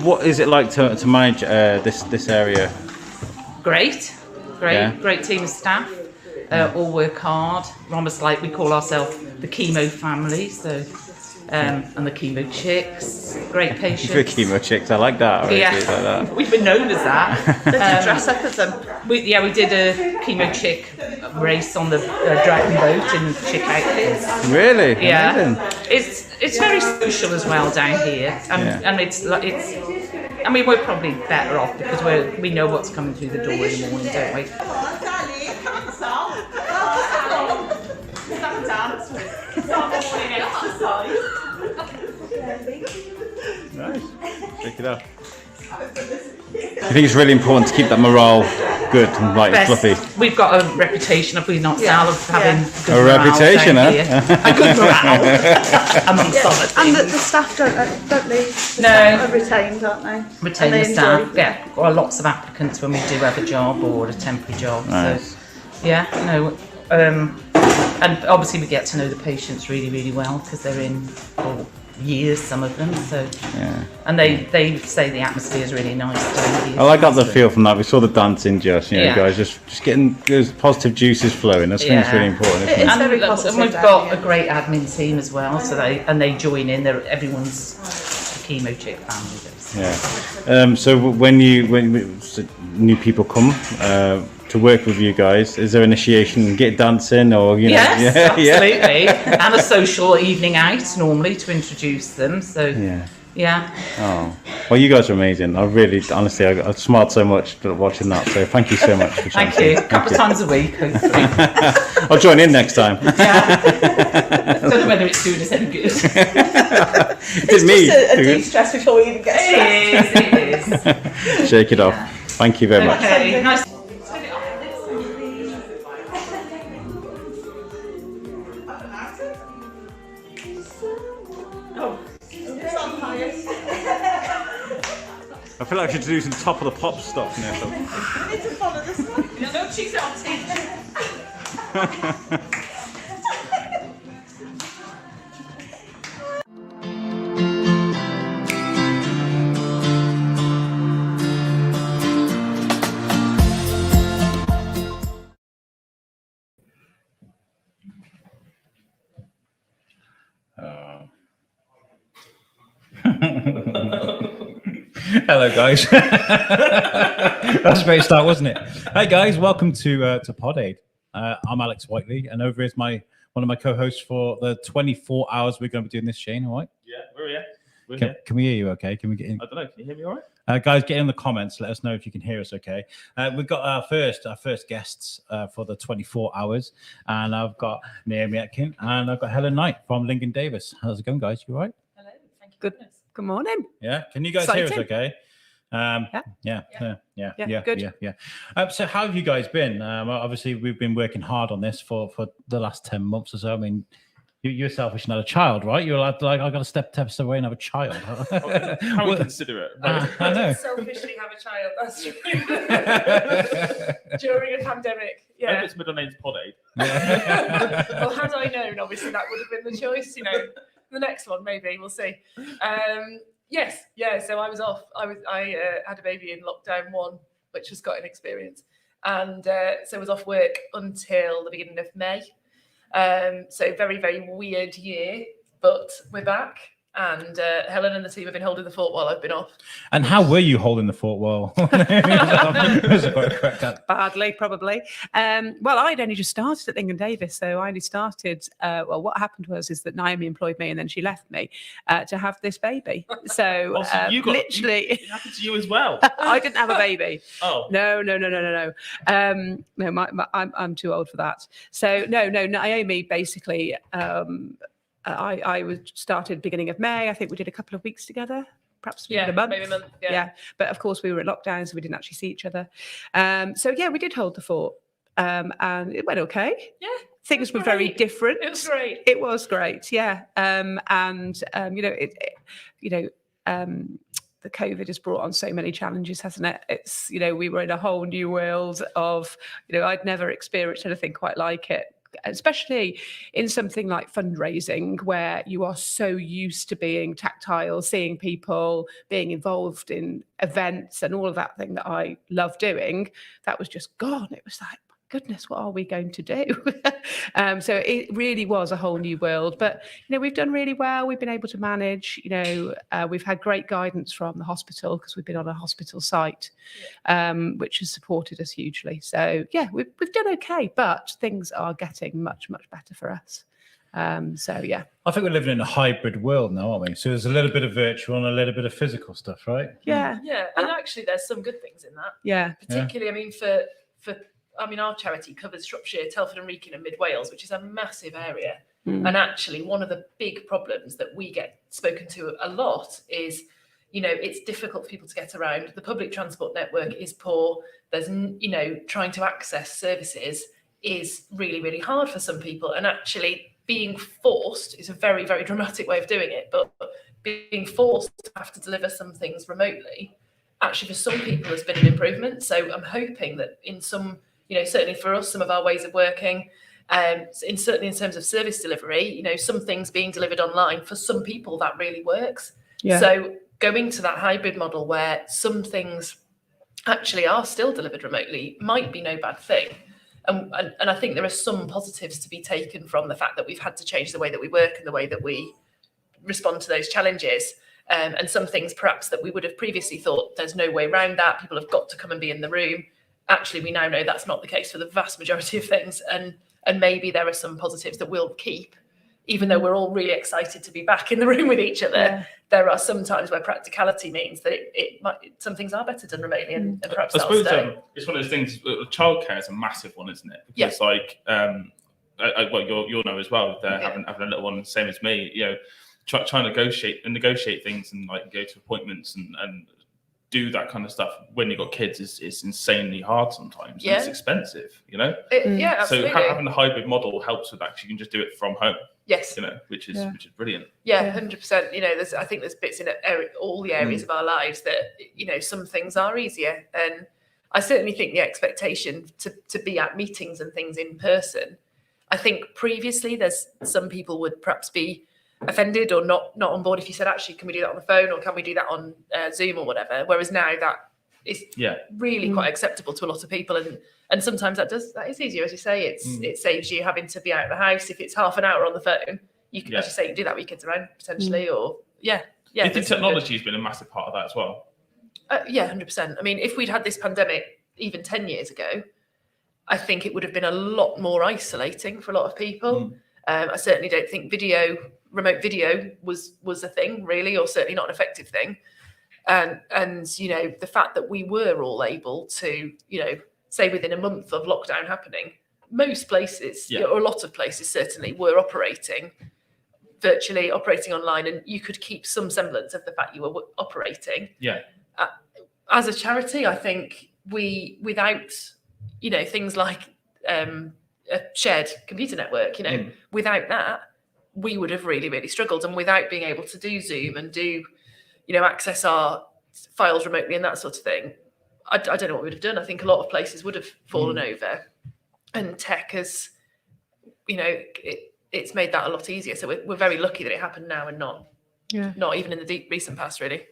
What is it like to manage this area? Great team of staff. All work hard. We're almost like we call ourselves the chemo family. So, and the chemo chicks. Great patients. The chemo chicks. I like that. Yeah, like that. We've been known as that. Did you dress up as them? We did a chemo chick race on the dragon boat in chick outfits. Really? Yeah. Amazing. It's very social as well down here, and it's. I mean, we're probably better off because we know what's coming through the door in the morning, don't we? Nice. Pick it up. I think it's really important to keep that morale good and light and fluffy. We've got a reputation, have we not, Sal, of having good a reputation, huh? A good morale amongst other things. And the staff don't leave. The staff are retained, aren't they? Retain the staff, yeah. Got lots of applicants when we do have a job or a temporary job. Nice. So, yeah, and obviously we get to know the patients really, really well because they're in for years, some of them. So, and they say the atmosphere is really nice down here. Well, I got the feel from that. We saw the dancing, Josh. You know, guys, just getting those positive juices flowing. That's really important. Isn't it? It's very positive. And we've got a great admin team as well. So they join in. Everyone's a chemo chick family. Yeah. So when new people come to work with you guys, is there initiation, get dancing, or Yes, absolutely, and a social evening out normally to introduce them. So yeah. Oh, well, you guys are amazing. Honestly, I smiled so much watching that. So thank you so much for Thank you. A couple of times a week, hopefully. I'll join in next time. Yeah. Don't know whether it's doing us any good. It's just a de-stress before we even get stressed. It is. Shake it off. Thank you very much. Okay, nice. I feel like I should do some top of the pop stuff now. We need to follow this one. No, she's not teaching. Hello, guys. That's a great start, wasn't it? Hey, guys, welcome to Pod Aid. I'm Alex Whiteley, and over is one of my co-hosts for the 24 hours we're going to be doing this, Shane. All right? Yeah, we're here. Can we hear you? Okay? Can we get in? I don't know. Can you hear me all right? Guys, get in the comments. Let us know if you can hear us. Okay. We've got our first guests for the 24 hours, and I've got Naomi Atkin and I've got Helen Knight from Lincoln Davis. How's it going, guys? You all right? Hello. Thank you. Good morning. Yeah. Can you guys hear us? Exciting. Okay. Yeah. Good. So how have you guys been? Obviously, we've been working hard on this for the last 10 months or so. I mean, you're selfish and had a child, right? You're like, I got to step away and have a child. How we consider it? I know. Selfishly have a child. That's true. During a pandemic. I hope Yeah. its middle name's Pod Aid. Well, had I known, obviously that would have been the choice. You know, the next one maybe we'll see. Yes, yeah. So I was off. I had a baby in lockdown 1, which was quite an experience, and so I was off work until the beginning of May. So very, very weird year, but we're back. And Helen and the team have been holding the fort while I've been off. And how were you holding the fort well? Badly, probably. Well, I'd only just started at Lincoln Davis, so I only started. Well, what happened is that Naomi employed me, and then she left me to have this baby. So, You literally, it happened to you as well. I didn't have a baby. Oh, No. I'm too old for that. So no. Naomi basically I was started beginning of May. I think we did a couple of weeks together. Perhaps we did a month. Maybe a month. Yeah. But of course we were in lockdown, so we didn't actually see each other. So yeah, we did hold the fort, and it went okay. Yeah. Things were very different. It was great. It was great. Yeah. The COVID has brought on so many challenges, hasn't it? It's, we were in a whole new world of, I'd never experienced anything quite like it, especially in something like fundraising, where you are so used to being tactile, seeing people, being involved in events and all of that thing that I love doing. That was just gone. It was like, goodness, what are we going to do? So it really was a whole new world. But, we've done really well. We've been able to manage, we've had great guidance from the hospital because we've been on a hospital site, which has supported us hugely. So, yeah, we've done okay, but things are getting much, much better for us. Yeah. I think we're living in a hybrid world now, aren't we? So there's a little bit of virtual and a little bit of physical stuff, right? Yeah. Yeah. And actually, there's some good things in that. Yeah. Particularly, I mean, our charity covers Shropshire, Telford and Wrekin and Mid Wales, which is a massive area. And actually, one of the big problems that we get spoken to a lot is, it's difficult for people to get around. The public transport network is poor. There's, trying to access services is really, really hard for some people. And actually, being forced is a very, very dramatic way of doing it. But being forced to have to deliver some things remotely, actually, for some people, has been an improvement. So I'm hoping that in some, certainly for us, some of our ways of working, certainly in terms of service delivery, some things being delivered online, for some people that really works. Yeah. So going to that hybrid model where some things actually are still delivered remotely might be no bad thing. And I think there are some positives to be taken from the fact that we've had to change the way that we work and the way that we respond to those challenges. And some things perhaps that we would have previously thought there's no way around that, people have got to come and be in the room. Actually, we now know that's not the case for the vast majority of things. And maybe there are some positives that we'll keep, even though we're all really excited to be back in the room with each other. Yeah. There are some times where practicality means that some things are better done remotely, and perhaps I suppose it's one of those things. Childcare is a massive one, isn't it? Because you'll know as well. Having a little one, same as me. Try to negotiate things and go to appointments and do that kind of stuff when you've got kids is insanely hard sometimes. Yeah. And it's expensive, Yeah, absolutely. So having the hybrid model helps with that, because you can just do it from home. Yes. Which is brilliant. Yeah, 100%. I think there's bits in all the areas of our lives that, some things are easier. And I certainly think the expectation to be at meetings and things in person, I think previously there's some people would perhaps be offended or not on board if you said, actually, can we do that on the phone, or can we do that on Zoom or whatever? Whereas now that is really quite acceptable to a lot of people, and sometimes that is easier, as you say. It saves you having to be out of the house. If it's half an hour on the phone, you can, as you say, you can do that with your kids around potentially, or Do you think technology has been a massive part of that as well? 100%. I mean, if we'd had this pandemic even 10 years ago, I think it would have been a lot more isolating for a lot of people. I certainly don't think remote video was a thing really, or certainly not an effective thing. And the fact that we were all able to, say within a month of lockdown happening, most places, or a lot of places certainly, were operating virtually, operating online, and you could keep some semblance of the fact you were operating. Yeah. As a charity, I think without, things like a shared computer network, without that, we would have really, really struggled. And without being able to do Zoom and do, access our files remotely and that sort of thing, I don't know what we would have done. I think a lot of places would have fallen over. And tech has, it's made that a lot easier. So we're very lucky that it happened now and not even in the recent past, really.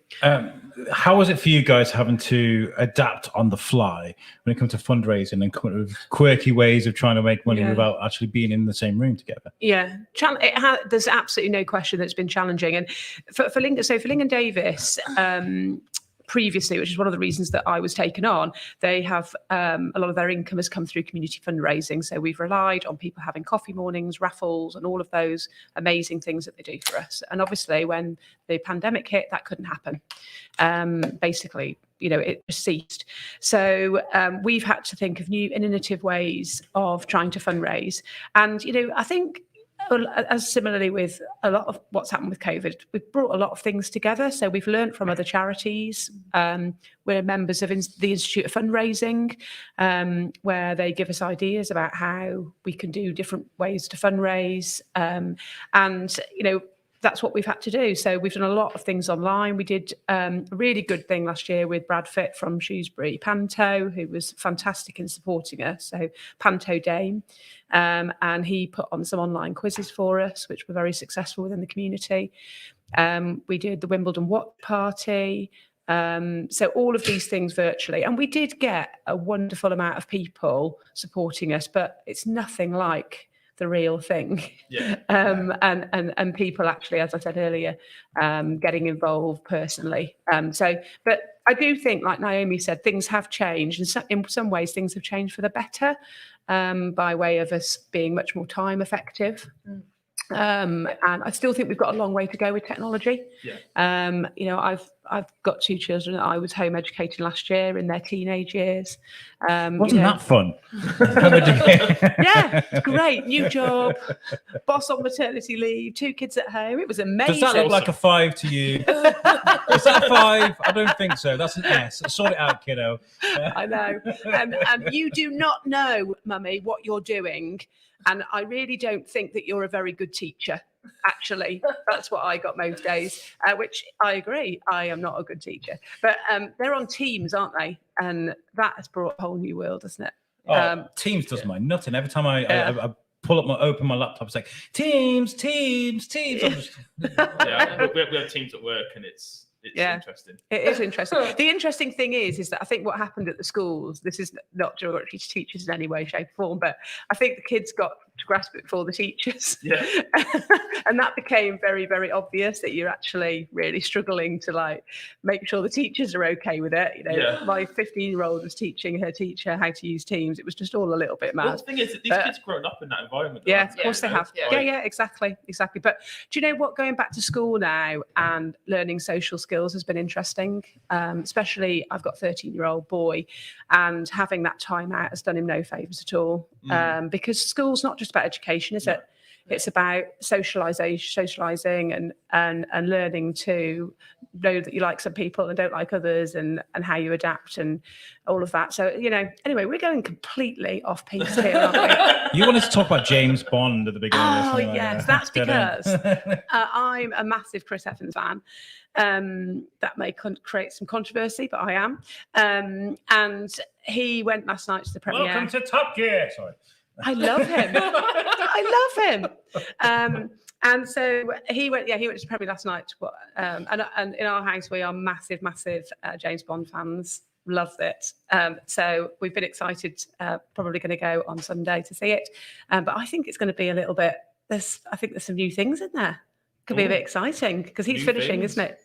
How was it for you guys having to adapt on the fly when it comes to fundraising and coming up with quirky ways of trying to make money without actually being in the same room together? Yeah, there's absolutely no question that it's been challenging. And for Ling and Davis, previously, which is one of the reasons that I was taken on, they have a lot of their income has come through community fundraising. So we've relied on people having coffee mornings, raffles, and all of those amazing things that they do for us. And obviously, when the pandemic hit, that couldn't happen. Basically, it just ceased. So we've had to think of new innovative ways of trying to fundraise. And, I think Well, as similarly with a lot of what's happened with COVID, we've brought a lot of things together. So we've learned from other charities. We're members of the Institute of Fundraising, where they give us ideas about how we can do different ways to fundraise. And, that's what we've had to do. So we've done a lot of things online. We did a really good thing last year with Brad Fitt from Shrewsbury Panto, who was fantastic in supporting us. So Panto Dame. And he put on some online quizzes for us, which were very successful within the community. We did the Wimbledon Watch Party. So all of these things virtually. And we did get a wonderful amount of people supporting us, but it's nothing like the real thing. Yeah. And people actually, as I said earlier, getting involved personally. But I do think, like Naomi said, things have changed. And in some ways, things have changed for the better by way of us being much more time effective. And I still think we've got a long way to go with technology. Yeah. I've got 2 children that I was home educating last year in their teenage years. Wasn't that fun? Yeah, it's great. New job, boss on maternity leave, 2 kids at home. It was amazing. Does that look like a 5 to you? Is that a 5? I don't think so. That's an S. Sort it out, kiddo. I know. And you do not know, Mummy, what you're doing. And I really don't think that you're a very good teacher. Actually, that's what I got most days, which I agree. I am not a good teacher. But they're on Teams, aren't they? And that has brought a whole new world, hasn't it? Teams does my nutting. Every time I open my laptop, it's like, Teams. I'm just... Yeah, we have teams at work, and it's interesting. It is interesting. The interesting thing is that I think what happened at the schools, this is not derogatory to teachers in any way, shape, or form, but I think the kids got to grasp it before the teachers. Yeah. And that became very, very obvious that you're actually really struggling to make sure the teachers are okay with it. My 15-year-old was teaching her teacher how to use Teams. It was just all a little bit mad. Well, the thing is that these kids grown up in that environment. Yeah, of course they have. Yeah, exactly. But do you know what? Going back to school now and learning social skills has been interesting. Especially, I've got a 13-year-old boy, and having that time out has done him no favours at all. Because school's not just about education, is it? It's about socialising and learning to know that you like some people and don't like others, and how you adapt and all of that. So, anyway, we're going completely off piece here, aren't we? You wanted to talk about James Bond at the beginning of this. Oh, yes, that's because I'm a massive Chris Evans fan. That may create some controversy, but I am. And he went last night to the premiere. Welcome to Top Gear. Sorry. I love him. I love him. And so he went to the premiere last night. And in our house, we are massive James Bond fans. Loved it. So we've been excited, probably going to go on Sunday to see it. But I think it's going to be a little bit, I think there's some new things in there. Could be a bit exciting because he's finishing, isn't it?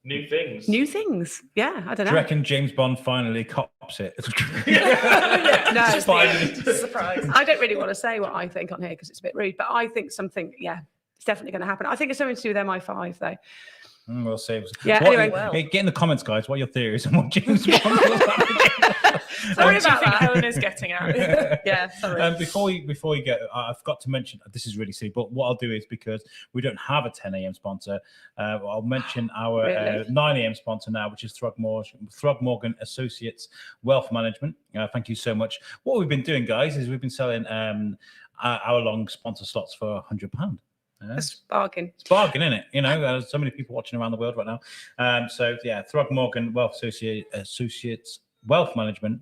New things. New things. Yeah, I don't know. Do you reckon James Bond finally cops it? No, Surprise. I don't really want to say what I think on here because it's a bit rude, but I think something, it's definitely going to happen. I think it's something to do with MI5 though. We'll see. Yeah, anyway. Get in the comments, guys, what are your theories on what James Bond was. Sorry about that. Helen is getting at. Yeah, sorry. Before you get, I forgot to mention, this is really silly, but what I'll do is, because we don't have a 10 a.m. sponsor, I'll mention our Really? 9 a.m. sponsor now, which is Throgmorgan Associates Wealth Management. Thank you so much. What we've been doing, guys, is we've been selling hour-long sponsor slots for £100. It's bargain. It's bargain, isn't it? There's so many people watching around the world right now. Throgmorgan Wealth Associates Wealth Management.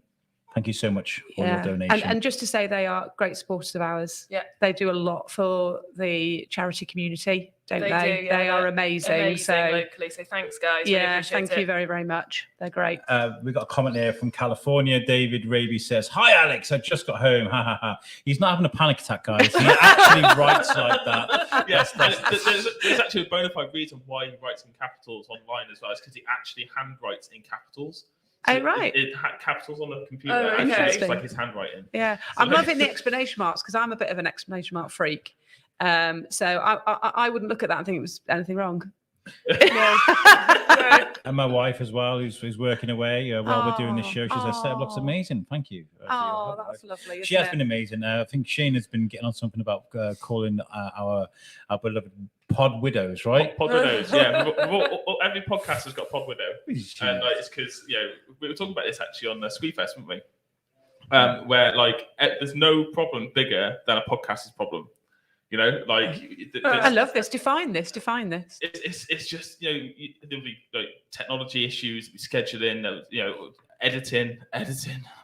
Thank you so much for your donation. And just to say, they are great supporters of ours. Yeah. They do a lot for the charity community, don't they? They do, yeah, they are amazing. So locally. So thanks, guys. Yeah, thank you very, very much. They're great. We've got a comment here from California. David Raby says, "Hi, Alex. I just got home. Ha ha ha." He's not having a panic attack, guys. He actually writes like that. Yes, there's actually a bona fide reason why he writes in capitals online as well. It's because he actually handwrites in capitals. So right. It capitals on the computer. Oh, okay. Actually looks like his handwriting. Yeah, So I'm loving the exclamation marks because I'm a bit of an exclamation mark freak. So I wouldn't look at that and think it was anything wrong. And my wife as well, who's working away while we're doing this show. She says, "Setup looks amazing. Thank you." Oh, that's lovely. She has been amazing. I think Shane has been getting on something about calling our beloved pod widows, right? Pod widows, yeah. Every podcast has got pod widow, and it's because we were talking about this actually on the Squeefest, weren't we? Where there's no problem bigger than a podcast's problem. I love this. Define this. It's just there'll be technology issues, scheduling, editing,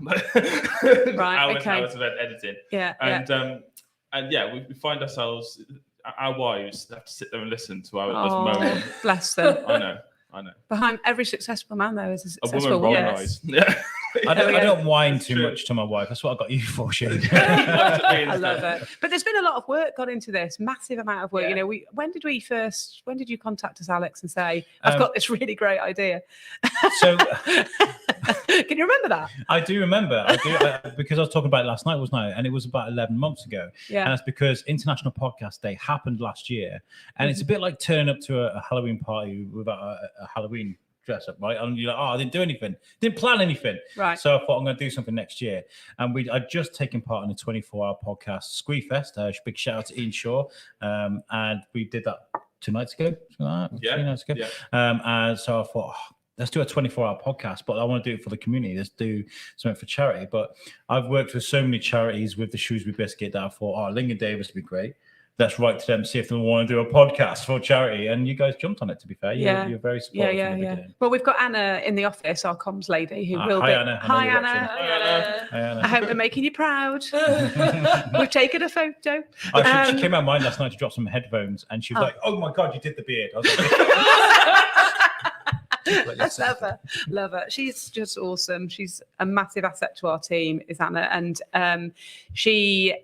right? hours of editing. Yeah, and we find ourselves, our wives have to sit there and listen to our moan. Bless them. I know. Behind every successful man, there is a A successful woman woman. rolling eyes. Yeah. I don't whine too much to my wife. That's what I got you for, Shane. I love it. But there's been a lot of work gone into this, massive amount of work. Yeah. When did you contact us, Alex, and say, I've got this really great idea? So can you remember that? I do remember. Because I was talking about it last night, wasn't I? And it was about 11 months ago. Yeah. And it's because International Podcast Day happened last year. And it's a bit like turning up to a Halloween party without a Halloween dress up, right? And you're like, I didn't do anything, didn't plan anything. Right. So I thought I'm going to do something next year. And I'd just taken part in a 24-hour podcast, Squeefest. Big shout out to Ian Shaw. And we did that 2 nights ago. 3 nights ago. Yeah. And so I thought, let's do a 24-hour podcast, but I want to do it for the community. Let's do something for charity. But I've worked with so many charities with the Shrewsbury Biscuit that I thought, Lincoln Davis would be great. Let's write to them, see if they want to do a podcast for charity. And you guys jumped on it, to be fair. You're very supportive. Yeah. Well, we've got Anna in the office, our comms lady, who will hi, be. Anna. Hi, Anna. I hope we're making you proud. We've taken a photo. She came out of mine last night to drop some headphones, and she was like, "Oh my God, you did the beard." I was like, Love her. She's just awesome. She's a massive asset to our team, is Anna, and she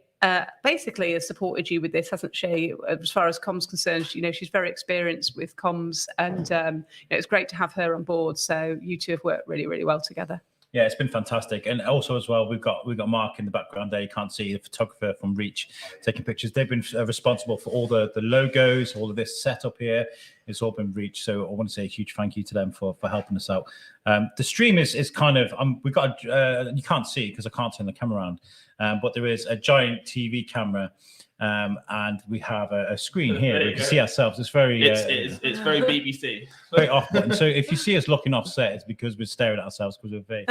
basically has supported you with this, hasn't she? As far as comms concerned, she's very experienced with comms, and it's great to have her on board. So you two have worked really, really well together. Yeah, it's been fantastic. And also as well, we've got Mark in the background there. You can't see the photographer from Reach taking pictures. They've been responsible for all the logos, all of this setup here. It's all been Reach. So I want to say a huge thank you to them for helping us out. The stream is kind of, we've got, you can't see because I can't turn the camera around, but there is a giant TV camera. And we have a screen here where we can see ourselves. It's very it's very BBC, very off-putting. So if you see us looking off set, it's because we're staring at ourselves because we're very.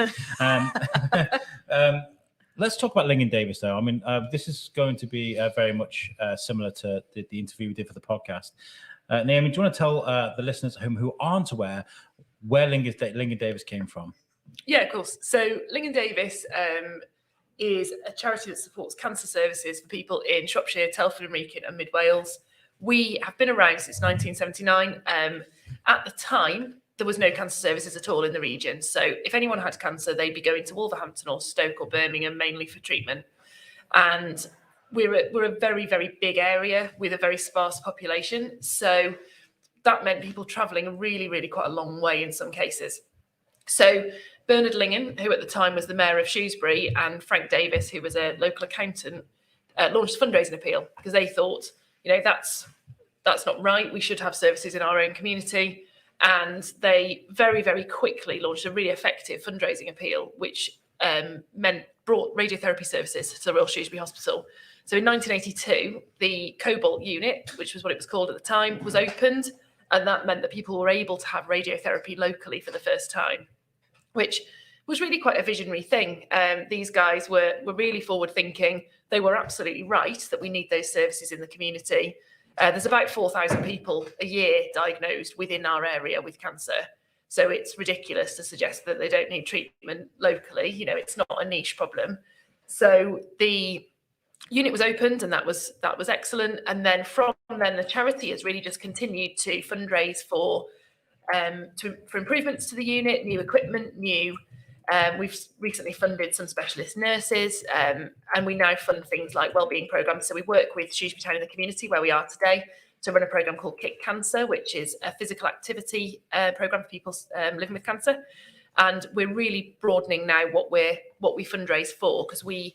Let's talk about Lincoln Davis, though. I mean, this is going to be very much similar to the interview we did for the podcast. Naomi, do you want to tell the listeners at home who aren't aware where Lincoln Davis came from? Yeah, of course. So Lincoln Davis is a charity that supports cancer services for people in Shropshire, Telford and Wrekin and Mid Wales. We have been around since 1979. At the time, there was no cancer services at all in the region. So if anyone had cancer, they'd be going to Wolverhampton or Stoke or Birmingham mainly for treatment. And we're a very, very big area with a very sparse population. So that meant people travelling really, really quite a long way in some cases. So Bernard Lingan, who at the time was the mayor of Shrewsbury, and Frank Davis, who was a local accountant, launched a fundraising appeal because they thought, that's not right. We should have services in our own community. And they very, very quickly launched a really effective fundraising appeal, which brought radiotherapy services to the Royal Shrewsbury Hospital. So in 1982, the Cobalt unit, which was what it was called at the time, was opened. And that meant that people were able to have radiotherapy locally for the first time, which was really quite a visionary thing. These guys were really forward thinking. They were absolutely right that we need those services in the community. There's about 4,000 people a year diagnosed within our area with cancer. So it's ridiculous to suggest that they don't need treatment locally. It's not a niche problem. So the unit was opened and that was excellent. And then from then the charity has really just continued to fundraise for improvements to the unit, new equipment, we've recently funded some specialist nurses, and we now fund things like wellbeing programs. So we work with Shrewsbury Town and the community where we are today to run a program called Kick Cancer, which is a physical activity program for people living with cancer. And we're really broadening now what we fundraise for, because we,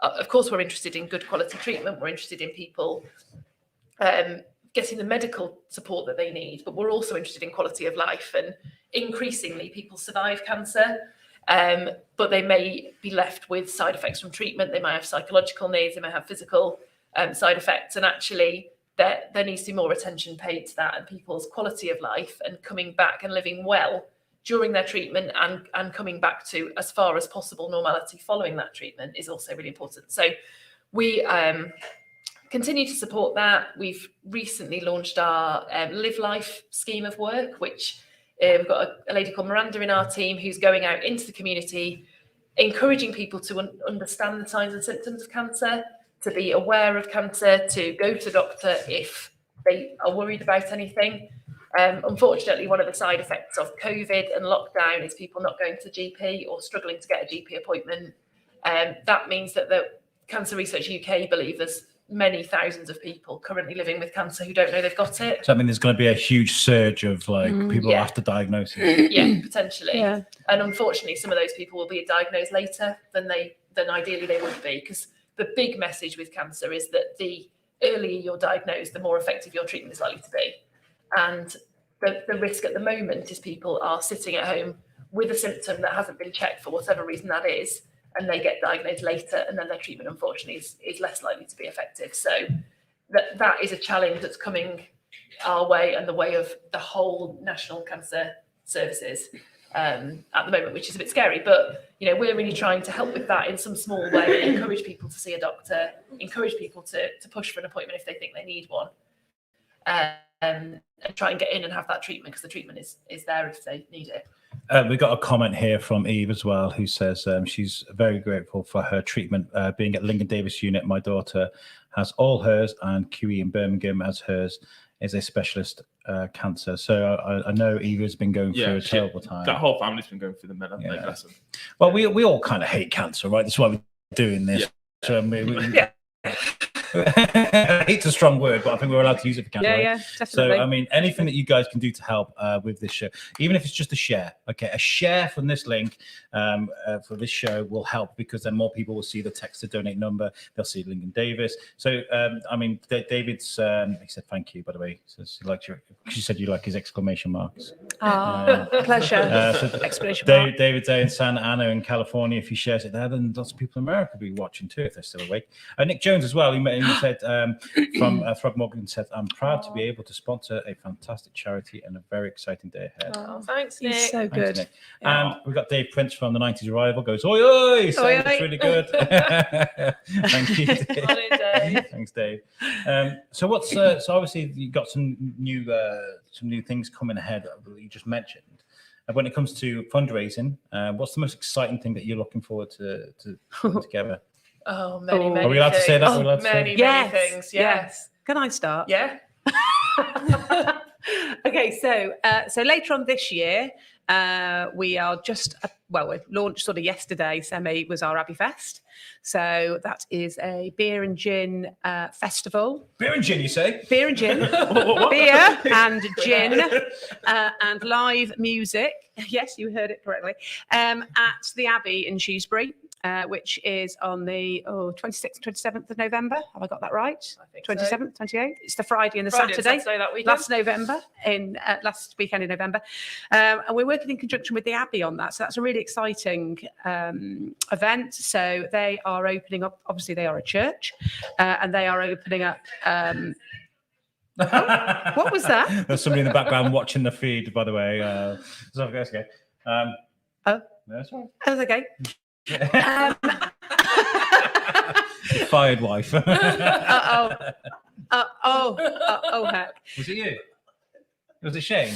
of course, we're interested in good quality treatment. We're interested in people getting the medical support that they need, but we're also interested in quality of life. And increasingly, people survive cancer, but they may be left with side effects from treatment. They might have psychological needs, they may have physical side effects, and actually there needs to be more attention paid to that and people's quality of life and coming back and living well during their treatment and coming back to, as far as possible, normality following that treatment is also really important. So we continue to support that. We've recently launched our Live Life scheme of work, which we've got a lady called Miranda in our team who's going out into the community, encouraging people to understand the signs and symptoms of cancer, to be aware of cancer, to go to the doctor if they are worried about anything. Unfortunately, one of the side effects of COVID and lockdown is people not going to the GP or struggling to get a GP appointment. That means that the Cancer Research UK believe there's many thousands of people currently living with cancer who don't know they've got it. So I mean, there's going to be a huge surge of people after diagnosis. Yeah, potentially. Yeah. And unfortunately, some of those people will be diagnosed later than ideally they would be, because the big message with cancer is that the earlier you're diagnosed, the more effective your treatment is likely to be. And the risk at the moment is people are sitting at home with a symptom that hasn't been checked for whatever reason that is, and they get diagnosed later, and then their treatment, unfortunately, is less likely to be effective. So that is a challenge that's coming our way and the way of the whole National Cancer Services at the moment, which is a bit scary. But we're really trying to help with that in some small way, encourage people to see a doctor, encourage people to push for an appointment if they think they need one, and try and get in and have that treatment, because the treatment is there if they need it. We got a comment here from Eve as well, who says she's very grateful for her treatment being at Lincoln Davis unit. My daughter has all hers, and QE in Birmingham as hers is a specialist cancer. So I know Eve has been going through a terrible time. That whole family's been going through the middle. Yeah. Bless them. Well, we all kind of hate cancer, right? That's why we're doing this. Yeah. So hate's a strong word, but I think we're allowed to use it for cancer. Yeah, right? yeah, definitely. So, I mean, anything that you guys can do to help with this show, even if it's just a share, okay, a share from this link for this show will help, because then more people will see the text to donate number. They'll see Lincoln Davis. So, I mean, David's, he said thank you, by the way. She said you like his exclamation marks. Pleasure. Exclamation mark. David's there in Santa Ana in California. If he shares it there, then lots of people in America will be watching too, if they're still awake. Nick Jones as well. He said from Throgmorgan said, "I'm proud to be able to sponsor a fantastic charity and a very exciting day ahead." Oh, thanks, Nick. He's so good. Nick. And we've got Dave Prince from the 90s Arrival. Goes, oi, oi! Sounds really good. Thank you, Dave. Morning, Dave. Thanks, Dave. So what's so obviously you've got some new things coming ahead that you just mentioned. When it comes to fundraising, what's the most exciting thing that you're looking forward to putting together? Oh, many Are we allowed to say that? Oh, many things. Yes. Can I start? Yeah. Okay, so later on this year, we are just we launched sort of yesterday. Semi was our Abbey Fest, so that is a beer and gin festival. Beer and gin, you say? Beer and gin, beer and gin, and live music. Yes, you heard it correctly. At the Abbey in Shrewsbury. Which is on the 26th, 27th of November. Have I got that right? I think 27th, 28th. It's the Friday and the Friday Saturday. and Saturday that weekend. Last weekend in November. And we're working in conjunction with the Abbey on that. So that's a really exciting event. So they are opening up, obviously they are a church, and they are opening up... what was that? There's somebody in the background watching the feed, by the way. So that's okay. That's right. That's okay. Fired wife. Heck. Was it you? Was it Shane?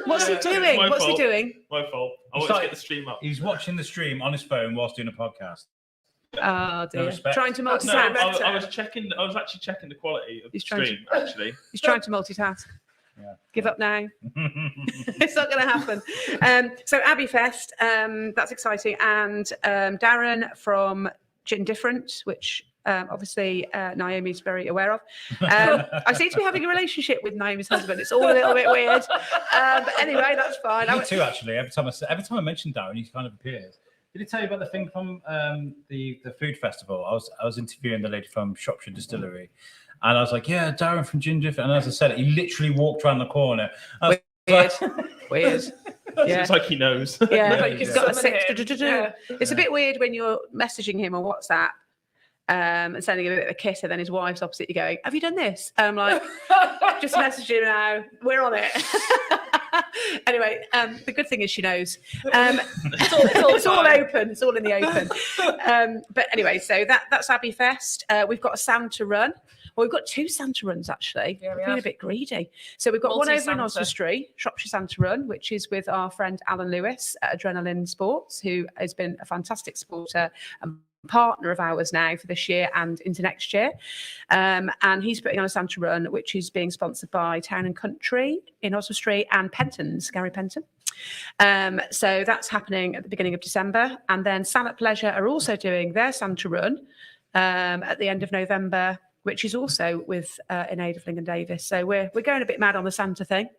What's he doing? My What's he fault. doing? My fault. I want to get the stream up. He's watching the stream on his phone whilst doing a podcast. Oh dear. respect. Trying to No, multitask. I was actually checking the quality of the He's trying stream. Actually, He's trying to multitask. Yeah. Give up now. It's not going to happen. So Abbey Fest, that's exciting. And Darren from Gin Different, which obviously Naomi's very aware of. I seem to be having a relationship with Naomi's husband. It's all a little bit weird. But anyway, that's fine. Me too, actually. Every time I mention Darren, he kind of appears. Did he tell you about the thing from the food festival? I was interviewing the lady from Shropshire Distillery, and I was like, "Yeah, Darren from Ginger." And as I said, he literally walked around the corner. I was Weird. Yeah. It's like he knows. Yeah, Like he's you got a summon six. him. Yeah. It's a bit weird when you're messaging him on WhatsApp and sending him a bit of a kiss, and then his wife's opposite you going, "Have you done this?" And I'm like, "Just message him now. We're on it." Anyway, the good thing is she knows. It's all open. It's all in the open. But anyway, so that's Abbey Fest. We've got a Santa run. Well, we've got 2 Santa runs actually. Yeah, we We're being a have. bit greedy. So we've got one over in Multi-Santa. Oswestry, Shropshire Santa Run, which is with our friend Alan Lewis at Adrenaline Sports, who has been a fantastic supporter and partner of ours now for this year and into next year. And he's putting on a Santa Run, which is being sponsored by Town and Country in Oswestry and Penton's, Gary Penton. So that's happening at the beginning of December. And then Salop Leisure are also doing their Santa Run at the end of November, which is also with in aid of Lincoln Davis. So we're going a bit mad on the Santa thing,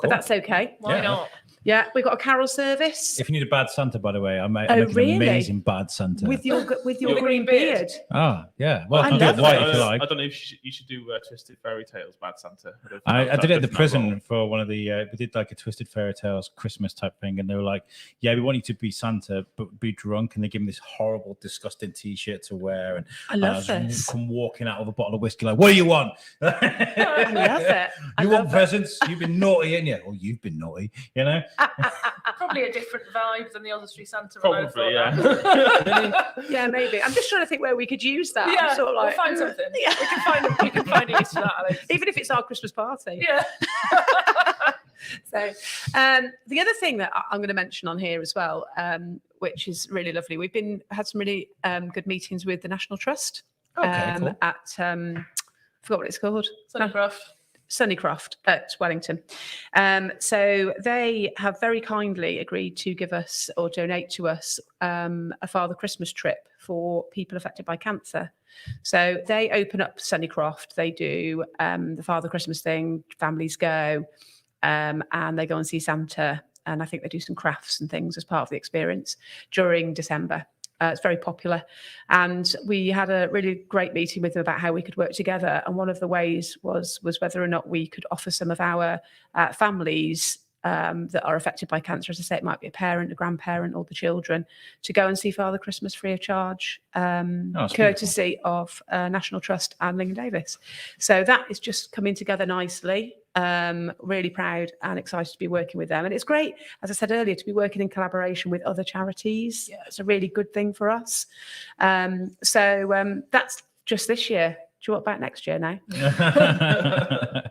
but that's okay. Why not? Yeah, we've got a carol service If you need a bad Santa, by the way, I make really? an amazing bad Santa. with your Your green green beard. beard. Oh, yeah. Well, I I can do love it white it. if you like. I don't know if you should do Twisted Fairy Tales, Bad Santa. I did it at the prison for one of the. We did like a Twisted Fairy Tales Christmas type thing, and they were like, "Yeah, we want you to be Santa, but be drunk." And they give me this horrible, disgusting T-shirt to wear, and I love and this. come walking out with a bottle of whiskey, like, "What do you want? I love it. I You love want presents? You've been naughty, ain't you? Or you've been naughty, you know." Probably a different vibe than the Oswestry Santa Run. Probably, I yeah. thought it. Yeah, maybe. I'm just trying to think where we could use that. I'm Yeah, sort of like, we'll find something. Yeah. We can find a use for that, Alex. Even if it's our Christmas party. Yeah. So the other thing that I'm going to mention on here as well, which is really lovely, we've had some really good meetings with the National Trust Okay, cool. at I forgot what it's called. Sunnycroft. Sunnycroft at Wellington. So they have very kindly agreed to give us or donate to us a Father Christmas trip for people affected by cancer. So they open up Sunnycroft. They do the Father Christmas thing. Families go and they go and see Santa. And I think they do some crafts and things as part of the experience during December. It's very popular. And we had a really great meeting with them about how we could work together. And one of the ways was whether or not we could offer some of our families that are affected by cancer, as I say, it might be a parent, a grandparent, or the children, to go and see Father Christmas free of charge, courtesy of National Trust and Lincoln Davis. So that is just coming together nicely. Really proud and excited to be working with them. And it's great, as I said earlier, to be working in collaboration with other charities. Yeah. It's a really good thing for us. So that's just this year. Do you want back next year now?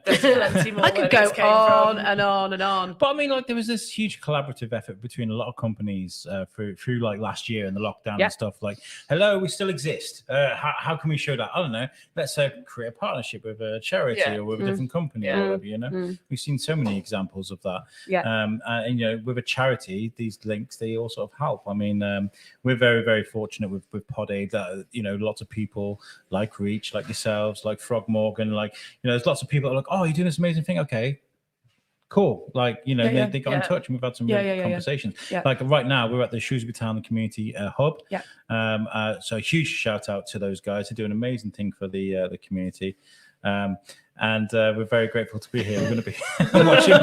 There's plenty more I could where go this came on from. and on and on. But I mean, like, there was this huge collaborative effort between a lot of companies through like last year and the lockdown Yeah. and stuff. Like, hello, we still exist. How can we show that? I don't know. Let's create a partnership with a charity Yeah. or with a different company or whatever. You know, we've seen so many examples of that. Yeah. And you know, with a charity, these links they all sort of help. I mean, we're very very fortunate with Pod Aid that you know lots of people like Reach, like yourselves, like Frog Morgan, like you know, there's lots of people that are like, oh, you're doing this amazing thing. Okay, cool. Like, you know, Yeah, they got in yeah. touch and we've had some Yeah, really yeah, good yeah, yeah. conversations. Yeah. Like right now, we're at the Shrewsbury Town Community Hub. Yeah. So a huge shout out to those guys who do an amazing thing for the community. And we're very grateful to be here. We're going to be watching.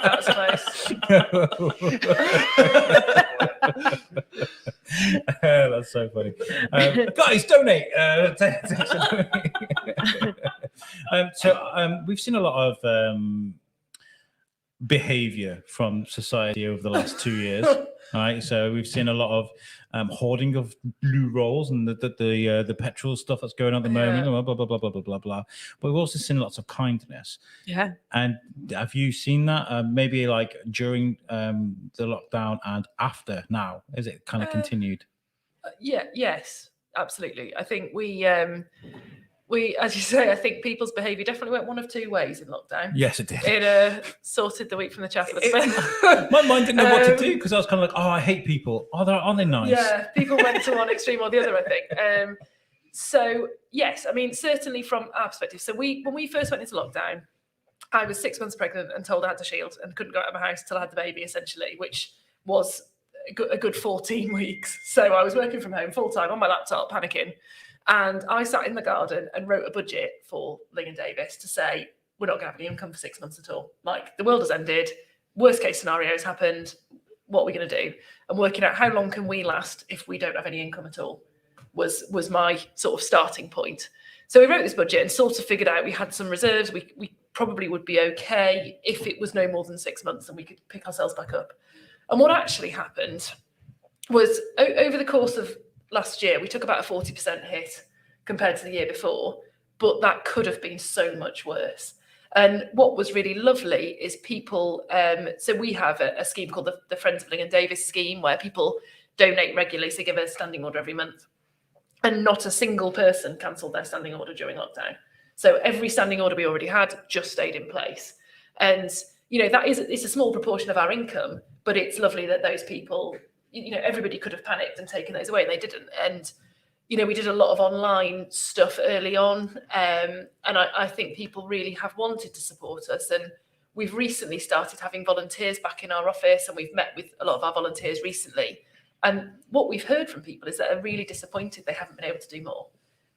That's nice. That's so funny. Guys, donate. We've seen a lot of behavior from society over the last 2 years. Right, so we've seen a lot of hoarding of blue rolls and the petrol stuff that's going on at the moment, blah, blah, blah, blah, blah, blah, blah, blah. But we've also seen lots of kindness. Yeah. And have you seen that maybe like during the lockdown and after now? Is it kind of continued? Yes, absolutely. I think we, as you say, I think people's behaviour definitely went one of two ways in lockdown. Yes, it did. It sorted the week from the chaff. My mind didn't know what to do because I was kind of like, oh, I hate people. Aren't they nice? Yeah, people went to one extreme or the other, I think. So yes, I mean, certainly from our perspective. So when we first went into lockdown, I was 6 months pregnant and told I had to shield and couldn't go out of my house till I had the baby, essentially, which was a good 14 weeks. So I was working from home full time on my laptop, panicking. And I sat in the garden and wrote a budget for Ling and Davis to say, we're not going to have any income for 6 months at all. Like, the world has ended. Worst case scenario has happened. What are we going to do? And working out how long can we last if we don't have any income at all was my sort of starting point. So we wrote this budget and sort of figured out we had some reserves. We probably would be okay if it was no more than 6 months and we could pick ourselves back up. And what actually happened was over the course of last year, we took about a 40% hit compared to the year before, but that could have been so much worse. And what was really lovely is people, so we have a scheme called the Friends of Ling and Davis scheme, where people donate regularly, so give a standing order every month. And not a single person cancelled their standing order during lockdown. So every standing order we already had just stayed in place. And, you know, it's a small proportion of our income, but it's lovely that those people, you know, everybody could have panicked and taken those away, and they didn't. And, you know, we did a lot of online stuff early on. And I think people really have wanted to support us. And we've recently started having volunteers back in our office, and we've met with a lot of our volunteers recently. And what we've heard from people is that they're really disappointed they haven't been able to do more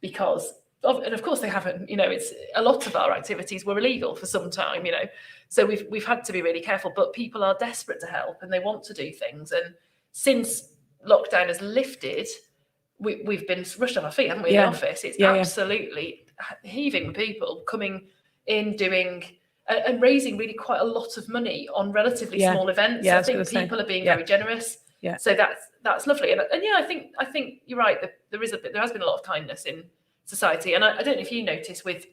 because and of course they haven't, you know, it's a lot of our activities were illegal for some time, you know, so we've had to be really careful, but people are desperate to help and they want to do things. And since lockdown has lifted, we've been rushed off our feet, haven't we, in the office? It's absolutely heaving with people coming in, doing and raising really quite a lot of money on relatively small events. I think people are being very generous. Yeah. So that's lovely. And yeah, I think you're right that there has been a lot of kindness in society. And I don't know if you notice with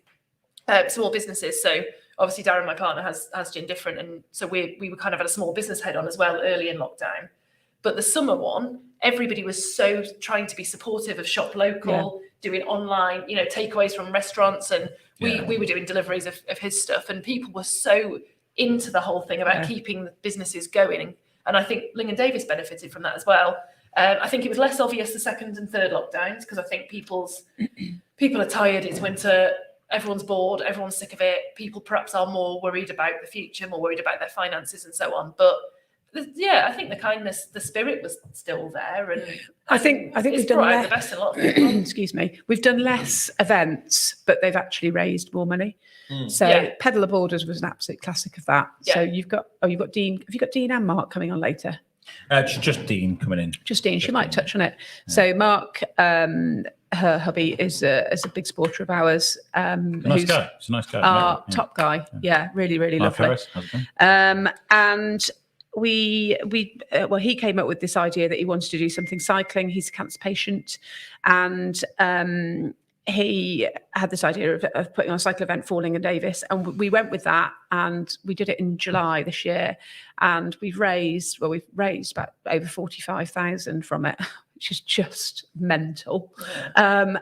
small businesses. So obviously Darren, my partner, has Gin Different, and so we were kind of at a small business head on as well early in lockdown. But the summer one, everybody was so trying to be supportive of shop local, doing online, you know, takeaways from restaurants, and we were doing deliveries of his stuff, and people were so into the whole thing about keeping the businesses going. And I think Ling and Davis benefited from that as well. I think it was less obvious the second and third lockdowns because I think people are tired. It's winter. Everyone's bored. Everyone's sick of it. People perhaps are more worried about the future, more worried about their finances and so on. But yeah, I think the kindness, the spirit was still there. And I think we've done less. The best in a lot of people. Excuse me. We've done less events, but they've actually raised more money. So Peddler Borders was an absolute classic of that. So you've got Dean. Have you got Dean and Mark coming on later? Just Dean coming in. Just Dean. She might touch on it. So Mark, her hubby is a big supporter of ours. Nice guy. He's a nice guy. Our top guy. Yeah, really, really lovely. And he came up with this idea that he wanted to do something cycling. He's a cancer patient, and he had this idea of putting on a cycle event for Ling and Davis, and we went with that, and we did it in July this year, and we've raised about over 45,000 from it, which is just mental, and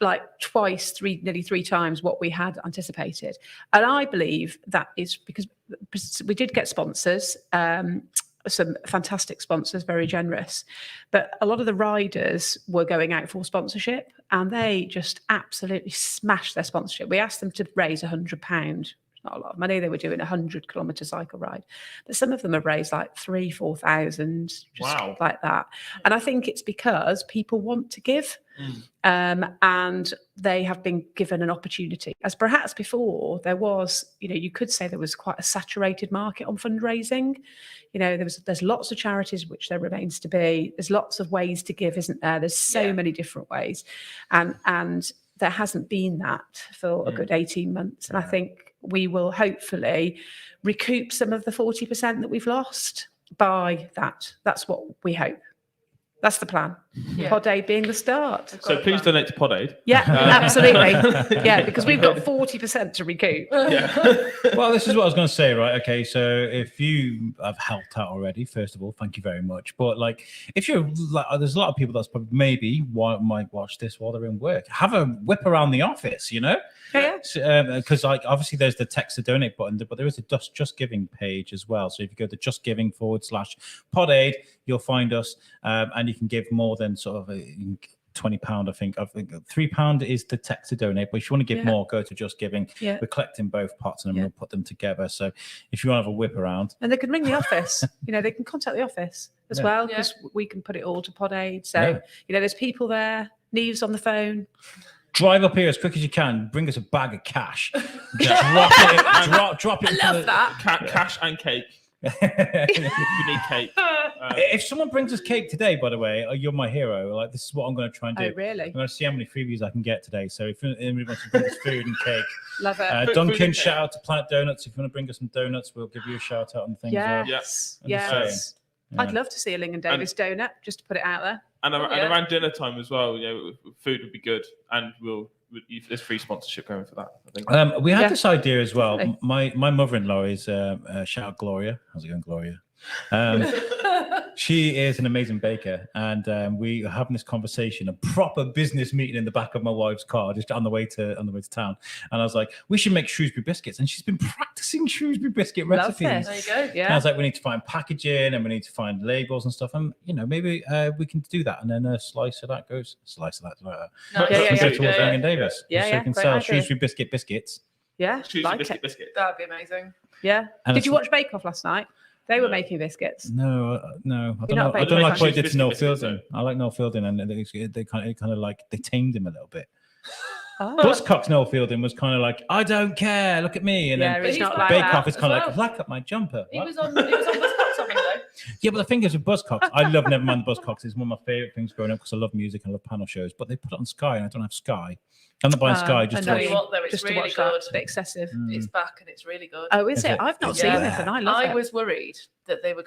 like nearly three times what we had anticipated. And I believe that is because we did get sponsors, some fantastic sponsors, very generous, but a lot of the riders were going out for sponsorship, and they just absolutely smashed their sponsorship. We asked them to raise £100. Not a lot of money. They were doing a 100-kilometre cycle ride, but some of them have raised like 3,000-4,000, just like that. And I think it's because people want to give, and they have been given an opportunity. As perhaps before, there was, you know, you could say there was quite a saturated market on fundraising. You know, there's lots of charities, which there remains to be. There's lots of ways to give, isn't there? There's so many different ways, and there hasn't been that for a good 18 months. And I think we will hopefully recoup some of the 40% that we've lost by that. That's what we hope. That's the plan. Pod Aid being the start. So please donate to Pod Aid. Yeah, absolutely. Yeah, because we've got 40% to recoup. Well, this is what I was going to say, right? Okay, so if you have helped out already, first of all, thank you very much. But like, if you're like, there's a lot of people that's probably maybe might watch this while they're in work. Have a whip around the office, you know? Because like obviously there's the text to donate button, but there is a Just Giving page as well. So if you go to Just Giving /Pod Aid, you'll find us, and you can give more than sort of £20. I think £3 is the text to donate, but if you want to give more, go to Just Giving. Yeah. We're collecting both pots and then we'll put them together. So if you want to have a whip around, and they can ring the office. They can contact the office as well, because we can put it all to Pod Aid. So there's people there. Neve's on the phone. Drive up here as quick as you can. Bring us a bag of cash. Drop it. I love that. Cash and cake. You need cake. If someone brings us cake today, by the way, you're my hero. Like, this is what I'm going to try and do. Oh, really? I'm going to see how many freebies I can get today. So if anybody wants to bring us food and cake, love it. Duncan, shout out to Planet Donuts. If you want to bring us some donuts, we'll give you a shout out on the thing. Yes. I'd love to see a Ling & Davis donut, just to put it out there. And around dinner time as well, food would be good, and there's free sponsorship going for that, I think. We had this idea as well. My mother-in-law is shout out Gloria. How's it going, Gloria? She is an amazing baker, and we were having this conversation, a proper business meeting in the back of my wife's car, just on the way to town. And I was like, we should make Shrewsbury biscuits, and she's been practicing Shrewsbury biscuit recipes. There you go. Yeah. And I was like, we need to find packaging and we need to find labels and stuff, and maybe we can do that. And then a slice of that goes towards Ling & Davis. So you can sell Shrewsbury biscuits. Yeah, Shrewsbury like biscuit. That'd be amazing. Yeah. Did you watch Bake Off last night? They were making biscuits. No. I don't not know. I don't like what they did to Noel biscuits, Fielding. I like Noel Fielding, and they kind of like they tamed him a little bit. Oh. Buzzcocks Noel Fielding was kind of like, I don't care, look at me, and then he's not like Bake that Off is kind of as like, black up my jumper. He What? was on Buzzcocks on Monday. Yeah, but the thing is with Buzzcocks, I love Nevermind the Buzzcocks. It's one of my favorite things growing up because I love music and I love panel shows. But they put it on Sky, and I don't have Sky. I'm not buying Sky just I tell to you what, though, it's just to really watch that. good. It's a bit excessive. It's back and it's really good. Oh, is Is it? it? I've not Yeah. seen it, and I love it. I was worried that they were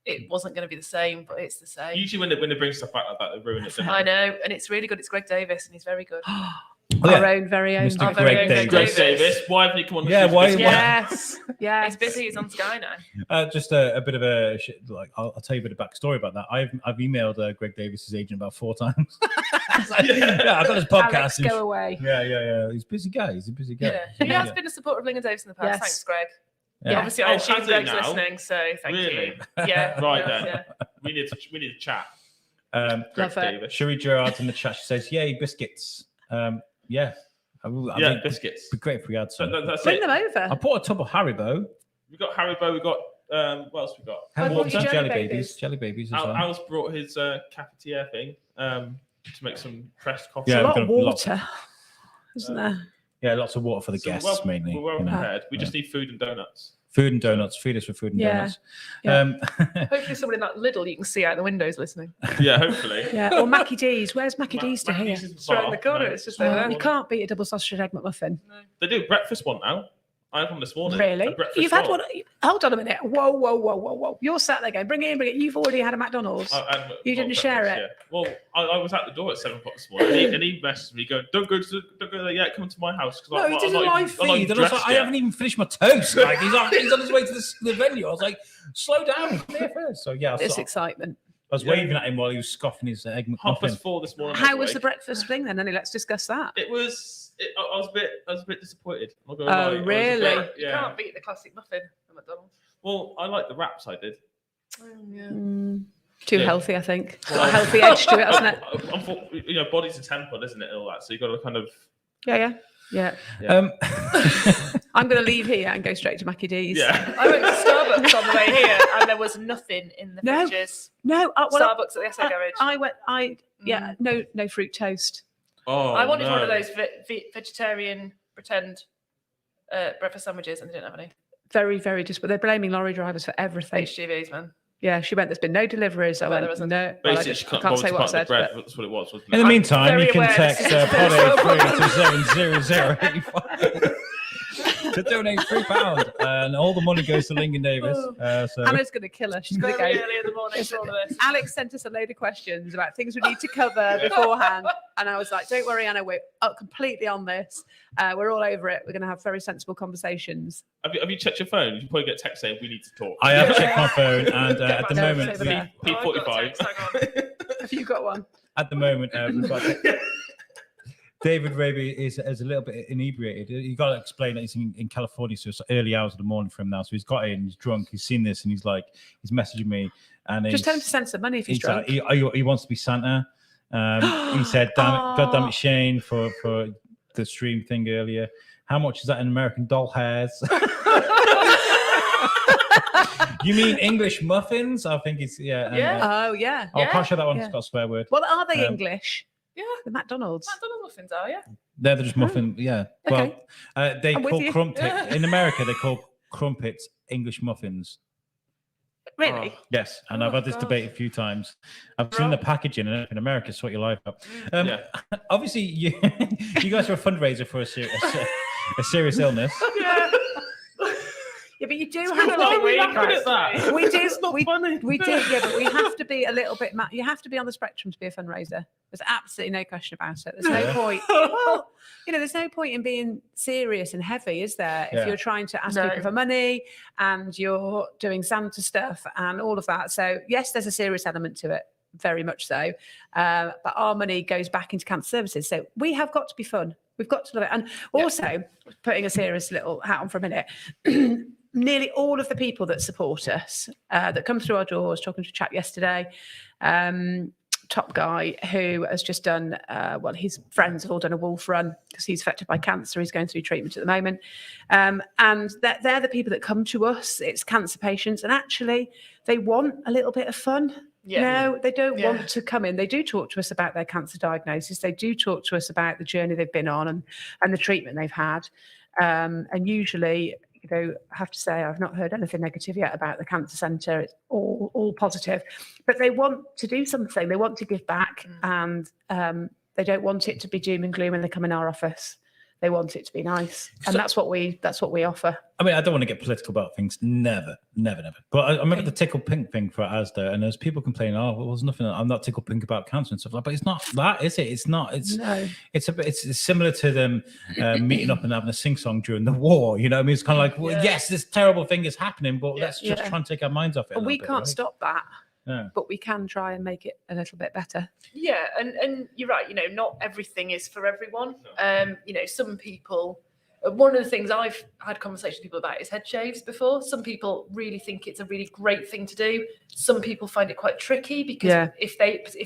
it wasn't gonna be the same, but it's the same. Usually when they bring stuff back like that, they ruin it. I know, and it's really good. It's Greg Davis, and he's very good. Our own very own. Mr. Our very Greg own Davis. Greg Davis, why haven't you come on the Yeah, Shrewsbury why- biscuit? Yes. Yeah. He's busy. He's on Sky now. Just a bit of a I'll tell you a bit of backstory about that. I've emailed Greg Davis's agent about 4 times. I've got his podcast. Alex, go away. Yeah. He's a busy guy. Yeah, he has been a supporter of Ling & Davis in the past. Yes. Thanks, Greg. Yeah. Obviously, I Oh, assume has he Greg's now? listening, so thank Really? you. Yeah. Right then. Yeah. We need to chat. Greg Love it. Davis. Sherry Gerard's in the chat. She says, "Yay, biscuits." Yeah. I think biscuits. it'd be great if we had So some. that's Bring it. them over. I bought a tub of Haribo. We got Haribo. We got what else we got? I bought you Some Jelly jelly Babies. babies as well. Al's brought his cafetiere thing to make some pressed coffee. There's Yeah, a lot of we've got lots- water, isn't there? Yeah, lots of water for the So guests mainly. We're well you know. prepared. We just need food and donuts. Food and donuts. Feed us with food and Yeah. donuts. Yeah. Hopefully, someone in that Lidl you can see out the windows listening. Yeah, hopefully. Yeah. Or Mackie D's. Where's Mackie D's to here? It's right in the corner. It's just over there. You can't beat a double sausage egg McMuffin. They do breakfast one now. I had one this morning. Really? A breakfast You've had roll. one? Hold on a minute. Whoa. You're sat there going, bring it in. You've already had a McDonald's. You didn't share it? Yeah. Well, I was at the door at 7 o'clock this morning, and he messaged me going, "Don't go there yet. Come to my house." No, he did a live feed, and I was like, I haven't even finished my toast. Like, he's on his way to the venue. I was like, slow down, come here first. So yeah, It's excitement. I was waving at him while he was scoffing his egg McMuffin. 4:30 this morning. How was the breakfast thing then? Let's discuss that. It was. I was a bit disappointed. I'm not gonna Oh, lie. I was a really? bit- You yeah. can't beat the classic muffin at McDonald's. Well, I like the wraps. I did. Too Yeah. healthy, I think. Got a healthy edge to it, hasn't it? Body's a temple, isn't it? And all that. So you got to kind of. Yeah. I'm going to leave here and go straight to Mackie D's. Yeah. I went to Starbucks on the way here, and there was nothing in the No. fridges. No, Starbucks at the SA garage. I went. No fruit toast. Oh. I wanted no. one of those vegetarian pretend breakfast sandwiches, and they didn't have any. Very, very but they're blaming lorry drivers for everything. HGVs, man. Yeah, she went. There's been no deliveries. I Well, there went. wasn't. No, well, Basically, she I can't can't say bother what I to said. part the bread. But That's what it was, wasn't In it? the meantime, very you can aware text this is Pod so 83 to 70085 to donate £3, and all the money goes to Ling & Davis. So Anna's going to kill her. She's going to Very go. early in the morning for all of this. Alex sent us a load of questions about things we need to cover beforehand. And I was like, don't worry, Anna, we're completely on this. We're all over it. We're going to have very sensible conversations. Have you checked your phone? You probably get a text saying we need to talk. I have checked my phone, and at the back moment, over there. P45. Have you got one? at the moment, we've got David Raby is a little bit inebriated. You got to explain that he's in California, so it's early hours of the morning for him now. So he's got in, he's drunk, he's seen this, and he's messaging me, and Just tell him to send some money if he's drunk. he wants to be Santa, He said, God damn it, Shane, for the stream thing earlier. How much is that in American doll hairs? You mean English muffins? I think it's, Oh, yeah. I can't show that one. It's got a swear word. Well, are they English? Yeah. The McDonald's. McDonald's muffins are, yeah. They're just muffin, yeah. Okay. Well, they I'm with call you. crumpets, in America, they call crumpets English muffins. Really? Yes, and I've had this debate a few times. I've seen the packaging in America sort your life up. Obviously, you guys are a fundraiser for a serious illness. Yeah, but you do have Why are we laughing at that? We do. It's not funny. We do. Yeah, but we have to be a little bit. You have to be on the spectrum to be a fundraiser. There's absolutely no question about it. There's no point. Well, there's no point in being serious and heavy, is there? If you're trying to ask people for money and you're doing Santa stuff and all of that. So yes, there's a serious element to it, very much so. But our money goes back into cancer services. So we have got to be fun. We've got to love it. And also, putting a serious little hat on for a minute. Nearly all of the people that support us, that come through our doors, talking to a chap yesterday, top guy who has just done, his friends have all done a wolf run because he's affected by cancer. He's going through treatment at the moment. And they're the people that come to us. It's cancer patients. And actually, they want a little bit of fun. No, they don't want to come in. They do talk to us about their cancer diagnosis. They do talk to us about the journey they've been on and the treatment they've had. And usually, I have to say, I've not heard anything negative yet about the cancer centre. It's all positive. But they want to do something. They want to give back. And they don't want it to be doom and gloom when they come in our office. They want it to be nice. And that's what we offer. I mean, I don't want to get political about things. Never. But I remember the tickle pink thing for Asda, and there's people complaining, there's nothing. I'm not tickle pink about cancer and stuff like that. But it's not that, is it? It's not. It's similar to them meeting up and having a sing song during the war. You know, I mean, it's kind of like, yes, this terrible thing is happening, but let's just try and take our minds off it. But we can't stop that. Yeah. But we can try and make it a little bit better. Yeah, and you're right. Not everything is for everyone. Some people. One of the things I've had conversations with people about is head shaves before. Some people really think it's a really great thing to do. Some people find it quite tricky because if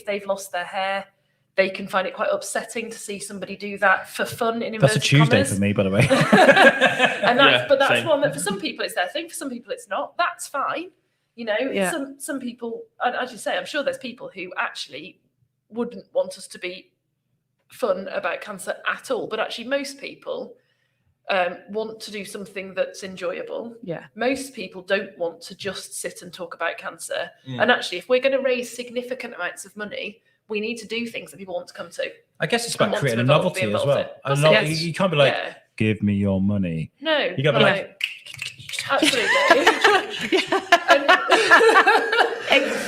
they've lost their hair, they can find it quite upsetting to see somebody do that for fun. That's a Tuesday for me, by the way. And that's same. one that for some people it's their thing. For some people it's not. That's fine. Some people, and as you say, I'm sure there's people who actually wouldn't want us to be fun about cancer at all. But actually, most people want to do something that's enjoyable. Yeah. Most people don't want to just sit and talk about cancer. And actually, if we're going to raise significant amounts of money, we need to do things that people want to come to. I guess it's about creating a novelty as well. You can't be like, give me your money. No. You got to be like, absolutely.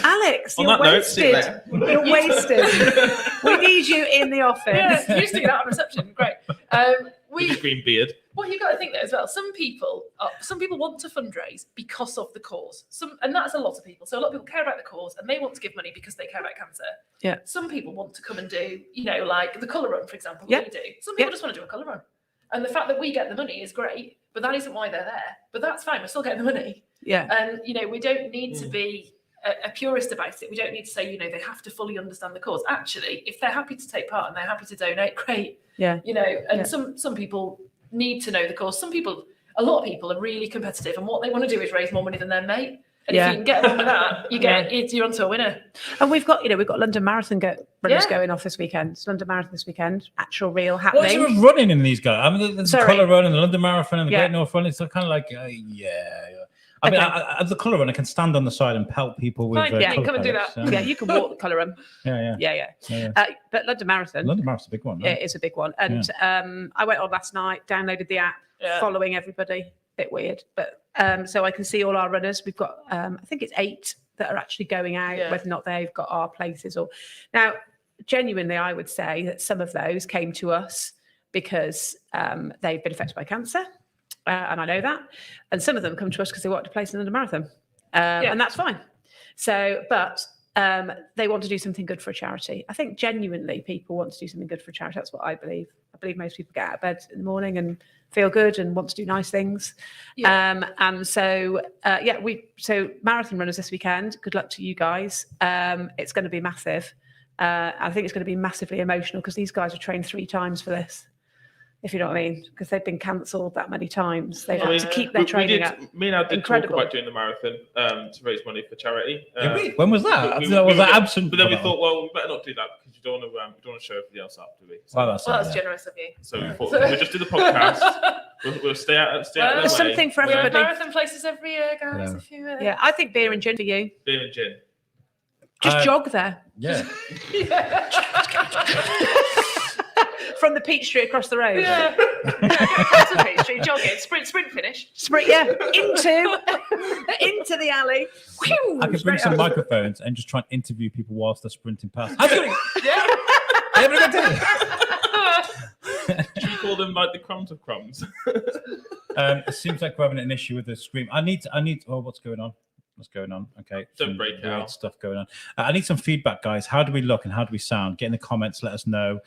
Alex, On you're that note, see you wasted. later. You're wasted. We need you in the office. Yeah, you used to get that on reception. Great. With his green beard. Well, you've got to think that as well. Some people want to fundraise because of the cause. And that's a lot of people. So a lot of people care about the cause and they want to give money because they care about cancer. Yeah. Some people want to come and do, like the colour run, for example, that we do. Some people just want to do a colour run. And the fact that we get the money is great, but that isn't why they're there. But that's fine. We're still getting the money. Yeah. And, we don't need to be a purist about it. We don't need to say, they have to fully understand the cause. Actually, if they're happy to take part and they're happy to donate, great. Yeah. Some people need to know the cause. A lot of people are really competitive and what they want to do is raise more money than their mate. And if you can get along with that, you're onto a winner. And we've got London Marathon runners going off this weekend. It's London Marathon this weekend. Actual real happening. What's running in these guys? I mean, the Colour Run and the London Marathon and the Great North Run. It's kind of like, I mean, at the Colour Run, I can stand on the side and pelt people with come colour and do palettes, that. Yeah, you can walk the Colour Run. Yeah. But London Marathon's a big one. Yeah, it is a big one. And I went on last night, downloaded the app, following everybody. Bit weird, but so I can see all our runners. We've got I think it's 8 that are actually going out, whether or not they've got our places or now. Genuinely, I would say that some of those came to us because they've been affected by cancer, and I know that. And some of them come to us because they want to place in the marathon, and that's fine. So, but they want to do something good for a charity. I think genuinely people want to do something good for a charity. That's what I believe. I believe most people get out of bed in the morning and feel good and want to do nice things. And so, so marathon runners this weekend, good luck to you guys. It's going to be massive. I think it's going to be massively emotional because these guys have trained 3 times for this, if you know what I mean, because they've been cancelled that many times. They've had to keep their training up. Me and Al did Incredible. talk about doing the marathon to raise money for charity. When was that? We was that absent? But then we thought, well, we better not do that because you don't want to show everybody else up, do we? So, Well, That's generous of you. so we thought we'll just do the podcast. We'll stay out. Well, their There's way. something for We have everybody. marathon places every year, guys. Yeah. If you, Yeah, I think beer and gin for you. Beer and gin. Just jog there Yeah. from the Peachtree across the road. Yeah. That's a pastry, jogging, sprint finish. Sprint, into the alley. Whew, I could bring straight some up. microphones and just try and interview people whilst they're sprinting past. How's it going? Yeah. Having a good day? Should we call them like the crumbs of crumbs? It seems like we're having an issue with the screen. I need. Oh, what's going on? What's going on? Okay, Don't some break it weird out. stuff going on. I need some feedback, guys. How do we look and how do we sound? Get in the comments. Let us know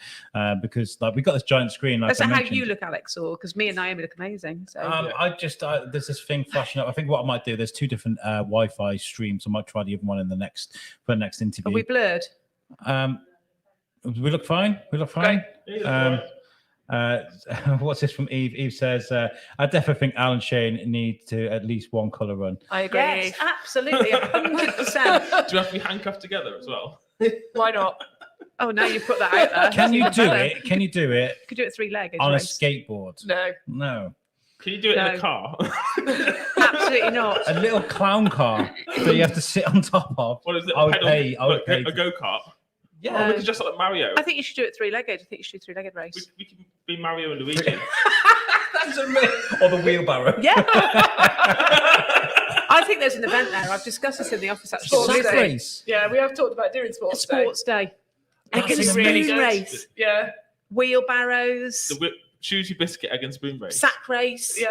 because like we got this giant screen. Like That's I how mentioned. you look, Alex, or because me and Naomi look amazing. So I just there's this thing flashing up. I think what I might do. There's 2 different Wi-Fi streams. I might try the other one in the next interview. are we blurred? We look fine. We look fine. What's this from Eve? Eve says, I definitely think Alan Shane need to at least 1 colour run. I agree. Yes, absolutely, 100%. Do you have to be handcuffed together as well? Why not? Oh, now you put that out there. Can you Even do better. it? Can you do it You could do it 3-legged on a race. skateboard? No. No. Can you do it in No. a car? Absolutely not. A little clown car that you have to sit on top of. What is it? I would Pedal- pay. I would pay. a go kart. Yeah. We could just like Mario. I think you should do it 3-legged. I think you should do 3-legged race. We can be Mario and Luigi. That's amazing. Or the wheelbarrow. Yeah. I think there's an event there. I've discussed this in the office actually. Sports Sack day. race. Yeah, we have talked about doing A sports day. sports day. That's Egg and really spoon good. race. Yeah. Wheelbarrows. The Choosy biscuit egg and spoon race. Sack race. Yeah.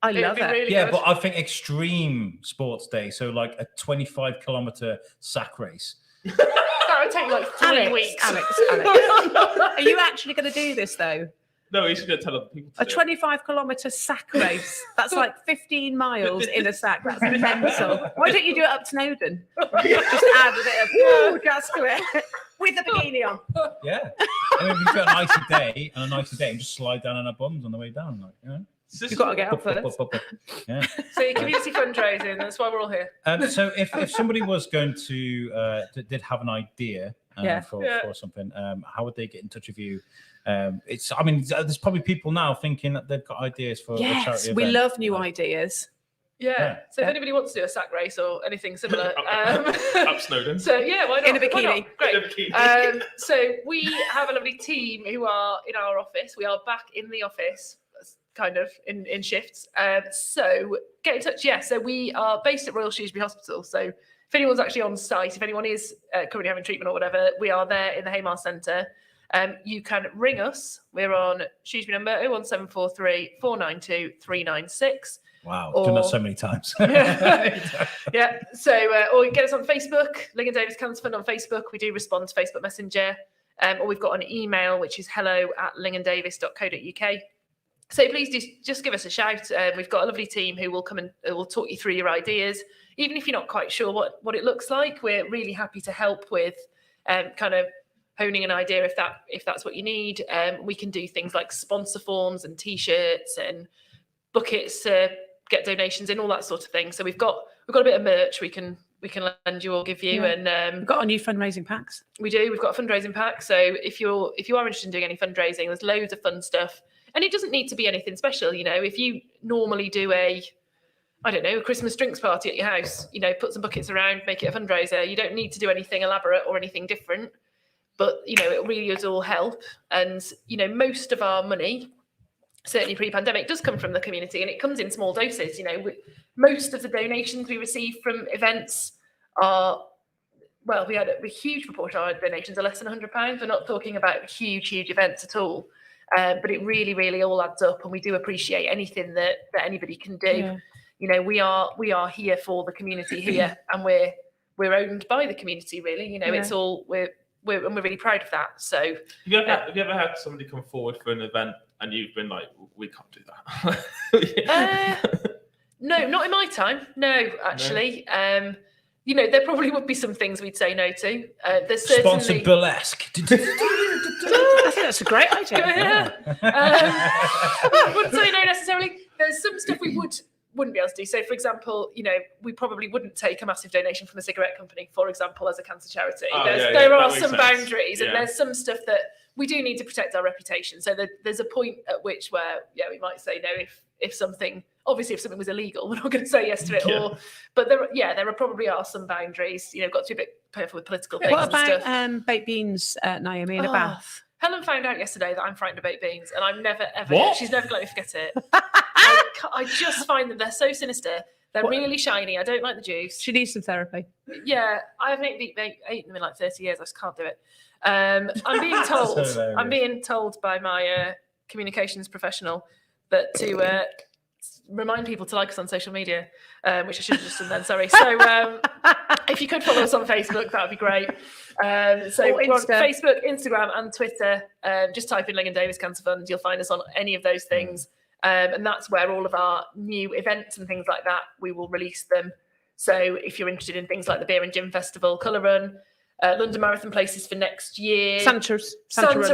I It'd love be it. really Yeah, good. but I think extreme sports day. So like a 25-kilometer sack race. That would take like 3 weeks. Alex. Are you actually going to do this though? No, he's going to tell other people to A do it. 25-kilometer sack race. That's like 15 miles in a sack. That's mental. Why don't you do it up Snowdon? Just add a bit of just to it with the bikini on. Yeah. I mean, we've got a nicer day and just slide down on our bums on the way down. Like, you know? You've got to get out first. Yeah. So community fundraising, that's why we're all here. So if somebody was going to did have an idea for something, how would they get in touch with you? There's probably people now thinking that they've got ideas for a Yes, charity we event. love new ideas. Yeah. So if Yeah. anybody wants to do a sack race or anything similar, Up Snowdon. so yeah, why not? In a Why bikini. not? Great. In a bikini. So we have a lovely team who are in our office. We are back in the office, kind of in shifts. So get in touch. Yeah. So we are based at Royal Shrewsbury Hospital. So if anyone's actually on site, if anyone is currently having treatment or whatever, we are there in the Haymar Centre. You can ring us. We're on Shrewsbury number 01743 492 396. Wow, Or- done that so many times. Yeah. So, or you can get us on Facebook, Lincoln Davis Cancer Fund on Facebook. We do respond to Facebook Messenger. Or we've got an email, which is hello@lingondavis.co.uk. So please just give us a shout. We've got a lovely team who will come and will talk you through your ideas. Even if you're not quite sure what it looks like, we're really happy to help with kind of honing an idea if that's what you need. We can do things like sponsor forms and T-shirts and buckets to get donations in, all that sort of thing. So we've got a bit of merch we can lend you or give you, Yeah. and We've got our new fundraising packs. we've got a fundraising pack. So if you are interested in doing any fundraising, there's loads of fun stuff, and it doesn't need to be anything special. You know, if you normally do a Christmas drinks party at your house, you know, put some buckets around, make it a fundraiser. You don't need to do anything elaborate or anything different, but you know, it really does all help. And you know, most of our money, certainly pre-pandemic, does come from the community, and it comes in small doses. You know, most of the donations we receive from events are, well, we had a huge proportion of our donations are less than £100. We're not talking about huge events at all, but it really, really all adds up, and we do appreciate anything that anybody can do. Yeah. You know, we are here for the community here, and we're owned by the community. Really, you know, Yeah. it's all we're really proud of that. So Have you ever had somebody come forward for an event and you've been like, we can't do that? no, not in my time. No, actually. you know, there probably would be some things we'd say no to. There's certainly Sponsored burlesque. I think that's a great idea. Wouldn't say no necessarily. There's some stuff we wouldn't be able to do. So, for example, you know, we probably wouldn't take a massive donation from a cigarette company, for example, as a cancer charity. There are some boundaries, and there's some stuff that we do need to protect our reputation. So there's a point at which where we might say no if something. Obviously, if something was illegal, we're not going to say yes to it. But there probably are some boundaries. You know, got to be a bit careful with political things. What about and stuff. baked beans, Naomi, in a bath? Helen found out yesterday that I'm frightened of baked beans, and I'm never ever. What? She's never going to let me forget it. I just find them, they're so sinister. They're really shiny. I don't like the juice. She needs some therapy. Yeah, I haven't eaten them in like 30 years. I just can't do it. I'm being told. I'm being told by my communications professional that to remind people to like us on social media, which I should have just done then. Sorry. So if you could follow us on Facebook, that would be great. So we're on Facebook, Instagram, and Twitter. Just type in Lincoln Davis Cancer Fund. You'll find us on any of those things. And that's where all of our new events and things like that, we will release them. So if you're interested in things like the Beer and Gin Festival, Colour Run, London Marathon places for next year, Santa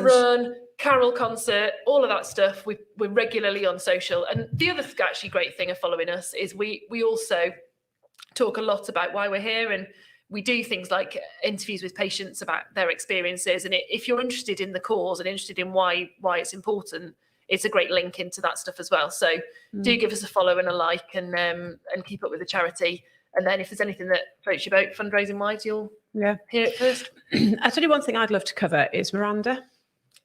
Run, Carol concert, all of that stuff, we're regularly on social. And the other actually great thing of following us is we also talk a lot about why we're here, and we do things like interviews with patients about their experiences. And if you're interested in the cause and interested in why it's important, it's a great link into that stuff as well. So do give us a follow and a like, and keep up with the charity. And then if there's anything that floats your boat fundraising wise, you'll hear it first. I'll tell you one thing I'd love to cover is Miranda.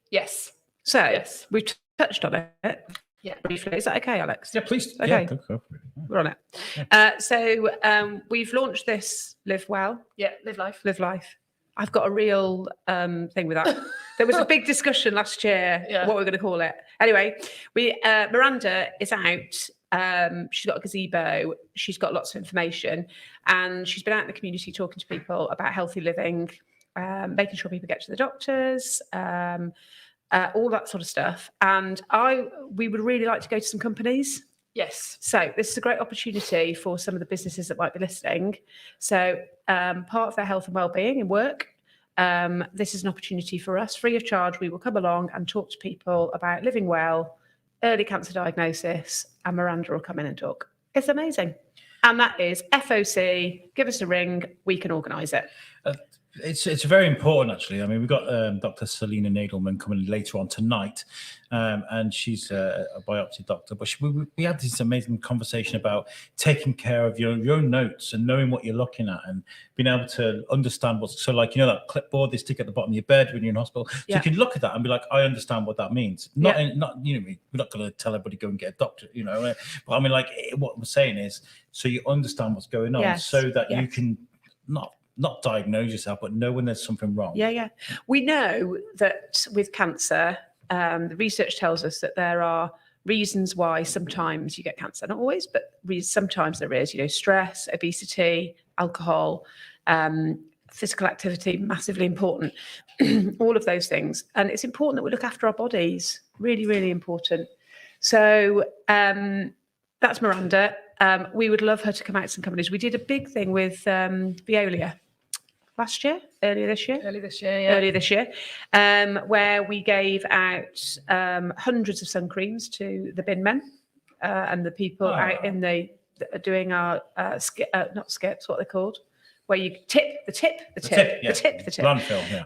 Yes. So we've touched on it. Yeah. Briefly. Is that okay, Alex? Yeah, please. Okay. Yeah, go for it. We're on it. So we've launched this Live Well. Yeah, Live Life. Live Life. I've got a real thing with that. There was a big discussion last year what we're going to call it. Anyway, Miranda is out. She's got a gazebo. She's got lots of information, and she's been out in the community talking to people about healthy living, making sure people get to the doctors, all that sort of stuff. And we would really like to go to some companies. Yes. So this is a great opportunity for some of the businesses that might be listening. So part of their health and wellbeing in work, this is an opportunity for us, free of charge. We will come along and talk to people about living well, early cancer diagnosis, and Miranda will come in and talk. It's amazing. And that is FOC. Give us a ring. We can organise it. It's very important, actually. I mean, we've got Dr. Selina Nadelman coming later on tonight, and she's a biopsy doctor. But we had this amazing conversation about taking care of your own notes and knowing what you're looking at and being able to understand what's so, like, you know, that clipboard they stick at the bottom of your bed when you're in hospital. So you can look at that and be like, I understand what that means. Not you know, we're not going to tell everybody go and get a doctor, you know. But I mean, like, what we're saying is, so you understand what's going on, so that you can not diagnose yourself, but know when there's something wrong. Yeah. We know that with cancer, the research tells us that there are reasons why sometimes you get cancer. Not always, but sometimes there is, you know, stress, obesity, alcohol, physical activity, massively important. All of those things. And it's important that we look after our bodies. Really, really important. So that's Miranda. We would love her to come out to some companies. We did a big thing with Veolia earlier this year, where we gave out hundreds of sun creams to the bin men and the people out in doing our not skips, what they're called, where you tip the tip.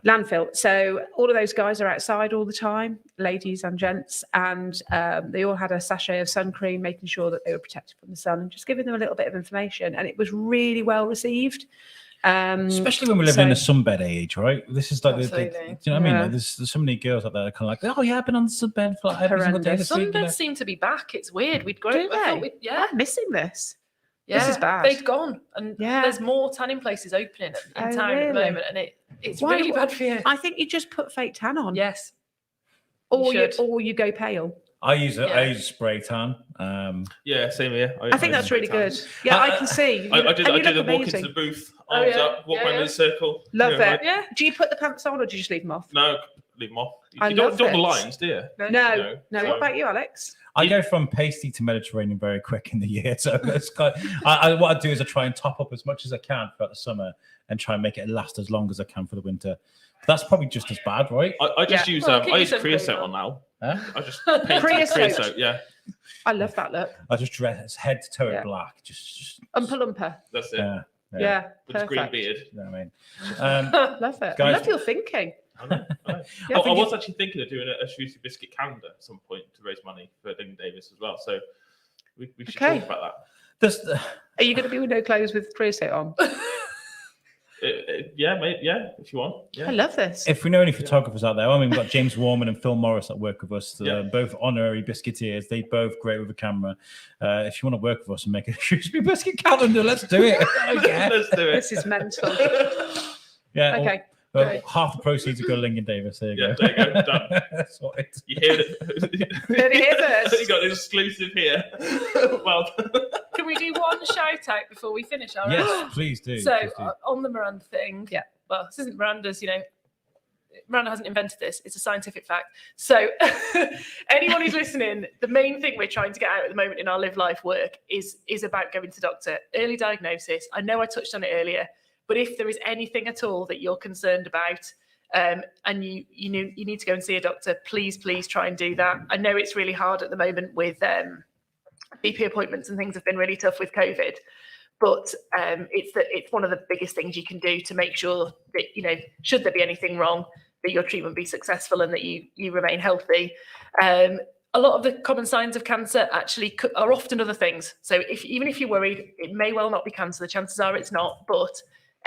Landfill. So all of those guys are outside all the time, ladies and gents, and they all had a sachet of sun cream, making sure that they were protected from the sun and just giving them a little bit of information. And it was really well received. Especially when we live in the sunbed age, right? This is like, do you know what I mean? Yeah. Like, there's so many girls out there that are kind of like, oh yeah, I've been on the sunbed for like every single day this week. Sunbeds seem to be back. It's weird. We'd grown. I'm missing this. Yeah, this is bad. They've gone, and there's more tanning places opening in town at the moment, and it's really bad for you. I think you just put fake tan on. Yes. Or you go pale. I use spray tan. Yeah, same here. I think that's really good. Yeah, I can see. I did the walk into the booth, arms up, walk around in a circle. Love it. Do you put the pants on or do you just leave them off? No, leave them off. I You don't love do the it. lines, do you? No. So- What about you, Alex? I go from pasty to Mediterranean very quick in the year. So that's what I do is I try and top up as much as I can throughout the summer and try and make it last as long as I can for the winter. But that's probably just as bad, right? I just use Well, keep I use yourself creosote going on now. Huh? I just paint Creosote. Yeah, I love that look. I just dress head to toe in Yeah. black. Just Umpa lumpa. that's it. yeah. Yeah, With his green perfect. beard. You know what I mean? Love it. I Guys- love your thinking. I know. Yeah, I was actually thinking of doing a Shrewsbury Biscuit calendar at some point to raise money for Lincoln Davis as well. So we should Okay. talk about This, Are you going to be with no clothes with creosote on? that. Yeah, mate. Yeah, if you want. Yeah. I love this. if we know any photographers out there, I mean, we've got James Warman and Phil Morris that work with us, Yeah. both honorary biscuiteers. They both great with a camera. If you want to work with us and make a Shrewsbury Biscuit calendar, let's do it. Yeah. Let's do it. This is mental. Yeah. Okay. Well, great. half the proceeds will go to Lincoln Davis. There you Yeah, go. there you go, done. That's what it- You hear it. Heard it here first. You got an exclusive here. Well done. Can we do one shout out before we finish our Yes, please do. So please do. on the Miranda thing, Yeah. Well, this isn't Miranda's. Miranda hasn't invented this. It's a scientific fact. So anyone who's listening, the main thing we're trying to get out at the moment in our live life work is about going to doctor. Early diagnosis. I know I touched on it earlier, but if there is anything at all that you're concerned about, and you need to go and see a doctor, please try and do that. I know it's really hard at the moment with BP appointments and things have been really tough with COVID. But it's one of the biggest things you can do to make sure that, should there be anything wrong, that your treatment be successful and that you remain healthy. A lot of the common signs of cancer actually are often other things. So even if you're worried, it may well not be cancer. The chances are it's not. But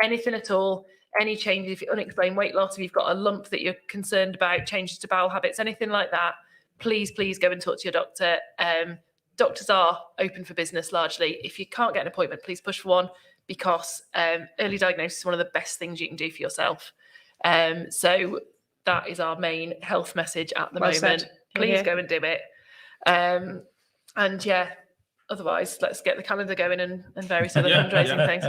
anything at all, any change, if unexplained weight loss, if you've got a lump that you're concerned about, changes to bowel habits, anything like that, please go and talk to your doctor. Doctors are open for business largely. If you can't get an appointment, please push for one, because early diagnosis is one of the best things you can do for yourself. So that is our main health message at the Well moment. said. Please Yeah. go and do it. And yeah, otherwise, let's get the calendar going and various other Yeah, fundraising things.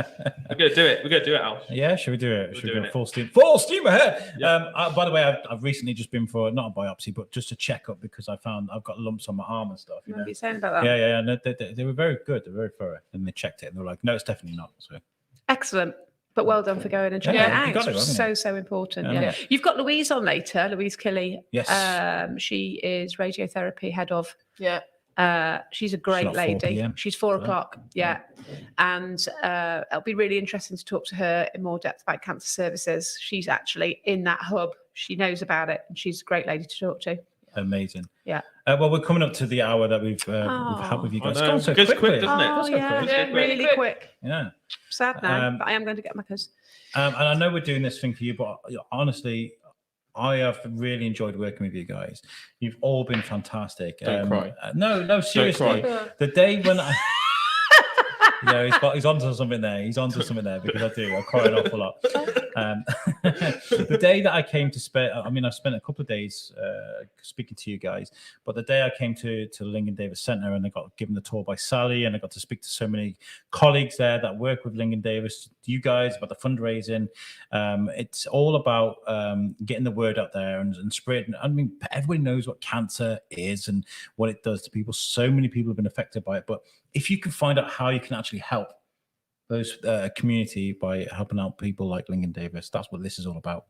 We're gonna do it. We're gonna do it, Al. Yeah, should we do it? We're Should we doing go it. full steam ahead? Yeah. By the way, I've recently just been for not a biopsy, but just a checkup because I found I've got lumps on my arm and stuff. You know? What are you saying about that? Yeah. No, they were very good. They were very thorough, and they checked it, and they were like, "No, it's definitely not." So Excellent. But well done for going and checking Yeah, it you got out. it, haven't you? So important. Yeah. Yeah. You've got Louise on later, Louise Killy. yes, She is radiotherapy head of. Yeah. She's a great not 4 lady. PM. She's 4 So, o'clock. Yeah. And it'll be really interesting to talk to her in more depth about cancer services. She's actually in that hub. She knows about it, and she's a great lady to talk to. amazing. Yeah. Well, we're coming up to the hour that we've had with you I guys. It's know. gone so Goes quick, quickly. doesn't it? Oh, That's so yeah, quick. Yeah, really quick. quick. Yeah. Sad now, Um, but I am going to get my cousin. And I know we're doing this thing for you, but honestly, I have really enjoyed working with you guys. You've all been fantastic. Don't cry. No, seriously. cry. The day when I. He's onto something there. He's onto something there because I cry an awful lot. The day that I came to spend, I spent a couple of days speaking to you guys, but the day I came to Lincoln Davis Centre and I got given the tour by Sally and I got to speak to so many colleagues there that work with Lincoln Davis, you guys, about the fundraising. It's all about getting the word out there and spreading. I mean, everybody knows what cancer is and what it does to people. So many people have been affected by it, but if you can find out how you can actually help those community by helping out people like Lincoln Davis, that's what this is all about.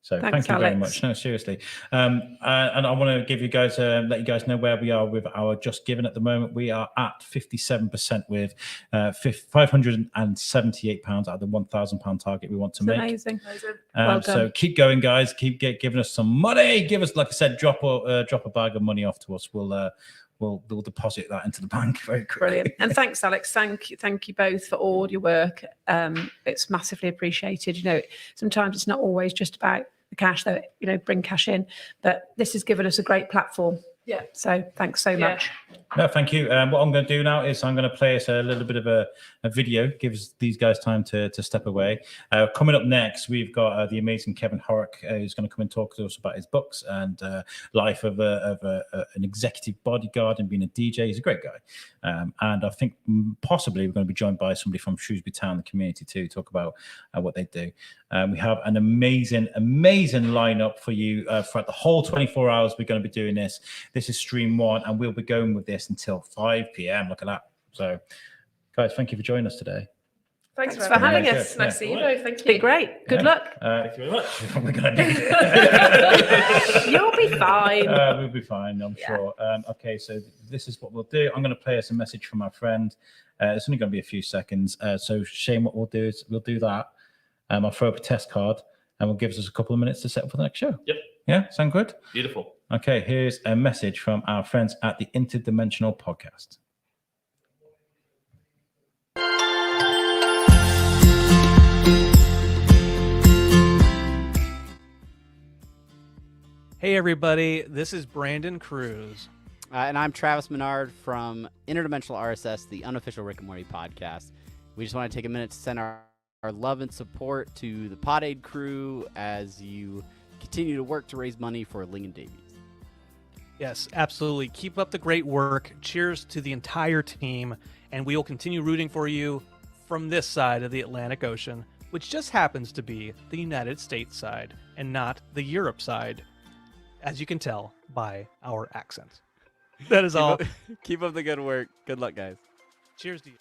So Thanks, thank you very Alex. much. No, seriously. And I want to give you guys, let you guys know where we are with our Just Giving at the moment. We are at 57% with £578 out of the £1,000 target we want to It's make. amazing. Amazing. Well So done. keep going, guys. Keep giving us some money. Give us, like I said, drop a bag of money off to us. We'll deposit that into the bank very quickly. Brilliant. And thanks, Alex. Thank you both for all your work. It's massively appreciated. Sometimes it's not always just about the cash that, bring cash in, but this has given us a great platform. Yeah. So thanks so Yeah. much. No, thank you. What I'm going to do now is I'm going to play us a little bit of a video, gives these guys time to step away. Coming up next, we've got the amazing Kevin Horrock, who's going to come and talk to us about his books and life of an executive bodyguard and being a DJ. He's a great guy. And I think possibly we're going to be joined by somebody from Shrewsbury Town, the community too, to talk about what they do. We have an amazing lineup for you throughout the whole 24 hours we're going to be doing this. This is stream 1, and we'll be going with this until 5 p.m. Look at that. So, guys, thank you for joining us today. Thanks for having us. Nice to see you both. Thank you. Been great. Good luck. Thank you very much. We're going to need it. You'll be fine. We'll be fine, I'm sure. Okay, so this is what we'll do. I'm going to play us a message from our friend. It's only going to be a few seconds. So, Shane, what we'll do is we'll do that. I'll throw up a test card, and we'll give us a couple of minutes to set up for the next show. Yep. Yeah, sound good? Beautiful. Okay, here's a message from our friends at the Interdimensional Podcast. Hey everybody, this is Brandon Cruz. And I'm Travis Menard from Interdimensional RSS, the unofficial Rick and Morty podcast. We just want to take a minute to send our love and support to the Pod Aid crew as you continue to work to raise money for Ling and Davies. Yes, absolutely. Keep up the great work. Cheers to the entire team, and we will continue rooting for you from this side of the Atlantic Ocean, which just happens to be the United States side and not the Europe side, as you can tell by our accent. That is all. Keep up the good work. Good luck, guys. Cheers to you.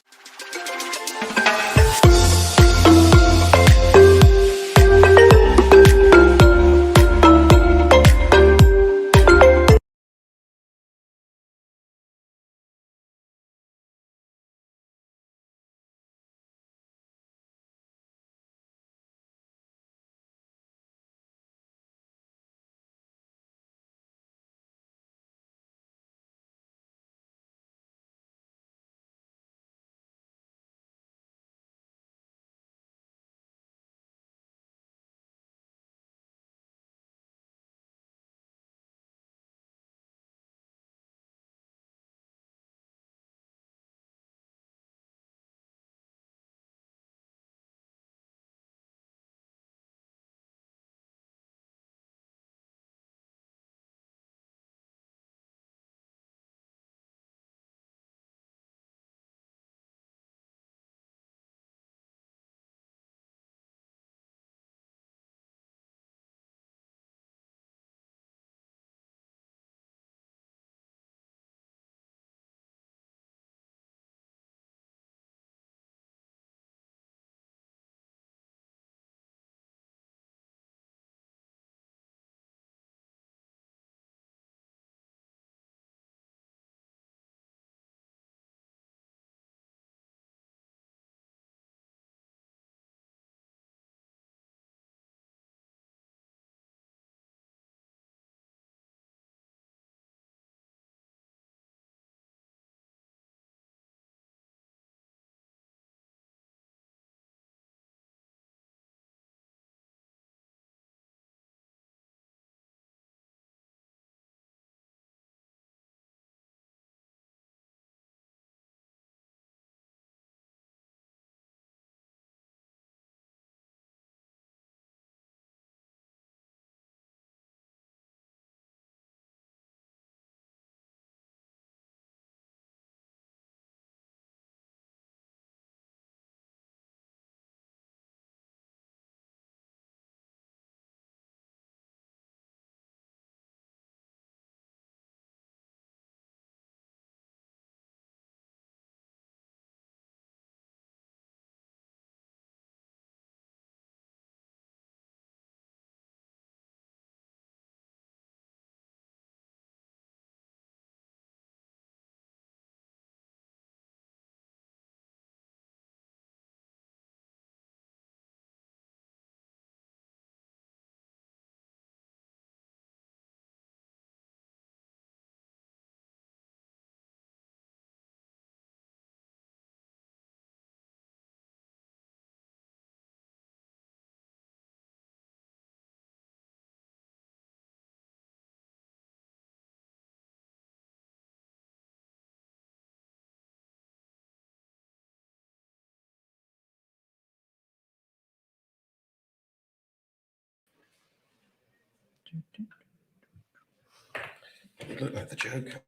You look like the Joker.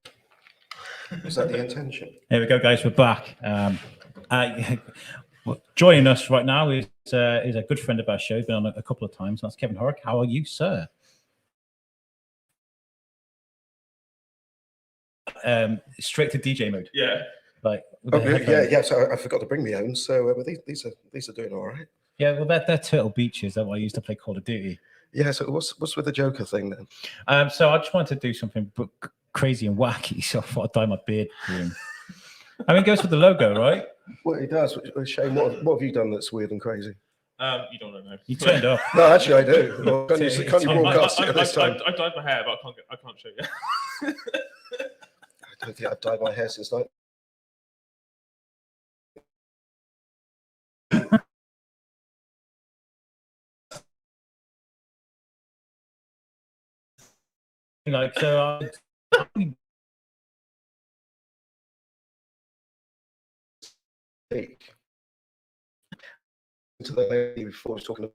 Is that the intention? There we go, guys. We're back. Joining us right now is a good friend of our show. He's been on a couple of times. That's Kevin Horrock. How are you, sir? Straight to DJ mode. Yeah. Like. Yeah. So I forgot to bring my own. So but these are doing all right. Yeah. Well, they're Turtle Beaches. That's what I used to play Call of Duty. Yeah. So what's with the Joker thing then? So I just wanted to do something crazy and wacky. So I thought I'd dye my beard green. I mean, it goes with the logo, right? Well, it does. Shane, what have you done that's weird and crazy? You don't know. You turned up. No, actually, I do. Well, can you broadcast it at this time? I dyed my hair, but I can't show you. I don't think I've dyed my hair since night. Like so. To the lady before I was talking about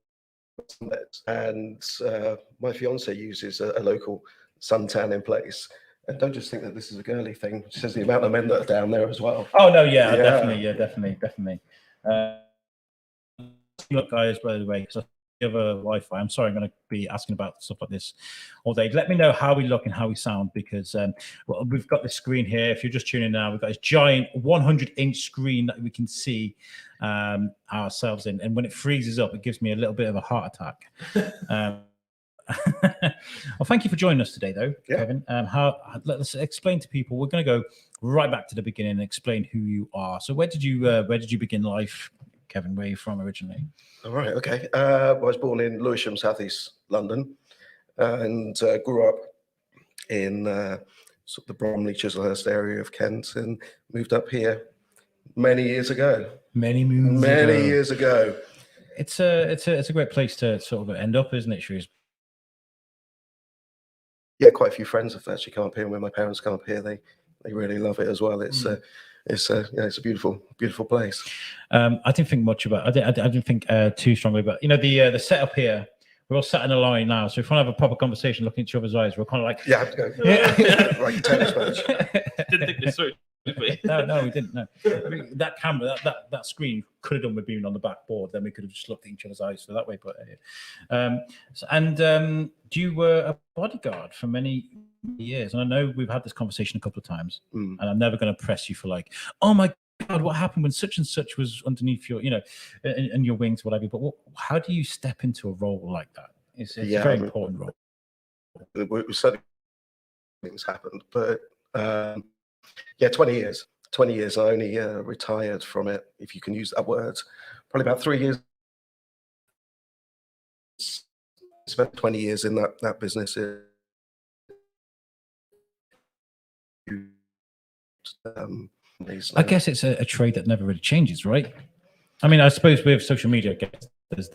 sunsets, and my fiance uses a local suntan in place. And don't just think that this is a girly thing. She says the amount of men that are down there as well. Oh no, definitely. Look, guys, by the way, because I have a Wi-Fi. I'm sorry, I'm going to be asking about stuff like this all day. Let me know how we look and how we sound, because well, we've got the screen here. If you're just tuning in now, we've got this giant 100-inch screen that we can see ourselves in, and when it freezes up, it gives me a little bit of a heart attack. Well, thank you for joining us today, though, Kevin. Let's explain to people. We're going to go right back to the beginning and explain who you are. So, where did you begin life, Kevin? Where are you from originally? All right, okay. I was born in Lewisham, South East London, and grew up in sort of the Bromley, Chislehurst area of Kent, and moved up here many years ago. Many years ago. It's a great place to sort of end up, isn't it, Shrewsbury? Yeah, quite a few friends have actually come up here. When my parents come up here, they really love it as well. It's a beautiful place. I didn't think much about. I didn't think too strongly about. The setup here. We're all sat in a line now, so if we want to have a proper conversation, looking at each other's eyes, we're kind of like, I have to go. Right, tennis match. Didn't think this through. No, we didn't. No, I mean, that camera, that screen could have done with being on the backboard. Then we could have just looked at each other's eyes for that way. But you were a bodyguard for many years, and I know we've had this conversation a couple of times, and I'm never going to press you for like, oh my God, what happened when such and such was underneath your, in your wings, whatever. But how do you step into a role like that? It's a very important role. Certainly things happened, but 20 years. 20 years. I only retired from it, if you can use that word. Probably about 3 years. Spent 20 years in that business. I guess it's a trade that never really changes, right? I mean, I suppose with social media, I guess there's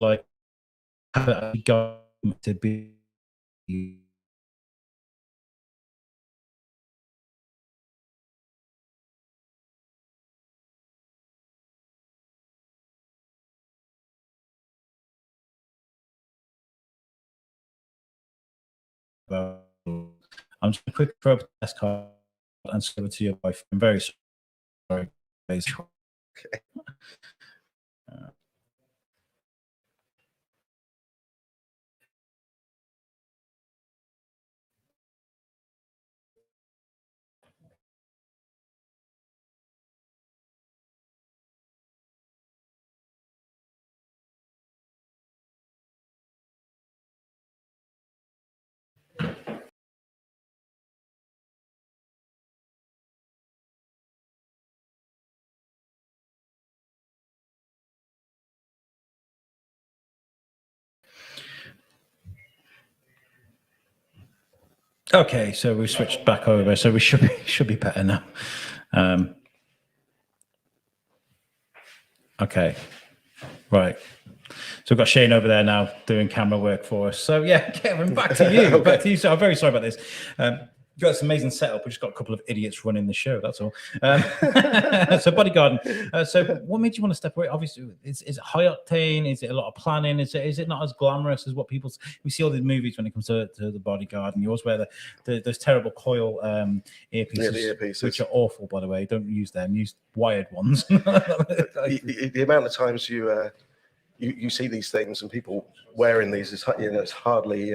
like to be. I'm just a quick throw up the test card and send it to your wife. I'm very sorry. Okay. Okay, so we switched back over, so we should be better now. Okay, right. So we've got Shane over there now doing camera work for us. So yeah, Kevin, back to you. Back to you. So I'm very sorry about this. You've got this amazing setup. We've just got a couple of idiots running the show. That's all. So Bodyguard. So what made you want to step away? Obviously, is it high octane? Is it a lot of planning? Is it not as glamorous as what people? We see all these movies when it comes to the Bodyguard, and you always wear those terrible coil earpieces, the earpieces, which are awful, by the way. Don't use them. Use wired ones. The amount of times you see these things and people wearing these is, it's hardly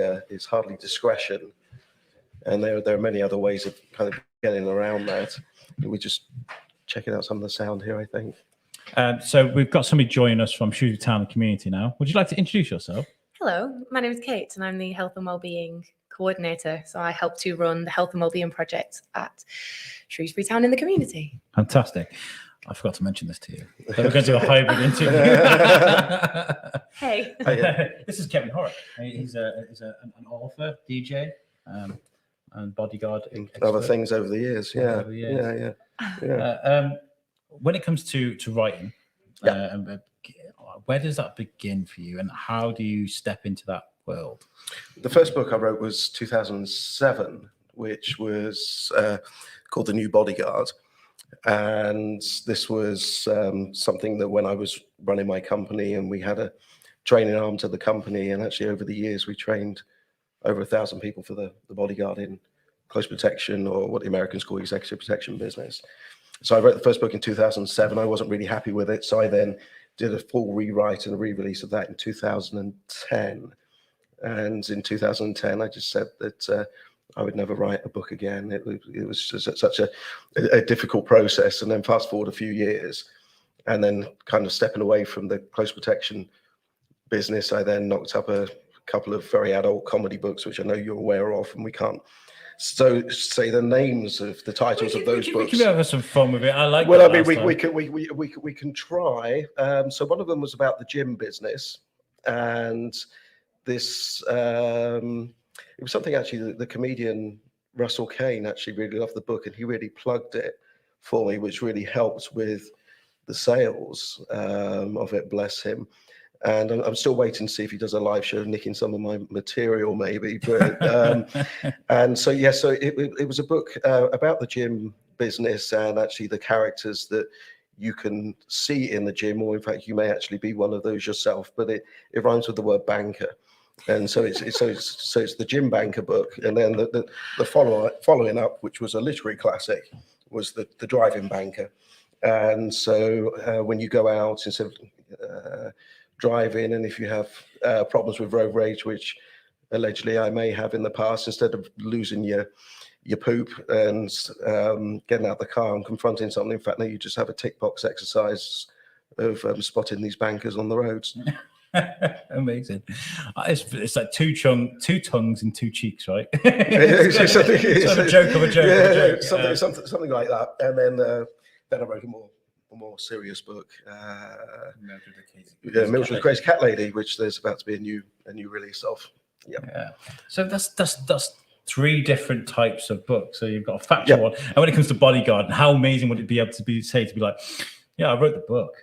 discretion. And there are many other ways of kind of getting around that. We're just checking out some of the sound here, I think. So we've got somebody joining us from Shrewsbury Town community now. Would you like to introduce yourself? Hello, my name is Kate and I'm the Health and Wellbeing Coordinator. So I help to run the Health and Wellbeing Project at Shrewsbury Town in the community. Fantastic. I forgot to mention this to you. We're going to do a hybrid interview. Hey. This is Kevin Horrocks. He's an author, DJ, and bodyguard. Other things over the years, yeah. When it comes to writing, where does that begin for you, and how do you step into that world? The first book I wrote was 2007, which was called The New Bodyguard. And this was something that when I was running my company, and we had a training arm to the company, and actually over the years we trained over 1,000 people for the bodyguard in close protection, or what the Americans call executive protection business. So I wrote the first book in 2007. I wasn't really happy with it, so I then did a full rewrite and re-release of that in 2010. And in 2010, I just said that I would never write a book again. It was just such a difficult process. And then fast forward a few years, and then kind of stepping away from the close protection business, I then knocked up a couple of very adult comedy books, which I know you're aware of, and we can't say the names of the titles of those books. We can have some fun with it. I like. Well, I mean, we can try. So one of them was about the gym business, and this it was something actually the comedian Russell Kane actually really loved the book, and he really plugged it for me, which really helped with the sales of it. Bless him. And I'm still waiting to see if he does a live show, nicking some of my material, maybe. But and so so it was a book about the gym business, and actually the characters that you can see in the gym, or in fact you may actually be one of those yourself. But it rhymes with the word banker, and so it's the Gym Banker book. And then the following up, which was a literary classic, was the Driving Banker. And so when you go out, instead of driving, and if you have problems with road rage, which allegedly I may have in the past, instead of losing your poop and getting out the car and confronting something, in fact, no, you just have a tick box exercise of spotting these bankers on the roads. Amazing. It's like two tongues and two cheeks, right? It's a joke of a joke. Yeah, something like that. And then I wrote a more serious book, Mildred the Crazy Cat Lady, which there's about to be a new release of. Yeah. So that's three different types of books. So you've got a factual one, and when it comes to Bodyguard, how amazing would it be able to be like, yeah, I wrote the book.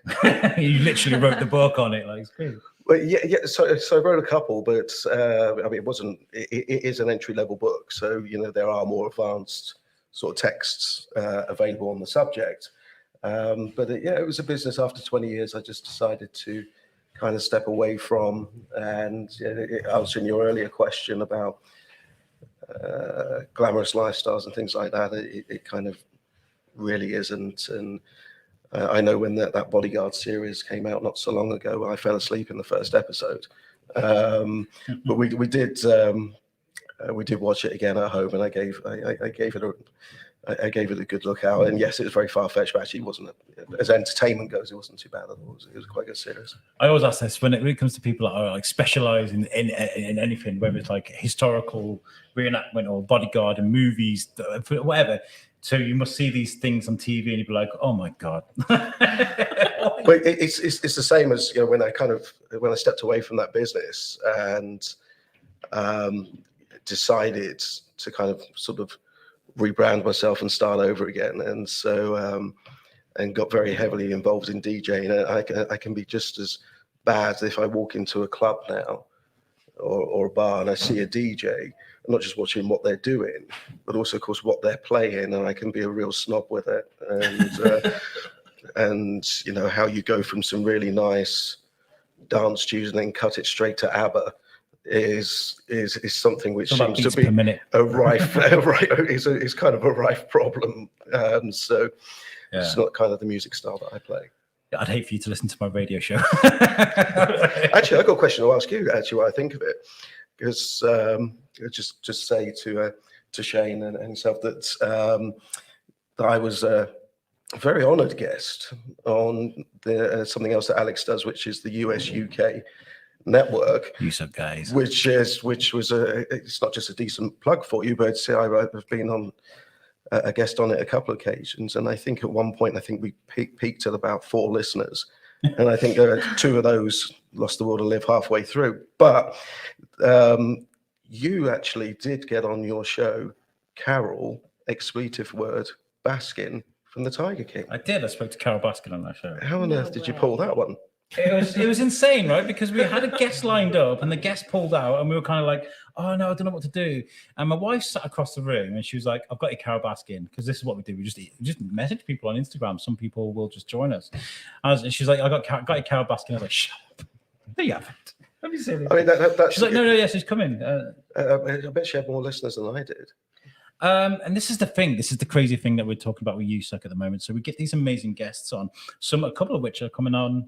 You literally wrote the book on it. Like, it's crazy. Well, so I wrote a couple, but I mean, it is an entry level book, so there are more advanced sort of texts available on the subject. But it was a business. After 20 years, I just decided to kind of step away from. And answering your earlier question about glamorous lifestyles and things like that, it kind of really isn't. And I know when that Bodyguard series came out not so long ago, I fell asleep in the first episode. But we did watch it again at home, and I gave it a good look out. And yes, it was very far-fetched, but actually it wasn't, as entertainment goes, it wasn't too bad at all. It was quite a good series. I always ask this when it comes to people that are like specialize in anything, whether it's like historical reenactment or bodyguard and movies, whatever. So you must see these things on TV and you'd be like, oh my God. But it's the same as, when I stepped away from that business and decided to kind of sort of rebrand myself and start over again. And so, and got very heavily involved in DJing. I can be just as bad if I walk into a club now or a bar and I see a DJ, I'm not just watching what they're doing, but also, of course, what they're playing, and I can be a real snob with it. And and you know how you go from some really nice dance tunes and then cut it straight to ABBA is something which seems to be a rife is kind of a rife problem. So it's not kind of the music style that I play. I'd hate for you to listen to my radio show. Actually, I've got a question to ask you. Actually, what I think of it, because just say to Shane and himself that I was a very honoured guest on something else that Alex does, which is the US UK network. USUK guys, which was it's not just a decent plug for you, but I've been on a guest on it a couple of occasions, and I think at one point we peaked at about 4 listeners, and I think 2 of those lost the will to live halfway through. But you actually did get on your show Carol expletive word Baskin from the Tiger King. I did. I spoke to Carol Baskin on that show. How on earth did you pull that one? It was insane, right? Because we had a guest lined up and the guest pulled out and we were kind of like, oh no, I don't know what to do. And my wife sat across the room and she was like, I've got your Carol Baskin, because this is what we do. We just message people on Instagram. Some people will just join us. She's like, I got your Carol Baskin. I was like, shut up. No, you haven't. Have you seen it? I mean, that's... She's like, no, yes, she's coming. I bet she had more listeners than I did. And this is the thing. This is the crazy thing that we're talking about with USUK at the moment. So we get these amazing guests on. A couple of which are coming on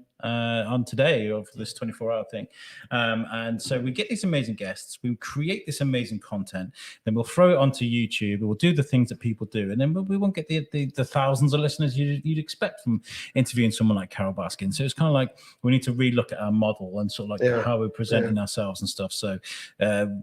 today of this 24-hour thing. And so we get these amazing guests. We create this amazing content. Then we'll throw it onto YouTube. We'll do the things that people do, and then we won't get the thousands of listeners you'd expect from interviewing someone like Carol Baskin. So it's kind of like we need to relook at our model and sort of like how we're presenting ourselves and stuff. So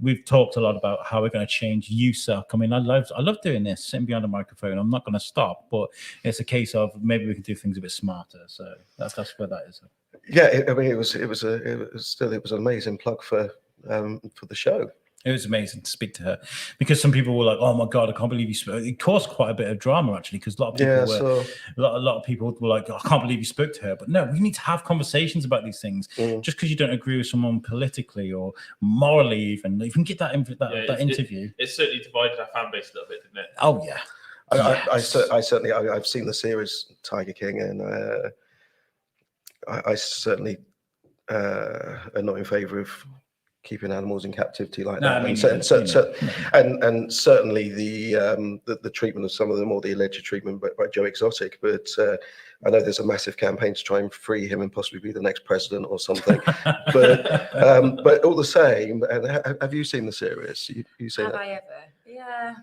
we've talked a lot about how we're going to change USUK. I mean, I love doing this, sitting behind a microphone. I'm not going to stop, but it's a case of maybe we can do things a bit smarter. So that's where that is. Yeah, I mean, it was an amazing plug for the show. It was amazing to speak to her, because some people were like, "Oh my god, I can't believe you spoke." It caused quite a bit of drama actually, because a lot of people were like, oh, "I can't believe you spoke to her." But no, we need to have conversations about these things. Just because you don't agree with someone politically or morally, even get that interview. It certainly divided our fan base a little bit, didn't it? Oh yeah. I certainly I've seen the series Tiger King, and I certainly are not in favour of keeping animals in captivity like that. And certainly the treatment of some of them, or the alleged treatment by Joe Exotic. But I know there's a massive campaign to try and free him and possibly be the next president or something. but all the same, and have you seen the series? You seen Have it? I ever? Yeah.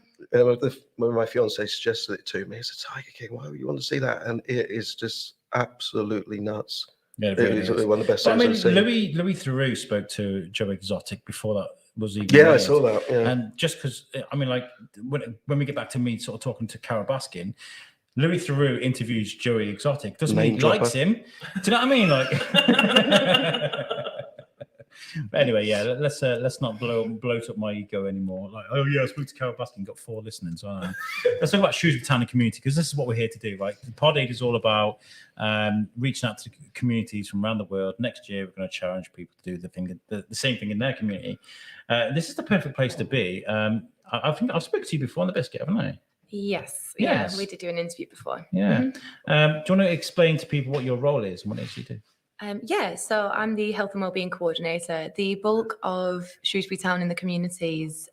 When my fiance suggested it to me, it's a Tiger King. Why would you want to see that? And it is just absolutely nuts. Yeah, it is one of the best things I've seen. Louis Theroux spoke to Joe Exotic before that was even made. I saw that. Yeah. And just because, I mean, like when we get back to me sort of talking to Carol Baskin, Louis Theroux interviews Joey Exotic. Doesn't mean he likes him. Do you know what I mean? Like. But anyway, yeah, let's not bloat up my ego anymore. Like, oh yeah, I spoke to Carol Baskin, got 4 listeners. Let's talk about Shrewsbury Town and community, because this is what we're here to do, right? The Pod Aid is all about reaching out to communities from around the world. Next year, we're going to challenge people to do the same thing in their community. This is the perfect place to be. I think I've spoken to you before on the Biscuit, haven't I? Yes. Yeah, we did do an interview before. Yeah. Do you want to explain to people what your role is and what it is you do? So I'm the Health and Wellbeing Coordinator. The bulk of Shrewsbury Town and the community's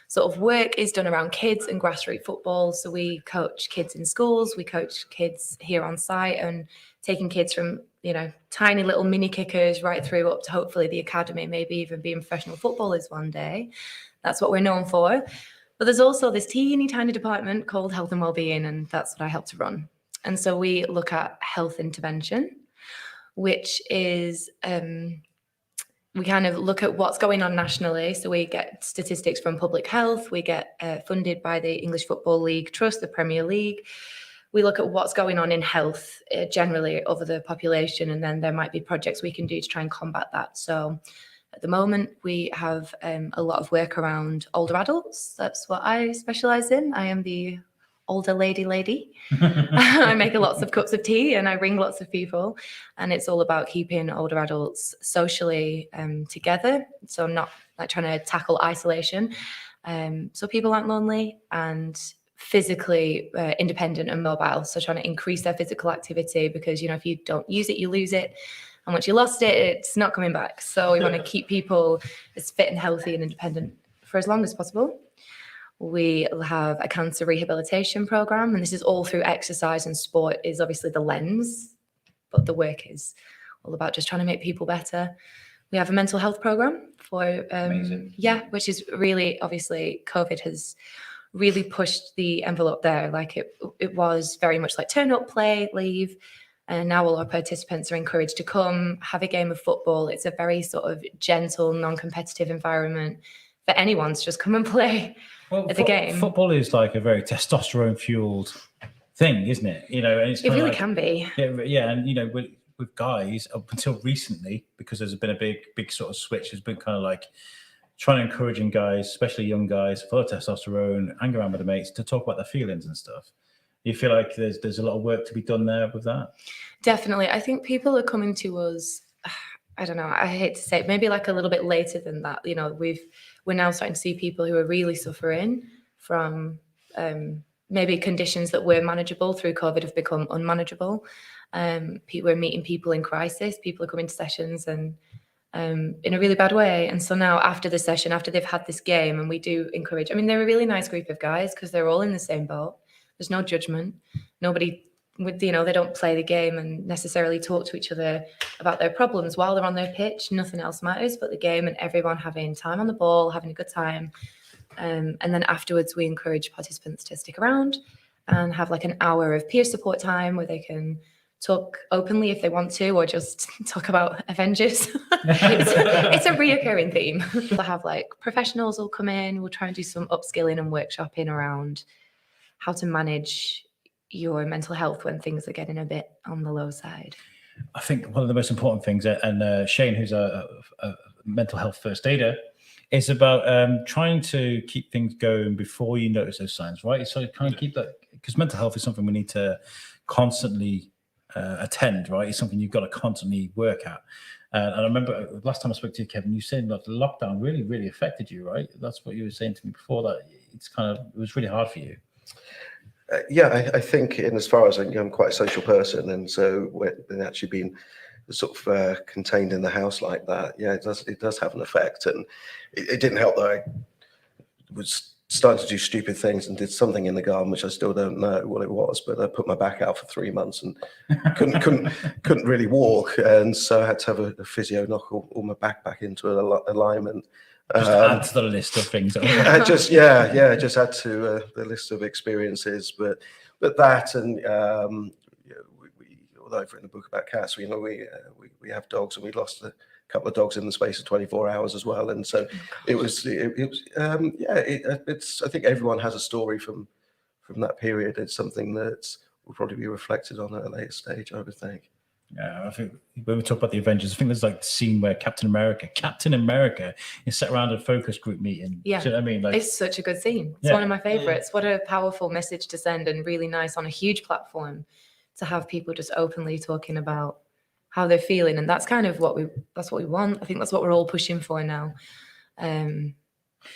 sort of work is done around kids and grassroots football. So we coach kids in schools, we coach kids here on site, and taking kids from, tiny little mini kickers right through up to hopefully the academy, maybe even being professional footballers one day. That's what we're known for. But there's also this teeny tiny department called Health and Wellbeing, and that's what I help to run. And so we look at health intervention, which is we kind of look at what's going on nationally. So we get statistics from Public Health. We get funded by the English Football League Trust, the Premier League. We look at what's going on in health generally over the population, and then there might be projects we can do to try and combat that. So at the moment, we have a lot of work around older adults. That's what I specialise in. I am the older lady. I make lots of cups of tea and I ring lots of people, and it's all about keeping older adults socially together. So not like trying to tackle isolation. So people aren't lonely and physically independent and mobile. So trying to increase their physical activity, because, you know, if you don't use it, you lose it. And once you lost it, it's not coming back. So we want to keep people as fit and healthy and independent for as long as possible. We have a cancer rehabilitation program, and this is all through exercise, and sport is obviously the lens, but the work is all about just trying to make people better. We have a mental health program for, which is really, obviously, COVID has really pushed the envelope there. Like it was very much like turn up, play, leave. And now all our participants are encouraged to come, have a game of football. It's a very sort of gentle, non-competitive environment for anyone to just come and play at the game. Football is like a very testosterone-fueled thing, isn't it? You know, and it's it really like, can be. Yeah, and you know, with guys up until recently, because there's been a big sort of switch, has been kind of like trying to encouraging guys, especially young guys, full of testosterone, hang around with the mates to talk about their feelings and stuff. You feel like there's a lot of work to be done there with that? Definitely. I think people are coming to us, I don't know, I hate to say it, maybe like a little bit later than that. You know, we're now starting to see people who are really suffering from maybe conditions that were manageable through COVID have become unmanageable. We're meeting people in crisis. People are coming to sessions and in a really bad way. And so now after the session, after they've had this game, and we do encourage, I mean, they're a really nice group of guys because they're all in the same boat. There's no judgment. Nobody would, you know, they don't play the game and necessarily talk to each other about their problems while they're on their pitch. Nothing else matters but the game, and everyone having time on the ball, having a good time. And then afterwards, we encourage participants to stick around and have like an hour of peer support time where they can talk openly if they want to, or just talk about Avengers. It's a reoccurring theme. We'll have like professionals will come in. We'll try and do some upskilling and workshopping around how to manage your mental health when things are getting a bit on the low side. I think one of the most important things, and Shane, who's a mental health first aider, is about trying to keep things going before you notice those signs, right? So kind of keep that, because mental health is something we need to constantly attend, right? It's something you've got to constantly work at. And I remember last time I spoke to you, Kevin, you said that the lockdown really, really affected you, right? That's what you were saying to me before, that it was really hard for you. I think in as far as I'm quite a social person, and so when actually being sort of contained in the house like that, it does have an effect. And it didn't help that I was starting to do stupid things and did something in the garden which I still don't know what it was, but I put my back out for 3 months and couldn't really walk, and so I had to have a physio knock all my back into alignment. Just add to the list of things. I just add to the list of experiences, but that, and although I've written a book about cats, we have dogs, and we lost a couple of dogs in the space of 24 hours as well, and so it's I think everyone has a story from that period. It's something that will probably be reflected on at a later stage, I would think. Yeah, I think when we talk about the Avengers, I think there's like the scene where Captain America is sat around a focus group meeting. Yeah, do you know what I mean? Like, it's such a good scene. It's one of my favorites. What a powerful message to send, and really nice on a huge platform to have people just openly talking about how they're feeling. And that's kind of what we want. I think that's what we're all pushing for now.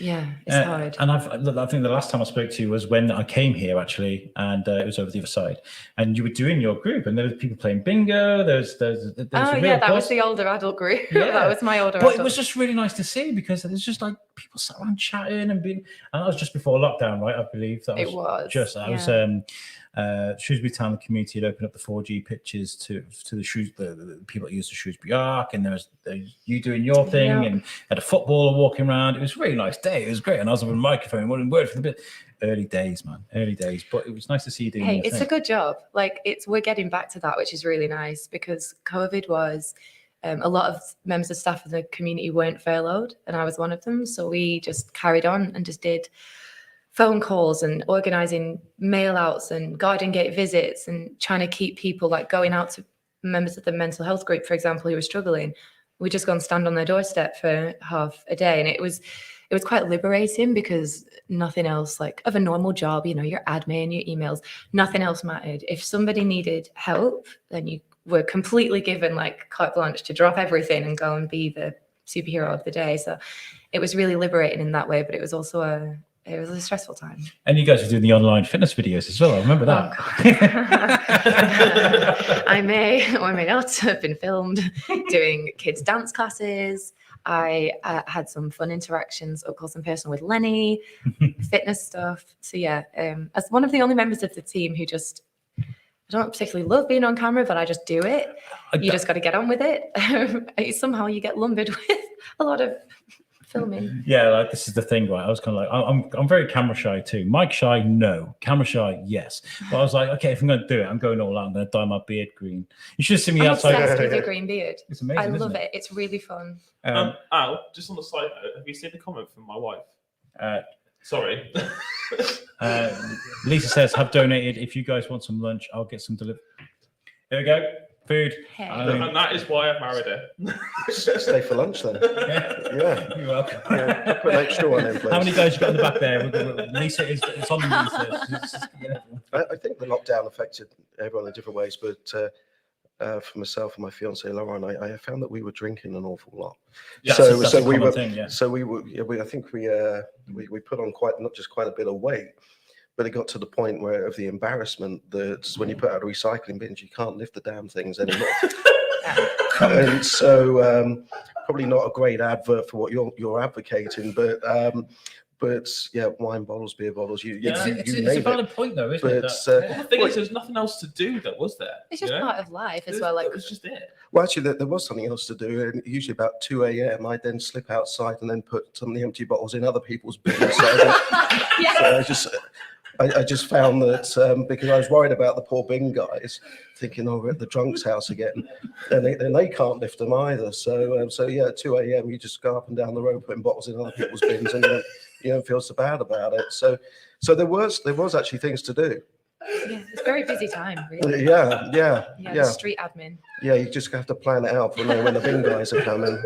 It's hard. And I think the last time I spoke to you was when I came here, actually, and it was over the other side. And you were doing your group, and there were people playing bingo. That was the older adult group. Yeah. That was my older adult. But it was just really nice to see, because there's just like people sat around chatting and that was just before lockdown, right? I believe that Shrewsbury Town community had opened up the 4G pitches to the people that use the Shrewsbury Arc, and there was you doing your thing, and had a footballer walking around. It was a really nice day. It was great, and I was on a microphone, wasn't word for the bit. Early days, man, but it was nice to see you doing. Hey, it's a good job. Like we're getting back to that, which is really nice, because COVID was. A lot of members of staff of the community weren't furloughed, and I was one of them. So we just carried on and just did phone calls and organising mail outs and garden gate visits and trying to keep people like going out to members of the mental health group, for example, who were struggling, we just go and stand on their doorstep for half a day. And it was quite liberating because nothing else, like of a normal job, you know, your admin, your emails, nothing else mattered. If somebody needed help, then you were completely given like carte blanche to drop everything and go and be the superhero of the day. So it was really liberating in that way, but it was also a stressful time. And you guys were doing the online fitness videos as well. I remember that. Oh, I may or may not have been filmed doing kids' dance classes. I had some fun interactions, up close and personal, with Lenny, fitness stuff. So yeah, as one of the only members of the team who just, I don't particularly love being on camera, but I just do it. You just got to get on with it. Somehow you get lumbered with a lot of filming. Yeah, like this is the thing, right? I was kind of like, I'm very camera shy too. Mic shy, no. Camera shy, yes. But I was like, okay, if I'm going to do it, I'm going all out. I'm going to dye my beard green. You should see me outside. I'm obsessed with your green beard. It's amazing. I love it. It's really fun. Al, just on the side note, have you seen the comment from my wife? Sorry. Lisa says, have donated. If you guys want some lunch, I'll get some delivered. Here we go. Food. Hey. And that is why I married her. Stay for lunch then. Yeah. You're welcome. Yeah, put an extra one in, please. How many guys you got in the back there? Lisa is, it's on Lisa. I think the lockdown affected everyone in different ways, but for myself and my fiance Lauren, I found that we were drinking an awful lot. Yeah, so that's a we common were, thing, yeah. so we were. Yeah, I think we put on not just quite a bit of weight, but it got to the point where of the embarrassment that when you put out a recycling bins, you can't lift the damn things anymore. And so probably not a great advert for what you're advocating, but yeah, wine bottles, beer bottles, it's a valid point though, isn't it? The thing is, there's nothing else to do, though, was there? It's just part of life as well. Like, it was just it. Well, actually, there was something else to do, and usually about 2 a.m. I'd then slip outside and then put some of the empty bottles in other people's bins. So I just found that because I was worried about the poor bin guys, thinking, oh, we're at the drunk's house again, and they can't lift them either. So yeah, at 2 a.m. you just go up and down the road putting bottles in other people's bins, and you don't feel so bad about it. So there was actually things to do. Yeah, it's a very busy time, really. Yeah. The street admin. Yeah, you just have to plan it out for when the bin guys are coming.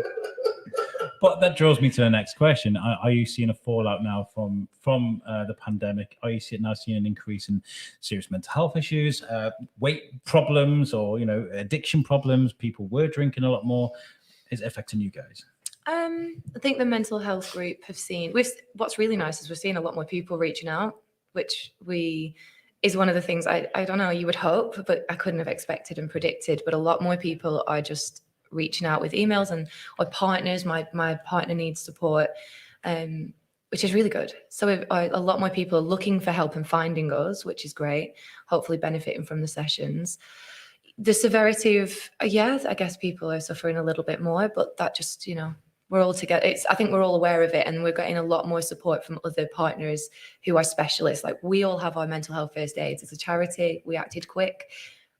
But that draws me to the next question. Are you seeing a fallout now from the pandemic? Are you seeing an increase in serious mental health issues, weight problems, or addiction problems? People were drinking a lot more. Is it affecting you guys? I think the mental health group have seen. What's really nice is we're seeing a lot more people reaching out, which is one of the things I don't know. You would hope, but I couldn't have expected and predicted. But a lot more people are just reaching out with emails or partners. My partner needs support, which is really good. So a lot more people are looking for help and finding us, which is great. Hopefully benefiting from the sessions. The severity of I guess people are suffering a little bit more, but that just we're all together. I think we're all aware of it, and we're getting a lot more support from other partners who are specialists. Like, we all have our mental health first aids as a charity. We acted quick.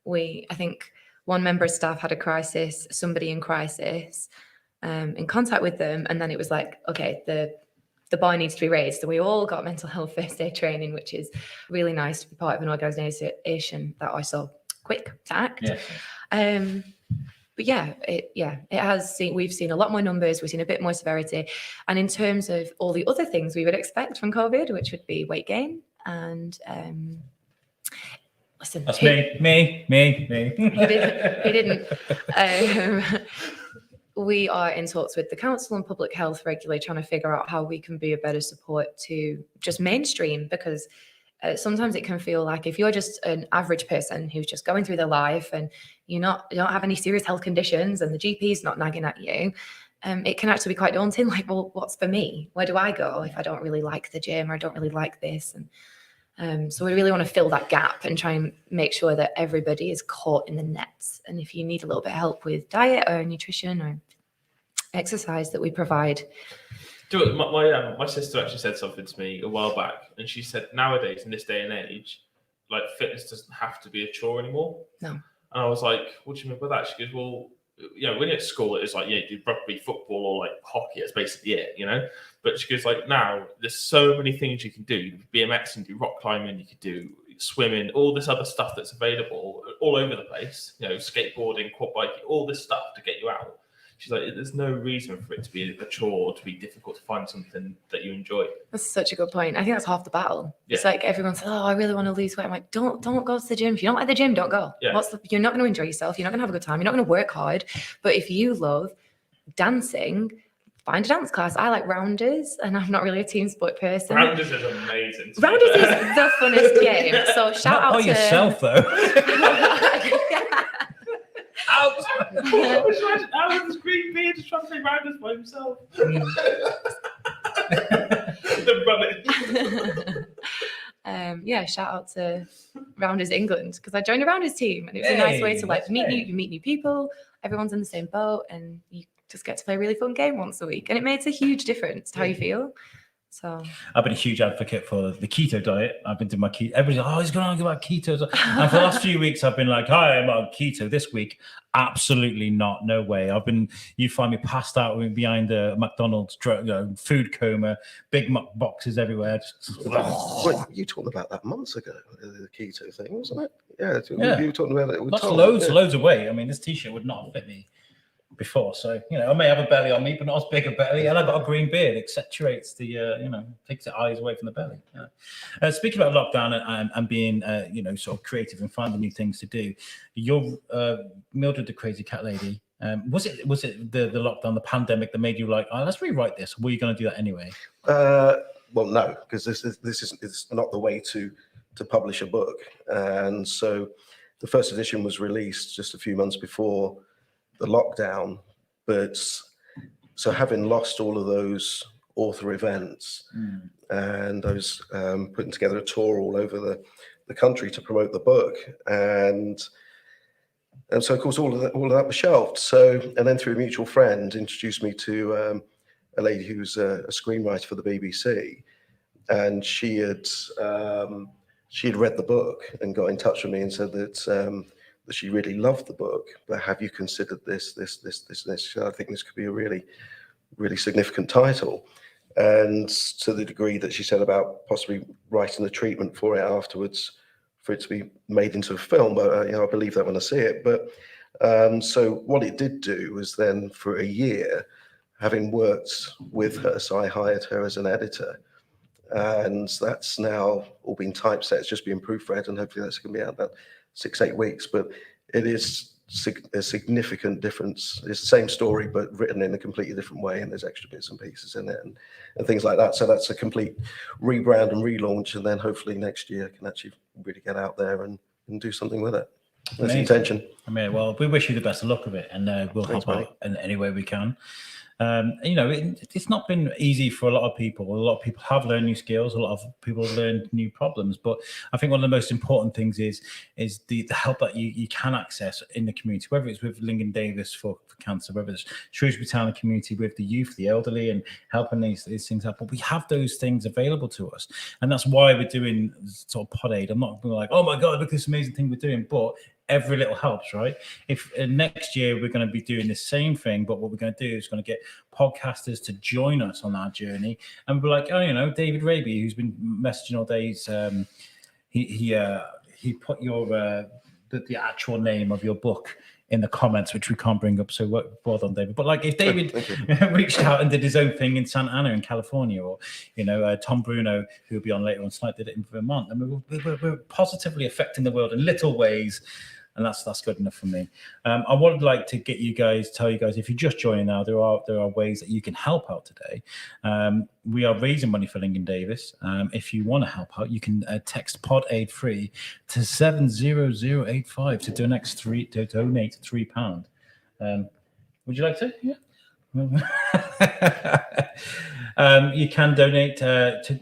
I think one member of staff had a crisis, somebody in crisis, in contact with them, and then it was like, okay, the bar needs to be raised. So we all got mental health first aid training, which is really nice to be part of an organisation that are so quick to act. Yeah. But we've seen a lot more numbers, we've seen a bit more severity. And in terms of all the other things we would expect from COVID, which would be weight gain and listen. That's me. He didn't. We are in talks with the council and public health regularly, trying to figure out how we can be a better support to just mainstream, because sometimes it can feel like if you're just an average person who's just going through their life and you don't have any serious health conditions and the GP's not nagging at you, it can actually be quite daunting. Like, well, what's for me? Where do I go if I don't really like the gym or I don't really like this? And so we really want to fill that gap and try and make sure that everybody is caught in the nets. And if you need a little bit of help with diet or nutrition or exercise, that we provide. My sister actually said something to me a while back, and she said nowadays, in this day and age, like, fitness doesn't have to be a chore anymore. No. And I was like, what do you mean by that? She goes, well, when you're at school, it's like, you do rugby, football, or like hockey. That's basically it, But she goes, like, now there's so many things you can do. You can BMX and do rock climbing. You could do swimming, all this other stuff that's available all over the place. Skateboarding, quad biking, all this stuff to get you out. she's like, there's no reason for it to be a chore or to be difficult to find something that you enjoy. That's such a good point. I think that's half the battle. Yeah. It's like everyone says, "Oh, I really want to lose weight." I'm like, don't go to the gym. If you don't like the gym, don't go. Yeah. You're not going to enjoy yourself. You're not going to have a good time. You're not going to work hard. But if you love dancing, find a dance class. I like rounders, and I'm not really a team sport person. Rounders is amazing. Rounders is the funnest game. So shout out by to yourself though. Out! Out with his green beard, just trying to play rounders by himself. Yeah, shout out to Rounders England, because I joined a Rounders team, and it was a nice way to like meet new people. Everyone's in the same boat, and you just get to play a really fun game once a week, and it makes a huge difference to how you feel. So I've been a huge advocate for the keto diet. I've been doing my keto. Everybody's like, "Oh, he's going on about keto." And for the last few weeks, I've been like, "Hi, I'm on keto." This week, absolutely not. No way. You find me passed out behind a McDonald's food coma, Big Mac boxes everywhere. Well, you talked about that months ago, the keto thing, wasn't it? Yeah. You were talking about it. Lost loads of weight. I mean, this T-shirt would not have fit me before, so I may have a belly on me, but not as big a belly, and I've got a green beard. It accentuates the takes the eyes away from the belly. Speaking about lockdown and being sort of creative and finding new things to do, you're Mildred the Crazy Cat Lady. Was it the lockdown, the pandemic that made you like, oh, let's rewrite this? Or were you going to do that anyway? Well, no, because this is not the way to publish a book, and so the first edition was released just a few months before the lockdown, but so having lost all of those author events, and I was putting together a tour all over the country to promote the book, and so of course all of that was shelved. So, and then through a mutual friend introduced me to a lady who's a screenwriter for the BBC, and she had read the book and got in touch with me and said that she really loved the book, but have you considered this? I think this could be a really, really significant title. And to the degree that she said about possibly writing the treatment for it afterwards, for it to be made into a film, but I believe that when I see it. But so what it did do was then for a year, having worked with her, so I hired her as an editor, and that's now all been typeset. It's just been proofread, and hopefully that's going to be out about 6-8 weeks, but it is a significant difference. It's the same story, but written in a completely different way, and there's extra bits and pieces in it and things like that. So that's a complete rebrand and relaunch, and then hopefully next year I can actually really get out there and do something with it. That's the intention. I mean, well, we wish you the best of luck of it, and we'll help out in any way we can. It's not been easy for a lot of people. A lot of people have learned new skills. A lot of people have learned new problems. But I think one of the most important things is the help that you can access in the community, whether it's with Lincoln Davis for cancer, whether it's Shrewsbury Town community with the youth, the elderly, and helping these things out. But we have those things available to us. And that's why we're doing sort of Pod Aid. I'm not like, oh my God, look at this amazing thing we're doing. But every little helps, right? If next year we're going to be doing the same thing, but what we're going to do is going to get podcasters to join us on our journey, and we're like, oh, David Raby, who's been messaging all day, he put your the actual name of your book in the comments, which we can't bring up, so well done, David. But like if David reached out and did his own thing in Santa Ana in California, or Tom Bruno, who will be on later on tonight, did it in Vermont, and we're positively affecting the world in little ways. And that's good enough for me. I would like to tell you guys, if you're just joining now, there are ways that you can help out today. We are raising money for Lincoln Davis. If you want to help out, you can text Pod Aid free to 70085 to donate £3. Would you like to? Yeah. You can donate to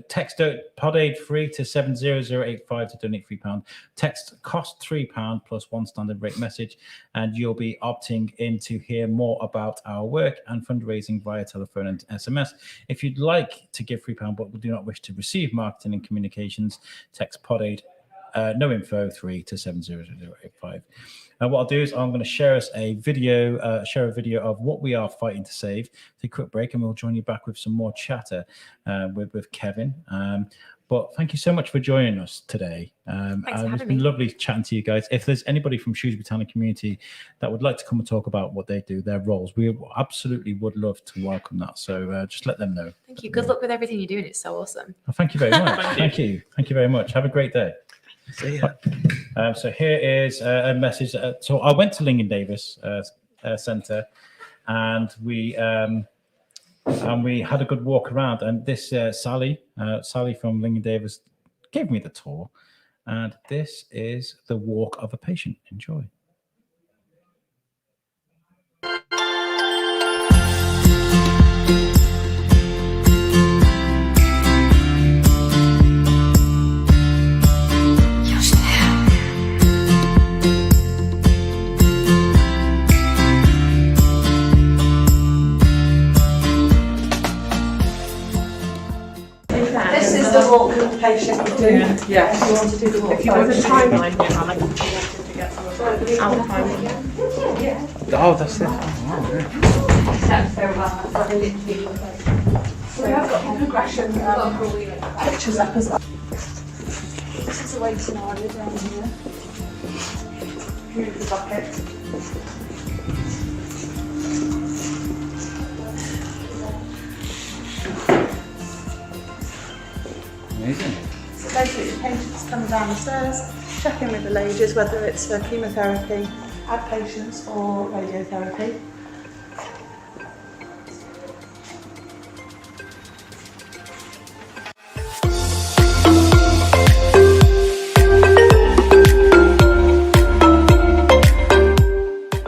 text Pod Aid free to 70085 to donate £3. Text cost £3 plus one standard rate message, and you'll be opting in to hear more about our work and fundraising via telephone and SMS. If you'd like to give £3 but do not wish to receive marketing and communications, text Pod Aid no info 3 to 70085. And what I'll do is I'm going to share us a video, of what we are fighting to save. Take a quick break, and we'll join you back with some more chatter with Kevin. But thank you so much for joining us today. It's been lovely chatting to you guys. If there's anybody from Shrewsbury Town and community that would like to come and talk about what they do, their roles, we absolutely would love to welcome that. So just let them know. Thank you. Good luck with everything you're doing. It's so awesome. Well, thank you very much. Thank you very much. Have a great day. See ya. So here is a message. So I went to Lincoln Davis Centre, and we had a good walk around. And this Sally from Lincoln Davis gave me the tour. And this is the walk of a patient. Enjoy. This is the walk of the patient we do. Yeah. If you want to do the walk. If you want a timeline here, Alex. Oh, that's it. So we have got the progression pictures up as well. This is a waiting area down here. Move the bucket. Amazing. So basically the patients come down the stairs, check in with the ladies whether it's for chemotherapy, outpatients or radiotherapy.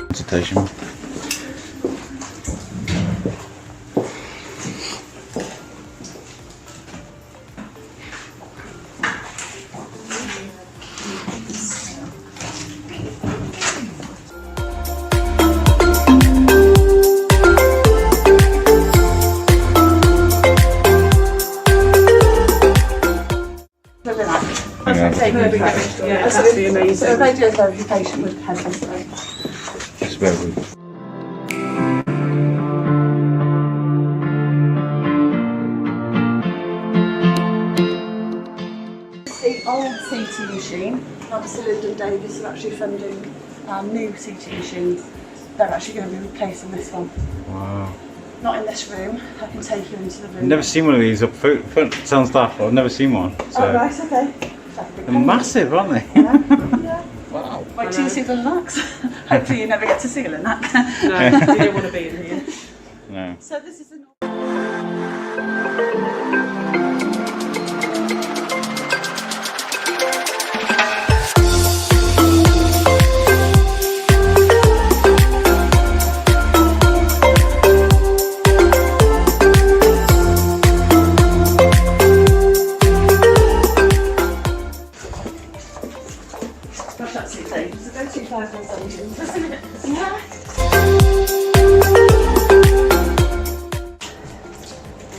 Consultation. Yeah, that'd be amazing. So a radiotherapy patient would have this. It's very good. It's the old CT machine. Obviously Lyndon Davis are actually funding our new CT machines. They're actually going to be replacing this one. Wow. Not in this room. I can take you into the room. I've never seen one of these up front. Sounds daft, but I've never seen one. So. Oh, right, okay. They're massive, aren't they? Yeah. Wow. Wait till you see the Linacs. Hopefully you never get to see a Linac. No, you don't want to be in here. No. So this is a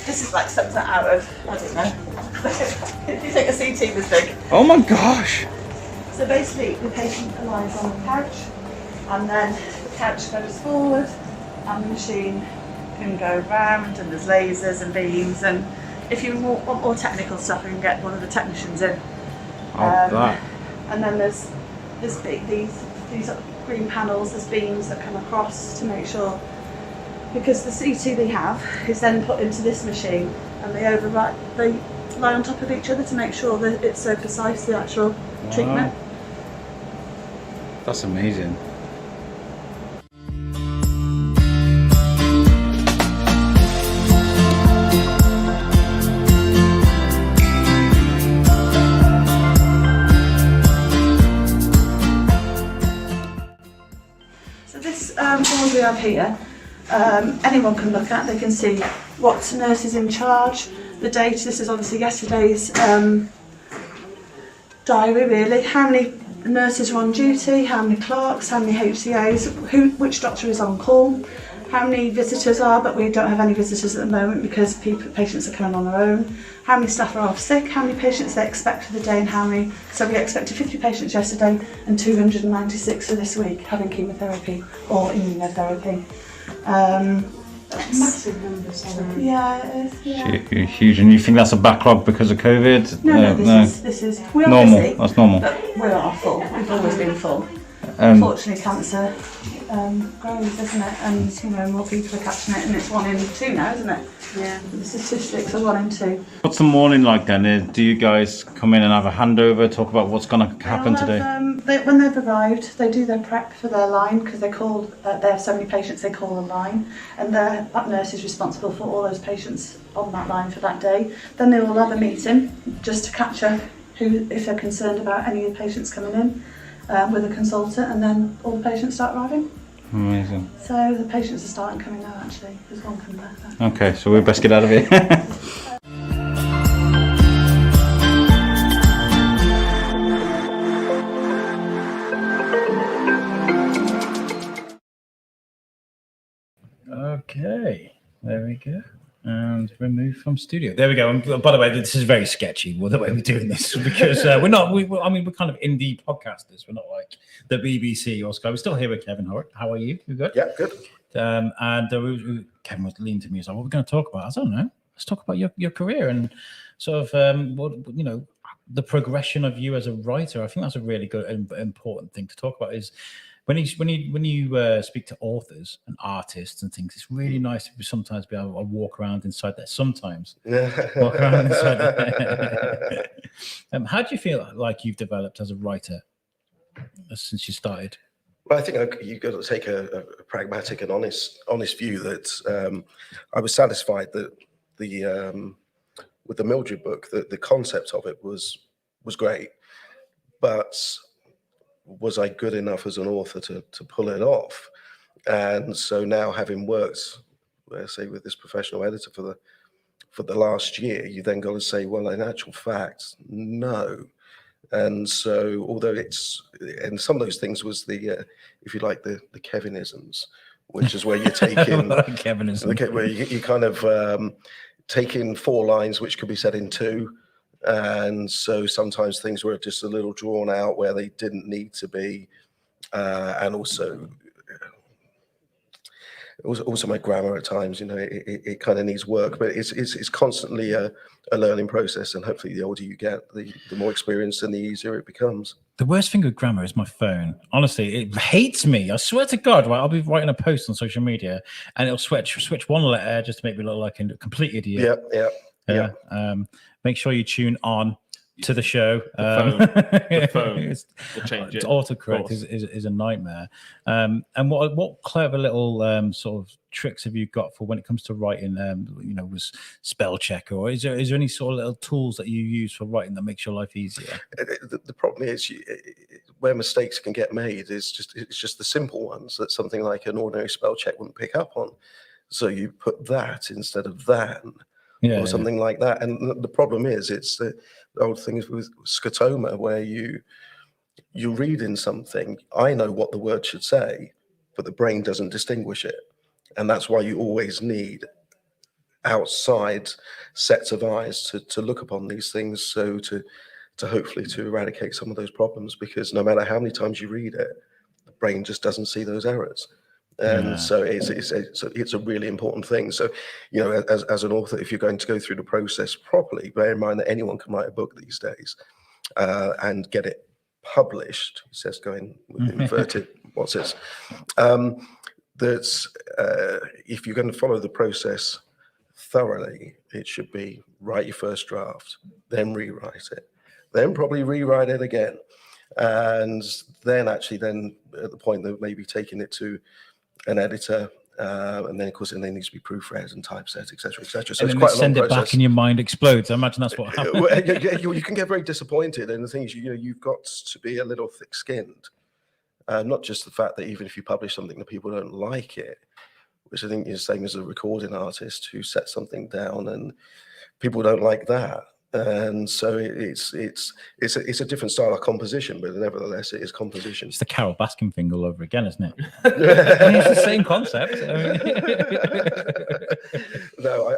This is like something out of, I don't know. If you think a CT was big. Oh my gosh. So basically the patient lies on the couch and then the couch goes forward and the machine can go round and there's lasers and beams, and if you want more technical stuff you can get one of the technicians in. That. And then there's these green panels, there's beams that come across to make sure, because the CT they have is then put into this machine and they lie on top of each other to make sure that it's so precise, the actual treatment. That's amazing. Board we have here, anyone can look at. They can see what nurse is in charge, the date. This is obviously yesterday's diary really. How many nurses are on duty, how many clerks, how many HCAs, which doctor is on call. how many visitors are, but we don't have any visitors at the moment because patients are coming on their own. How many staff are off sick, how many patients they expect for the day, and how many. So we expected 50 patients yesterday and 296 for this week having chemotherapy or immunotherapy. Massive numbers. Yeah, it is. Yeah. Huge. And you think that's a backlog because of COVID? No, this is we are normal. busy, That's normal. but we are full. We've always been full. Unfortunately, cancer grows, isn't it? And more people are catching it, and it's 1 in 2 now, isn't it? Yeah. The statistics are 1 in 2. What's the morning like then? Do you guys come in and have a handover, talk about what's going to happen today? When they've arrived, they do their prep for their line because they have so many patients. They call a line, and that nurse is responsible for all those patients on that line for that day. Then they all have a meeting just to catch up if they're concerned about any of the patients coming in. With a consultant, and then all the patients start arriving. Amazing. So the patients are starting coming now, actually. There's one coming back there. Okay, so we best get out of here. Okay, there we go. And remove from studio. There we go. And by the way, this is very sketchy. The way we're doing this because we're not. We're kind of indie podcasters. We're not like the BBC or Sky. We're still here with Kevin Hort. How are you? You good? Yeah, good. Kevin was leaning to me. He's like, "What are we going to talk about?" I don't know. Let's talk about your career and sort of the progression of you as a writer. I think that's a really good and important thing to talk about. Is when you speak to authors and artists and things, it's really nice to sometimes be able to walk around inside there. Sometimes walk around inside there. How do you feel like you've developed as a writer since you started? Well, I think you've got to take a pragmatic and honest view that I was satisfied that with the Mildred book, the concept of it was great, but was I good enough as an author to pull it off? And so now, having worked, say, with this professional editor for the last year, you then got to say, well, in actual fact, no. And so, although and some of those things was the, if you like, the Kevinisms, which is where you take in Kevinism, where you kind of take in 4 lines which could be said in 2. And so sometimes things were just a little drawn out where they didn't need to be, and also my grammar at times, it kind of needs work, but it's constantly a learning process, and hopefully the older you get, the more experienced and the easier it becomes. The worst thing with grammar is my phone. Honestly, it hates me. I swear to God, right? I'll be writing a post on social media and it'll switch one letter just to make me look like a complete idiot. Yeah. Make sure you tune on to the show. The phone will change it. Autocorrect is a nightmare. And what clever little sort of tricks have you got for when it comes to writing? Was spell check, or is there any sort of little tools that you use for writing that makes your life easier? The problem is where mistakes can get made is just the simple ones that something like an ordinary spell check wouldn't pick up on. So you put that instead of than. Or something like that. And the problem is, it's the old thing with scotoma, where you read in something, I know what the word should say, but the brain doesn't distinguish it. And that's why you always need outside sets of eyes to look upon these things, so to hopefully to eradicate some of those problems, because no matter how many times you read it, the brain just doesn't see those errors. And so it's a really important thing. So, as an author, if you're going to go through the process properly, bear in mind that anyone can write a book these days and get it published. He says, going with inverted, what's this? That's if you're going to follow the process thoroughly, it should be write your first draft, then rewrite it, then probably rewrite it again. And then at the point that maybe taking it to an editor, and then of course it needs to be proofread and typeset, etc., etc. So and it's then quite send a long it process. back and your mind explodes. I imagine that's what happens. You can get very disappointed, and the thing is, you've got to be a little thick-skinned. Not just the fact that even if you publish something that people don't like it, which I think is the same as a recording artist who sets something down and people don't like that. And so it's a different style of composition, but nevertheless it is composition. It's the Carol Baskin thing all over again, isn't it? It's the same concept. No,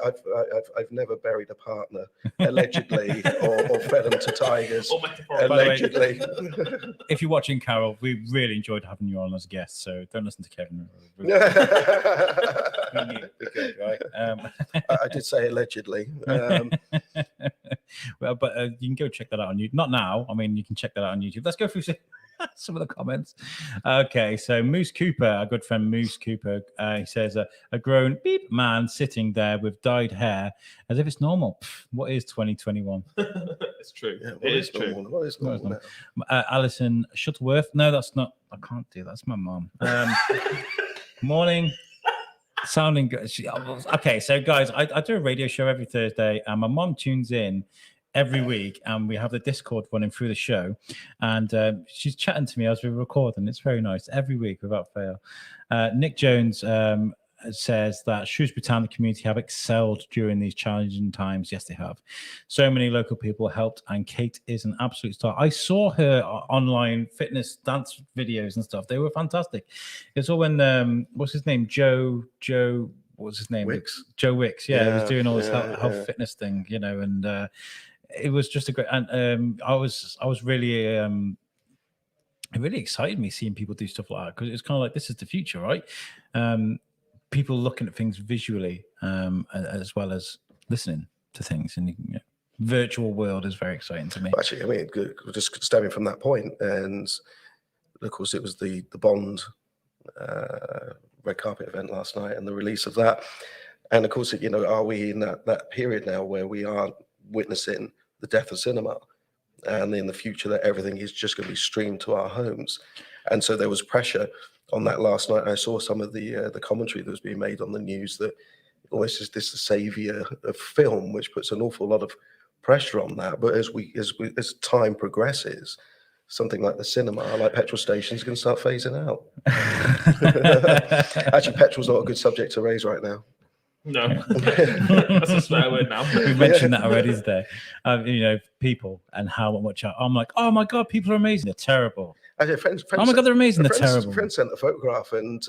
I've never buried a partner allegedly or fed them to tigers allegedly. If you're watching, Carol, we really enjoyed having you on as a guest, so don't listen to Kevin. I did say allegedly. Well, but you can go check that out on YouTube. Not now. I mean, you can check that out on YouTube. Let's go through some of the comments. Okay, so Moose Cooper, our good friend Moose Cooper, he says, a grown beep man sitting there with dyed hair as if it's normal. Pff, what is 2021? It's true. Yeah, it is true. What is normal now? Alison Shuttleworth. No, that's not. I can't do that. That's my mom. Morning. Sounding good. Okay, so guys, I do a radio show every Thursday, and my mom tunes in every week, and we have the Discord running through the show, and she's chatting to me as we record, and it's very nice every week without fail. Nick Jones says that Shrewsbury Town, the community, have excelled during these challenging times. Yes, they have. So many local people helped, and Kate is an absolute star. I saw her online fitness dance videos and stuff. They were fantastic. It's all when what's his name? Joe. What's his name? Wicks. Joe Wicks. Yeah, he was doing all this health fitness thing, you know, and it was just a great. And I was really. It really excited me seeing people do stuff like that, because it's kind of like, this is the future, right? People looking at things visually as well as listening to things, and virtual world is very exciting to me. Actually, I mean, just stemming from that point, and of course it was the Bond red carpet event last night and the release of that, and of course, are we in that period now where we are witnessing the death of cinema, and in the future that everything is just going to be streamed to our homes? And so there was pressure on that last night. I saw some of the commentary that was being made on the news that almost is this the savior of film, which puts an awful lot of pressure on that. But as time progresses, something like the cinema, like petrol stations, is going to start phasing out. Actually, petrol's not a good subject to raise right now. No, that's a swear word now. We mentioned that already today. People and how much I'm like, oh my god, people are amazing. They're terrible. Friends, oh my god, they're amazing. They're terrible. Friend sent a photograph, and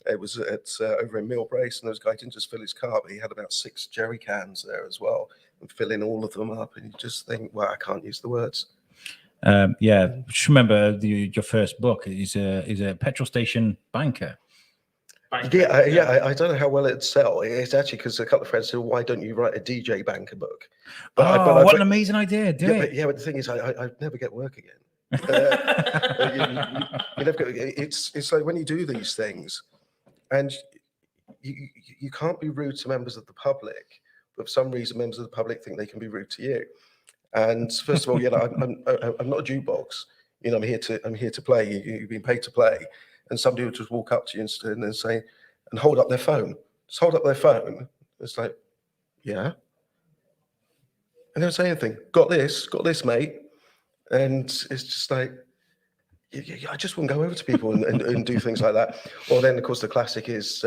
it was over in Millbrace, and there was a guy didn't just fill his car, but he had about 6 jerry cans there as well, and filling all of them up. And you just think, well, I can't use the words. Just remember your first book is a petrol station banker. I don't know how well it'd sell. It's actually because a couple of friends said, why don't you write a DJ banker book? But what an amazing idea. Do it. But the thing is, I'd never get work again. It's like when you do these things, and you can't be rude to members of the public, but for some reason members of the public think they can be rude to you. And first of all, I'm not a jukebox. I'm here to play. You've been paid to play. And somebody would just walk up to you and then say, and hold up their phone. Just hold up their phone. It's like, yeah. And they don't say anything. Got this, mate. And it's just like, I just wouldn't go over to people and do things like that. Or then, of course, the classic is,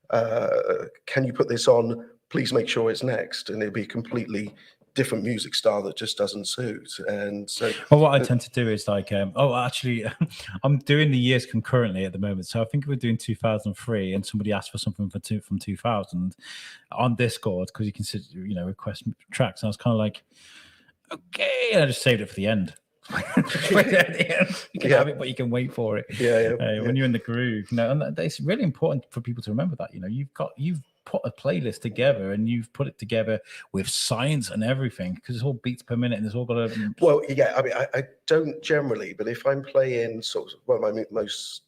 can you put this on? Please make sure it's next. And it'd be completely different music style that just doesn't suit. And so, well, what I tend to do is like, actually, I'm doing the years concurrently at the moment. So I think we're doing 2003, and somebody asked for something from 2000 on Discord, because you can request tracks. And I was kind of like, okay, and I just saved it for the end. You can have it, but you can wait for it. When you're in the groove, and it's really important for people to remember that. You've put a playlist together, and you've put it together with science and everything, because it's all beats per minute, and it's all got a. Well, yeah, I mean, I don't generally, but if I'm playing sort of one of my most,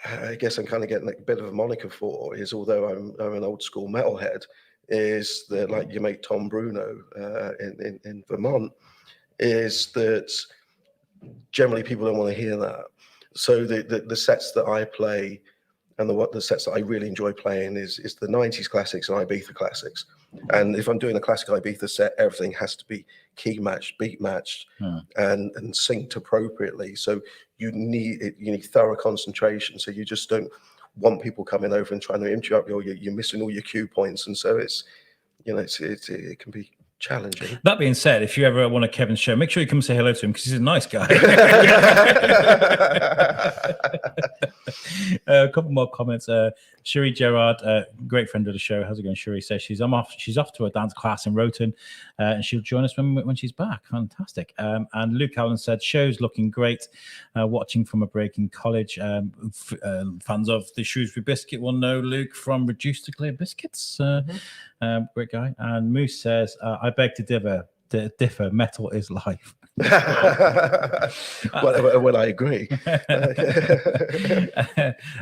I guess I'm kind of getting a bit of a moniker for is, although I'm an old school metalhead, is that like your mate Tom Bruno in Vermont, is that generally people don't want to hear that. So the sets that I play, and the sets that I really enjoy playing is the 90s classics and Ibiza classics. And if I'm doing a classic Ibiza set, everything has to be key matched, beat matched, and synced appropriately. So you need thorough concentration. So you just don't want people coming over and trying to interrupt you, or you're missing all your cue points. And so it's it can be challenging. That being said, if you ever want a Kevin show, make sure you come and say hello to him because he's a nice guy. A couple more comments. Sherry Gerard, great friend of the show. How's it going, Sherry? Says she's off to a dance class in Roton, and she'll join us when she's back. Fantastic. And Luke Allen said show's looking great. Watching from a break in college. Fans of the Shrewsbury Biscuit will know Luke from Reduced to Clear Biscuits. Great guy. And Moose says, I beg to differ. Metal is life. well, I agree.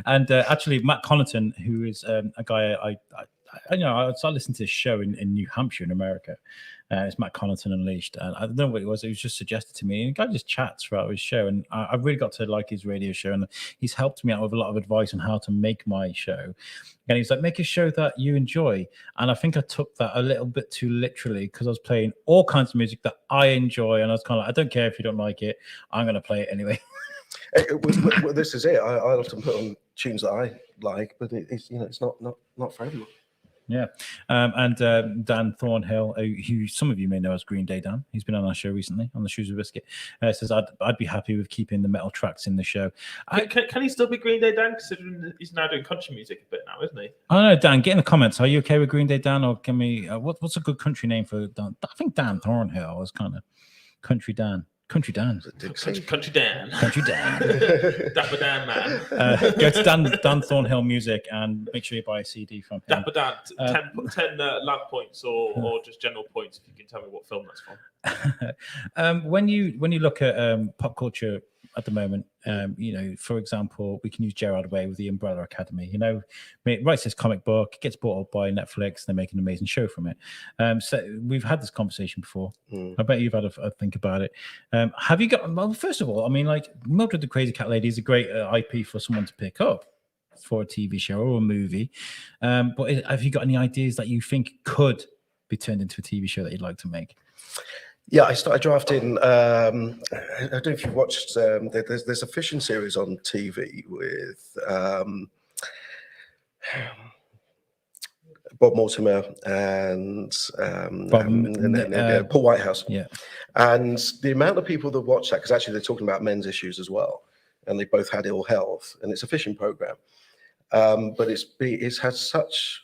And actually, Matt Connaughton, who is a guy I started listening to this show in New Hampshire in America. It's Matt Connaughton Unleashed. And I don't know what it was. It was just suggested to me. And the guy just chats throughout his show. And I really got to like his radio show. And he's helped me out with a lot of advice on how to make my show. And he's like, make a show that you enjoy. And I think I took that a little bit too literally because I was playing all kinds of music that I enjoy. And I was kind of like, I don't care if you don't like it. I'm going to play it anyway. Well, this is it. I often put on tunes that I like, but it's not for everyone. Yeah. And Dan Thornhill, who some of you may know as Green Day Dan, he's been on our show recently on the Shrewsbury Biscuit, says I'd be happy with keeping the metal tracks in the show. Can he still be Green Day Dan, considering he's now doing country music a bit now, isn't he? I don't know, Dan, get in the comments. Are you okay with Green Day Dan, or can we what's a good country name for Dan? I think Dan Thornhill was kind of Country Dan. Country Dan. Country Dan. Country Dan. Dapper Dan, man. Go to Dan Thornhill Music and make sure you buy a CD from him. Dapper Dan, 10 lab points or just general points if you can tell me what film that's from. When you look at pop culture at the moment, for example, we can use Gerard Way with the Umbrella Academy. He writes this comic book, gets bought up by Netflix, they make an amazing show from it. So we've had this conversation before. I bet you've had a think about it. Have you got? Well, first of all, I mean, like Mildred the Crazy Cat Lady is a great IP for someone to pick up for a TV show or a movie. But have you got any ideas that you think could be turned into a TV show that you'd like to make? Yeah, I started drafting. I don't know if you've watched. There's a fishing series on TV with Bob Mortimer and Paul Whitehouse. Yeah, and the amount of people that watch that, because actually they're talking about men's issues as well, and they both had ill health, and it's a fishing program, but it's had such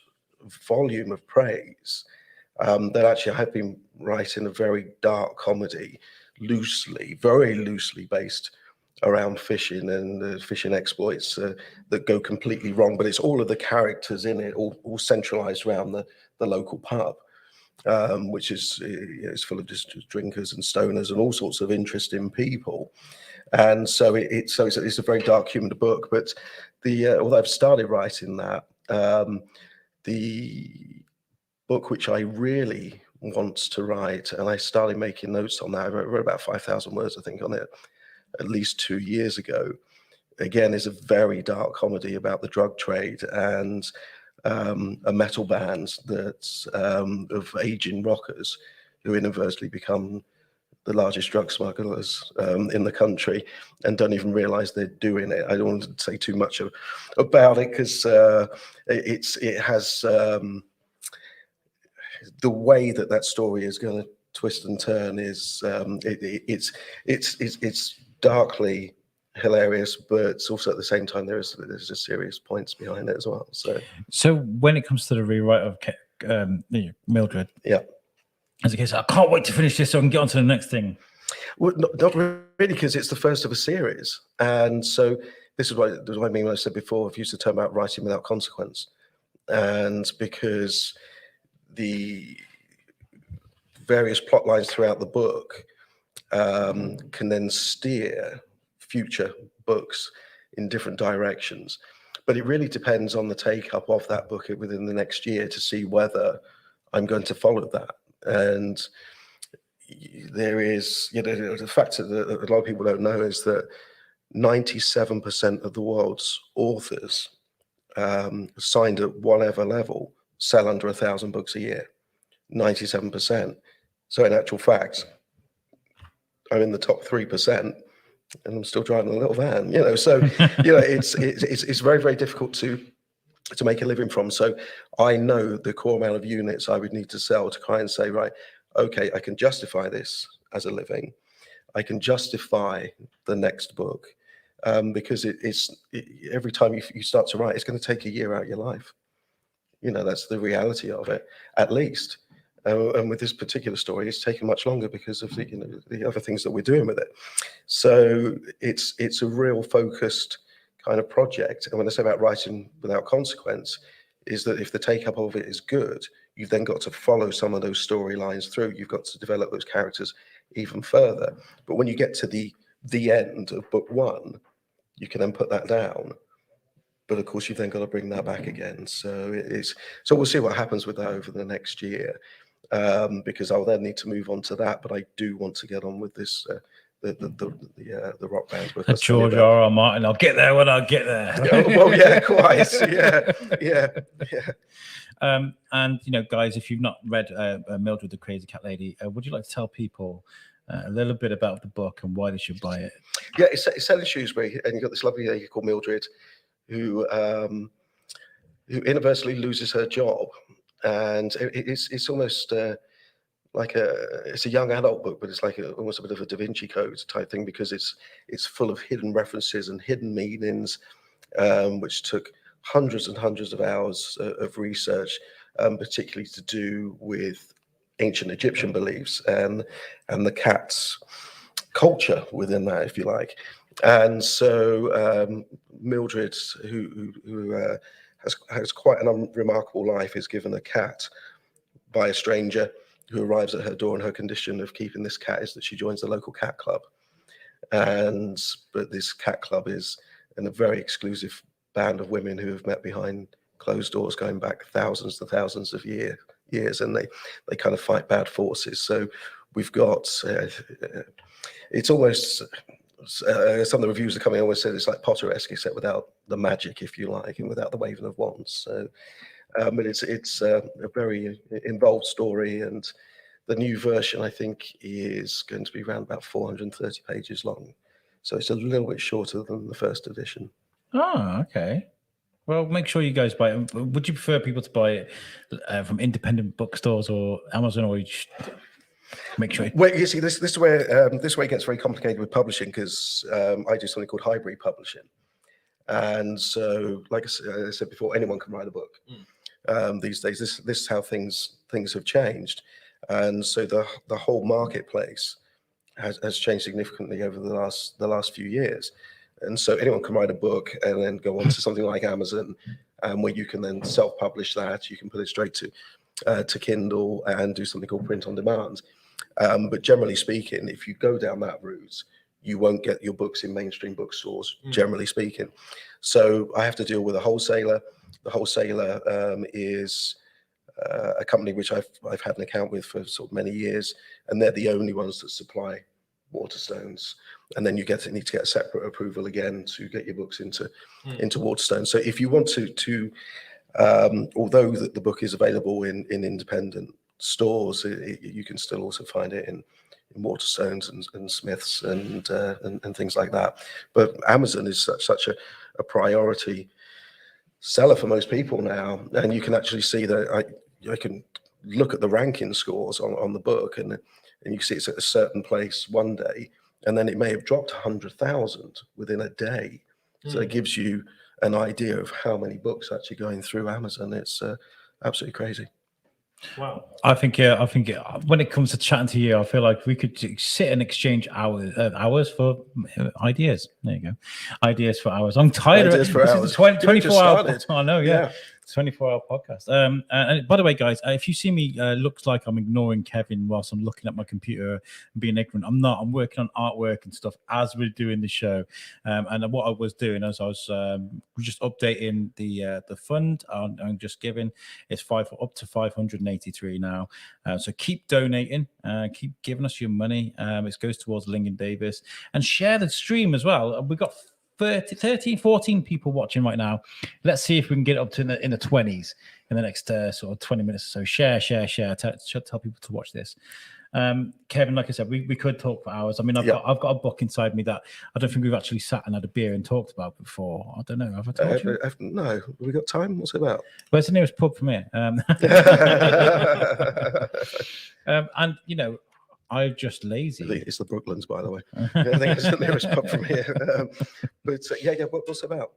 volume of praise. That actually I have been writing a very dark comedy, very loosely based around fishing and fishing exploits that go completely wrong. But it's all of the characters in it, all centralized around the local pub, which is it's full of just drinkers and stoners and all sorts of interesting people. And so it's a very dark humor book. But although I've started writing that, the book which I really want to write, and I started making notes on that. I wrote about 5,000 words, I think, on it at least 2 years ago. Again, is a very dark comedy about the drug trade and a metal band that's of aging rockers who inadvertently become the largest drug smugglers in the country and don't even realize they're doing it. I don't want to say too much about it because it has the way that story is going to twist and turn is it's darkly hilarious, but also at the same time there's just serious points behind it as well. So when it comes to the rewrite of Mildred, yeah, as a case, I can't wait to finish this so I can get on to the next thing. Well, not really, because it's the first of a series, and so this is what I mean when I said before. I've used the term about writing without consequence, and because the various plot lines throughout the book can then steer future books in different directions. But it really depends on the take-up of that book within the next year to see whether I'm going to follow that. And there is, the fact that a lot of people don't know is that 97% of the world's authors signed at whatever level sell under 1,000 books a year. 97%. So in actual fact, I'm in the top 3%, and I'm still driving a little van. So it's very, very difficult to to make a living from. So I know the core amount of units I would need to sell to try and say, right, okay, I can justify this as a living. I can justify the next book, because every time you start to write, it's going to take a year out of your life. You know, that's the reality of it, at least. And with this particular story, it's taken much longer because of the other things that we're doing with it. So it's a real focused kind of project. And when I say about writing without consequence, is that if the take-up of it is good, you've then got to follow some of those storylines through. You've got to develop those characters even further. But when you get to the end of book one, you can then put that down. But of course, you've then got to bring that back again. So we'll see what happens with that over the next year, because I'll then need to move on to that. But I do want to get on with this. The rock band with George R.R. Martin. I'll get there when I get there. Well, yeah, quite. Yeah. And guys, if you've not read Mildred the Crazy Cat Lady, would you like to tell people a little bit about the book and why they should buy it? Yeah, it's set in Shrewsbury, and you've got this lovely lady called Mildred, who inadvertently loses her job, and it's almost it's a young adult book, but it's like almost a bit of a Da Vinci Code type thing, because it's full of hidden references and hidden meanings, which took hundreds and hundreds of hours of research, particularly to do with ancient Egyptian beliefs and the cat's culture within that, if you like. And so Mildred, who has quite an remarkable life, is given a cat by a stranger who arrives at her door, and her condition of keeping this cat is that she joins the local cat club. But this cat club is in a very exclusive band of women who have met behind closed doors going back thousands to thousands of years, and they kind of fight bad forces. So we've got it's almost some of the reviews are coming always said it's like Potter-esque, except without the magic, if you like, and without the waving of wands. So but it's a very involved story, and the new version I think is going to be around about 430 pages long, so it's a little bit shorter than the first edition. Oh, okay. Well, make sure you guys buy it. Would you prefer people to buy it from independent bookstores or Amazon, or make sure? Well, you see, this is where it gets very complicated with publishing, because I do something called hybrid publishing, and so, like I said before, anyone can write a book these days. This is how things have changed, and so the whole marketplace has changed significantly over the last few years. And so anyone can write a book and then go on to something like Amazon, where you can then self-publish that. You can put it straight to Kindle and do something called print on demand. But generally speaking, if you go down that route, you won't get your books in mainstream bookstores, generally speaking. So I have to deal with a wholesaler. The wholesaler is a company which I've had an account with for sort of many years, and they're the only ones that supply Waterstones, and then you need to get a separate approval again to get your books into Waterstones. So if you want to although the book is available in independent stores, you can still also find it in Waterstones and Smiths and things like that. But Amazon is such a priority seller for most people now, and you can actually see that I can look at the ranking scores on the book, and you see it's at a certain place one day, and then it may have dropped 100,000 within a day. So it gives you an idea of how many books are actually going through Amazon. It's absolutely crazy. Wow. I think when it comes to chatting to you, I feel like we could sit and exchange hours for ideas. There you go. Ideas for hours. I'm tired Ideas of for it. hours. This is a 24 hour. I know, Yeah. 24-hour podcast. And by the way, guys, if you see me looks like I'm ignoring Kevin whilst I'm looking at my computer and being ignorant, I'm not. I'm working on artwork and stuff as we're doing the show. And what I was doing as I was just updating the fund on Just Giving. It's up to 583 now. So keep donating, keep giving us your money. It goes towards Lincoln Davis, and share the stream as well. We've got 14 people watching right now. Let's see if we can get up to in the 20s in the next sort of 20 minutes or so. Share. Tell people to watch this. Kevin, like I said, we could talk for hours. I mean, I've got a book inside me that I don't think we've actually sat and had a beer and talked about before. I don't know. Have I told you? No. Have we got time? What's it about? Where's the nearest pub from here? And you know, I'm just lazy. I think it's the Brooklands, by the way. I think it's the nearest pub from here. But what's it about?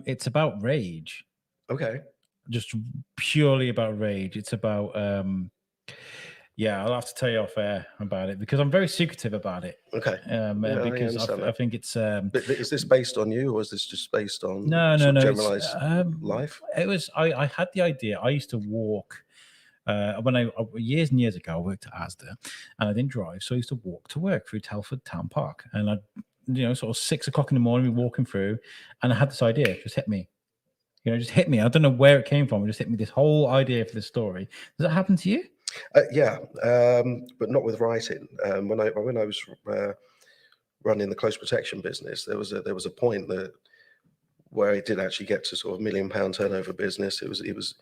It's about rage. Okay. Just purely about rage. It's about I'll have to tell you off air about it because I'm very secretive about it. Okay. Because I think it's. But is this based on you, or is this just based on no generalized life? It was. I had the idea. I used to walk. When years and years ago, I worked at Asda, and I didn't drive, so I used to walk to work through Telford Town Park, and I, sort of 6 o'clock in the morning, we walking through, and I had this idea. It just hit me. Just hit me. I don't know where it came from. It just hit me. This whole idea for this story. Does that happen to you? But not with writing. When I was running the close protection business, there was a point where it did actually get to sort of £1 million turnover business. It was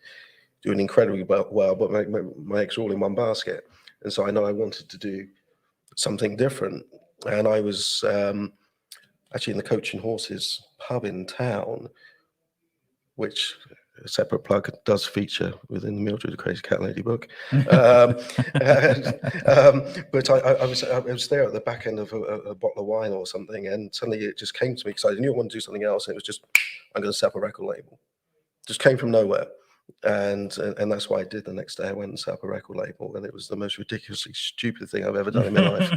doing incredibly well, but my eggs were all in one basket, and so I know I wanted to do something different. And I was actually in the Coach and Horses pub in town, which, a separate plug, does feature within the Mildred the Crazy Cat Lady book. But I was there at the back end of a bottle of wine or something, and suddenly it just came to me because I knew I wanted to do something else, and it was just, I'm going to set up a record label. Just came from nowhere. And that's why I did. The next day I went and set up a record label, and it was the most ridiculously stupid thing I've ever done in my life.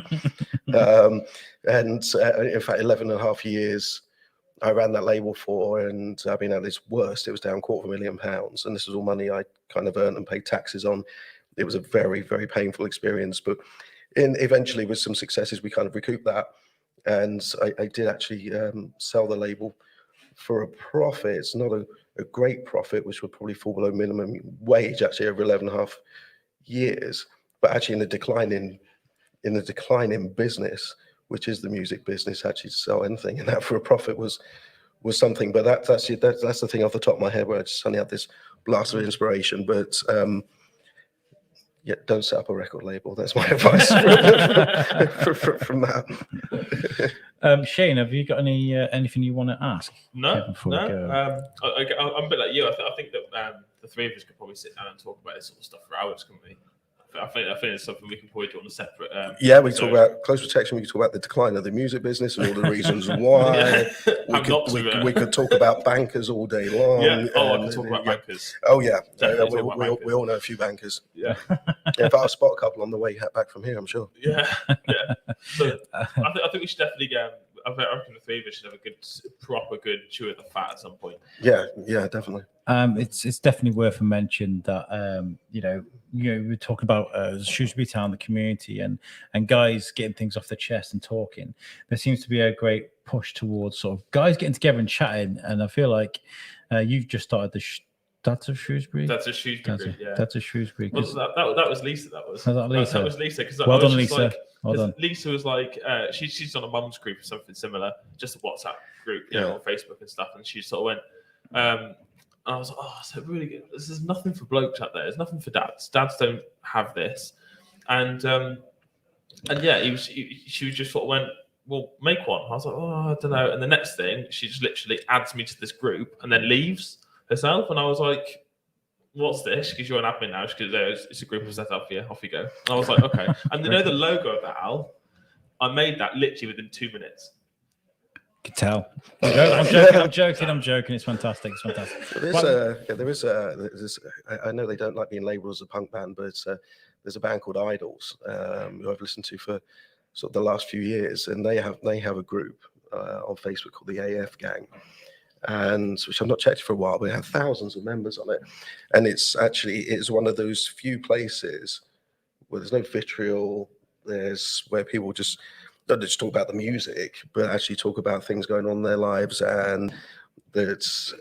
And in fact, 11 and a half years I ran that label for, and I mean, at its worst, it was down £250,000, and this was all money I kind of earned and paid taxes on. It was a very, very painful experience, but eventually with some successes, we kind of recouped that, and I did actually sell the label for a profit. It's not a great profit, which would probably fall below minimum wage actually over 11 and a half years, but actually in the decline in business, which is the music business, actually to sell anything and that for a profit was something. But that's the thing off the top of my head where I just suddenly had this blast of inspiration. But don't set up a record label. That's my advice from that. Shane, have you got anything you want to ask? No. No. I'm a bit like you. I think that the three of us could probably sit down and talk about this sort of stuff for hours, couldn't we? I think it's something we can probably do on a separate. We talk about close protection. We can talk about the decline of the music business and all the reasons why. We could talk about bankers all day long. Yeah. I can talk about bankers. Oh yeah, we all know a few bankers. Yeah. If I'll spot a couple on the way back from here, I'm sure. Yeah. So I think we should definitely go. I reckon the three of us should have a proper good chew of the fat at some point. Yeah, definitely. It's definitely worth a mention that we're talking about Shrewsbury Town, the community, and guys getting things off their chest and talking. There seems to be a great push towards sort of guys getting together and chatting, and I feel like you've just started that's a Shrewsbury. That's a Shrewsbury. That's a Shrewsbury. That was Lisa. That was Lisa. That was Lisa. Because well done, Lisa. Well done. Lisa was like, she's on a mum's group or something similar, just a WhatsApp group, on Facebook and stuff. And she sort of went, and I was like, so really good. This is nothing for blokes out there. There's nothing for dads. Dads don't have this. And she just sort of went, well, make one. I was like, I don't know. And the next thing, she just literally adds me to this group and then leaves herself. And I was like, what's this? Because you're an admin now. Because it's a group of set up here. Off you go. And I was like, okay. And the logo of that, Al, I made that literally within 2 minutes. Could tell. I'm joking. It's fantastic. There is I know they don't like being labelled as a punk band, but there's a band called Idols who I've listened to for sort of the last few years, and they have a group on Facebook called the AF Gang, and which I've not checked for a while, but they have thousands of members on it, and it's one of those few places where there's no vitriol. There's where people just don't just talk about the music, but actually talk about things going on in their lives, and that's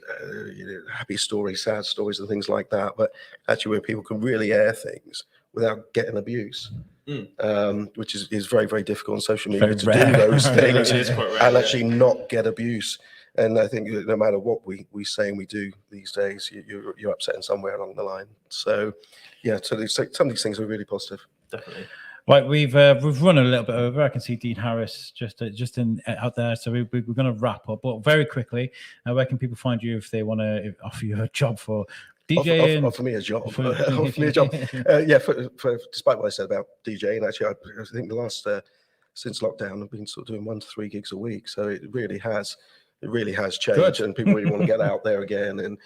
happy stories, sad stories, and things like that. But actually, where people can really air things without getting abuse, which is very, very difficult on social media do those things and actually not get abuse. And I think no matter what we say and we do these days, you're upsetting somewhere along the line. So, some of these things are really positive. definitely. Right, we've run a little bit over. I can see Dean Harris just in out there, so we're going to wrap up. But very quickly, where can people find you if they want to offer you a job for DJing? Offer me a job. Offer me a job. Yeah, for despite what I said about DJing, actually, I think the last since lockdown, I've been sort of doing 1 to 3 gigs a week. So it really has changed, Good. and people really want to get out there again.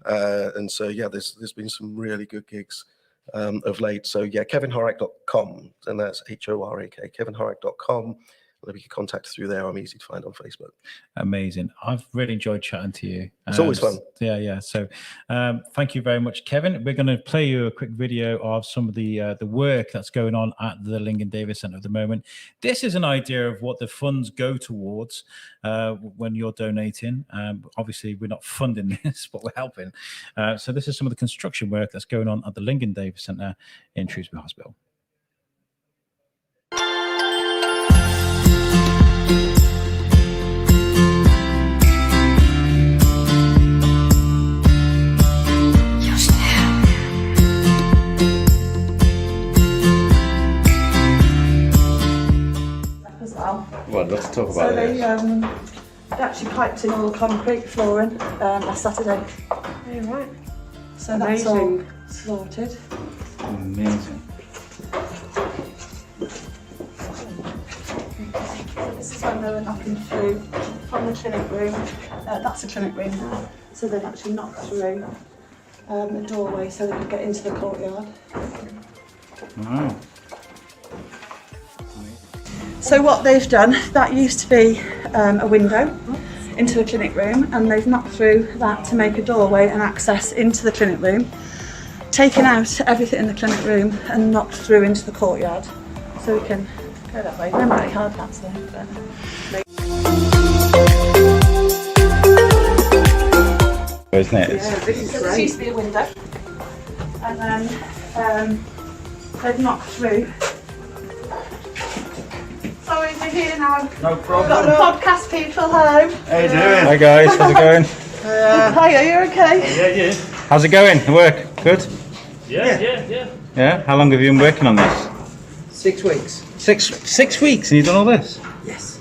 And so yeah, there's been some really good gigs of late. So yeah, kevinhorak.com, and that's HORAK, kevinhorak.com. Maybe you can contact through there. I'm easy to find on Facebook. Amazing. I've really enjoyed chatting to you. It's always fun. Yeah. So thank you very much, Kevin. We're going to play you a quick video of some of the work that's going on at the Lincoln Davis Centre at the moment. This is an idea of what the funds go towards when you're donating. Obviously, we're not funding this, but we're helping. So this is some of the construction work that's going on at the Lincoln Davis Centre in Shrewsbury Hospital. Well, let's talk So about they this. actually piped in all the concrete flooring last Saturday. Oh, right. So that's all Amazing. sorted. Amazing. This is when they were knocking through from the clinic room. That's the clinic room now. So they've actually knocked through the doorway so they could get into the courtyard. Wow. So what they've done, that used to be a window into the clinic room, and they've knocked through that to make a doorway and access into the clinic room, taken out everything in the clinic room and knocked through into the courtyard. So we can go that way. They're very hard hats though. Isn't it? This used to be a window, and then they've knocked through. Sorry, we're here now. No problem. We've got the podcast people. Hello. How you doing? Hi guys, how's it going? Hi, are you okay? Yeah. How's it going? The work? Good? Yeah. Yeah? How long have you been working on this? 6 weeks. Six weeks and you've done all this? Yes.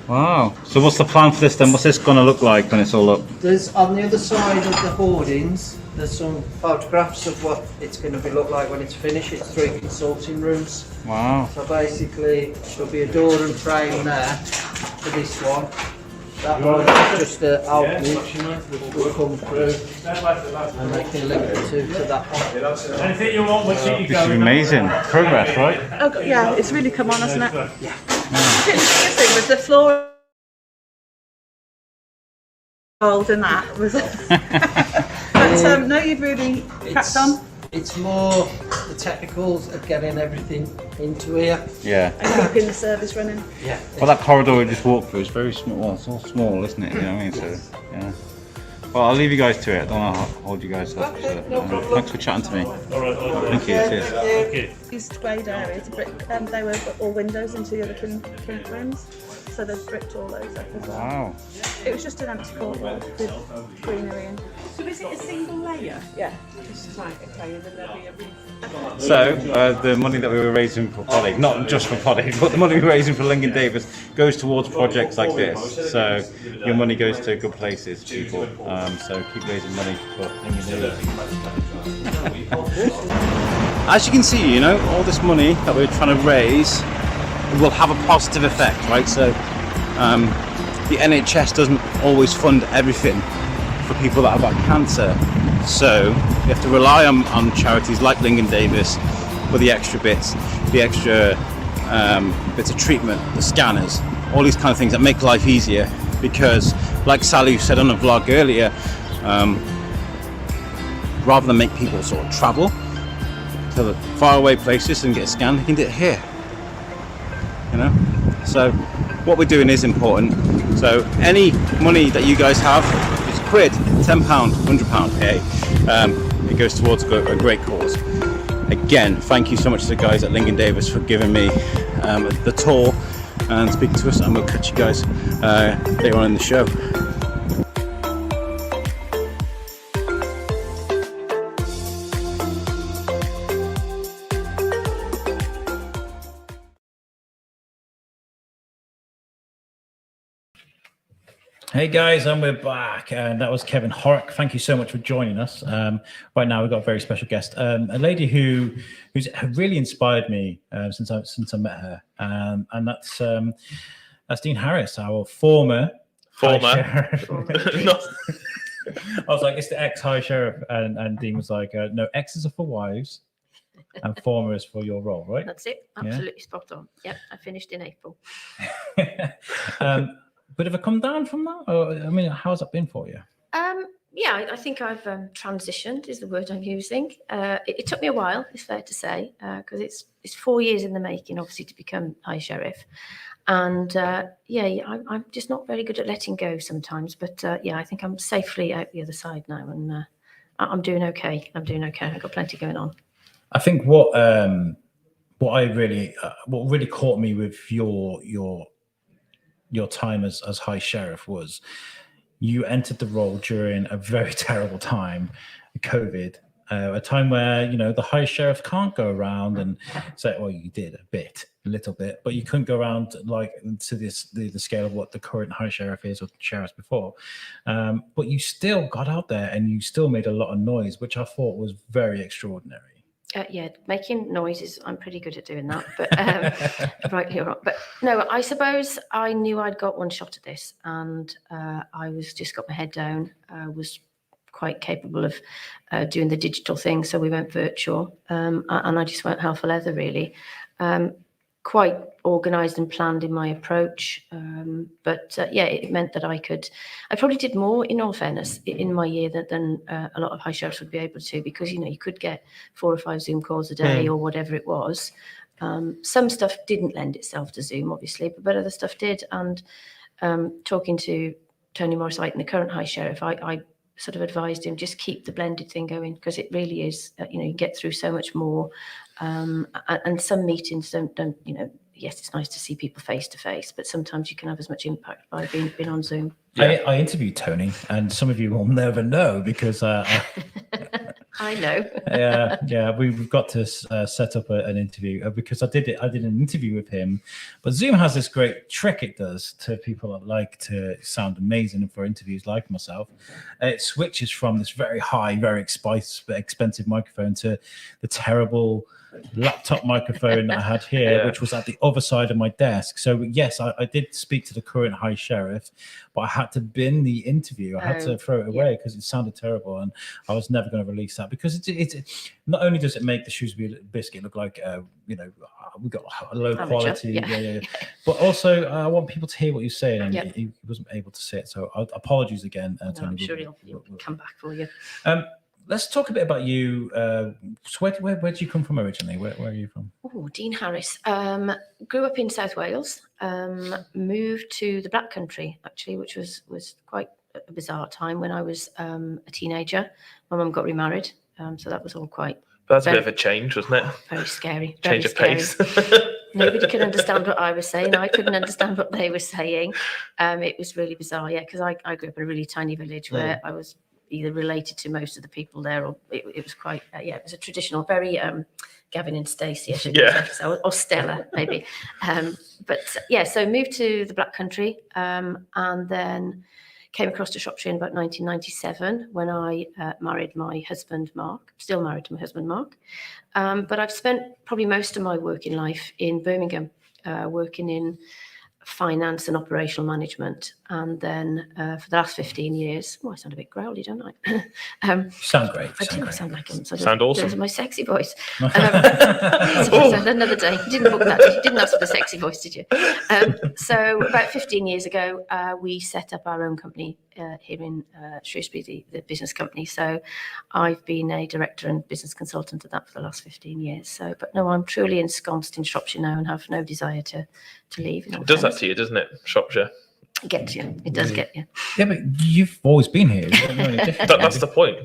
Wow. So what's the plan for this then? What's this going to look like when it's all up? There's on the other side of the hoardings, there's some photographs of what it's going to look like when it's finished. It's 3 consulting rooms. Wow. So basically, there'll be a door and frame there for this one. That one is just the outreach which will come through, and they can link the two to that one. Anything you want, we'll keep you This is amazing. Progress, right? Oh, yeah, it's really come on, hasn't it? Yeah. The biggest thing was the floor mould and that was. But no, you've really cracked on. It's more the technicals of getting everything into here. Yeah. And keeping the service running. Yeah. Well, that corridor we just walked through is very small. Well, it's all small, isn't it? You know what I mean? So, yeah. Well, I'll leave you guys to it. I don't want to hold you guys up. So, thanks for chatting to me. All right. Thank you. Cheers. Thank you. These grade areas, they were all windows into the other clinic rooms, so they've bricked all those up as well. Wow. It was just an empty courtyard with greenery in. So is it a single layer? Yeah. Right, okay, and then there'll be a roof. So, the money that we were raising for Podade, not just for Podade, but the money we were raising for Lincoln Davis goes towards projects like this. So, your money goes to good places, people. So, keep raising money for Lincoln Davis. As you can see, you know, all this money that we're trying to raise will have a positive effect, right? So, the NHS doesn't always fund everything for people that have got cancer. So you have to rely on charities like Lincoln Davis for the extra bits, the extra bits of treatment, the scanners, all these kind of things that make life easier. Because, like Sally said on a vlog earlier, rather than make people sort of travel to the faraway places and get a scan, they can do it here. You know. So what we're doing is important. So any money that you guys have, it's quid, £10, £100, hey, it goes towards a great cause. Again, thank you so much to the guys at Lincoln Davis for giving me the tour and speaking to us, and we'll catch you guys later on in the show. Hey guys, and we're back, and that was Kevin Horrock. Thank you so much for joining us. Right now, we've got a very special guest, a lady who's really inspired me since I met her, and that's Dean Harris, our former. High No. I was like, it's the ex-high sheriff, and Dean was like, no, X's are for wives, and former is for your role, right? That's it. Absolutely spot on. Yep, I finished in April. Bit of a come down from that? Or, I mean, how's that been for you? Yeah, I think I've transitioned is the word I'm using. It took me a while, it's fair to say, because it's 4 years in the making, obviously, to become High Sheriff. And I'm just not very good at letting go sometimes. But I think I'm safely out the other side now, and I'm doing okay. I've got plenty going on. I think what really caught me with your time as High Sheriff was you entered the role during a very terrible time, COVID, a time where, the High Sheriff can't go around and say, well, you did a little bit, but you couldn't go around like to the scale of what the current High Sheriff is or sheriffs before. But you still got out there and you still made a lot of noise, which I thought was very extraordinary. Making noises, I'm pretty good at doing that, but right here. But no, I suppose I knew I'd got one shot at this, and I was just got my head down. Was quite capable of doing the digital thing, so we went virtual, and I just went hell for leather, really. Quite organised and planned in my approach, but it meant that I probably did more, in all fairness, in my year than a lot of High Sheriffs would be able to, because you could get 4 or 5 Zoom calls a day or whatever it was. Some stuff didn't lend itself to Zoom, obviously, but other stuff did. And talking to Tony Morris-White, the current High Sheriff, I sort of advised him, just keep the blended thing going, because it really is, you get through so much more. And some meetings don't, yes, it's nice to see people face to face, but sometimes you can have as much impact by being on Zoom. I interviewed Tony, and some of you will never know because I know. We've got to set up an interview because I did an interview with him, but Zoom has this great trick it does to people that like to sound amazing for interviews like myself. It switches from this very high, very expensive microphone to the terrible laptop microphone that I had here, which was at the other side of my desk. So yes, I did speak to the current High Sheriff, but I had to bin the interview. I had to throw it away because it sounded terrible, and I was never going to release that because it's not only does it make the Shrewsbury Biscuit look like we've got a low quality, but also I want people to hear what you're saying, and he wasn't able to say it. So apologies again, Tony. I'm sure he'll come back for you. Let's talk a bit about you. So where did you come from originally? Where are you from? Oh, Dean Harris. Grew up in South Wales. Moved to the Black Country, actually, which was quite a bizarre time when I was a teenager. My mum got remarried, so that was all quite. That's a bit of a change, wasn't it? Very scary. Change of pace. Nobody could understand what I was saying. I couldn't understand what they were saying. It was really bizarre, because I grew up in a really tiny village where I was either related to most of the people there, or it was quite it was a traditional, very Gavin and Stacey, I should say, or Stella maybe, so moved to the Black Country, and then came across to Shropshire in about 1997 when I married my husband Mark. Still married to my husband Mark, but I've spent probably most of my working life in Birmingham, working in finance and operational management, and then for the last 15 years, I sound a bit growly, don't I? Sound great. I do sound like I'm sound awesome. My sexy voice. Another day. You didn't book that. You didn't ask for the sexy voice, did you? So about 15 years ago, we set up our own company here in Shrewsbury, the business company. So I've been a director and business consultant at that for the last 15 years. So, but no, I'm truly ensconced in Shropshire now and have no desire to leave. It does that to you, doesn't it, Shropshire? It gets you. It does get you. Yeah, but you've always been here. That's the point.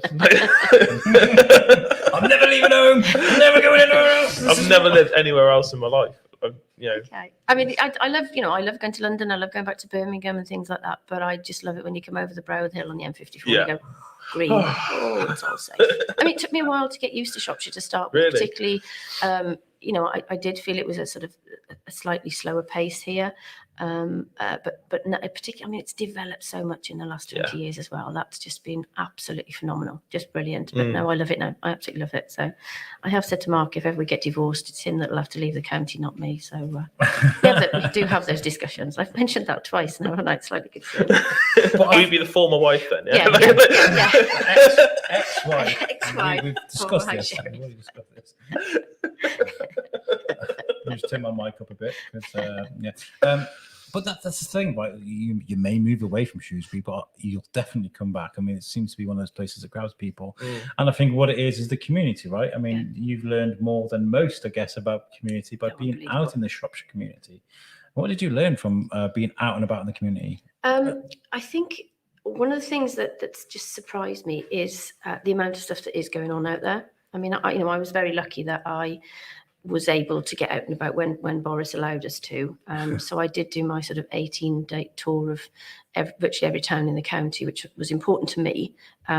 I'm never leaving home. I'm never going anywhere else. I've never lived anywhere else in my life. Okay. I mean, I love, I love going to London. I love going back to Birmingham and things like that. But I just love it when you come over the brow of the hill on the M54 and you go, green. It's all safe. I mean, it took me a while to get used to Shropshire to start with, particularly you know, I did feel it was a sort of a slightly slower pace here. But no, particularly, I mean, it's developed so much in the last 20 years as well. That's just been absolutely phenomenal, just brilliant. But no, I love it now. I absolutely love it. So I have said to Mark, if ever we get divorced, it's him that'll have to leave the county, not me. So we do have those discussions. I've mentioned that twice now, and I'm slightly concerned. Will you be the former wife then? Yeah. Ex-wife. Ex-wife. We've discussed Former this. wife. We've already discussed this. Let me just turn my mic up a bit. But that's the thing, right? You may move away from Shrewsbury, but you'll definitely come back. I mean, it seems to be one of those places that grabs people. And I think what it is the community, right? I mean, you've learned more than most, I guess, about community by being out in the Shropshire community. What did you learn from being out and about in the community? I think one of the things that's just surprised me is the amount of stuff that is going on out there. I mean, I was very lucky that I was able to get out and about when Boris allowed us to. So I did do my sort of 18-day tour of virtually every town in the county, which was important to me,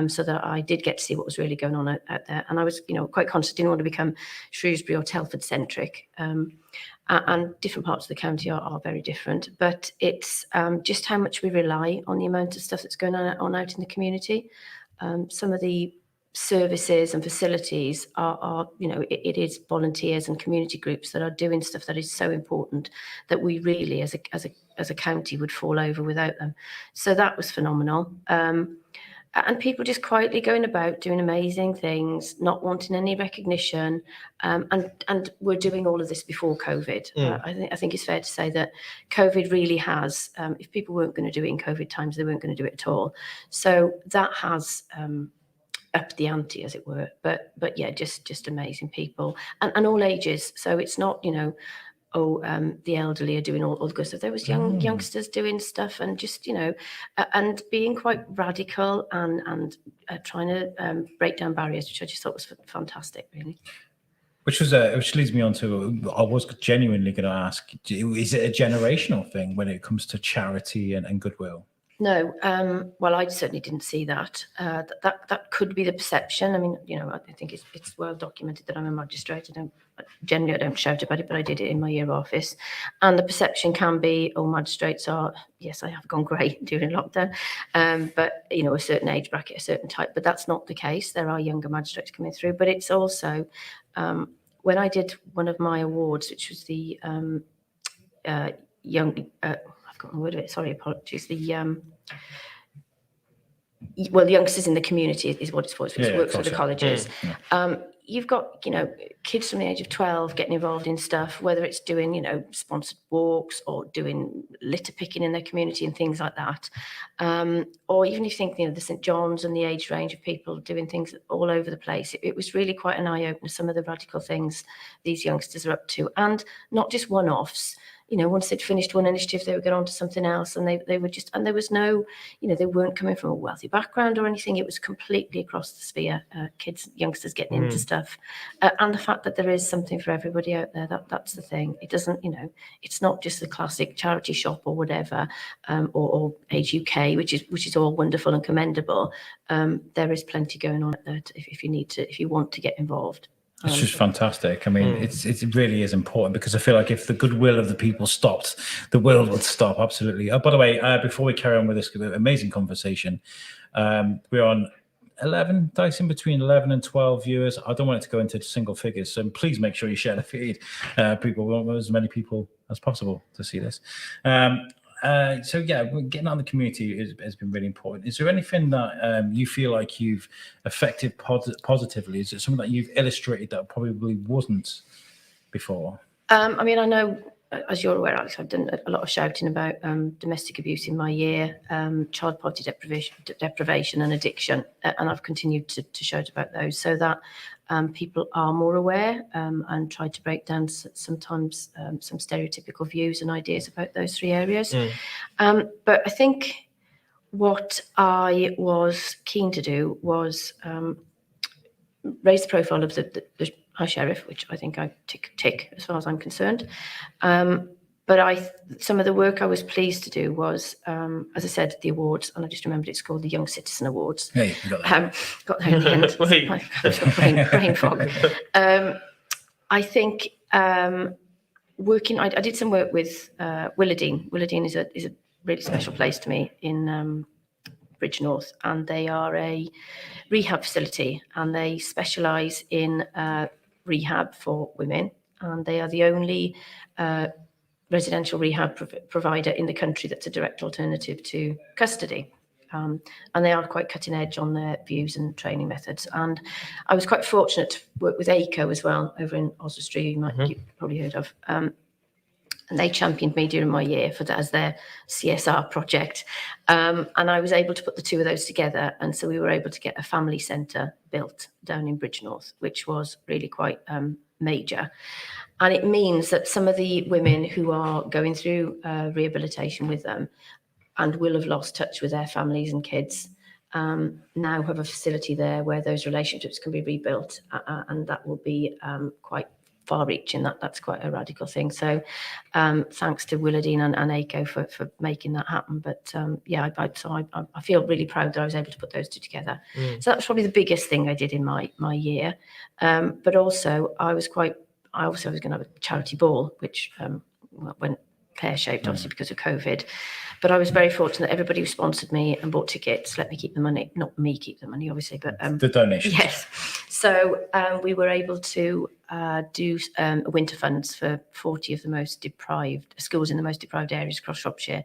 so that I did get to see what was really going on out there. And I was, quite conscious, didn't want to become Shrewsbury or Telford centric. And different parts of the county are very different, but it's just how much we rely on the amount of stuff that's going on out in the community. Some of the services and facilities are it is volunteers and community groups that are doing stuff that is so important that we really as a county would fall over without them. So that was phenomenal. And people just quietly going about doing amazing things, not wanting any recognition, and we're doing all of this before COVID. I think it's fair to say that COVID really has. If people weren't going to do it in COVID times, they weren't going to do it at all. So that has upped the ante, as it were. But yeah, just amazing people and all ages. So it's not the elderly are doing all the good stuff. There was youngsters doing stuff and just, and being quite radical and trying to break down barriers, which I just thought was fantastic, really. Which leads me on to, I was genuinely going to ask, is it a generational thing when it comes to charity and goodwill? No, well, I certainly didn't see that. That could be the perception. I mean, I think it's well documented that I'm a magistrate. I don't shout about it, but I did it in my year office. And the perception can be, magistrates are, yes, I have gone grey during lockdown, but, a certain age bracket, a certain type, but that's not the case. There are younger magistrates coming through, but it's also, when I did one of my awards, which was the young, I've got my word of it, sorry, apologies, the youngsters in the community is what it's for. It works for the colleges. You've got, kids from the age of 12 getting involved in stuff, whether it's doing, sponsored walks or doing litter picking in their community and things like that. Or even if you think, the St. John's and the age range of people doing things all over the place. It was really quite an eye-opener, some of the radical things these youngsters are up to. And not just one-offs. Once they'd finished one initiative, they would get on to something else, and they were just, and there was no, they weren't coming from a wealthy background or anything. It was completely across the sphere, kids, youngsters getting into stuff. And the fact that there is something for everybody out there, that's the thing. It doesn't, it's not just the classic charity shop or whatever, or Age UK, which is all wonderful and commendable. There is plenty going on out there if you want to get involved. It's just fantastic. I mean, it really is important because I feel like if the goodwill of the people stopped, the world would stop. Absolutely. By the way, before we carry on with this amazing conversation, we're on 11, dicing between 11 and 12 viewers. I don't want it to go into single figures, so please make sure you share the feed. People want as many people as possible to see this. So yeah, getting out in the community has been really important. Is there anything that you feel like you've affected positively? Is it something that you've illustrated that probably wasn't before? I mean, I know, as you're aware, Alex, I've done a lot of shouting about domestic abuse in my year, child poverty deprivation and addiction, and I've continued to shout about those so that people are more aware and try to break down sometimes some stereotypical views and ideas about those three areas. But I think what I was keen to do was raise the profile of the High Sheriff, which I think I tick as far as I'm concerned. But some of the work I was pleased to do was, as I said, the awards, and I just remembered it's called the Young Citizen Awards. Hey, you got that. Got there in the end. I've got brain fog. I think working, I did some work with Willardine. Willardine is a really special place to me in Bridgnorth, and they are a rehab facility, and they specialise in rehab for women, and they are the only residential rehab provider in the country that's a direct alternative to custody. And they are quite cutting edge on their views and training methods. And I was quite fortunate to work with ACO as well over in Oswestry, you've probably heard of. And they championed me during my year for that as their CSR project. And I was able to put the two of those together. And so we were able to get a family centre built down in Bridgnorth, which was really quite major. And it means that some of the women who are going through rehabilitation with them and will have lost touch with their families and kids now have a facility there where those relationships can be rebuilt. And that will be quite far-reaching. That's quite a radical thing. So thanks to Willardine and ACO for making that happen. But I feel really proud that I was able to put those two together. So that's probably the biggest thing I did in my year. But also I was going to have a charity ball, which went pear-shaped, obviously because of COVID. But I was very fortunate that everybody who sponsored me and bought tickets let me keep the money. Not me keep the money, obviously, but the donations. Yes. So we were able to do winter funds for 40 of the most deprived schools in the most deprived areas across Shropshire,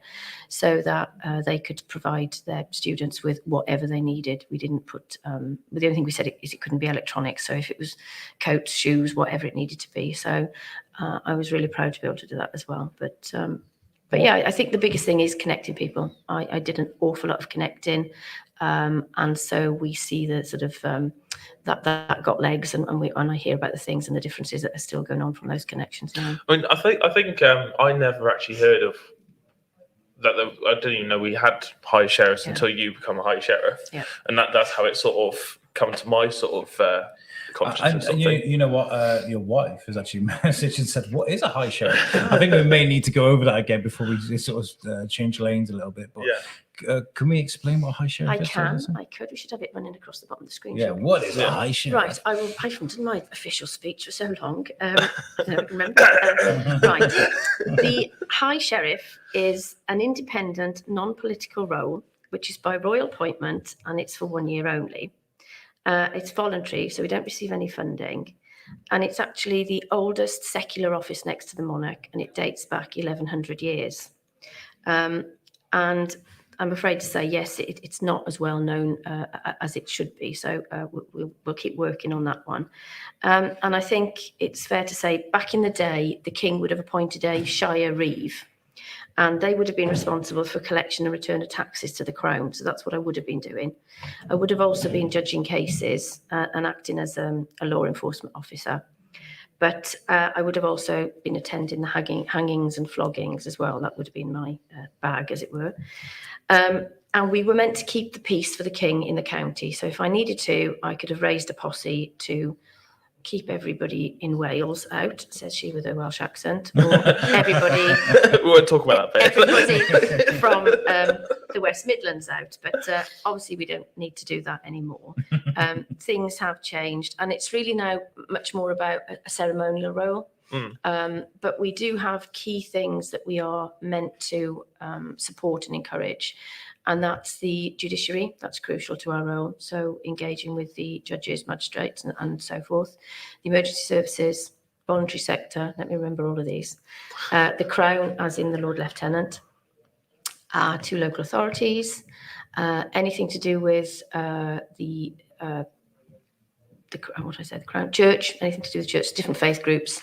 so that they could provide their students with whatever they needed. We didn't put, the only thing we said is it couldn't be electronics. So if it was coats, shoes, whatever it needed to be. So I was really proud to be able to do that as well. But yeah, I think the biggest thing is connecting people. I did an awful lot of connecting. And so we see the sort of that got legs, and I hear about the things and the differences that are still going on from those connections. I mean, I think I never actually heard of that. I didn't even know we had high sheriffs until you become a high sheriff, and that's how it sort of come to my sort of consciousness. And you know what? Your wife has actually messaged and said, "What is a high sheriff?" I think we may need to go over that again before we sort of change lanes a little bit. But can we explain what a high sheriff is? I could. We should have it running across the bottom of the screen. Yeah, what is a high sheriff? Right, I haven't done my official speech for so long. I don't remember. Right, the high sheriff is an independent, non-political role, which is by royal appointment, and it's for 1 year only. It's voluntary, so we don't receive any funding. And it's actually the oldest secular office next to the monarch, and it dates back 1100 years. And I'm afraid to say, yes, it's not as well known as it should be. So we'll keep working on that one. And I think it's fair to say, back in the day, the king would have appointed a shire reeve, and they would have been responsible for collection and return of taxes to the crown. So that's what I would have been doing. I would have also been judging cases and acting as a law enforcement officer. But I would have also been attending the hangings and floggings as well. That would have been my bag, as it were. And we were meant to keep the peace for the king in the county. So if I needed to, I could have raised a posse to keep everybody in Wales out, says she with her Welsh accent, or everybody. We won't talk about that bit. Everybody from the West Midlands out, but obviously we don't need to do that anymore. Things have changed, and it's really now much more about a ceremonial role. But we do have key things that we are meant to support and encourage. And that's the judiciary. That's crucial to our role. So engaging with the judges, magistrates, and so forth. The emergency services, voluntary sector. Let me remember all of these. The Crown, as in the Lord Lieutenant. 2 local authorities. Anything to do with the Crown Church. Anything to do with church, different faith groups.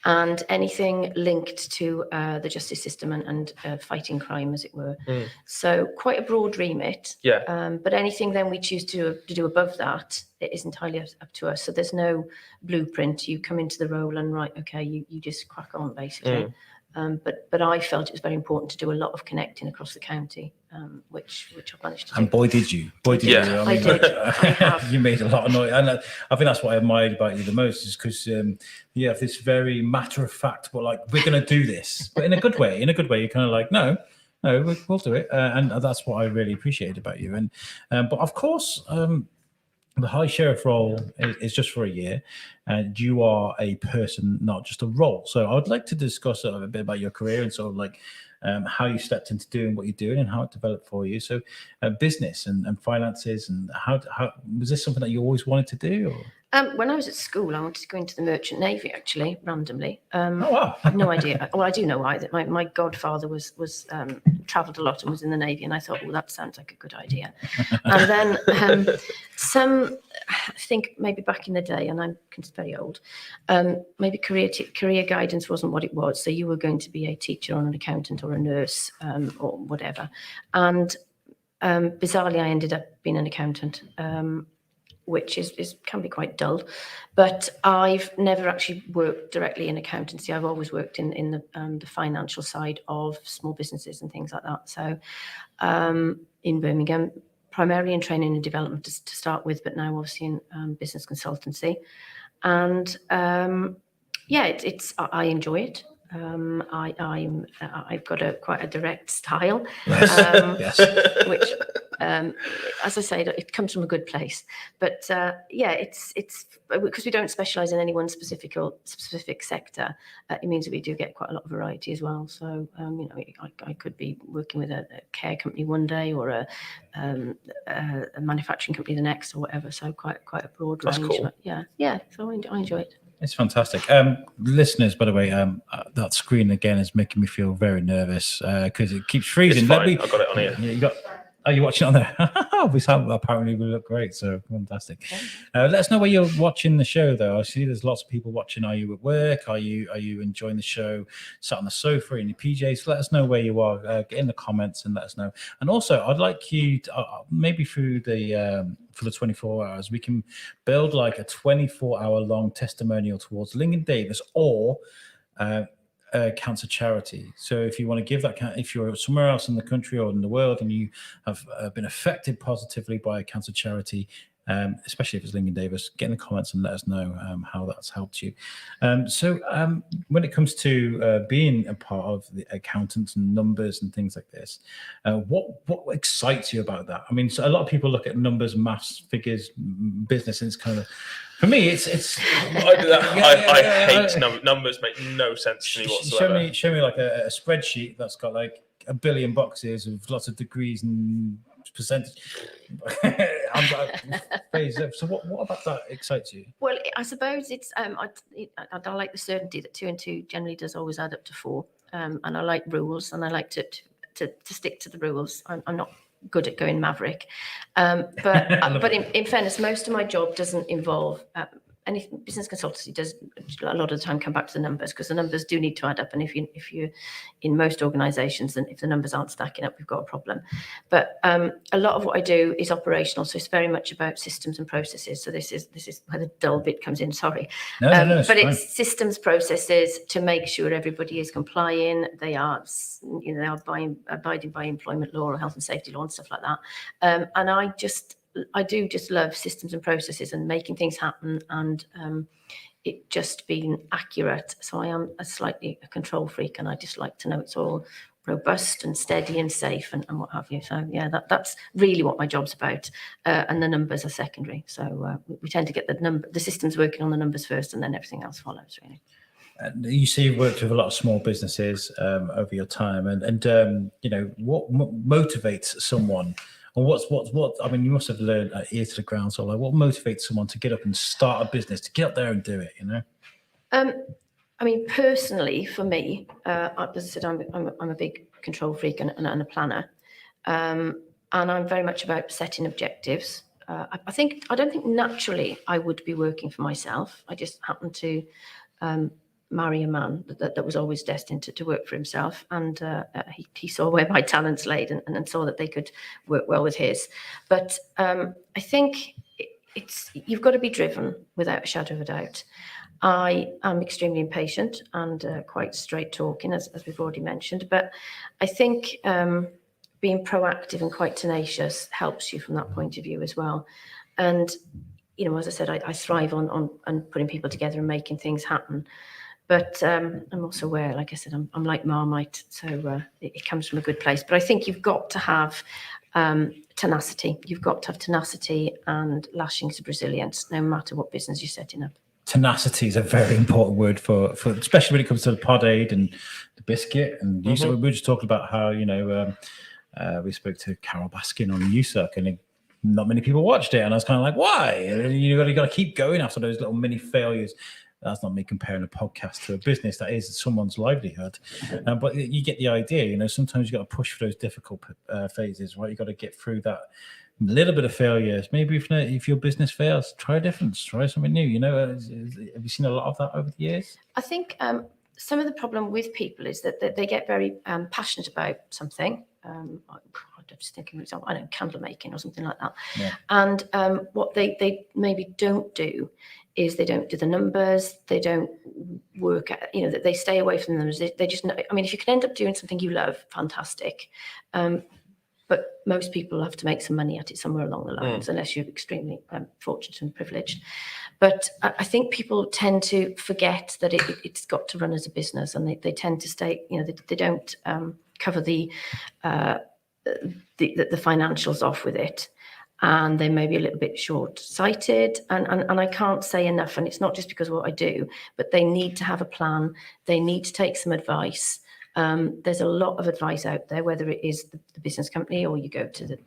And anything linked to the justice system and fighting crime, as it were. So quite a broad remit. But anything then we choose to do above that, it is entirely up to us. So there's no blueprint. You come into the role and you just crack on, basically. But I felt it was very important to do a lot of connecting across the county, which I've managed to do. And boy, did you. I did. You made a lot of noise. And I think that's what I admired about you the most, is because you have this very matter-of-fact, we're going to do this. But in a good way. You're kind of like, no, we'll do it. And that's what I really appreciated about you. And but of course, the High Sheriff role is just for a year, and you are a person, not just a role. So I'd like to discuss a bit about your career and sort of like how you stepped into doing what you're doing and how it developed for you. So business and finances, and how was this something that you always wanted to do? Or? When I was at school, I wanted to go into the Merchant Navy, actually, randomly. Oh, wow. I have no idea. Well, I do know why. That my godfather was travelled a lot and was in the Navy, and I thought, well, that sounds like a good idea. And then I think maybe back in the day, and I'm very old, maybe career guidance wasn't what it was. So you were going to be a teacher or an accountant or a nurse or whatever. And bizarrely, I ended up being an accountant. Which can be quite dull, but I've never actually worked directly in accountancy. I've always worked in the financial side of small businesses and things like that. So in Birmingham, primarily in training and development to start with, but now obviously in business consultancy. And I enjoy it. I've got quite a direct style, which, as I say, it comes from a good place. But it's because we don't specialise in any one specific sector. It means that we do get quite a lot of variety as well. So I could be working with a care company one day, or a manufacturing company the next, or whatever. So quite a broad range. Cool. But yeah. So I enjoy it. It's fantastic. Listeners, by the way, that screen again is making me feel very nervous because it keeps freezing. It's fine. I've got it on here. Yeah, are you watching it on there? Apparently we look great, so fantastic. Let us know where you're watching the show, though. I see there's lots of people watching. Are you at work? Are you enjoying the show? Sat on the sofa in your PJs? Let us know where you are. Get in the comments and let us know. And also, I'd like you to, maybe through the for the 24 hours, we can build like a 24-hour long testimonial towards Lincoln Davis or cancer charity. So if you want to give that, if you're somewhere else in the country or in the world and you have been affected positively by a cancer charity, especially if it's Lincoln Davis, get in the comments and let us know how that's helped you. So when it comes to being a part of the accountants and numbers and things like this, what excites you about that? I mean, so a lot of people look at numbers, maths, figures, business, and it's kind of, for me, it's. I hate numbers. Make no sense to me whatsoever. Show me like a spreadsheet that's got like 1 billion boxes with lots of degrees and percentage. So what about that excites you? Well, I suppose it's I like the certainty that 2 and 2 generally does always add up to 4, and I like rules, and I like to stick to the rules. I'm not good at going maverick, but in fairness, most of my job doesn't involve any business consultancy. Does a lot of the time come back to the numbers, because the numbers do need to add up, and if you're in most organizations, then if the numbers aren't stacking up, we've got a problem. But a lot of what I do is operational, so it's very much about systems and processes. So this is where the dull bit comes in, sorry. No, but it's systems, processes to make sure everybody is complying, they are abiding by employment law or health and safety law and stuff like that. And I do just love systems and processes and making things happen, and it just being accurate. So I am slightly a control freak, and I just like to know it's all robust and steady and safe and what have you. So yeah, that's really what my job's about, and the numbers are secondary. So we tend to get the systems working on the numbers first, and then everything else follows, really. You see, you've worked with a lot of small businesses over your time, and what motivates someone. And what? I mean, you must have learned ear to the ground. So, like, what motivates someone to get up and start a business, to get up there and do it? I mean, personally, for me, as I said, I'm a big control freak and a planner, and I'm very much about setting objectives. I don't think naturally I would be working for myself. I just happened to marry a man that was always destined to work for himself, and he saw where my talents laid and saw that they could work well with his. But I think you've got to be driven without a shadow of a doubt. I am extremely impatient and quite straight talking, as we've already mentioned, but I think being proactive and quite tenacious helps you from that point of view as well. And as I said, I thrive on putting people together and making things happen. But I'm also aware, like I said, I'm like Marmite, so it comes from a good place. But I think you've got to have tenacity. You've got to have tenacity and lashings of resilience, no matter what business you're setting up. Tenacity is a very important word for especially when it comes to the pod aid and the biscuit. And we were just talking about how, we spoke to Carol Baskin on USUC, and not many people watched it. And I was kind of like, why? You got to keep going after those little mini failures. That's not me comparing a podcast to a business. That is someone's livelihood. But you get the idea. Sometimes you got to push for those difficult phases, right? You got to get through that little bit of failures. Maybe if your business fails, try a difference, try something new. Have you seen a lot of that over the years? I think some of the problem with people is that they get very passionate about something. I'm just thinking, for example, I don't know, candle making or something like that. Yeah. And what they maybe don't do is they don't do the numbers. They don't work at, that they stay away from the numbers. They just know. I mean, if you can end up doing something you love, fantastic. But most people have to make some money at it somewhere along the lines, unless you're extremely fortunate and privileged. But I think people tend to forget that it's got to run as a business, and they tend to stay, they don't cover the financials off with it. And they may be a little bit short-sighted. And I can't say enough, and it's not just because of what I do, but they need to have a plan. They need to take some advice. There's a lot of advice out there, whether it is the business company or you go to the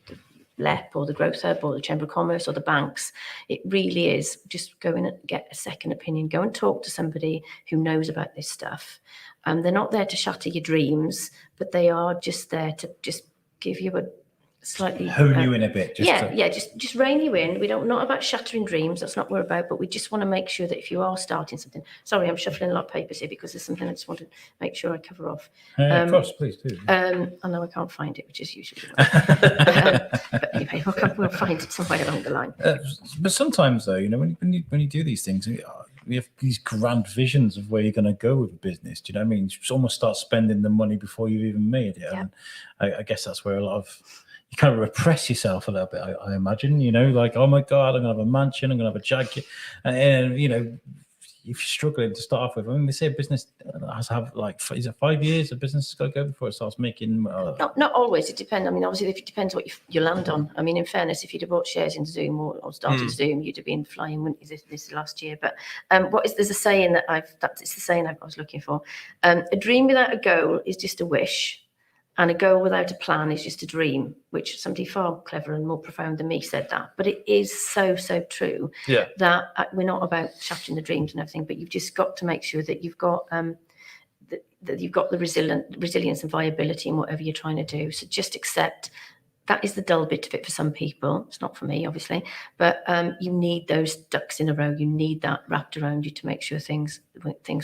LEP or the Growth Hub or the Chamber of Commerce or the banks. It really is just go in and get a second opinion. Go and talk to somebody who knows about this stuff. They're not there to shatter your dreams, but they are just there to just give you a slightly hone you in a bit. Just rein you in. We don't, not about shattering dreams. That's not what we're about. But we just want to make sure that if you are starting something, sorry, I'm shuffling a lot of papers here because there's something I just want to make sure I cover off. Of course, please do. I know I can't find it, which is usually but anyway, we'll find it somewhere along the line. But sometimes, though, when you do these things, we have these grand visions of where you're going to go with a business. Do you know what I mean? You almost start spending the money before you've even made it. Yeah. And I guess that's where a lot of you kind of repress yourself a little bit. I imagine, like, oh my God, I'm going to have a mansion, I'm going to have a jacket, and if you're struggling to start off with, I mean, they say a business has to have is it 5 years a business has got to go before it starts making? Not always. It depends. I mean, obviously, it depends what you land on. I mean, in fairness, if you'd have bought shares in Zoom or started Zoom, you'd have been flying, wouldn't you, this last year? But there's a saying it's the saying I was looking for. A dream without a goal is just a wish. And a goal without a plan is just a dream, which somebody far clever and more profound than me said that. But it is so, so true that we're not about shattering the dreams and everything, but you've just got to make sure that you've got that you've got the resilience and viability in whatever you're trying to do. So just accept that is the dull bit of it for some people. It's not for me, obviously, but you need those ducks in a row. You need that wrapped around you to make sure things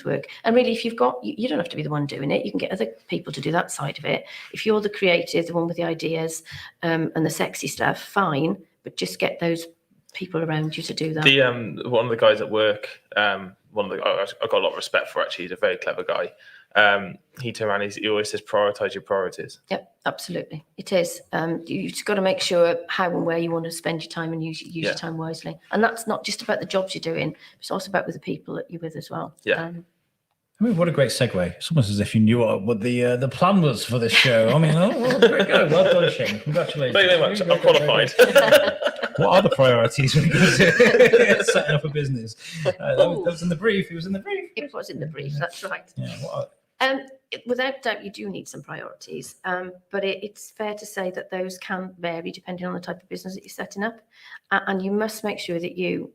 work. And really, if you've got, you don't have to be the one doing it. You can get other people to do that side of it. If you're the creative, the one with the ideas and the sexy stuff, fine, but just get those people around you to do that. One of the guys at work, I've got a lot of respect for, actually. He's a very clever guy. He turned around, he always says prioritize your priorities. Yep, absolutely. It is. You've just got to make sure how and where you want to spend your time and use your time wisely. And that's not just about the jobs you're doing, it's also about with the people that you're with as well. Yeah. I mean, what a great segue. It's almost as if you knew what the plan was for this show. I mean, very good. Well done, Shane. Congratulations. Thank you very much. I'm qualified. What are the priorities when it comes to setting up a business? That was in the brief. It was in the brief. It was in the brief. That's right. Yeah. Without doubt, you do need some priorities, but it's fair to say that those can vary depending on the type of business that you're setting up, and you must make sure that you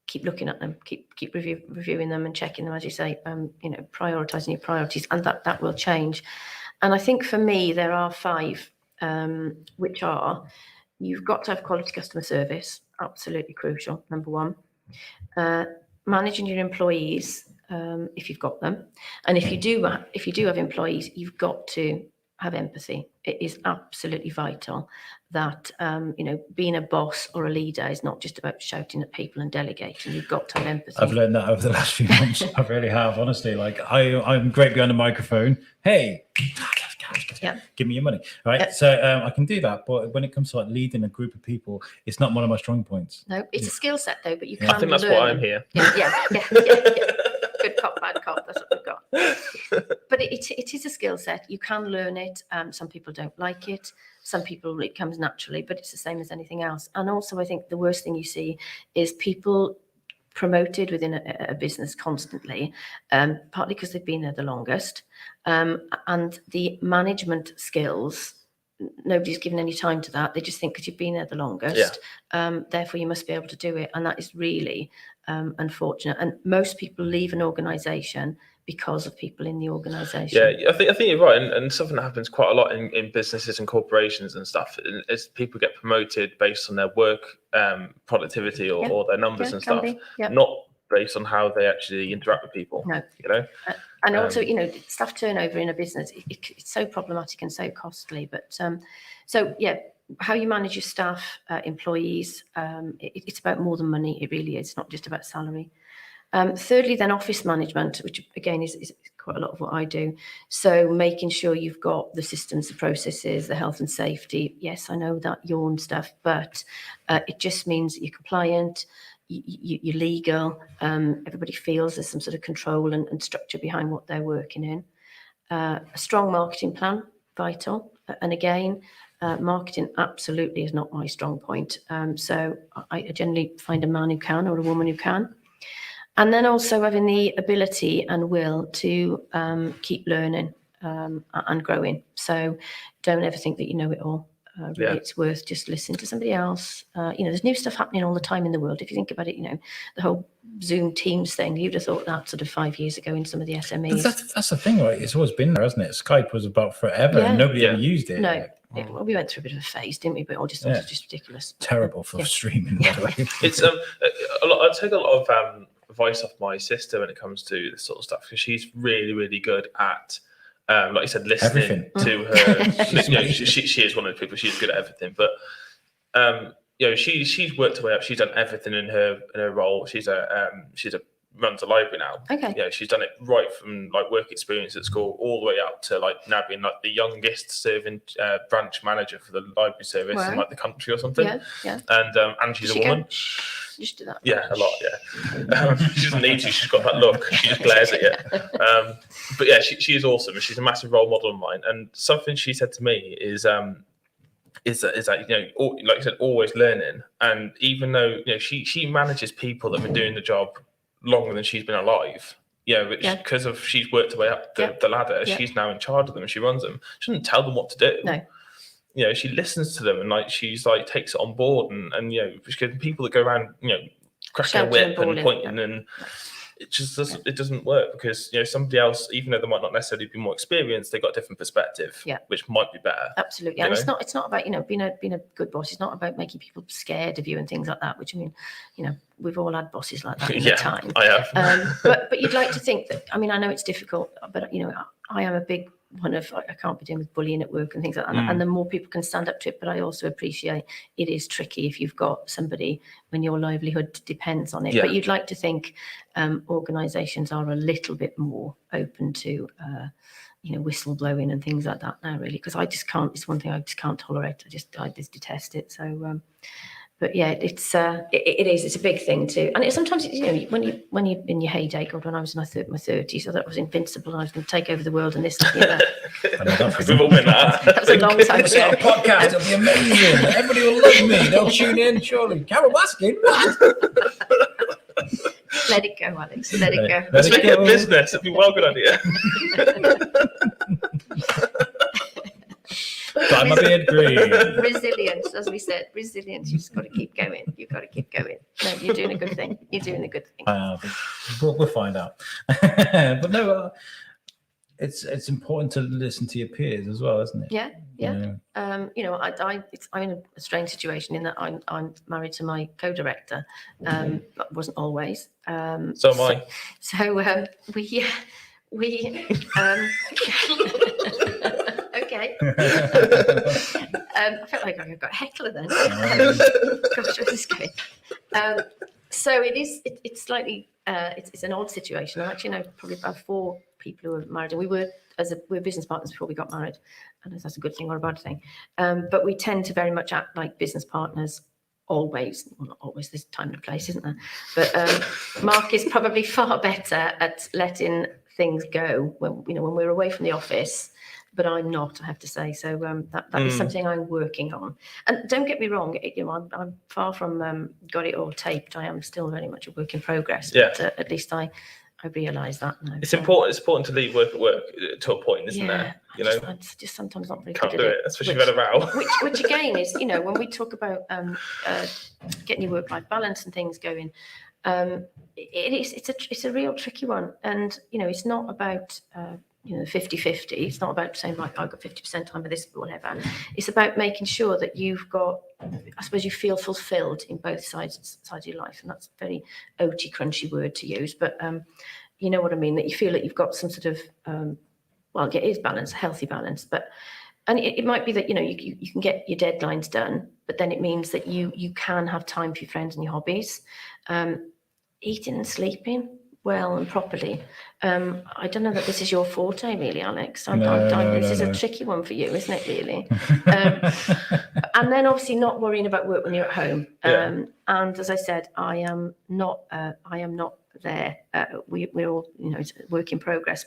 keep looking at them, keep reviewing them and checking them, as you say, prioritizing your priorities, and that will change. And I think for me, there are 5, which are: you've got to have quality customer service, absolutely crucial, number 1. Managing your employees, if you've got them, and if you do have employees, you've got to have empathy. It is absolutely vital that being a boss or a leader is not just about shouting at people and delegating. You've got to have empathy. I've learned that over the last few months. I really have, honestly. Like I'm great behind the microphone. Hey, give me your money, right? Yep. So I can do that, but when it comes to leading a group of people, it's not one of my strong points. No, it's a skill set though. But you can. I think that's why I'm here. Yeah. Good cop, bad cop. That's what we've got. But it is a skill set. You can learn it. Some people don't like it. Some people it comes naturally, but it's the same as anything else. And also, I think the worst thing you see is people promoted within a business constantly, partly because they've been there the longest, and the management skills, nobody's given any time to that. They just think because you've been there the longest, therefore you must be able to do it. And that is really unfortunate. And most people leave an organisation because of people in the organisation. Yeah, I think you're right, and something that happens quite a lot in businesses and corporations and stuff is people get promoted based on their work productivity or their numbers and stuff, not based on how they actually interact with people. No, you know. And also, you know, staff turnover in a business, it's so problematic and so costly. But so yeah, how you manage your staff, employees, it's about more than money. It really is. It's not just about salary. Thirdly, then office management, which again is quite a lot of what I do. So making sure you've got the systems, the processes, the health and safety. Yes, I know that yawn stuff, but it just means that you're compliant, you're legal. Everybody feels there's some sort of control and structure behind what they're working in. A strong marketing plan, vital. And again, marketing absolutely is not my strong point. So I generally find a man who can or a woman who can. And then also having the ability and will to keep learning and growing. So don't ever think that you know it all. Really, it's worth just listening to somebody else. You know, there's new stuff happening all the time in the world. If you think about it, you know, the whole Zoom Teams thing, you'd have thought that sort of 5 years ago in some of the SMEs. That's the thing, right? It's always been there, hasn't it? Skype was about forever and nobody ever used it. No. Well, we went through a bit of a phase, didn't we? But all just thought it was just ridiculous. Terrible for streaming, by the way. It's a lot. I take a lot of advice off my sister when it comes to this sort of stuff because she's really, really good at, like you said, listening to her. You know, she is one of the people. She's good at everything, but you know, she's worked her way up. She's done everything in her role. She's runs a library now. Okay. Yeah, she's done it right from like work experience at school all the way up to like now being like the youngest serving branch manager for the library service in like the country or something. Yeah. And she's a woman. You should do that. Yeah, a lot. Yeah, she doesn't need to. She's got that look. She just glares at you. But yeah, she is awesome. She's a massive role model of mine. And something she said to me is that you know, like I said, always learning. And even though you know she manages people that have been doing the job longer than she's been alive. Yeah, because of she's worked her way up the ladder. She's now in charge of them and she runs them. She doesn't tell them what to do. No. You know, she listens to them and like she's like takes it on board and you know, because people that go around, you know, cracking a whip and pointing and it just doesn't work because you know somebody else, even though they might not necessarily be more experienced, they've got a different perspective, which might be better. Absolutely, and it's not about, you know, being a good boss. It's not about making people scared of you and things like that. Which I mean, you know, we've all had bosses like that in the time. I have. But you'd like to think that. I mean, I know it's difficult, but you know, I am a big one of I can't be dealing with bullying at work and things like that. And the more people can stand up to it, but I also appreciate it is tricky if you've got somebody when your livelihood depends on it. But you'd like to think organisations are a little bit more open to you know, whistleblowing and things like that now, really, because I just can't. It's one thing I just can't tolerate. I just detest it. So. But yeah, it is. It's a big thing too, and sometimes you know when you're in your heyday. God, when I was in my 30s, I thought I was invincible. And I was going to take over the world and this. And that. We've all been that. That was a long time It's a podcast. It'll be amazing. Everybody will love me. They'll tune in. Surely, Carol Baskin. Let it go, Alex. Let it go. Let's make it a business. It'd be well good idea. Dye my beard green. Resilience, as we said, resilience. You've just got to keep going. You've got to keep going. No, you're doing a good thing. You're doing a good thing. We'll find out. But no, it's important to listen to your peers as well, isn't it? Yeah. You know, I'm in a strange situation in that I'm married to my co-director. That wasn't always. So am I. So we okay. I felt like I got a heckler then. Gosh, where's this going? So it's slightly it's an odd situation. I actually know probably about 4 people who are married, and we were business partners before we got married. I don't know if that's a good thing or a bad thing, but we tend to very much act like business partners. Always, well, not always. There's time and a place, isn't there? But Mark is probably far better at letting things go when we're away from the office. but I'm not, I have to say. So that is something I'm working on. And don't get me wrong, I'm far from got it all taped. I am still very much a work in progress. But at least I realise that now. It's important. It's important to leave work at work to a point, isn't there? I'm just sometimes not very Can't good do at it, especially if you've had a row. Which again is, when we talk about getting your work-life balance and things going, it's a real tricky one. And it's not about 50-50. It's not about saying, like, I've got 50% time of this, but whatever. It's about making sure that you've got, I suppose, you feel fulfilled in both sides of your life. And that's a very OT crunchy word to use, but you know what I mean, that you feel that you've got some sort of, it is balance, a healthy balance, and it might be that, you can get your deadlines done, but then it means that you can have time for your friends and your hobbies, eating and sleeping well and properly. I don't know that this is your forte, really, Alex. This is a tricky one for you, isn't it, really? And then obviously not worrying about work when you're at home. And as I said, I am not there. We're all, it's a work in progress.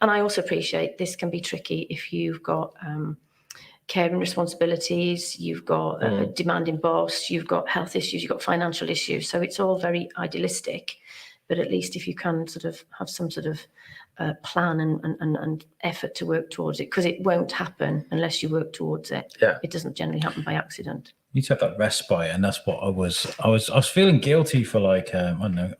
And I also appreciate this can be tricky if you've got caring responsibilities, you've got a demanding boss, you've got health issues, you've got financial issues. So it's all very idealistic. But at least if you can sort of have some sort of plan and effort to work towards it, because it won't happen unless you work towards it. It doesn't generally happen by accident. You need to have that respite, and that's what I was feeling guilty for, like, I don't know,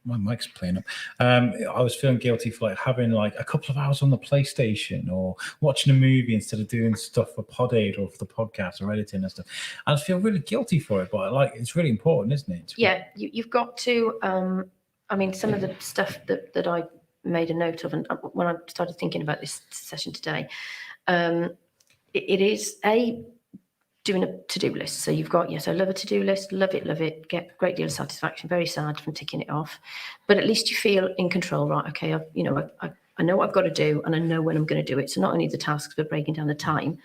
my mic's playing up. I was feeling guilty for, like, having like a couple of hours on the PlayStation or watching a movie instead of doing stuff for Pod Aid or for the podcast or editing and stuff. I feel really guilty for it, but like, it's really important, isn't it? You've got to. Some of the stuff that I made a note of, and when I started thinking about this session today, it is doing a to-do list. So you've got, I love a to-do list, love it, get a great deal of satisfaction, very sad from ticking it off, but at least you feel in control, right? Okay, I know what I've got to do, and I know when I'm going to do it. So not only the tasks, but breaking down the time.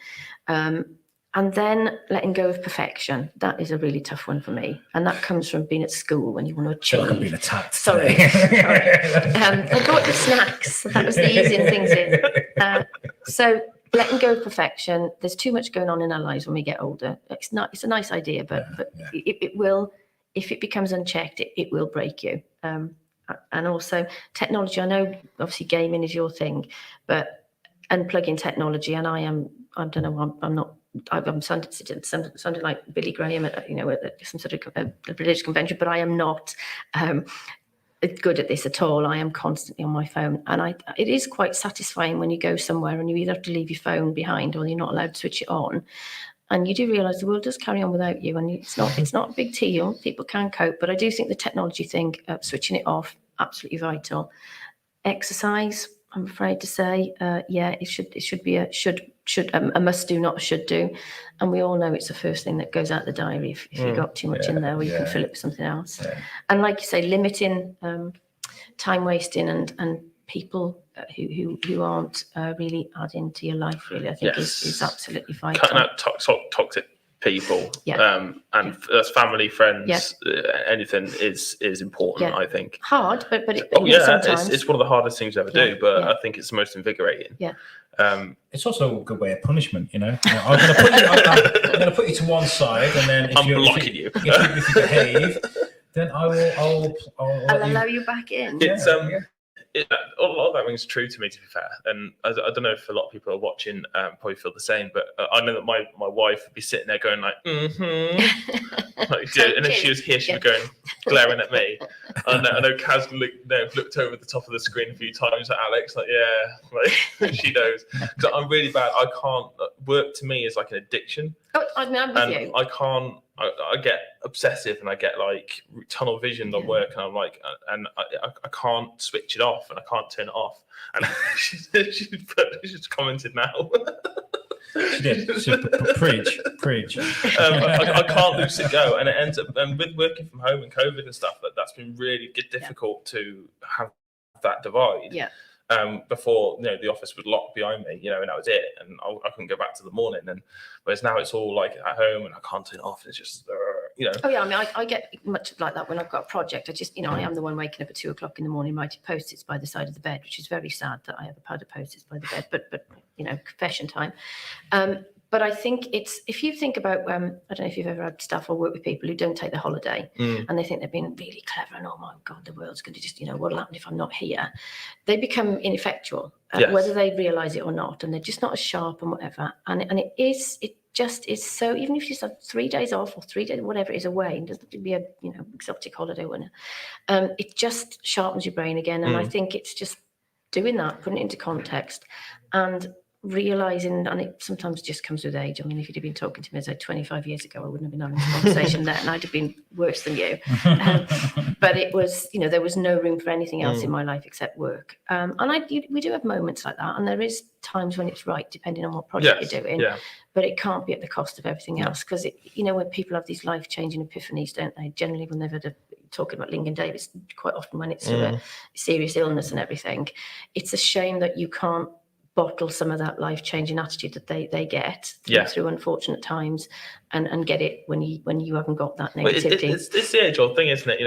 And then letting go of perfection. That is a really tough one for me. And that comes from being at school when you want to achieve. I feel like I'm being attacked. Sorry. I got the snacks. That was the easing things in. So letting go of perfection. There's too much going on in our lives when we get older. It's a nice idea, but it will, if it becomes unchecked, it will break you. And also technology. I know obviously gaming is your thing, but unplugging technology, and I'm sounding like Billy Graham at some sort of a religious convention, but I am not good at this at all. I am constantly on my phone, and it is quite satisfying when you go somewhere and you either have to leave your phone behind or you're not allowed to switch it on, and you do realise the world does carry on without you, and it's not a big deal. People can cope, but I do think the technology thing, switching it off, absolutely vital. Exercise, I'm afraid to say, it should be a must do, not a should do, and we all know it's the first thing that goes out the diary if you got too much in there, or you can fill it with something else. And like you say, limiting time wasting and people who aren't really adding to your life, really, I think is absolutely vital. Cutting out toxic people, and that's family, friends, anything is important. I think hard, but it's one of the hardest things to ever do. But I think it's the most invigorating. It's also a good way of punishment, I'm going to put you to one side, and then if I'm blocking you. If you behave, then I'll allow you back in. It's a lot of that rings true to me, to be fair. And I don't know if a lot of people are watching probably feel the same, but I know that my wife would be sitting there going like, and if she was here, she'd be going, glaring at me. I know Kaz looked over the top of the screen a few times at Alex, she knows. Because I'm really bad. I can't, work to me is like an addiction. I'm with you. I can't. I get obsessive and I get like tunnel vision on work, and I'm like, and I can't switch it off and I can't turn it off. And she's commented now. She did. Preach. I can't lose it go, and it ends up. And with working from home and COVID and stuff, that's been really difficult to have that divide. Before the office would lock behind me, and that was it, and I couldn't go back to the morning. And whereas now it's all like at home, and I can't turn it off. It's just Oh yeah, I mean, I get much like that when I've got a project. I just, I am the one waking up at 2 o'clock in the morning writing post-its by the side of the bed, which is very sad that I have a pad of post-its by the bed. But confession time. But I think if you think about, I don't know if you've ever had staff or work with people who don't take the holiday and they think they've been really clever and, oh my God, the world's going to just, what'll happen if I'm not here? They become ineffectual, whether they realise it or not, and they're just not as sharp and whatever. And it just is so, even if you just have 3 days off or 3 days, whatever it is away, it doesn't have to be a, exotic holiday, whatever. It just sharpens your brain again. And I think it's just doing that, putting it into context and realizing, and it sometimes just comes with age. I mean, if you'd have been talking to me as 25 years ago, I wouldn't have been having this conversation then, and I'd have been worse than you. But it was, there was no room for anything else in my life except work. And we do have moments like that, and there is times when it's right, depending on what project you're doing. Yeah. But it can't be at the cost of everything else, because when people have these life-changing epiphanies, don't they? Generally, when they've had talking about Lincoln Davis, quite often when it's a serious illness and everything, it's a shame that you can't bottle some of that life-changing attitude that they get through unfortunate times and get it when you haven't got that negativity. It's the age-old thing, isn't it?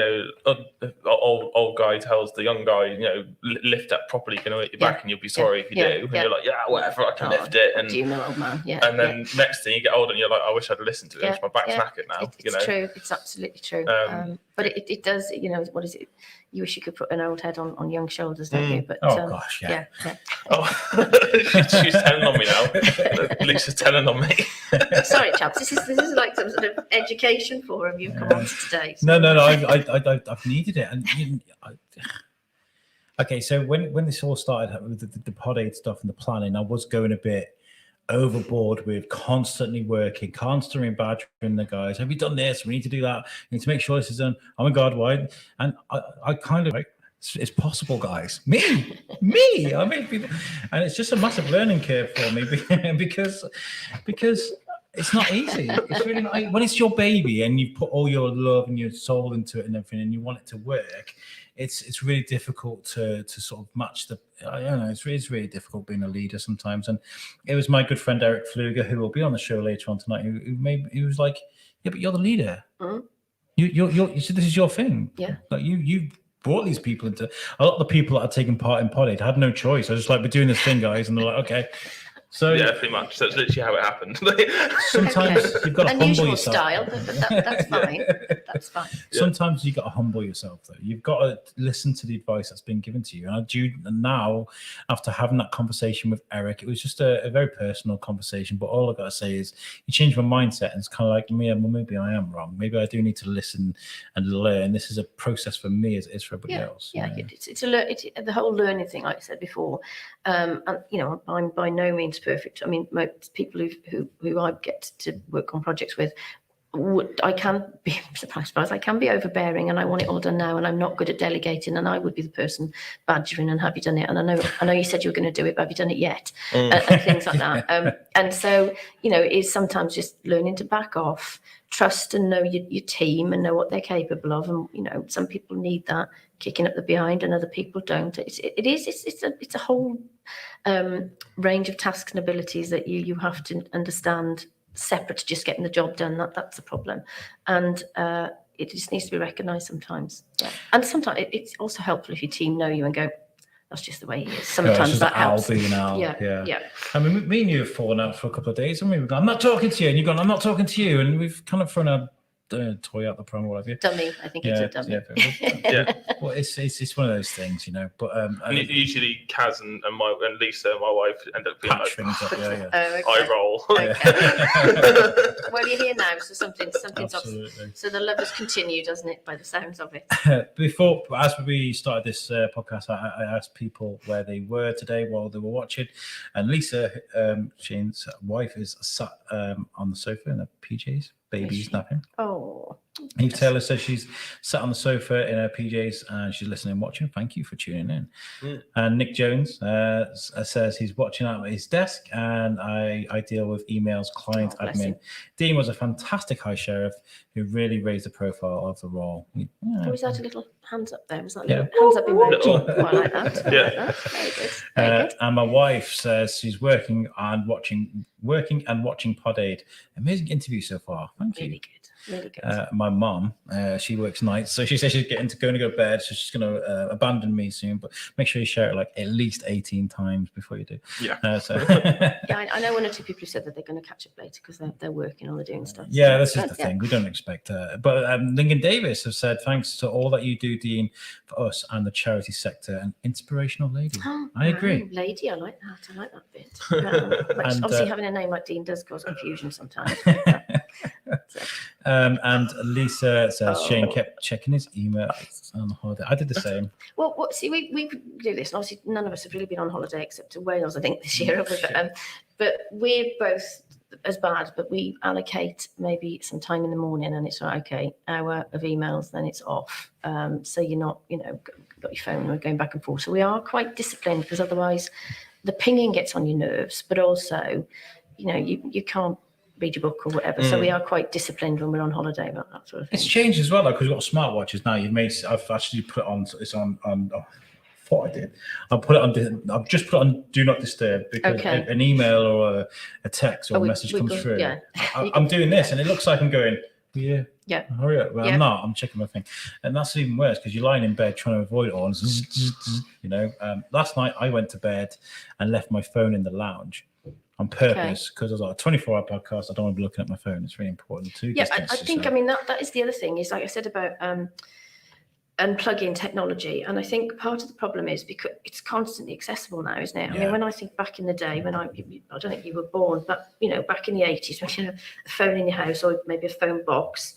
Old guy tells the young guy, lift up properly, you're going to hit your back and you'll be sorry if you do. And you're like, whatever, I can lift it. And do you know, old man? Yeah. And then next thing you get older and you're like, I wish I'd listened to it. My back's knackered now. It's true. It's absolutely true. But it does, what is it? You wish you could put an old head on young shoulders, don't you? But gosh, yeah. Oh, she's telling on me now. Lisa's telling on me. Sorry, chaps. This is like some sort of education forum you've come on to today. So. No. I've needed it, and okay. So when this all started with the pod aid stuff and the planning, I was going a bit overboard with constantly working, constantly badgering the guys. Have you done this? We need to do that. We need to make sure this is done. Oh my God, why? And I kind of it's possible, guys. Me. I mean, people, and it's just a massive learning curve for me because it's not easy. It's really not. When it's your baby and you put all your love and your soul into it and everything, and you want it to work, it's really difficult to sort of match the. I don't know. It's really difficult being a leader sometimes. And it was my good friend Eric Fluger, who will be on the show later on tonight. He was like, "Yeah, but you're the leader. Mm-hmm. You said this is your thing. Yeah, like you brought these people into. A lot of the people that are taking part in Pod Aid had no choice. I was just like, we're doing this thing, guys, and they're like, okay." So yeah, pretty much. So it's literally how it happened. Sometimes you've got to humble yourself. Style, but that's fine. That's fine. Sometimes you've got to humble yourself, though. You've got to listen to the advice that's been given to you. And I do now, after having that conversation with Eric, it was just a very personal conversation. But all I've got to say is, you changed my mindset, and it's kind of like, maybe I am wrong. Maybe I do need to listen and learn. This is a process for me as it is for everybody else. Yeah, it's the whole learning thing, like I said before. And I'm by no means perfect. I mean, most people who I get to work on projects with, I can be surprised. I can be overbearing, and I want it all done now, and I'm not good at delegating, and I would be the person badgering and have you done it? And I know you said you were going to do it, but have you done it yet? And things like that. And so it is sometimes just learning to back off, trust and know your team and know what they're capable of. And some people need that kicking up the behind, and other people don't. It's a whole range of tasks and abilities that you have to understand, separate to just getting the job done. That's the problem, and it just needs to be recognised sometimes. Yeah, and sometimes it's also helpful if your team know you and go, that's just the way he is. Sometimes that helps. Yeah. I mean, me and you have fallen out for a couple of days, and we've gone, I'm not talking to you, and you've gone, I'm not talking to you, and we've kind of thrown a toy out the pram, or whatever. Dummy, I think it's a dummy. Yeah. Well, it's one of those things, But usually Kaz and Lisa, my wife, end up being like, eye roll. Well, you're here now, so something's off. So the love has continued, doesn't it? By the sounds of it. As we started this podcast, I asked people where they were today while they were watching, and Lisa, Shane's wife, is sat on the sofa in her PJs. Baby's napping. Oh. Eve Taylor says she's sat on the sofa in her PJs and she's listening and watching. Thank you for tuning in. And Nick Jones says he's watching out at his desk, and I deal with emails, client admin. Dean was a fantastic high sheriff who really raised the profile of the role. Was that a little hands up there? Was that a little hands up emoji? I like that. Yeah. Very good. Very good. And my wife says she's working and watching Pod Aid. Amazing interview so far. Thank you. Really good. Really good. My mum, she works nights, so she says she's going to go to bed, so she's going to abandon me soon. But make sure you share it like at least 18 times before you do. Yeah. Yeah, I know one or two people who said that they're going to catch up later because they're working or they're doing stuff. Yeah, this is the thing. We don't expect. But Lincoln Davis have said, thanks to all that you do, Dean, for us and the charity sector, an inspirational lady. I agree. Lady, I like that. I like that bit. Which And, obviously, having a name like Dean does cause confusion sometimes. And Lisa says Shane kept checking his email on holiday. I did the same. Well, see, we could do this, and obviously none of us have really been on holiday except to Wales, I think, this year. But we're both as bad, but we allocate maybe some time in the morning, and it's like, okay, hour of emails, then it's off. So you're not, got your phone and going back and forth. So we are quite disciplined, because otherwise the pinging gets on your nerves, but also, you can't read your book or whatever. So we are quite disciplined when we're on holiday about that sort of thing. It's changed as well, though, because we've got smartwatches now. I've actually put it on. It's on. I thought I did. I've just put it on Do Not Disturb, because an email or a text or a message comes through. Yeah. I'm doing this, and it looks like I'm going. Yeah. Hurry up. Well, Yeah. I'm not. I'm checking my thing, and that's even worse because you're lying in bed trying to avoid it all. And last night I went to bed and left my phone in the lounge on purpose, because I was like, a 24-hour podcast, I don't want to be looking at my phone. It's really important too. Yeah, I think, that is the other thing, is like I said about unplugging technology. And I think part of the problem is because it's constantly accessible now, isn't it? I mean, when I think back in the day, when I don't think you were born, but, back in the 80s, when you had a phone in your house or maybe a phone box,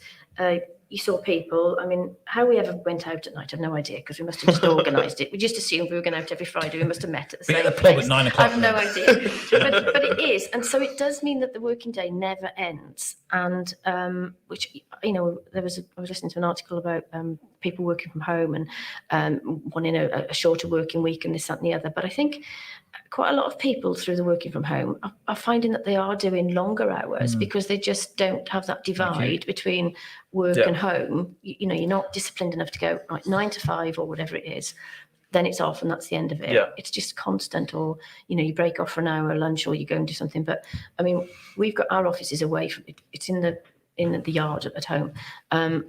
you saw people. I mean, how we ever went out at night, I've no idea, because we must have just organised it. We just assumed we were going out every Friday. We must have met at the same at the place. pub at 9 I o'clock. have no idea. but it is. And so it does mean that the working day never ends. And which, I was listening to an article about people working from home and wanting a shorter working week and this, that and the other. But I think quite a lot of people through the working from home are finding that they are doing longer hours because they just don't have that divide between work and home. You're not disciplined enough to go like 9 to 5 or whatever it is, then it's off and that's the end of it. Yeah. It's just constant, or you break off for an hour lunch or you go and do something. But I mean, we've got our offices away from it. It's in the yard at home.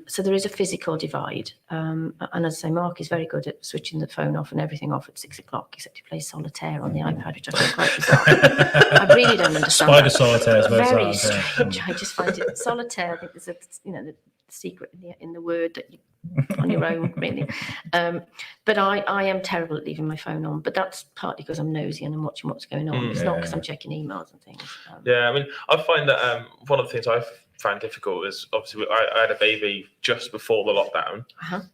So there is a physical divide. And as I say, Mark is very good at switching the phone off and everything off at 6 o'clock, except he plays solitaire on the iPad, which I find quite bizarre. I really don't understand. Spider solitaire is very strange. I just find it solitaire. I think there's the secret in the word that you on your own, really. But I am terrible at leaving my phone on, but that's partly because I'm nosy and I'm watching what's going on. It's not because I'm checking emails and things. I mean, I find that one of the things I've found difficult is, obviously, I had a baby just before the lockdown,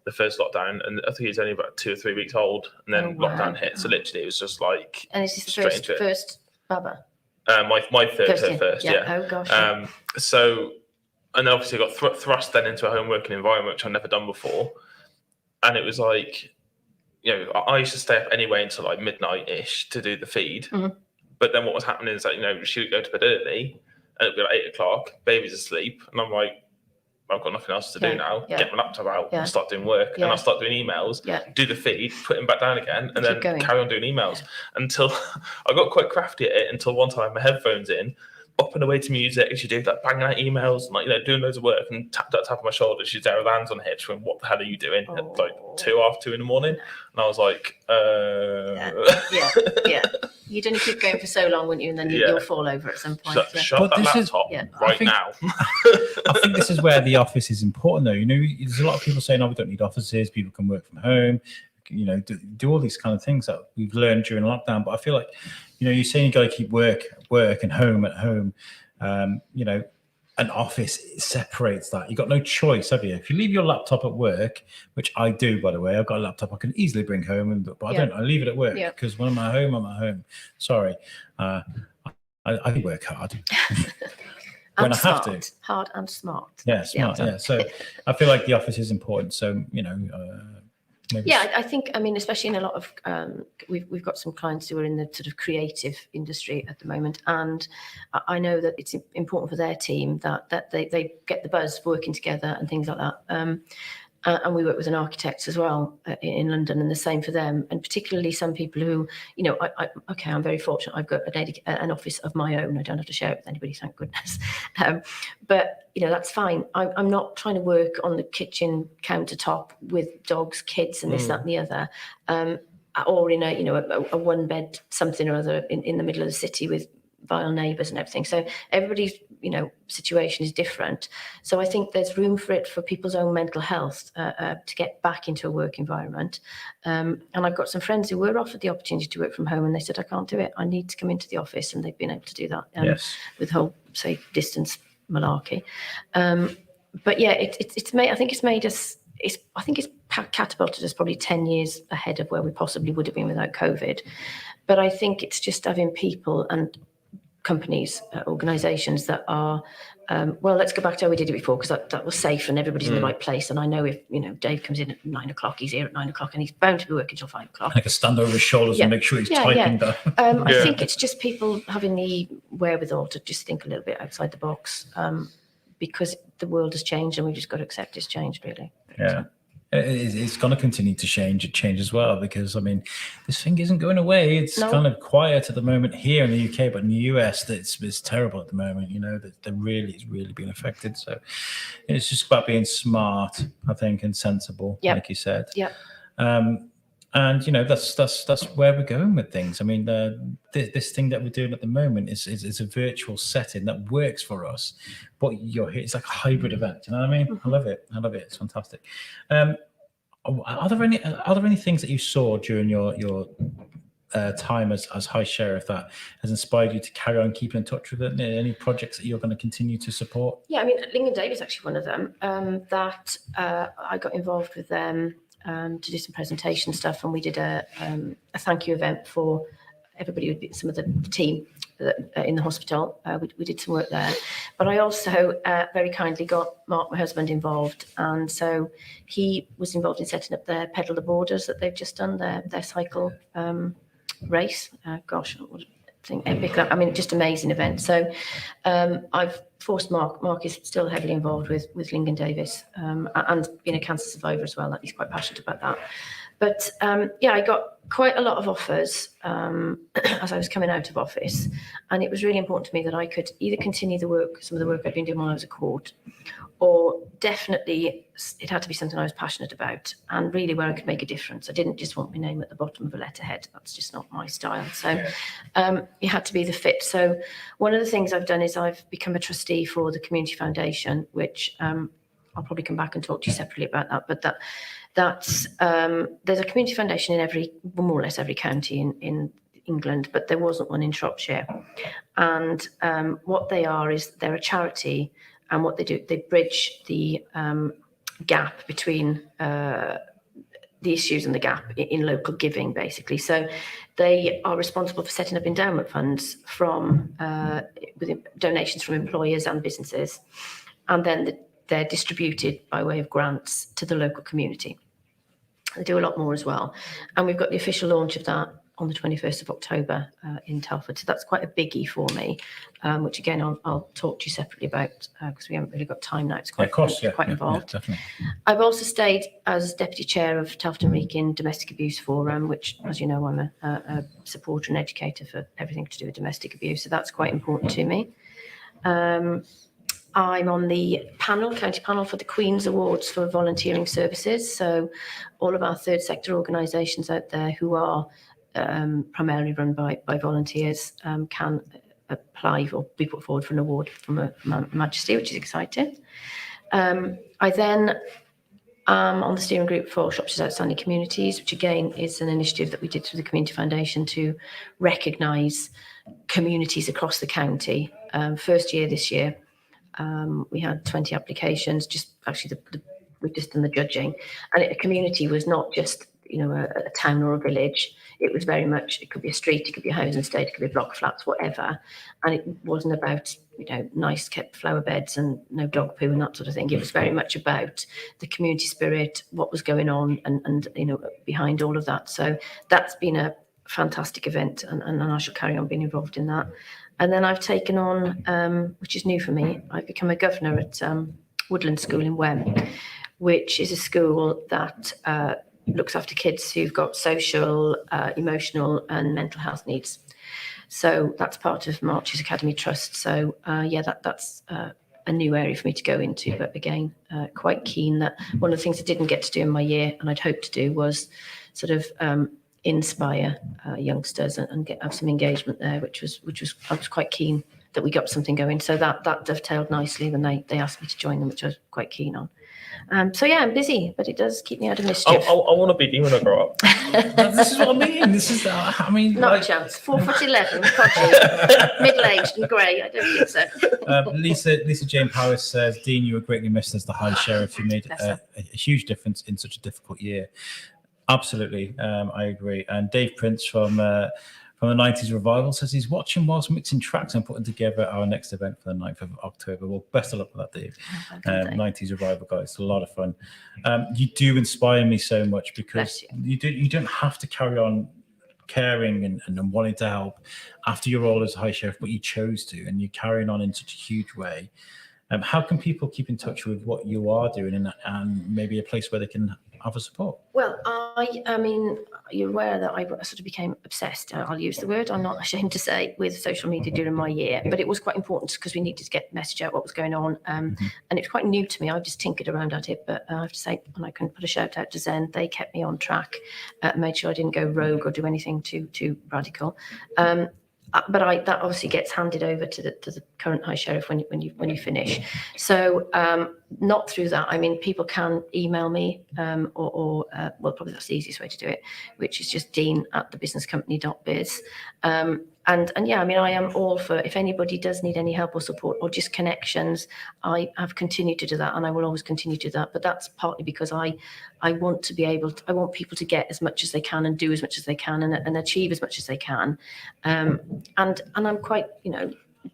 the first lockdown, and I think he's only about 2 or 3 weeks old, and then lockdown hit. So literally, it was just like. And is this the first Baba? My third first, yeah. Oh gosh. So, and then obviously I got thrust then into a home working environment, which I'd never done before, and it was like, I used to stay up anyway until like midnight-ish to do the feed. But then what was happening is that she would go to bed early. And it'd be like 8 o'clock, baby's asleep, and I'm like, I've got nothing else to do now. Get my laptop out and start doing work. And I'll start doing emails, do the feed, put him back down again, and then carry on doing emails until I got quite crafty at it, until one time I had my headphones in, up and away to music, and she did that, banging out emails, and doing loads of work, and tap on my shoulder. She's there with hands on her hips, going, what the hell are you doing? At like 2:30 in the morning. And I was like, Yeah. You'd only keep going for so long, wouldn't you? And then you'll fall over at some point. Shut that laptop right now. I think this is where the office is important, though. There's a lot of people saying, we don't need offices. People can work from home. Do all these kind of things that we've learned during lockdown. But I feel like, you're saying you got to keep work and home at home. An office separates that. You've got no choice, have you? If you leave your laptop at work, which I do, by the way, I've got a laptop I can easily bring home, but I don't. I leave it at work because when I'm at home, Sorry. I work hard. when I have to. Hard and smart. Yeah, smart. Yeah. So I feel like the office is important. So, maybe. I think, especially in a lot of, we've got some clients who are in the sort of creative industry at the moment, and I know that it's important for their team that they get the buzz working together and things like that. And we work with an architect as well in London, and the same for them. And particularly some people who, you know, I'm very fortunate. I've got an office of my own. I don't have to share it with anybody, thank goodness. But, you know, that's fine. I'm not trying to work on the kitchen countertop with dogs, kids, and this, that, and the other. Or in a one bed something or other in the middle of the city with vile neighbours and everything. So everybody's, you know, situation is different. So I think there's room for it for people's own mental health to get back into a work environment. And I've got some friends who were offered the opportunity to work from home, and they said, I can't do it. I need to come into the office, and they've been able to do that with whole safe distance malarkey. But yeah, I think it's made us. I think it's catapulted us probably 10 years ahead of where we possibly would have been without COVID. But I think it's just having people and companies, organisations that are, well, let's go back to how we did it before, because that was safe and everybody's in the right place. And I know if, you know, Dave comes in at 9 o'clock, he's here at 9 o'clock, and he's bound to be working till 5 o'clock. I can stand over his shoulders and make sure he's typing down. I think it's just people having the wherewithal to just think a little bit outside the box, because the world has changed and we've just got to accept it's changed, really. Yeah. It's going to continue to change as well, because I mean, this thing isn't going away. It's kind of quiet at the moment here in the UK, but in the US, it's terrible at the moment. You know, that it's really being affected. So it's just about being smart, I think, and sensible, like you said. Yeah. And you know, that's where we're going with things. I mean, this thing that we're doing at the moment is a virtual setting that works for us, but you're here. It's like a hybrid event. You know what I mean? I love it. It's fantastic. Are there any things that you saw during your time as High Sheriff that has inspired you to carry on keeping in touch with it? Any projects that you're going to continue to support? Yeah, I mean, Lincoln Davies is actually one of them. That I got involved with them. To do some presentation stuff, and we did a thank you event for everybody, some of the team in the hospital. We did some work there, but I also very kindly got Mark, my husband, involved, and so he was involved in setting up their Pedal the Borders that they've just done, their cycle race. Gosh, epic! I mean, just amazing event. So I've forced Mark is still heavily involved with Lincoln Davies, and being a cancer survivor as well. That he's quite passionate about that. But I got quite a lot of offers as I was coming out of office, and it was really important to me that I could either continue some of the work I'd been doing while I was at court, or definitely it had to be something I was passionate about and really where I could make a difference. I didn't just want my name at the bottom of a letterhead. That's just not my style. So it had to be the fit. So one of the things I've done is I've become a trustee for the Community Foundation, which I'll probably come back and talk to you separately about that. But that's there's a community foundation in more or less every county in England, but there wasn't one in Shropshire. And what they are is they're a charity, and what they do, they bridge the gap between the issues and the gap in local giving, basically. So they are responsible for setting up endowment funds from with donations from employers and businesses, and then they're distributed by way of grants to the local community. They do a lot more as well. And we've got the official launch of that on the 21st of October in Telford. So that's quite a biggie for me, which again, I'll talk to you separately about because we haven't really got time now. It's quite, quite involved. Yeah, definitely. I've also stayed as Deputy Chair of Telford and Wrekin Domestic Abuse Forum, which, as you know, I'm a supporter and educator for everything to do with domestic abuse. So that's quite important to me. I'm on the county panel for the Queen's Awards for volunteering services. So all of our third sector organisations out there who are primarily run by volunteers can apply or be put forward for an award from Her Majesty, which is exciting. I then am on the steering group for Shropshire's Outstanding Communities, which again is an initiative that we did through the Community Foundation to recognise communities across the county. First year this year, we had 20 applications. We've just done the judging, and a community was not just a town or a village. It was very much, it could be a street, it could be a housing estate, it could be a block of flats, whatever. And it wasn't about, nice kept flower beds and no dog poo and that sort of thing. It was very much about the community spirit, what was going on and behind all of that. So that's been a fantastic event, and I shall carry on being involved in that. And then I've taken on, which is new for me, I've become a governor at Woodland School in Wem, which is a school that looks after kids who've got social, emotional, and mental health needs. So that's part of March's Academy Trust. So that's a new area for me to go into. But again, quite keen that one of the things I didn't get to do in my year, and I'd hoped to do, was sort of inspire youngsters and have some engagement there, which was I was quite keen that we got something going. So that dovetailed nicely when they asked me to join them, which I was quite keen on. So yeah, I'm busy, but it does keep me out of mischief. I want to be you when I grow up. This is what I mean. This is, I mean, Not a chance. 4'11", podgy, middle-aged and grey. I don't think so. Lisa Jane Powis says, Dean, you were greatly missed as the High Sheriff. You made a huge difference in such a difficult year. Absolutely, I agree. And Dave Prince from the 90s Revival says he's watching whilst mixing tracks and putting together our next event for the 9th of October. Well, best of luck with that, Dave. 90s Revival, guys. It's a lot of fun. You do inspire me so much because you don't have to carry on caring and wanting to help after your role as High Sheriff, but you chose to, and you're carrying on in such a huge way. How can people keep in touch with what you are doing and maybe a place where they can have a support? Well, I mean, you're aware that I sort of became obsessed, I'll use the word, I'm not ashamed to say, with social media during my year, but it was quite important because we needed to get the message out what was going on. And it's quite new to me. I've just tinkered around at it, but I have to say, and I can put a shout out to Zen, they kept me on track, made sure I didn't go rogue or do anything too radical. But that obviously gets handed over to the current High Sheriff when you finish. So not through that. I mean, people can email me or probably that's the easiest way to do it, which is just dean@thebusinesscompany.biz. And yeah, I mean, I am all for, if anybody does need any help or support or just connections, I have continued to do that and I will always continue to do that. But that's partly because I want to be able to, I want people to get as much as they can and do as much as they can and achieve as much as they can. And I'm quite,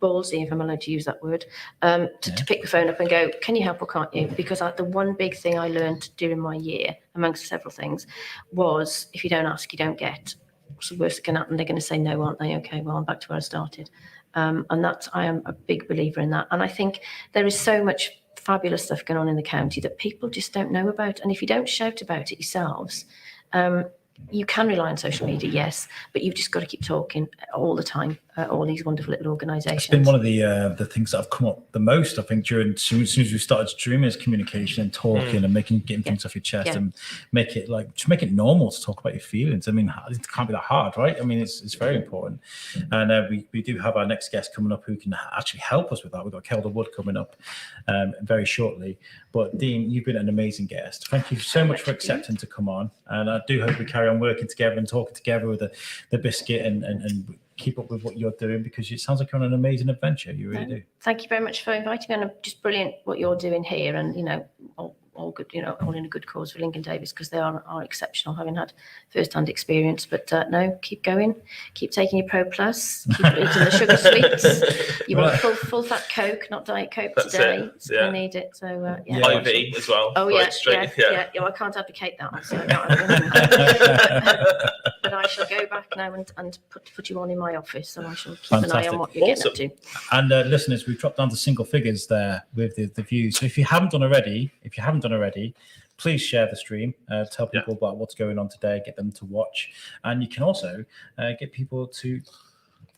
ballsy, if I'm allowed to use that word, to pick the phone up and go, can you help or can't you? Because the one big thing I learned during my year, amongst several things, was if you don't ask, you don't get. What's the worst that can happen? They're going to say no, aren't they? Okay, well, I'm back to where I started. And I am a big believer in that. And I think there is so much fabulous stuff going on in the county that people just don't know about. And if you don't shout about it yourselves, you can rely on social media, yes, but you've just got to keep talking all the time. All these wonderful little organisations. It's been one of the things that have come up the most, I think, during as soon as we started streaming, is communication and talking and getting things off your chest and make it normal to talk about your feelings. I mean, it can't be that hard, right? I mean, it's very important. And we do have our next guest coming up who can actually help us with that. We've got Kelda Wood coming up very shortly. But Dean, you've been an amazing guest. Thank you so much for accepting to come on. And I do hope we carry on working together and talking together with the biscuit and keep up with what you're doing, because it sounds like you're on an amazing adventure. You really do. Thank you very much for inviting me, and just brilliant what you're doing here, and all good, all in a good cause for Lincoln Davis, because they are exceptional, having had first-hand experience. But no, keep going, keep taking your Pro Plus, keep eating the sugar sweets. You want full fat Coke, not Diet Coke today. It's going to need it. So IV as well. Oh yeah, yeah. I can't advocate that. So I can't but I shall go back now and put you on in my office, so I shall keep an eye on what you're getting up to. And listeners, we've dropped down to single figures there with the views. So if you haven't done already, please share the stream, tell people about what's going on today, get them to watch, and you can also get people to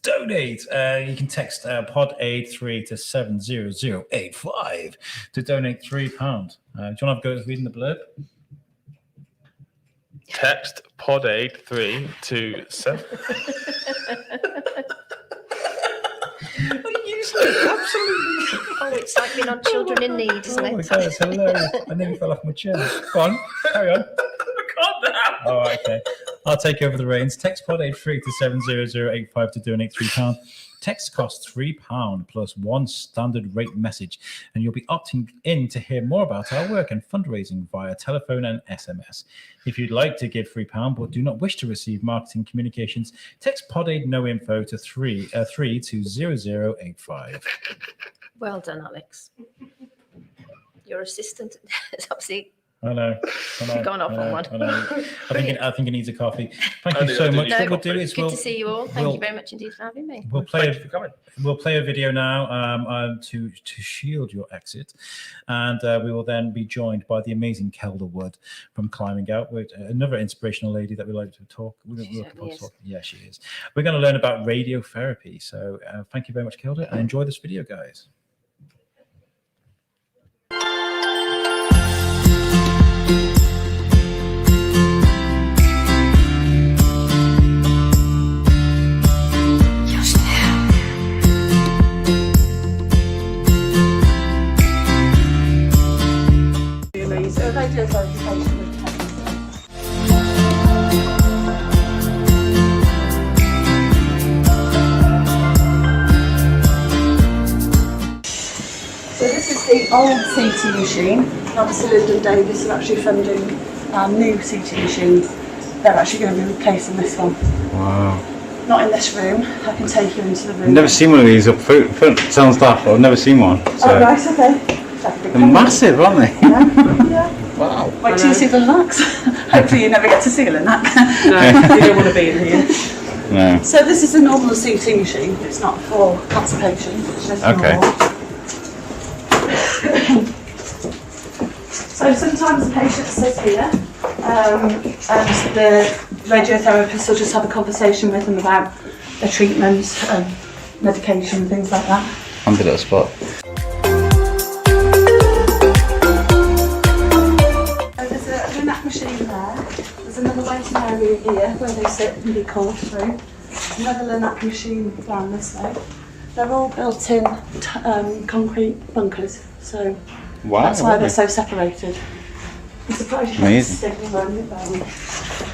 donate. You can text PodAid3 to 70085 to donate £3. Do you want to have a go at reading the blurb? Text PodAid3 to 7. Absolutely. Oh, it's like being on Children in Need, isn't it? Oh my God, it's hilarious. I nearly fell off my chair. Go on, carry on. Calm down. Oh, okay. I'll take over the reins. Text PodAid3 to 70085 to donate £3. Text costs £3 plus one standard rate message, and you'll be opting in to hear more about our work and fundraising via telephone and SMS. If you'd like to give £3 but do not wish to receive marketing communications, text PodAid no info to 3 to 0085. Well done, Alex. Your assistant is obviously I know. Gone off on one. I think it needs a coffee. Thank you so much. No, What we'll do is good to see you all. Thank you very much indeed for having me. We'll play a video now to shield your exit, and we will then be joined by the amazing Kelda Wood from Climbing Out, with another inspirational lady that we like to talk. Yeah, she is. We're going to learn about radiotherapy. So thank you very much, Kelda, and enjoy this video, guys. So radiotherapy patient with cancer. So this is the old CT machine. Obviously Lyndon Davis are actually funding our new CT machine. They're actually going to be replacing this one. Wow. Not in this room. I can take you into the room. I've never seen one of these up front. Sounds daft, but I've never seen one. So. Oh right, okay. They're massive, aren't they? Yeah. Wow. Wait till you see the Linacs. Hopefully you never get to see a Linac. No, you don't want to be in here. No. So this is a normal CT machine. It's not for cancer patients. It's just normal. So sometimes the patient sits here and the radiotherapist will just have a conversation with them about their treatment and medication and things like that. I'm good at a spot. There's a Linac machine there. There's another waiting area here where they sit and be called through. Another Linac machine down this way. They're all built-in concrete bunkers, so that's why they're so separated. I'm surprised you can't stick them around it down.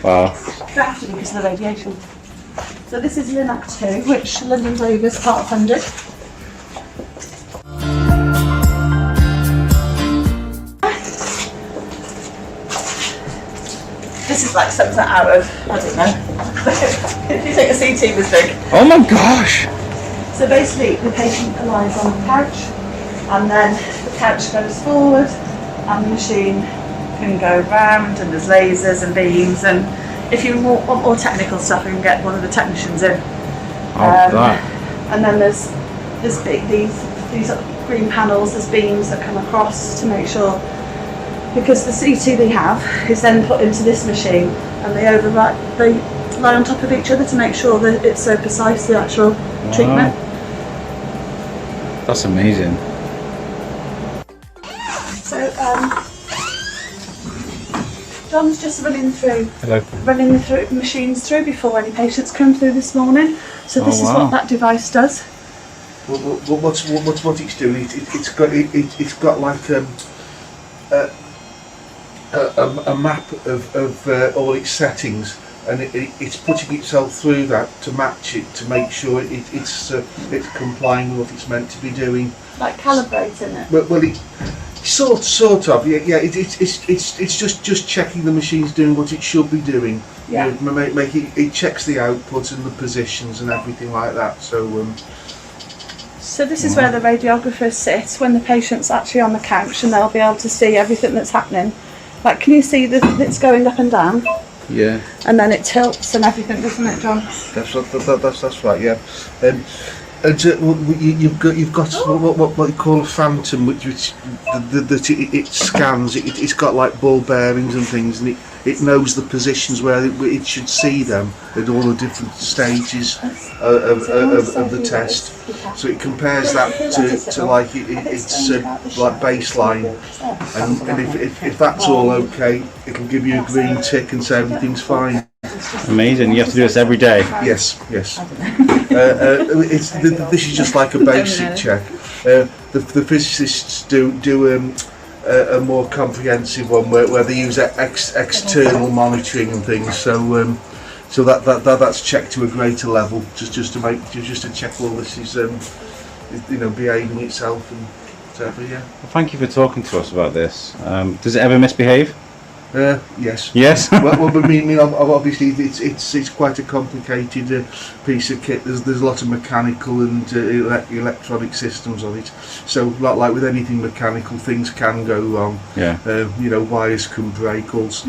Wow. They have to because of the radiation. So this is Linac 2, which Lyndon Davis part funded. This is like something out of, I don't know. If you think a CT was big. Oh my gosh! So basically the patient lies on the couch and then the couch goes forward and the machine can go round and there's lasers and beams, and if you want more technical stuff you can get one of the technicians in. And then there's these green panels, there's beams that come across to make sure, because the CT they have is then put into this machine and they lie on top of each other to make sure that it's so precise, the actual treatment. That's amazing. So John's just running Hello. the machines through before any patients come through this morning. So this is what that device does. What's it's doing? It's got like a map of all its settings, and it's putting itself through that to match it, to make sure it's complying with what it's meant to be doing. Like calibrating it. Well, it sort of, yeah. It's just checking the machine's doing what it should be doing. Yeah. You know, it checks the output and the positions and everything like that. So. So this is where the radiographers sit when the patient's actually on the couch, and they'll be able to see everything that's happening. Like, can you see that it's going up and down? Yeah. And then it tilts and everything, doesn't it, John? That's right. Yeah. You've got what you call a phantom, which it scans. It's got like ball bearings and things, and it knows the positions where it should see them at all the different stages of the test. So it compares that to like it's like baseline, and if that's all okay, it'll give you a green tick and say everything's fine. Amazing. You have to do this every day. Yes. This is just like a basic check. The physicists do a more comprehensive one where they use external monitoring and things. So that's checked to a greater level, just to check all this is behaving itself and whatever. Yeah. Well, thank you for talking to us about this. Does it ever misbehave? Yes. Yes. well, I mean, obviously, it's quite a complicated piece of kit. There's a lot of mechanical and electronic systems on it. So, like with anything mechanical, things can go wrong. Yeah. Wires can break. Also,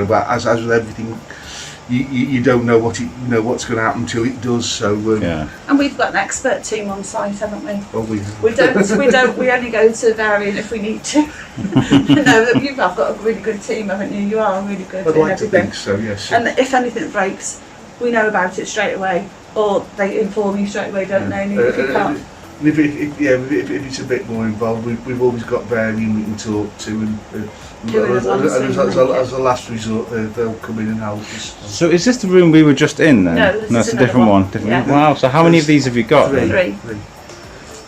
but as with everything, you don't know what's going to happen until it does. So. And we've got an expert team on site, haven't we? Oh, we don't. We only go to Varian if we need to. You've got a really good team, haven't you? You are really good. I'd like to think so. Yes. And if anything breaks, we know about it straight away, or they inform you straight away, don't they? And if you can't. If it's a bit more involved, we've always got Varian we can talk to, and as a last resort, they'll come in and help us. So is this the room we were just in then? No, this it's is a different one. Yeah. Wow. So how many of these have you got? Three.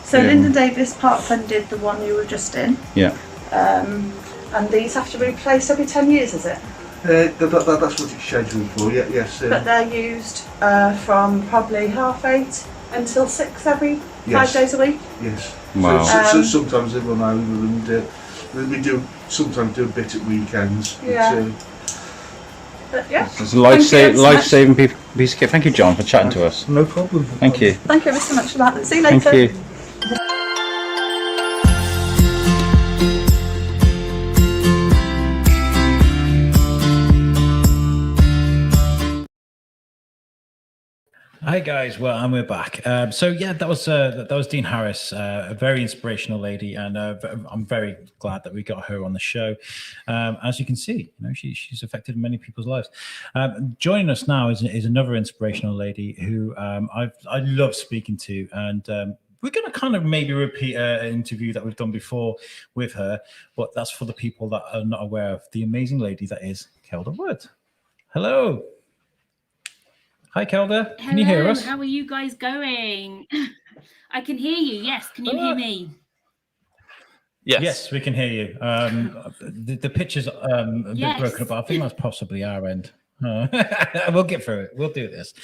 So Lyndon Davis part funded the one you were just in. Yeah. And these have to be replaced every 10 years, is it? That's what it's scheduled for. Yes. But they're used from probably 8:30 until 6 every 5 days a week. Yes. Wow. So sometimes they run over, and we do sometimes do a bit at weekends. Yeah. But yeah. It's a life-saving piece of kit. Thank you, John, for chatting to us. No problem. Thank you. Thank you ever so much for that. See you later. Thank you. Hi guys, and we're back. That was Dean Harris, a very inspirational lady, and I'm very glad that we got her on the show. As you can see, she's affected many people's lives. Joining us now is another inspirational lady who I love speaking to, and we're going to kind of maybe repeat an interview that we've done before with her, but that's for the people that are not aware of the amazing lady that is Kelda Wood. Hello. Hi, Kelda. Can you hear us? How are you guys going? I can hear you. Yes. Can you hear me? Yes, we can hear you. The picture's a bit broken up, but I think that's possibly our end. We'll get through it. We'll do this.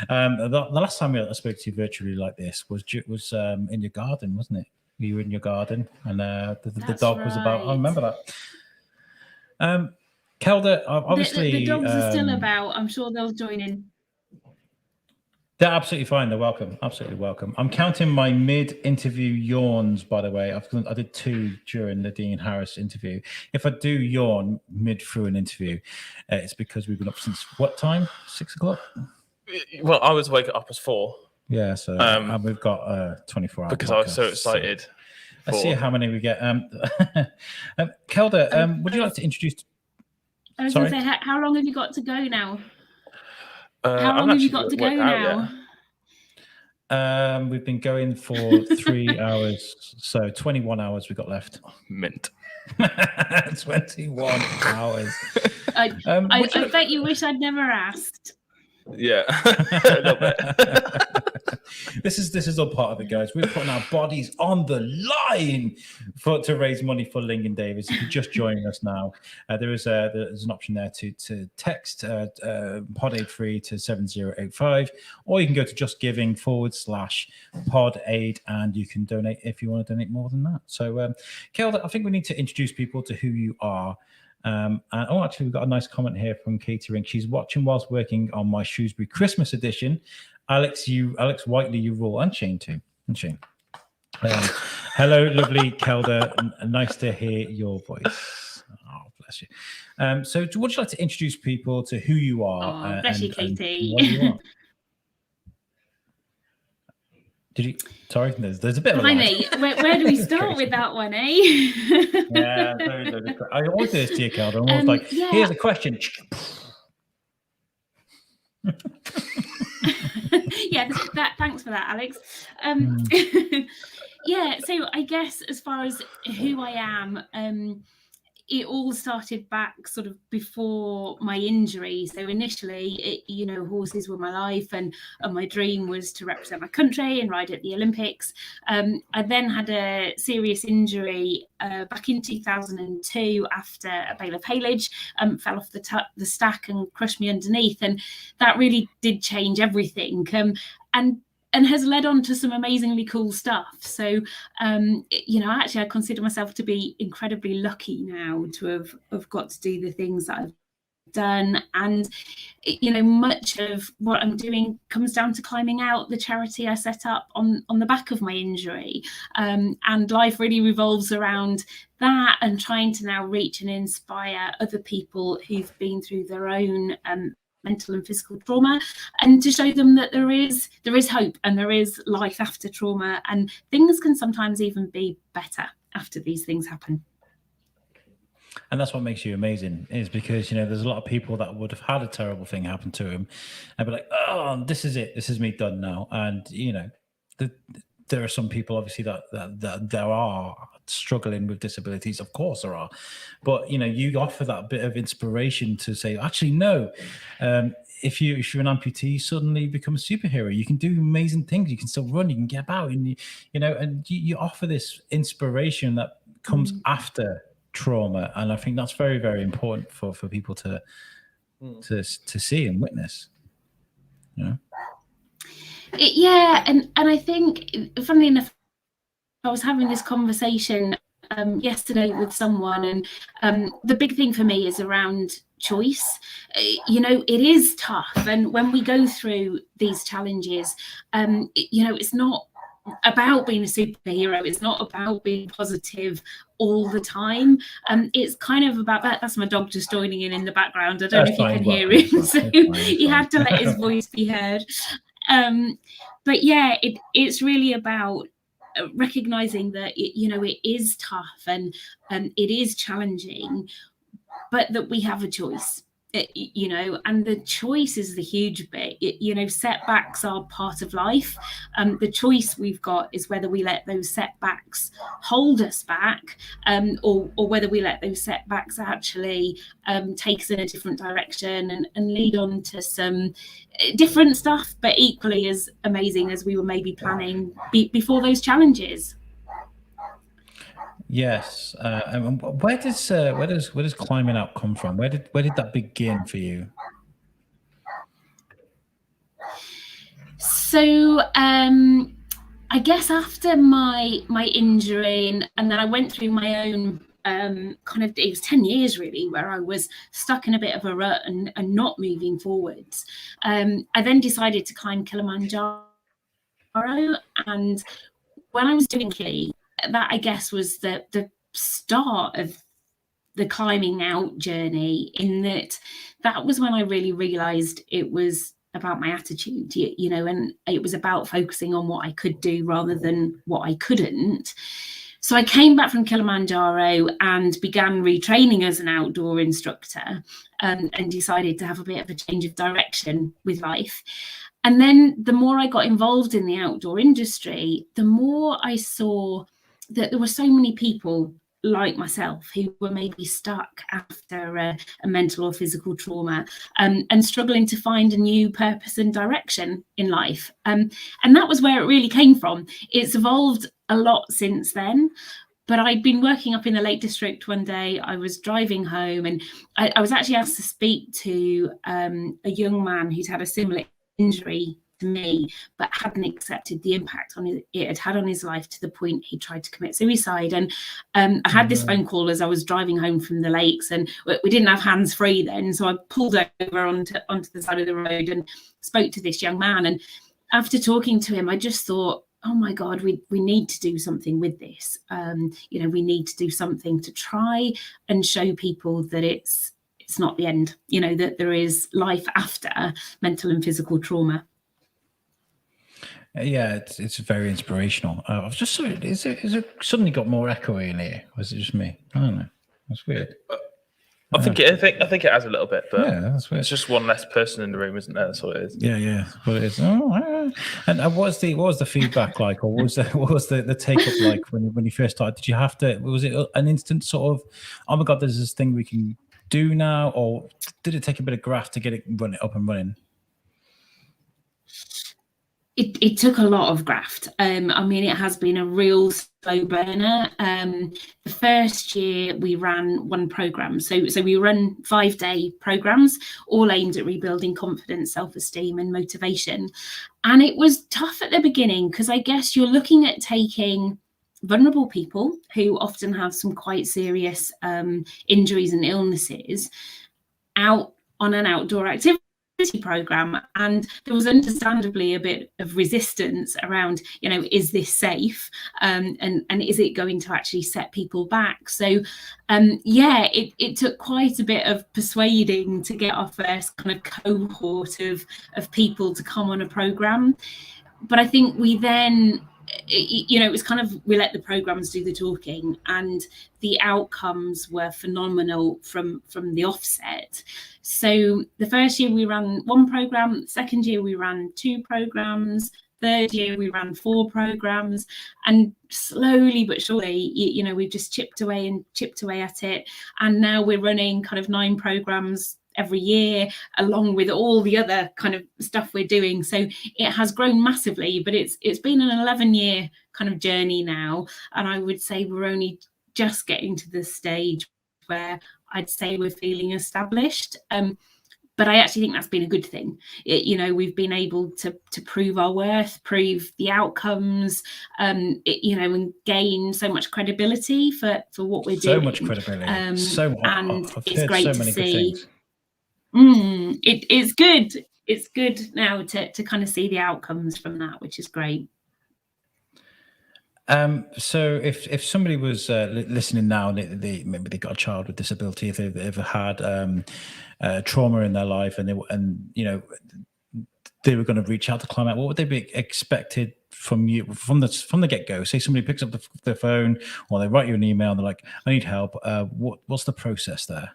The last time I spoke to you virtually like this was in your garden, wasn't it? You were in your garden, and the dog was about. I remember that. Kelda, obviously, the dogs are still about. I'm sure they'll join in. They're absolutely fine. They're welcome. Absolutely welcome. I'm counting my mid-interview yawns, by the way. I did 2 during the Dean Harris interview. If I do yawn mid-through an interview, it's because we've been up since what time? 6 o'clock? Well, I was waking up as 4. Yeah, so and we've got 24 hours. Because I was so excited. So let's see how many we get. Kelda, would you like to introduce... I was going to say, how long have you got to go now? How long have you got to go now? We've been going for 3 hours, so 21 hours we've got left. Mint. 21 hours. I bet you wish I'd never asked. Yeah, a little bit. This is all part of it, guys. We're putting our bodies on the line to raise money for Lyndon Davis. If you're just joining us now, there's an option there to text PodAid free to 7085, or you can go to justgiving/PodAid, and you can donate if you want to donate more than that. So, Kelda, I think we need to introduce people to who you are. Actually, we've got a nice comment here from Katie Ring. She's watching whilst working on my Shrewsbury Christmas edition. Alex Whiteley, you rule, and Shane too. And Shane. Hello, lovely Kelda. Nice to hear your voice. Oh, bless you. So, would you like to introduce people to who you are? Bless you, Katie. And what you are? Did you? Sorry, there's a bit of a Blimey, where do we start with that one, eh? Yeah, very. I always do this to you, Kelda. I'm always like, here's a question. Yeah, thanks for that, Alex. Yeah, so I guess as far as who I am, it all started back sort of before my injury. So initially, horses were my life, and my dream was to represent my country and ride at the Olympics. I then had a serious injury back in 2002 after a bale of haylage, fell off the stack and crushed me underneath, and that really did change everything. And and has led on to some amazingly cool stuff. So, actually, I consider myself to be incredibly lucky now to have got to do the things that I've done. And, much of what I'm doing comes down to climbing out the charity I set up on the back of my injury. And life really revolves around that and trying to now reach and inspire other people who've been through their own mental and physical trauma, and to show them that there is hope and there is life after trauma, and things can sometimes even be better after these things happen. And that's what makes you amazing, is because, there's a lot of people that would have had a terrible thing happen to them and be like, oh, this is it. This is me done now. And, there are some people obviously that there are struggling with disabilities. Of course there are. But, you offer that bit of inspiration to say, actually, no, if you're an amputee, you suddenly become a superhero. You can do amazing things. You can still run. You can get about. And, you offer this inspiration that comes after trauma, and I think that's very, very important for people to see and witness. And I think, funnily enough, I was having this conversation yesterday with someone, and the big thing for me is around choice. It is tough, and when we go through these challenges, it's not about being a superhero. It's not about being positive all the time. It's kind of about that. That's my dog just joining in the background. I don't know if you can hear him, so he had to let his voice be heard. But yeah, it's really about recognizing that it is tough and it is challenging, but that we have a choice. And the choice is the huge bit. Setbacks are part of life. The choice we've got is whether we let those setbacks hold us back, or whether we let those setbacks actually take us in a different direction and lead on to some different stuff, but equally as amazing as we were maybe planning before those challenges. Yes. And where does climbing out come from? Where did that begin for you? So I guess after my injury, and then I went through my own it was 10 years really where I was stuck in a bit of a rut and not moving forwards. I then decided to climb Kilimanjaro, and when I was doing Kili, that I guess was the start of the climbing out journey, in that was when I really realized it was about my attitude, and it was about focusing on what I could do rather than what I couldn't. So I came back from Kilimanjaro and began retraining as an outdoor instructor, and decided to have a bit of a change of direction with life. And then the more I got involved in the outdoor industry, the more I saw that there were so many people like myself who were maybe stuck after a mental or physical trauma, and struggling to find a new purpose and direction in life. And that was where it really came from. It's evolved a lot since then. But I'd been working up in the Lake District one day. I was driving home, and I was actually asked to speak to a young man who'd had a similar injury to me, but hadn't accepted the impact it had had on his life, to the point he tried to commit suicide. And I had this phone call as I was driving home from the lakes, and we didn't have hands free then, so I pulled over onto the side of the road and spoke to this young man. And after talking to him, I just thought, oh my God, we need to do something with this. We need to do something to try and show people that it's not the end, that there is life after mental and physical trauma. Yeah, it's very inspirational. I've just sorry, is it suddenly got more echoey in here? Or is it just me? I don't know. That's weird. I think it has a little bit, but yeah, that's weird. It's just one less person in the room, isn't there? That's what it is. Yeah, what it is. Oh, and what was the feedback like, or what was the take up like when you first started? Did you have to? Was it an instant sort of, oh my God, there's this thing we can do now, or did it take a bit of graft to get it up and running? It took a lot of graft. I mean, it has been a real slow burner. The first year we ran one program, so we run 5-day programs, all aimed at rebuilding confidence, self-esteem, and motivation. And it was tough at the beginning because I guess you're looking at taking vulnerable people who often have some quite serious injuries and illnesses out on an outdoor activity program, and there was understandably a bit of resistance around, you know, is this safe, and is it going to actually set people back? So it took quite a bit of persuading to get our first kind of cohort of people to come on a program. But I think we then, you know, it was kind of, we let the programs do the talking, and the outcomes were phenomenal from the offset. So the first year we ran one program, second year we ran 2 programs, third year we ran 4 programs, and slowly but surely, you know, we've just chipped away at it, and now we're running kind of 9 programs every year, along with all the other kind of stuff we're doing. So it has grown massively, but it's been an 11-year kind of journey now, and I would say we're only just getting to the stage where I'd say we're feeling established. But I actually think that's been a good thing. You know, we've been able to prove our worth, prove the outcomes, you know, and gain so much credibility for what we're doing. So much credibility. And I've it's heard great so to many good see. things. It's good. It's good now to kind of see the outcomes from that, which is great. So if somebody was listening now, and maybe they got a child with disability, if they've ever had trauma in their life, and you know, they were going to reach out to Climb Out, what would they be expected from you from the get-go? Say somebody picks up the phone, or they write you an email and they're like, I need help. What's the process there?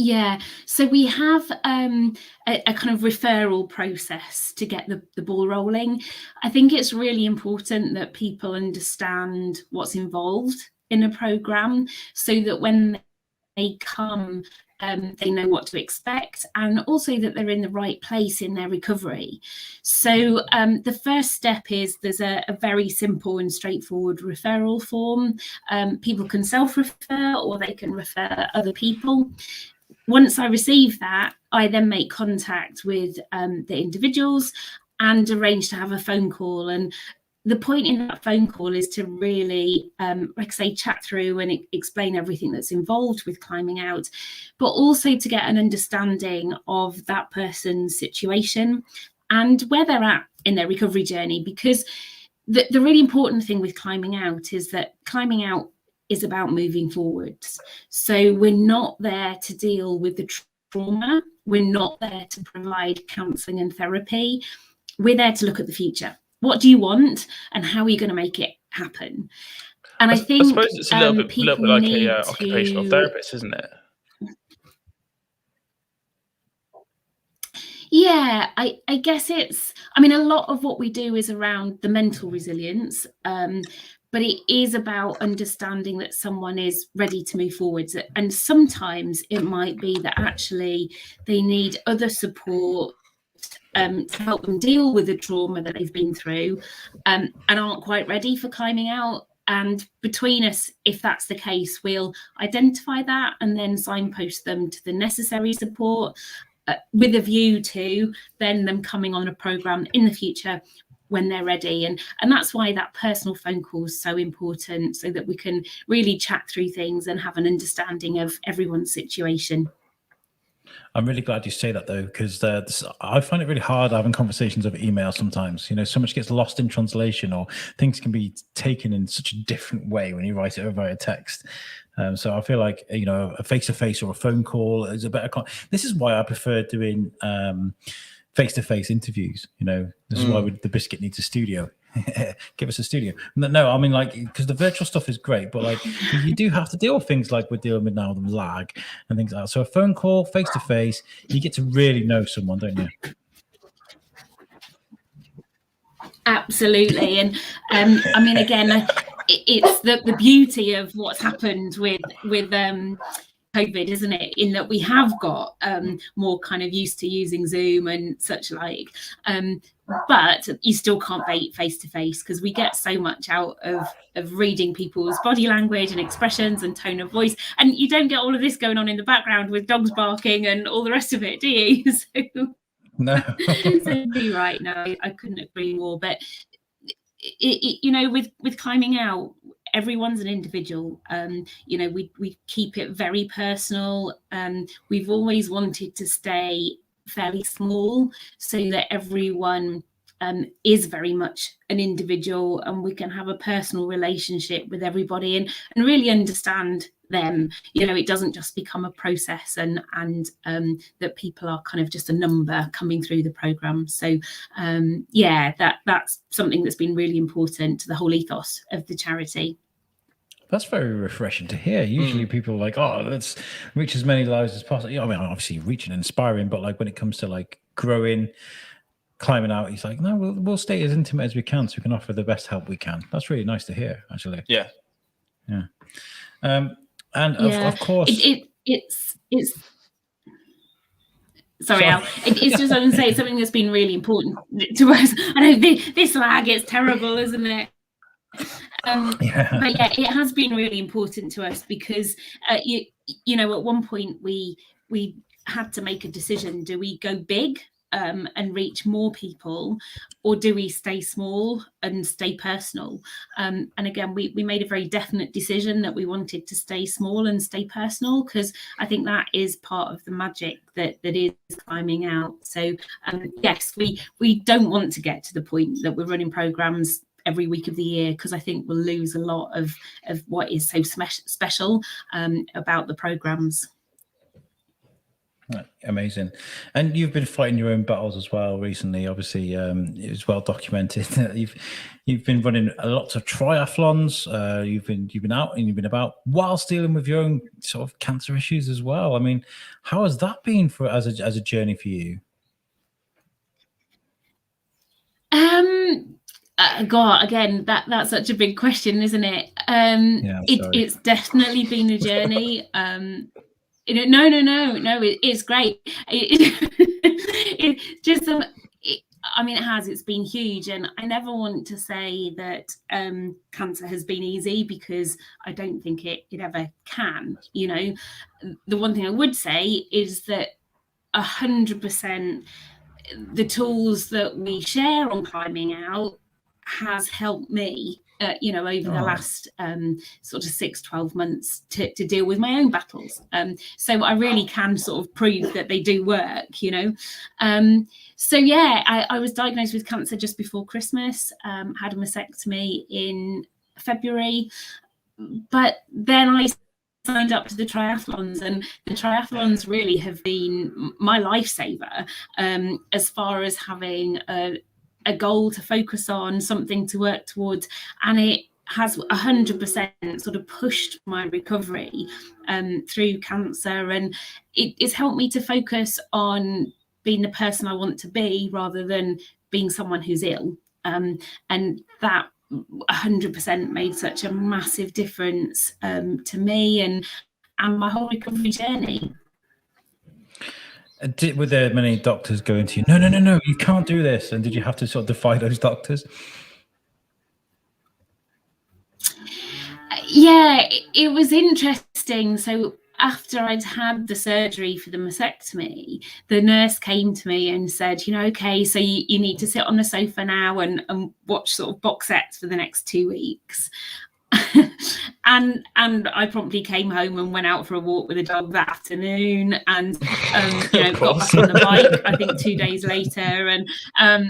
Yeah, so we have a kind of referral process to get the ball rolling. I think it's really important that people understand what's involved in a program, so that when they come, they know what to expect, and also that they're in the right place in their recovery. So the first step is there's a very simple and straightforward referral form. People can self-refer, or they can refer other people. Once I receive that, I then make contact with the individuals and arrange to have a phone call. And the point in that phone call is to really, like I say, chat through and explain everything that's involved with Climbing Out, but also to get an understanding of that person's situation and where they're at in their recovery journey. Because the really important thing with Climbing Out is that Climbing Out is about moving forwards. So we're not there to deal with the trauma. We're not there to provide counselling and therapy. We're there to look at the future. What do you want, and how are you going to make it happen? And I think suppose it's a little bit like a occupational therapist, isn't it? Yeah, I guess it's, I mean, a lot of what we do is around the mental resilience, but it is about understanding that someone is ready to move forwards. And sometimes it might be that actually they need other support to help them deal with the trauma that they've been through, and aren't quite ready for Climbing Out. And between us, if that's the case, we'll identify that and then signpost them to the necessary support, with a view to then them coming on a programme in the future when they're ready. And that's why that personal phone call is so important, so that we can really chat through things and have an understanding of everyone's situation. I'm really glad you say that, though, because I find it really hard having conversations over email sometimes. You know, so much gets lost in translation, or things can be taken in such a different way when you write it over via text. So I feel like, you know, a face-to-face or a phone call is a better. This is why I prefer doing face-to-face interviews. You know, this is why the Biscuit needs a studio. Give us a studio. No, I mean, like, because the virtual stuff is great, but like you do have to deal with things like we're dealing with now, the lag and things like that. So a phone call, face-to-face, you get to really know someone, don't you? Absolutely. And I mean, again, it's the beauty of what's happened with COVID, isn't it? In that we have got more kind of used to using Zoom and such like. But you still can't be face to face, because we get so much out of reading people's body language and expressions and tone of voice, and you don't get all of this going on in the background with dogs barking and all the rest of it, do you? No. So you're right. No, I couldn't agree more. But you know, with climbing out, everyone's an individual. You know, we keep it very personal. We've always wanted to stay fairly small so that everyone is very much an individual, and we can have a personal relationship with everybody and really understand them. You know, it doesn't just become a process and that people are kind of just a number coming through the program. So yeah, that's something that's been really important to the whole ethos of the charity. That's very refreshing to hear. Usually people are like, oh, let's reach as many lives as possible. I mean, obviously reaching and inspiring, but like when it comes to like growing, climbing out, he's like, no, we'll stay as intimate as we can so we can offer the best help we can. That's really nice to hear, actually. Yeah. Yeah. And of course... It's sorry, Al. It's just, I would say, something that's been really important to us. I know this lag, it's terrible, isn't it? But yeah, it has been really important to us because you know, at one point we had to make a decision. Do we go big and reach more people, or do we stay small and stay personal? And again, we made a very definite decision that we wanted to stay small and stay personal, because I think that is part of the magic that is climbing out. So yes, we don't want to get to the point that we're running programs every week of the year, because I think we'll lose a lot of what is so special about the programs. Amazing. And you've been fighting your own battles as well recently. Obviously, it was well documented. You've been running lots of triathlons. You've been out and you've been about whilst dealing with your own sort of cancer issues as well. I mean, how has that been as a journey for you? God, again, that's such a big question, isn't it? It's definitely been a journey. No, it's great. It's just, I mean, it's been huge, and I never want to say that cancer has been easy, because I don't think it ever can. You know, the one thing I would say is that 100% the tools that we share on climbing out has helped me, you know, over the last sort of 6-12 months to deal with my own battles. So I really can sort of prove that they do work, you know. So yeah, I was diagnosed with cancer just before Christmas, had a mastectomy in February, but then I signed up to the triathlons, and the triathlons really have been my lifesaver, as far as having a goal to focus on, something to work towards, and it has 100% sort of pushed my recovery through cancer, and it's helped me to focus on being the person I want to be rather than being someone who's ill, and that 100% made such a massive difference to me and my whole recovery journey. Were there many doctors going to you, no, you can't do this? And did you have to sort of defy those doctors? Yeah, it was interesting. So after I'd had the surgery for the mastectomy, the nurse came to me and said, you know, okay, so you need to sit on the sofa now and watch sort of box sets for the next 2 weeks. and I promptly came home and went out for a walk with the dog that afternoon, and you know, got back on the bike I think 2 days later, and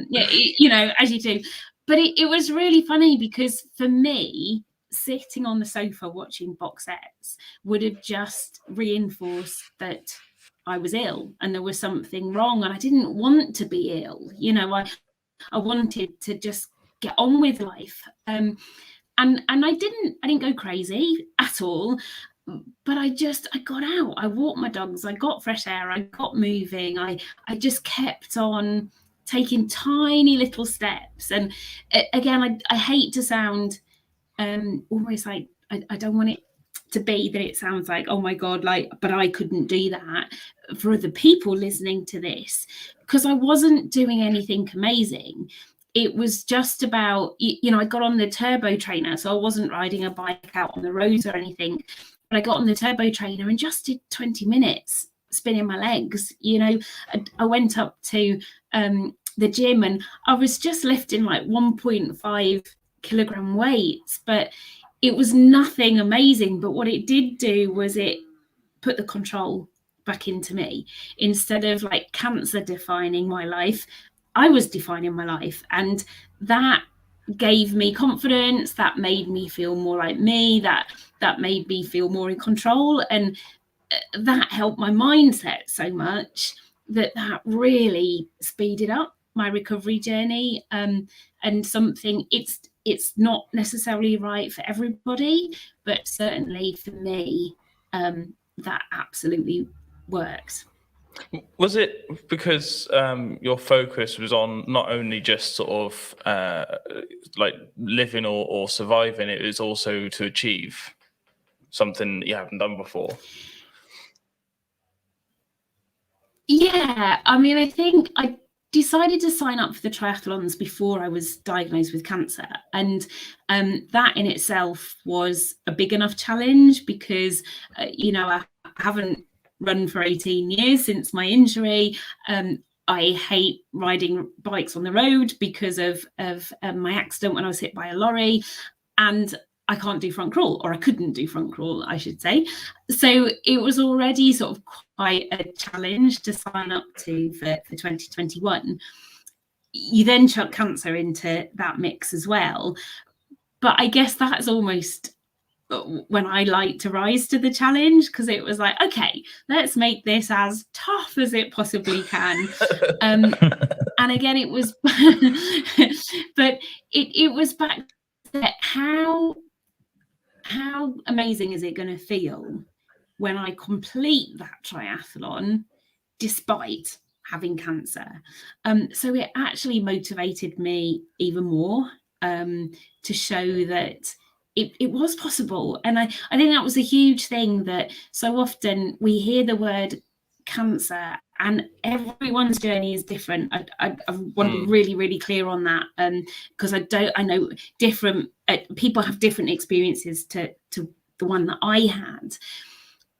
yeah, you know, as you do. But it was really funny, because for me, sitting on the sofa watching box sets would have just reinforced that I was ill and there was something wrong, and I didn't want to be ill. You know, I wanted to just get on with life. And I didn't go crazy at all, but I got out. I walked my dogs. I got fresh air. I got moving. I just kept on taking tiny little steps. And again, I hate to sound almost like I don't want it to be that it sounds like, oh my God, like, but I couldn't do that, for other people listening to this, because I wasn't doing anything amazing. It was just about, you know, I got on the turbo trainer, so I wasn't riding a bike out on the roads or anything, but I got on the turbo trainer and just did 20 minutes spinning my legs. You know, I went up to the gym and I was just lifting like 1.5 kilogram weights, but it was nothing amazing. But what it did do was it put the control back into me. Instead of like cancer defining my life, I was defining my life, and that gave me confidence. That made me feel more like me. That made me feel more in control, and that helped my mindset so much that really speeded up my recovery journey. And something, it's not necessarily right for everybody, but certainly for me, that absolutely works. Was it because your focus was on not only just sort of like living or surviving, it was also to achieve something that you haven't done before? Yeah, I mean, I think I decided to sign up for the triathlons before I was diagnosed with cancer. And that in itself was a big enough challenge because, you know, I haven't run for 18 years since my injury. I hate riding bikes on the road because of my accident when I was hit by a lorry, and I can't do front crawl, or I couldn't do front crawl, I should say. So it was already sort of quite a challenge to sign up to for 2021. You then chuck cancer into that mix as well. But I guess that's almost when I like to rise to the challenge, because it was like, okay, let's make this as tough as it possibly can. And again, it was, but it was back to how amazing is it going to feel when I complete that triathlon despite having cancer? So it actually motivated me even more to show that it was possible. And I think that was a huge thing, that so often we hear the word cancer and everyone's journey is different. I want to be really, really clear on that, because I know different people have different experiences to the one that I had.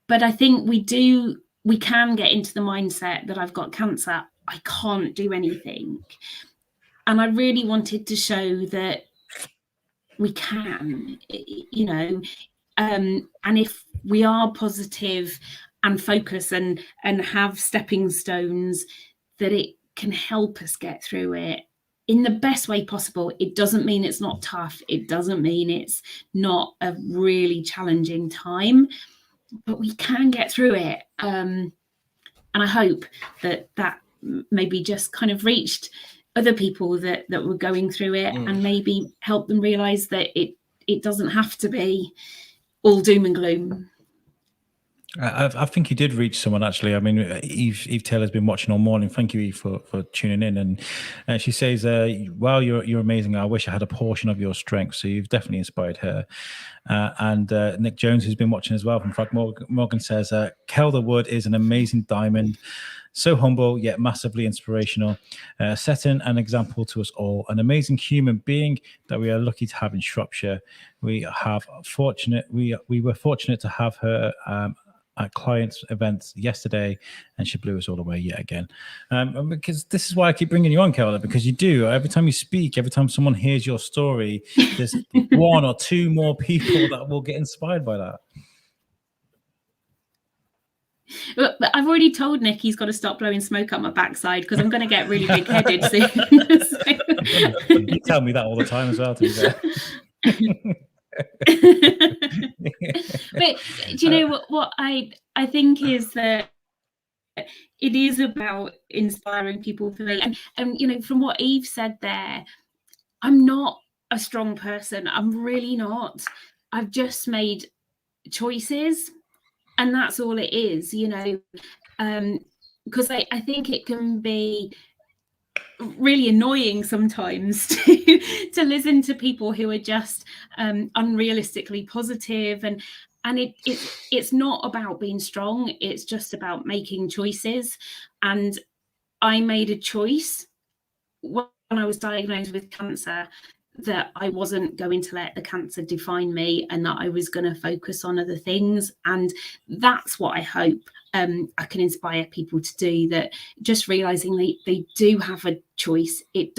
But I think we can get into the mindset that I've got cancer, I can't do anything. And I really wanted to show that we can, you know, and if we are positive and focus and have stepping stones, that it can help us get through it in the best way possible. It doesn't mean it's not tough. It doesn't mean it's not a really challenging time, but we can get through it. And I hope that maybe just kind of reached other people that were going through it, and maybe help them realize that it doesn't have to be all doom and gloom. I think you did reach someone, actually. I mean, Eve Taylor's been watching all morning. Thank you, Eve, for tuning in. And she says, "Wow, you're amazing. I wish I had a portion of your strength." So you've definitely inspired her. And Nick Jones, who's been watching as well from Frank Morgan, says, "Kelda Wood is an amazing diamond. So humble, yet massively inspirational, setting an example to us all. An amazing human being that we are lucky to have in Shropshire. We were fortunate to have her at clients' events yesterday, and she blew us all away yet again." Because this is why I keep bringing you on, Kelda, because you do. Every time you speak, every time someone hears your story, there's one or two more people that will get inspired by that. But I've already told Nick he's got to stop blowing smoke up my backside, because I'm going to get really big-headed soon. You tell me that all the time as well, to be fair. But do you know what I think is that it is about inspiring people for me. And you know, from what Eve said there, I'm not a strong person. I'm really not. I've just made choices, and that's all it is, you know. Because I think it can be really annoying sometimes to listen to people who are just unrealistically positive, it's not about being strong. It's just about making choices. And I made a choice when I was diagnosed with cancer that I wasn't going to let the cancer define me, and that I was going to focus on other things. And that's what I hope I can inspire people to do, that just realizing they do have a choice. It's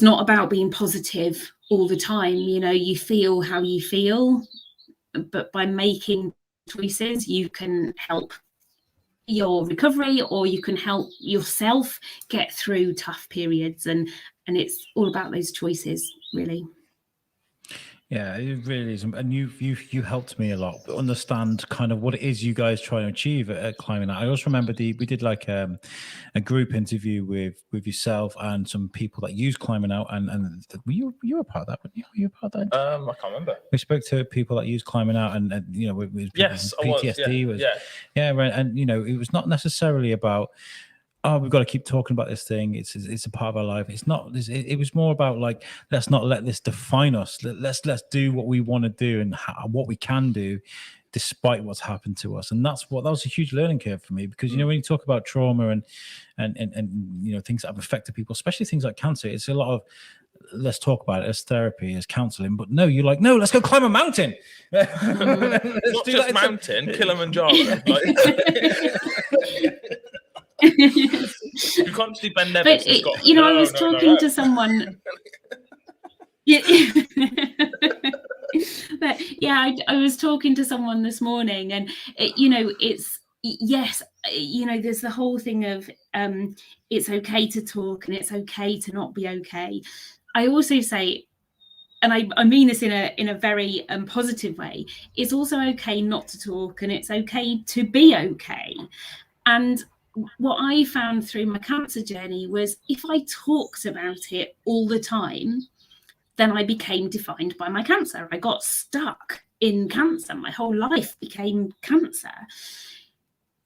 not about being positive all the time. You know, you feel how you feel, but by making choices, you can help your recovery, or you can help yourself get through tough periods. And it's all about those choices, really. Yeah, it really is, and you helped me a lot understand kind of what it is you guys try to achieve at Climbing Out. I also remember we did like a group interview with yourself and some people that use Climbing Out, and you were a part of that, weren't you? Were you a part of that? I can't remember. We spoke to people that use Climbing Out, and you know, with Yes, PTSD right, and you know, it was not necessarily about, oh, we've got to keep talking about this thing. It's a part of our life. It's not. It was more about like, let's not let this define us. Let's do what we want to do and what we can do, despite what's happened to us. And that was a huge learning curve for me, because you know, when you talk about trauma and you know, things that have affected people, especially things like cancer, it's a lot of, let's talk about it as therapy, as counseling. But no, you're like, no, let's go climb a mountain. Not just mountain, Kilimanjaro. You can't see Ben Nevis. But you know, I was talking to someone. But yeah, I was talking to someone this morning, and you know, it's yes, you know, there's the whole thing of it's okay to talk and it's okay to not be okay. I also say, and I mean this in a very positive way, it's also okay not to talk, and it's okay to be okay. And what I found through my cancer journey was, if I talked about it all the time, then I became defined by my cancer. I got stuck in cancer. My whole life became cancer.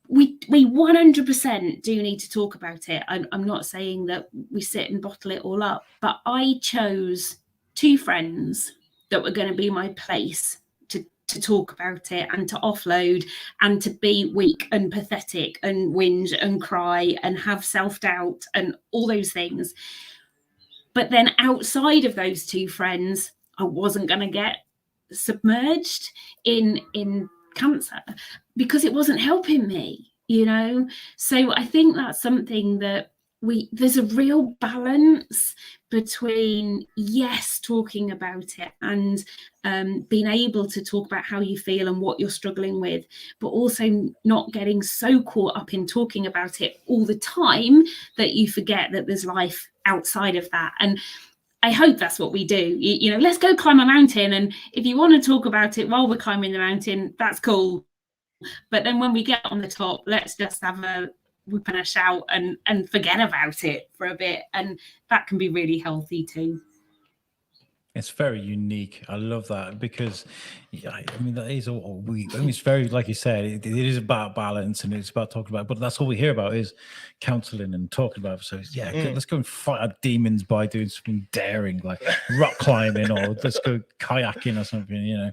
We 100% do need to talk about it. I'm not saying that we sit and bottle it all up, but I chose 2 friends that were going to be my place to talk about it and to offload and to be weak and pathetic and whinge and cry and have self-doubt and all those things. But then outside of those 2 friends, I wasn't going to get submerged in cancer, because it wasn't helping me, you know. So I think that's something that there's a real balance between, yes, talking about it and being able to talk about how you feel and what you're struggling with, but also not getting so caught up in talking about it all the time that you forget that there's life outside of that. And I hope that's what we do. You know, let's go climb a mountain, and if you want to talk about it while we're climbing the mountain, that's cool. But then when we get on the top, let's just have a whoop and a shout and forget about it for a bit, and that can be really healthy too. It's very unique. I love that, because I mean, that is all we, I mean, it's very, like you said, it is about balance, and it's about talking about, but that's all we hear about is counseling and talking about. So yeah, let's go and fight our demons by doing something daring, like rock climbing, or let's go kayaking or something, you know.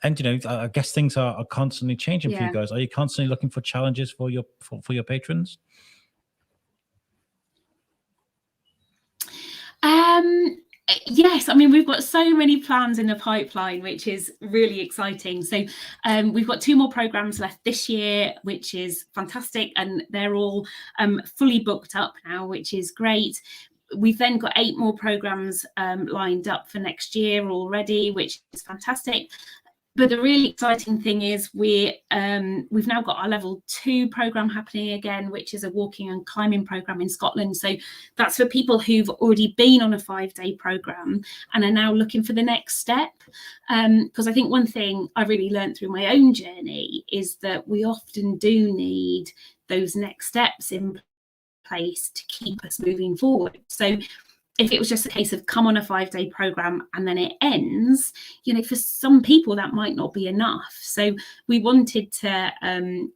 And you know, I guess things are constantly changing for you guys. Are you constantly looking for challenges for your patrons? Yes, I mean, we've got so many plans in the pipeline, which is really exciting. So we've got 2 more programs left this year, which is fantastic, and they're all fully booked up now, which is great. We've then got 8 more programs lined up for next year already, which is fantastic. But the really exciting thing is we've now got our level 2 program happening again, which is a walking and climbing program in Scotland. So that's for people who've already been on a 5-day program and are now looking for the next step. Because I think one thing I really learned through my own journey is that we often do need those next steps in place to keep us moving forward. So if it was just a case of come on a 5-day program and then it ends, you know, for some people that might not be enough. So we wanted to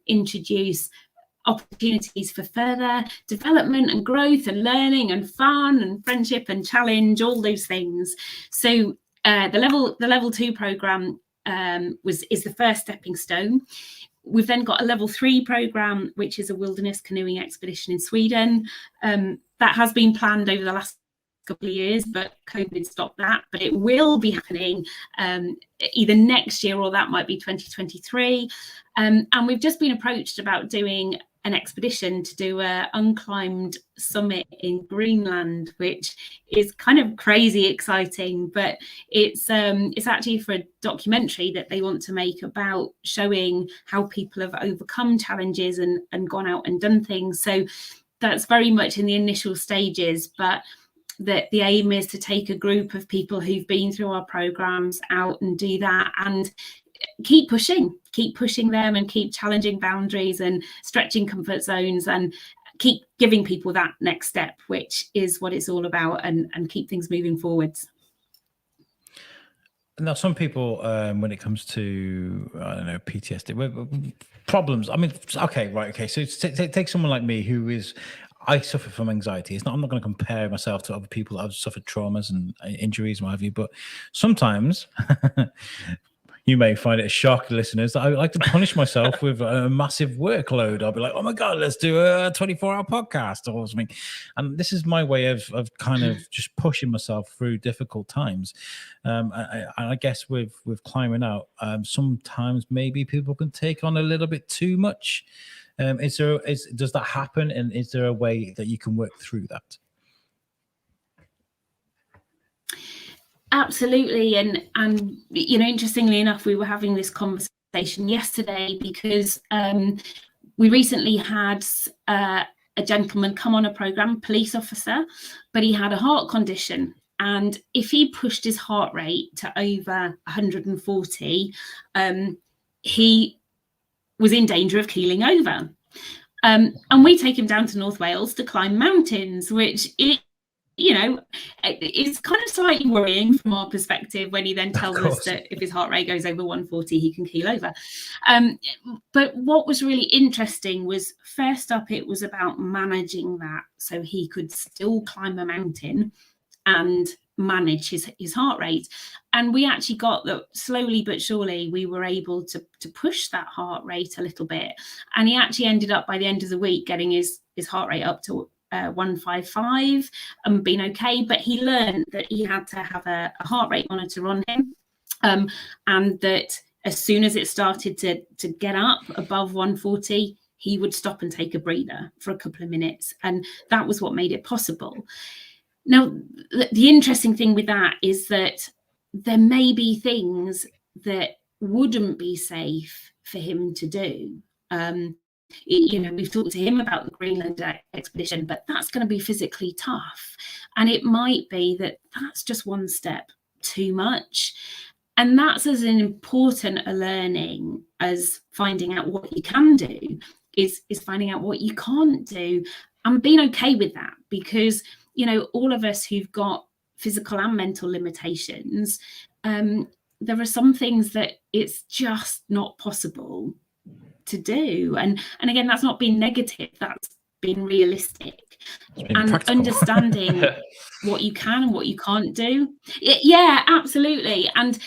introduce opportunities for further development and growth and learning and fun and friendship and challenge, all those things. So the level 2 program is the first stepping stone. We've then got a level 3 program, which is a wilderness canoeing expedition in Sweden. That has been planned over the last couple of years, but COVID stopped that. But it will be happening either next year or that might be 2023. And we've just been approached about doing an expedition to do a unclimbed summit in Greenland, which is kind of crazy exciting, but it's actually for a documentary that they want to make about showing how people have overcome challenges and gone out and done things. So that's very much in the initial stages, but that the aim is to take a group of people who've been through our programs out and do that and keep pushing them and keep challenging boundaries and stretching comfort zones and keep giving people that next step, which is what it's all about, and keep things moving forwards. Now, some people, when it comes to, I don't know, PTSD, problems, I mean, okay. So take someone like me who is, I suffer from anxiety. I'm not going to compare myself to other people that have suffered traumas and injuries and what have you, but sometimes you may find it a shock, listeners, that I like to punish myself with a massive workload. I'll be like, oh my God, let's do a 24-hour podcast or something. And this is my way of kind of just pushing myself through difficult times. I guess with climbing out, sometimes maybe people can take on a little bit too much. Does that happen? And is there a way that you can work through that? Absolutely. And you know, interestingly enough, we were having this conversation yesterday because we recently had a gentleman come on a program, police officer, but he had a heart condition. And if he pushed his heart rate to over 140, he was in danger of keeling over. And we take him down to North Wales to climb mountains, which it's kind of slightly worrying from our perspective when he then tells us that if his heart rate goes over 140, he can keel over. But what was really interesting was, first up, it was about managing that so he could still climb a mountain and manage his heart rate. And we actually got that slowly but surely we were able to push that heart rate a little bit. And he actually ended up by the end of the week getting his heart rate up to 155 and being okay, but he learned that he had to have a heart rate monitor on him, and that as soon as it started to get up above 140, he would stop and take a breather for a couple of minutes, and that was what made it possible. Now, the interesting thing with that is that there may be things that wouldn't be safe for him to do. We've talked to him about the Greenland expedition, but that's going to be physically tough. And it might be that that's just one step too much. And that's as important a learning as finding out what you can do is finding out what you can't do and being okay with that. Because, all of us who've got physical and mental limitations, there are some things that it's just not possible to do, and again, that's not being negative, that's being realistic and practical. Understanding what you can and what you can't do. Yeah, absolutely. And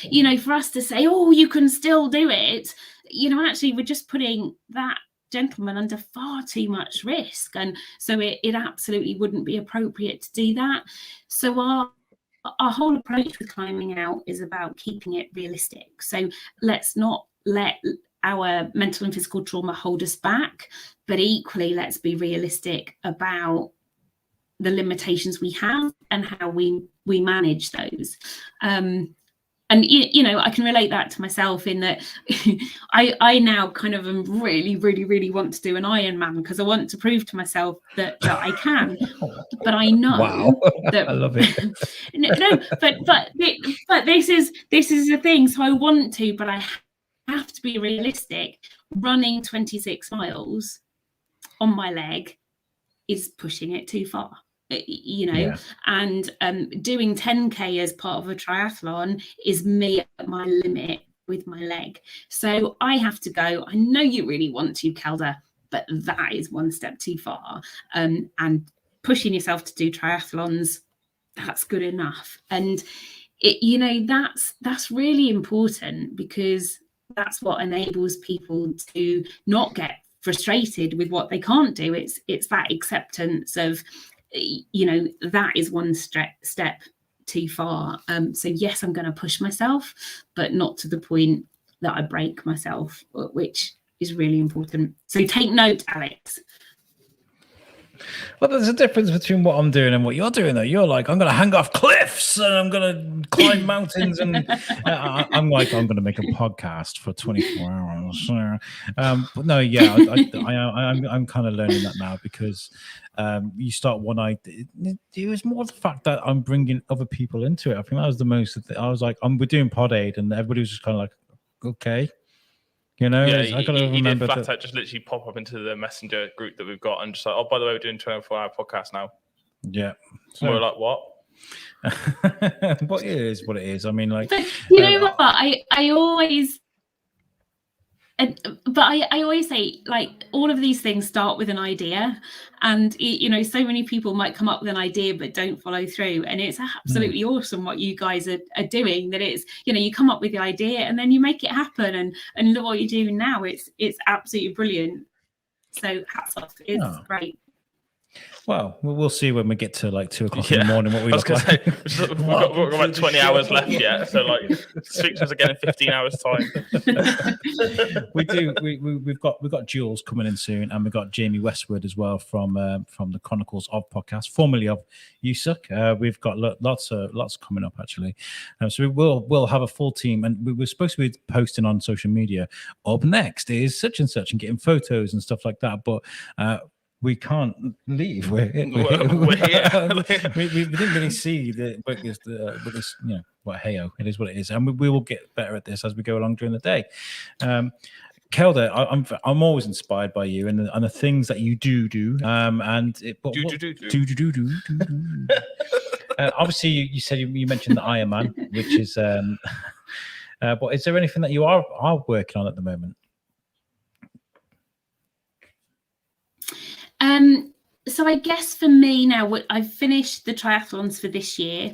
for us to say, oh, you can still do it, actually we're just putting that gentleman under far too much risk, and so it absolutely wouldn't be appropriate to do that. So our whole approach with climbing out is about keeping it realistic. So let's not let our mental and physical trauma hold us back, but equally let's be realistic about the limitations we have and how we manage those. And I can relate that to myself in that I now kind of am really, really, really want to do an Ironman because I want to prove to myself that I can. But I know that I love it. but this is the thing. So I want to, but I have to be realistic. Running 26 miles on my leg is pushing it too far. And doing 10k as part of a triathlon is me at my limit with my leg. So I have to go, I know you really want to, Kelda, but that is one step too far. And pushing yourself to do triathlons, that's good enough. And that's really important, because that's what enables people to not get frustrated with what they can't do. It's that acceptance of, that is one step too far. So yes, I'm going to push myself, but not to the point that I break myself, which is really important. So take note, Alex. Well, there's a difference between what I'm doing and what you're doing, though. You're like, I'm going to hang off cliffs and I'm going to climb mountains. And I'm like, I'm going to make a podcast for 24 hours. But no, yeah, I'm kind of learning that now, because you start one night. It was more the fact that I'm bringing other people into it. I think that was the most. I was like, we're doing Pod Aid, and everybody was just kind of like, okay. I got to remember did flat that. out just literally pop up into the messenger group that we've got and just like, oh, by the way, we're doing 24-hour podcast now. Yeah. So we're like, what? But it is what it is. I mean, like, but you know what? I always. But I always say, like, all of these things start with an idea, and so many people might come up with an idea but don't follow through, and it's absolutely awesome what you guys are doing. That it's you come up with the idea and then you make it happen, and look what you're doing now. It's absolutely brilliant. So hats off. It's great. Well, we'll see when we get to like 2 o'clock in the morning what we look like. We've got about 20 hours left yet, so like speak to us again in 15 hours time. We've got Jules coming in soon, and we've got Jamie Westwood as well from the Chronicles of Podcast, formerly of USUC. We've got lots coming up actually, so we'll have a full team, and we're supposed to be posting on social media. Up next is such and such, and getting photos and stuff like that, but. We can't leave. We're here. we didn't really see with this, but hey-o, it is what it is, and we will get better at this as we go along during the day. Kelda, I'm always inspired by you and the things that you do. Obviously, you said you mentioned the Ironman, which is. But is there anything that you are working on at the moment? So I guess for me now, I've finished the triathlons for this year.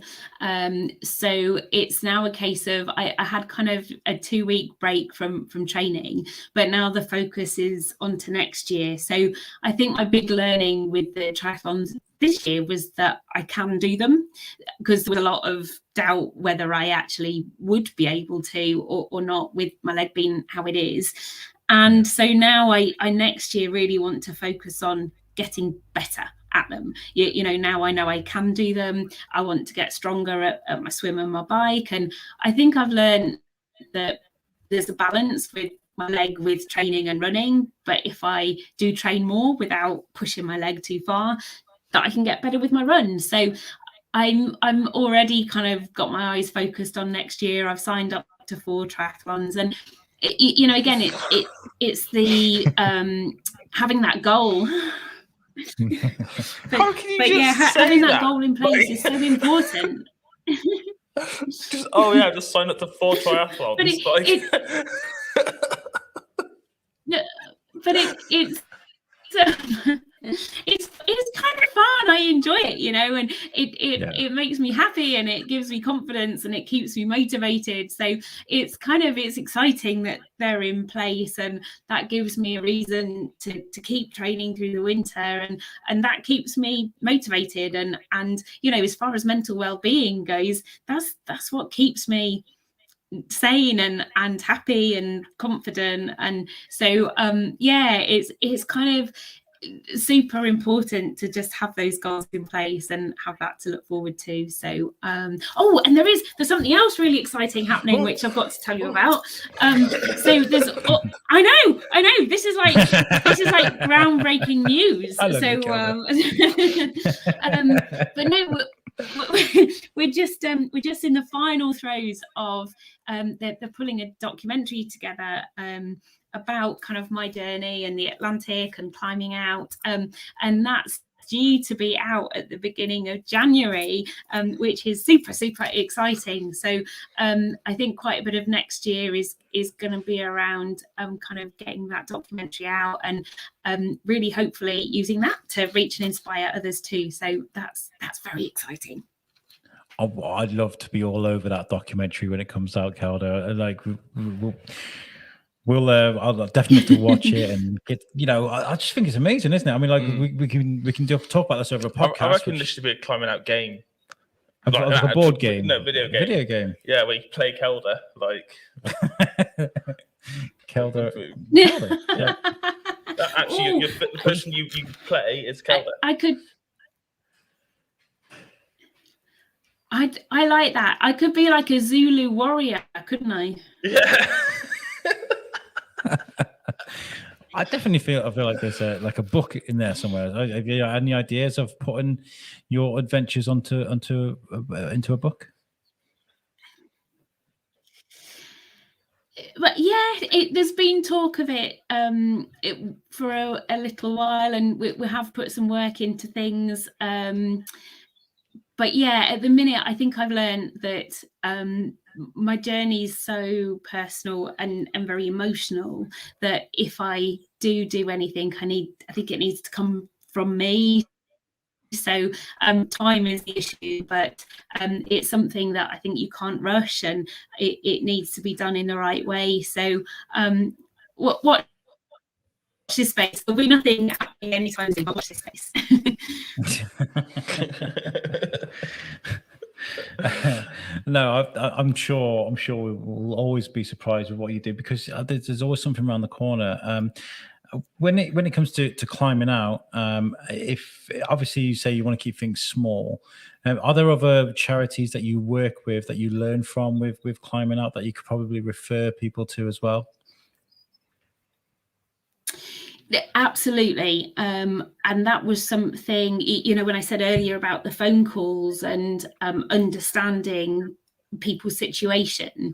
So it's now a case of I had kind of a 2-week break from training, but now the focus is on to next year. So I think my big learning with the triathlons this year was that I can do them, because there was a lot of doubt whether I actually would be able to or not, with my leg being how it is. And so now I next year really want to focus on getting better at them. Now I know I can do them. I want to get stronger at my swim and my bike. And I think I've learned that there's a balance with my leg with training and running. But if I do train more without pushing my leg too far, that I can get better with my run. So I'm already kind of got my eyes focused on next year. I've signed up to 4 triathlons, and again, it's the having that goal. How can you just say having that that goal in place is so important. Just sign up to 4 triathlons. It's kind of fun. I enjoy it, and it makes me happy, and it gives me confidence, and it keeps me motivated. So it's exciting that they're in place, and that gives me a reason to keep training through the winter, and that keeps me motivated. And as far as mental well-being goes, that's what keeps me sane and happy and confident. And so it's kind of super important to just have those goals in place and have that to look forward to. So and there's something else really exciting happening, which I've got to tell you about. So there's I know this is like groundbreaking news. But no, we're just in the final throes of they're pulling a documentary together about kind of my journey and the Atlantic and climbing out, and that's due to be out at the beginning of January, which is super exciting. So I think quite a bit of next year is going to be around kind of getting that documentary out, and really hopefully using that to reach and inspire others too. So that's very exciting. I'd love to be all over that documentary when it comes out, Kelda. Like, I'll definitely have to watch it and get. I just think it's amazing, isn't it? I mean, like we can talk about this over a podcast. I reckon this should be a climbing out game. Like a board game. No, video game. Video game. Yeah, where you play Kelda, like Kelda. Yeah. Actually, the person you play is Kelda. I like that. I could be like a Zulu warrior, couldn't I? Yeah. I definitely feel like there's a book in there somewhere. Have you any ideas of putting your adventures into a book? But yeah, there's been talk of it, for a little while, and we have put some work into things. But yeah, at the minute, I think I've learned that my journey is so personal and very emotional that if I do anything, I think it needs to come from me. So time is the issue, but it's something that I think you can't rush, and it needs to be done in the right way. So watch this space. There'll be nothing happening anytime soon, but watch this space. No, I'm sure we will always be surprised with what you do, because there's always something around the corner. When it comes to climbing out, if obviously you say you want to keep things small, are there other charities that you work with that you learn from with climbing out that you could probably refer people to as well? Absolutely. And that was something, when I said earlier about the phone calls and understanding people's situation,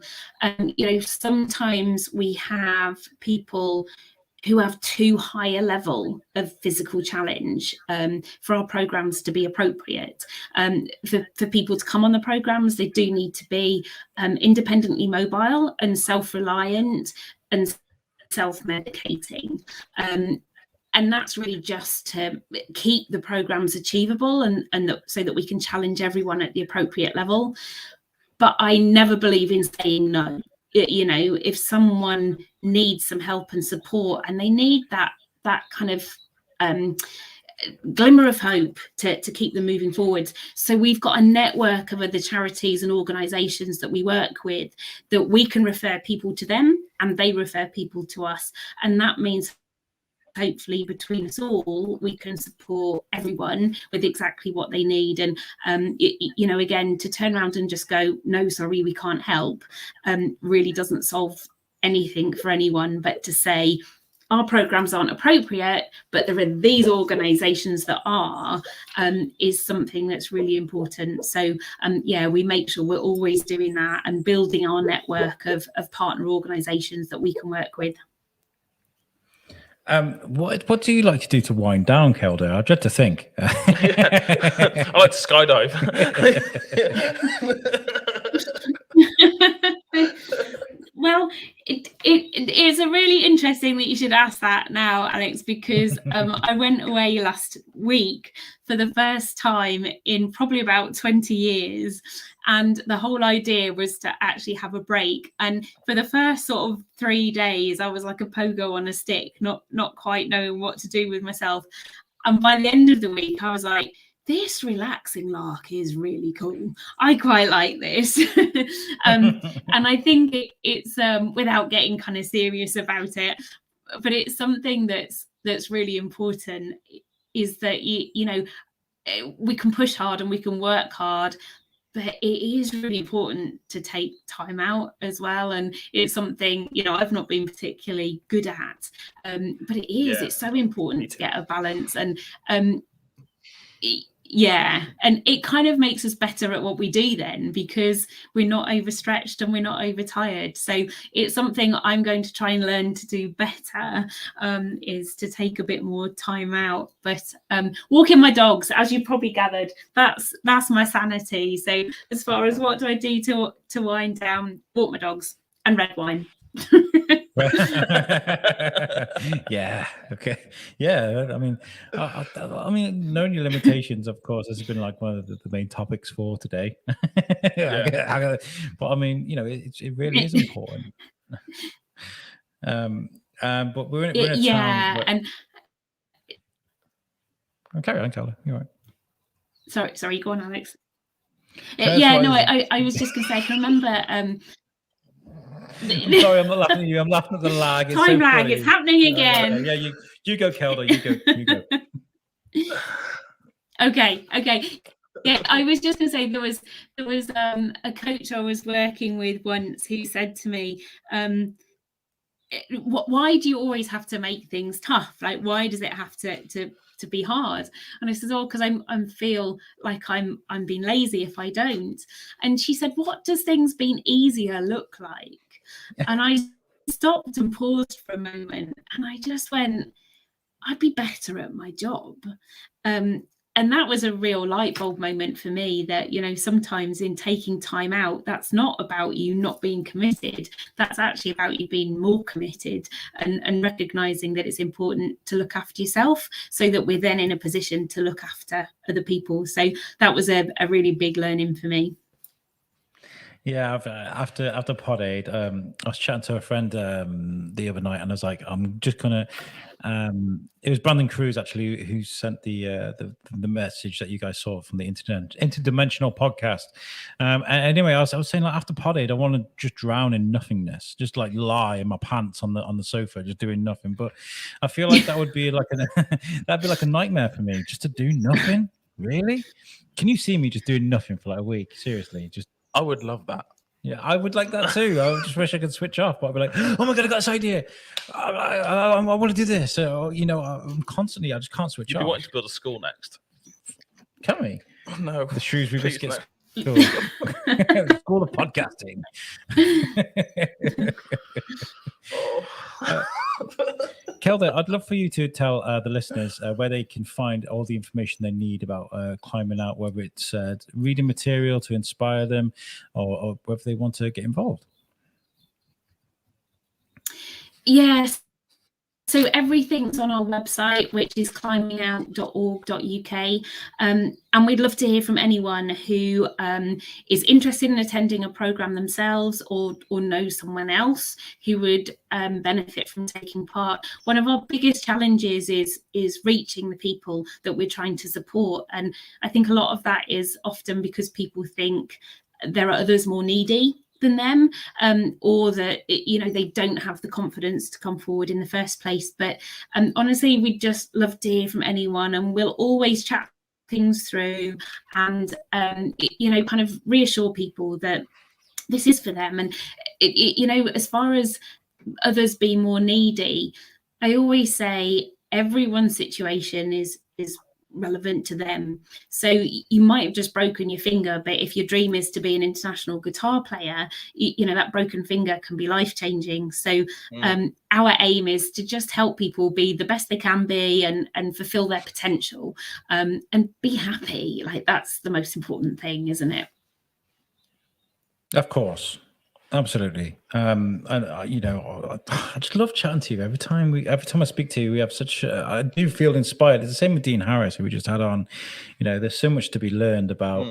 sometimes we have people who have too high a level of physical challenge for our programs to be appropriate. For people to come on the programs, they do need to be independently mobile and self-reliant and self-medicating. And that's really just to keep the programs achievable and so that we can challenge everyone at the appropriate level. But I never believe in saying no. If someone needs some help and support and they need that kind of glimmer of hope to keep them moving forward. So we've got a network of other charities and organisations that we work with that we can refer people to them and they refer people to us. And that means hopefully between us all, we can support everyone with exactly what they need. And, again, to turn around and just go, no, sorry, we can't help, really doesn't solve anything for anyone. But to say, our programs aren't appropriate, but there are these organisations that are, is something that's really important. So, we make sure we're always doing that and building our network of partner organisations that we can work with. What do you like to do to wind down, Kelda? I'd dread to think. I like to skydive. Well, it's a really interesting that you should ask that now, Alex, because I went away last week for the first time in probably about 20 years. And the whole idea was to actually have a break. And for the first sort of 3 days, I was like a pogo on a stick, not quite knowing what to do with myself. And by the end of the week, I was like, this relaxing lark is really cool. I quite like this. And I think it's without getting kind of serious about it, but it's something that's really important, is that, we can push hard and we can work hard, but it is really important to take time out as well. And it's something, I've not been particularly good at, but it is, it's so important to get a balance. And and it kind of makes us better at what we do then, because we're not overstretched and we're not overtired. So it's something I'm going to try and learn to do better, is to take a bit more time out. But walking my dogs, as you probably gathered, that's my sanity. So as far as what do I do to wind down, walk my dogs and red wine. Yeah. Okay. Yeah. I mean, knowing your limitations, of course, has been like one of the main topics for today. But I mean, it really is important. But we're in a town. And carry on, Carla. You're right. Sorry, go on, Alex. I was just going to say, I can remember. Sorry, I'm not laughing at you. I'm laughing at the lag. It's Time lag. It's happening again. Yeah, you go, Kelda. You go. Okay. Yeah, I was just going to say there was a coach I was working with once who said to me, why do you always have to make things tough? Like, why does it have to be hard? And I said, because I feel like I'm being lazy if I don't. And she said, what does things being easier look like? And I stopped and paused for a moment, and I just went, I'd be better at my job. And that was a real light bulb moment for me, that, sometimes in taking time out, that's not about you not being committed. That's actually about you being more committed and recognizing that it's important to look after yourself, so that we're then in a position to look after other people. So that was a really big learning for me. Yeah, after Pod Aid, I was chatting to a friend the other night, and I was like, I'm just gonna. It was Brandon Cruz actually who sent the message that you guys saw from the Interdimensional podcast. And anyway, I was saying, like, after Pod Aid, I want to just drown in nothingness, just like lie in my pants on the sofa, just doing nothing. But I feel like that would be like that'd be like a nightmare for me, just to do nothing. Really? Can you see me just doing nothing for like a week? Seriously, just. I would love that. Yeah, I would like that too. I just wish I could switch off, but I'd be like, oh my God, I got this idea. I want to do this. So, I'm constantly, I just can't switch You'd off. be wanting to build a school next. Can we? Oh, no. The Shrewsbury Please, Biscuits no. School. School of Podcasting. Kelda, I'd love for you to tell the listeners where they can find all the information they need about climbing out, whether it's reading material to inspire them, or whether they want to get involved. Yes. So everything's on our website, which is climbingout.org.uk. And we'd love to hear from anyone who is interested in attending a programme themselves, or knows someone else who would benefit from taking part. One of our biggest challenges is reaching the people that we're trying to support. And I think a lot of that is often because people think there are others more needy than them, or that they don't have the confidence to come forward in the first place. But honestly, we'd just love to hear from anyone, and we'll always chat things through and kind of reassure people that this is for them. And as far as others being more needy, I always say everyone's situation is relevant to them. So you might have just broken your finger, but if your dream is to be an international guitar player, that broken finger can be life-changing. So our aim is to just help people be the best they can be and fulfill their potential, and be happy. Like, that's the most important thing, isn't it? Of course. Absolutely. And I just love chatting to you. Every time I speak to you, we have such I do feel inspired. It's the same with Dean Harris, who we just had on. There's so much to be learned about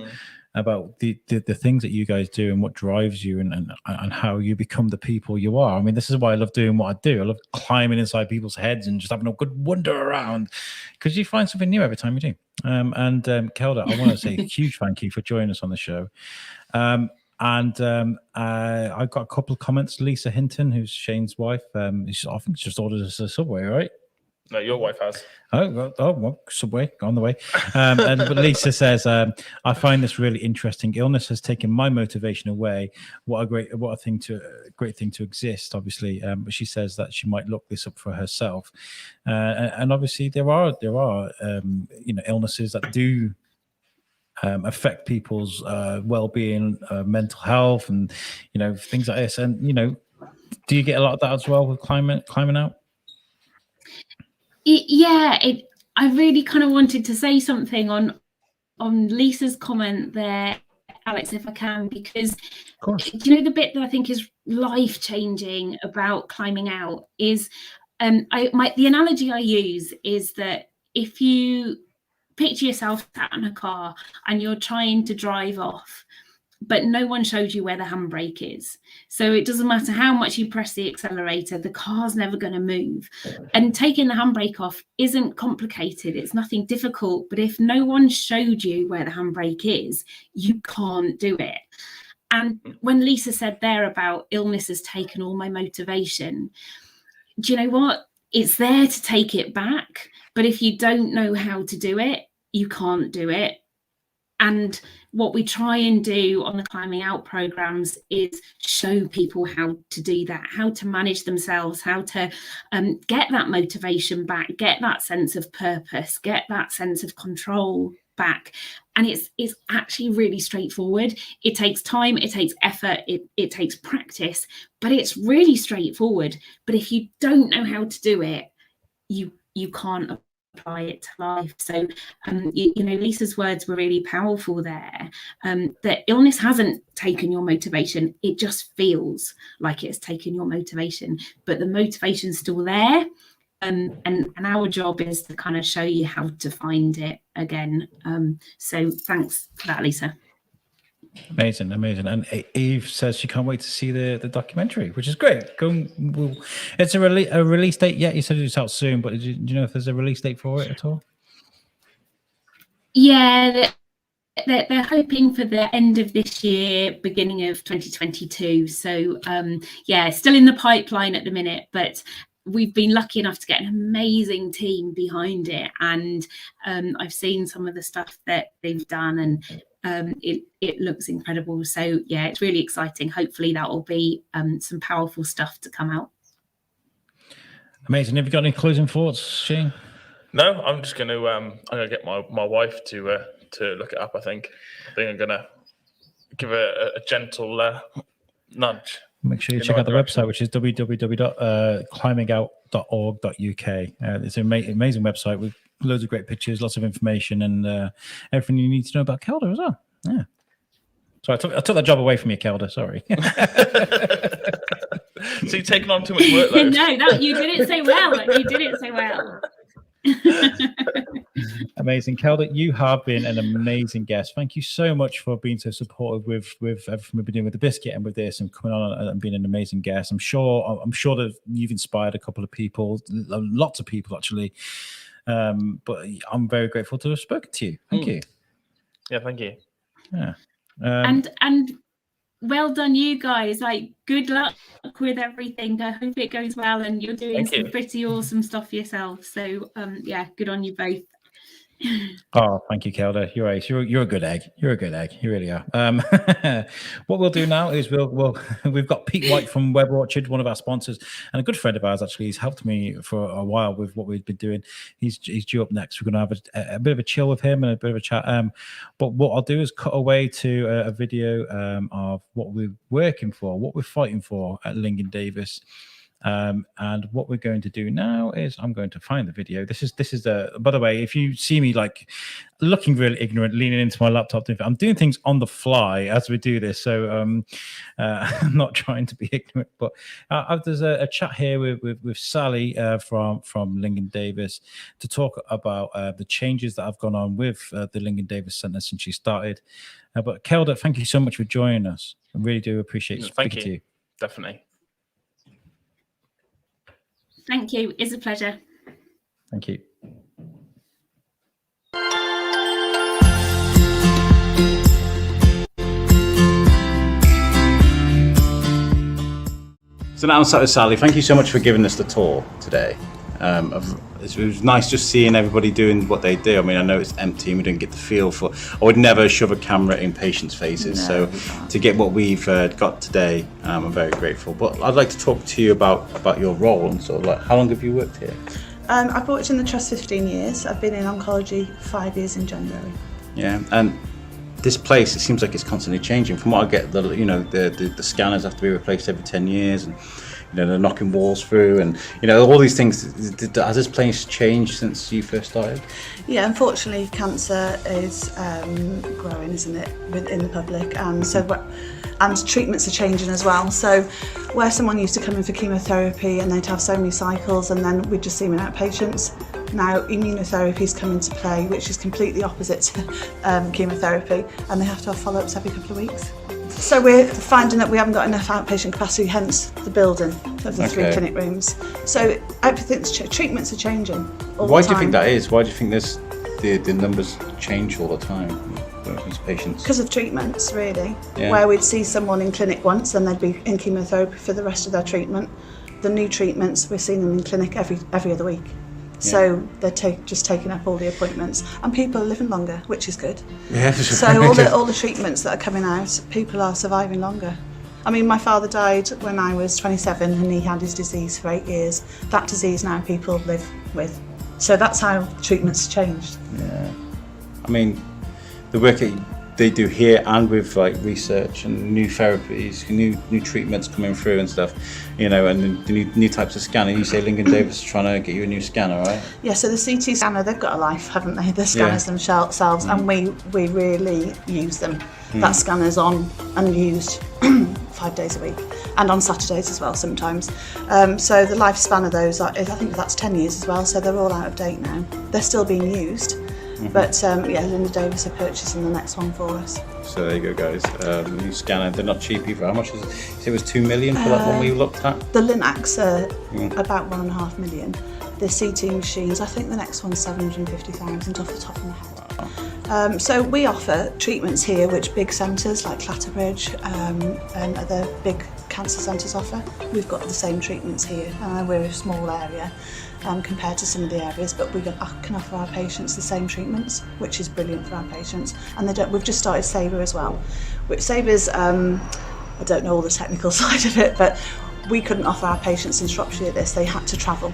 the things that you guys do and what drives you, and how you become the people you are. I mean, this is why I love doing what I do. I love climbing inside people's heads and just having a good wander around, because you find something new every time you do. Kelda, I want to say a huge thank you for joining us on the show. And I've got a couple of comments. Lisa Hinton, who's Shane's wife, I think she just ordered us a Subway, right? No, your wife has. Well, Subway on the way. But Lisa says, I find this really interesting. Illness has taken my motivation away. What a great thing to exist, obviously. But she says that she might look this up for herself. And obviously there are illnesses that do affect people's well-being, mental health, and things like this. And do you get a lot of that as well with climbing out? I really kind of wanted to say something on Lisa's comment there. Alex, if I can, because do you know the bit that I think is life-changing about climbing out is the analogy I use is that if you picture yourself sat in a car and you're trying to drive off, but no one showed you where the handbrake is. So it doesn't matter how much you press the accelerator, the car's never going to move. And taking the handbrake off isn't complicated. It's nothing difficult. But if no one showed you where the handbrake is, you can't do it. And when Lisa said there about illness has taken all my motivation, do you know what? It's there to take it back. But if you don't know how to do it, you can't do it. And what we try and do on the Climbing Out programs is show people how to do that, how to manage themselves, how to get that motivation back, get that sense of purpose, get that sense of control back. And it's actually really straightforward. It takes time, it takes effort, it takes practice, but it's really straightforward. But if you don't know how to do it, you can't apply it to life. So Lisa's words were really powerful there. That illness hasn't taken your motivation, it just feels like it's taken your motivation, but the motivation's still there. And our job is to kind of show you how to find it again. So thanks for that, Lisa. Amazing. And Eve says she can't wait to see the documentary, which is great. It's a release date yet? You said it's out soon, but do you know if there's a release date for it at all? Yeah, they're hoping for the end of this year, beginning of 2022. So still in the pipeline at the minute, but we've been lucky enough to get an amazing team behind it, and I've seen some of the stuff that they've done, and it looks incredible. So yeah, it's really exciting. Hopefully that will be some powerful stuff to come out. Amazing. Have you got any closing thoughts, Shane? No, I'm just going to I'm going to get my wife to look it up. I think I'm going to give a gentle nudge. Make sure you check out the website, which is www.climbingout.org.uk. It's an amazing website with loads of great pictures, lots of information, and everything you need to know about Kelda as well. Yeah. So I took that job away from you, Kelda. Sorry. So you're taking on too much workload. No, you did it so well. You did it so well. Amazing. Kelda, you have been an amazing guest. Thank you so much for being so supportive with everything we've been doing with the biscuit and with this, and coming on and being an amazing guest. I'm sure that you've inspired a couple of people, lots of people actually. But I'm very grateful to have spoken to you. Thank you. Yeah, thank you. Yeah. And well done, you guys. Like, good luck with everything. I hope it goes well, and you're doing pretty awesome stuff yourself. So good on you both. Oh, thank you, Kelda. You're ace. You're a good egg. You're a good egg. You really are. What we'll do now is we've got Pete White from Web Orchard, one of our sponsors, and a good friend of ours. Actually, he's helped me for a while with what we've been doing. He's due up next. We're going to have a bit of a chill with him and a bit of a chat. But what I'll do is cut away to a video of what we're working for, what we're fighting for at Lingen Davis. And what we're going to do now is I'm going to find the video. This is by the way, if you see me like looking really ignorant, leaning into my laptop, I'm doing things on the fly as we do this. So I'm not trying to be ignorant, but there's a chat here with Sally from Lingen Davis to talk about the changes that have gone on with the Lingen Davis Centre since she started. But Kelda, thank you so much for joining us. I really do appreciate speaking to you. Definitely. Thank you. It's a pleasure. Thank you. So now I'm sat with Sally. Thank you so much for giving us the tour today. It was nice just seeing everybody doing what they do. I mean, I know it's empty and we didn't get the feel for. I would never shove a camera in patients' faces. So to get what we've got today, I'm very grateful. But I'd like to talk to you about your role and sort of like, how long have you worked here? I've worked in the trust 15 years. I've been in oncology 5 years in January. Yeah, and this place, it seems like it's constantly changing. From what I get, the scanners have to be replaced every 10 years, and they're knocking walls through, and all these things. Has this place changed since you first started? Yeah, unfortunately, cancer is growing, isn't it, within the public, and and treatments are changing as well. So where someone used to come in for chemotherapy and they'd have so many cycles and then we'd just see them in outpatients, now immunotherapies come into play, which is completely opposite to chemotherapy, and they have to have follow-ups every couple of weeks. So we're finding that we haven't got enough outpatient capacity, hence the building of the 3 clinic rooms. So treatments are changing all the time. Why do you think that is? Why do you think the numbers change all the time? These patients? Because of treatments, really. Yeah. Where we'd see someone in clinic once and they'd be in chemotherapy for the rest of their treatment. The new treatments, we're seeing them in clinic every other week. So they're just taking up all the appointments, and people are living longer, which is good. Yeah. So all the treatments that are coming out, people are surviving longer. I mean, my father died when I was 27 and he had his disease for 8 years. That disease now people live with. So that's how treatments changed. Yeah. I mean, the work that they do here and with like research and new therapies, new treatments coming through and stuff, and the new types of scanning. You say Lincoln Davis is trying to get you a new scanner, right? Yeah, so the CT scanner, they've got a life, haven't they? The scanners themselves, and we really use them. That scanner's on and used 5 days a week, and on Saturdays as well sometimes. So the lifespan of those, I think that's 10 years as well, so they're all out of date now. They're still being used. But Linda Davis are purchasing the next one for us. So there you go, guys. New scanner. They're not cheap either. How much is it? It was 2 million for that one we looked at. The Linacs are about 1.5 million. The CT machines, I think the next one's 750,000 off the top of my head. So we offer treatments here which big centres like Clatterbridge and other big cancer centres offer. We've got the same treatments here. We're a small area compared to some of the areas, but we can offer our patients the same treatments, which is brilliant for our patients. And we've just started Sabre as well. Saber's, I don't know all the technical side of it, but we couldn't offer our patients in Shropshire this. They had to travel.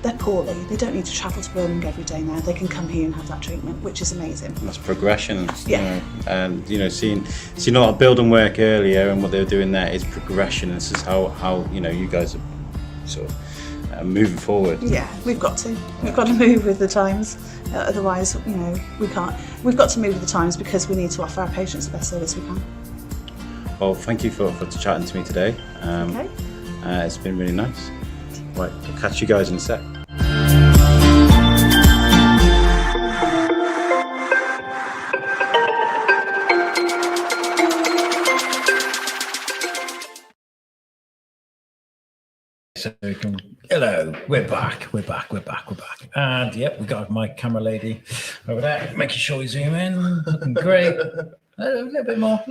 They're poorly. They don't need to travel to Birmingham every day now. They can come here and have that treatment, which is amazing. That's progression. Yeah. And seeing a lot of building work earlier, and what they were doing there is progression. This is how you guys are sort of moving forward. Yeah, we've got to move with the times. Otherwise, we can't. We've got to move with the times because we need to offer our patients the best service we can. Well, thank you for chatting to me today. Okay. It's been really nice. Right, I'll catch you guys in a sec. So hello, we're back. And yep, we got my camera lady over there, making sure we zoom in. Looking great. A little bit more.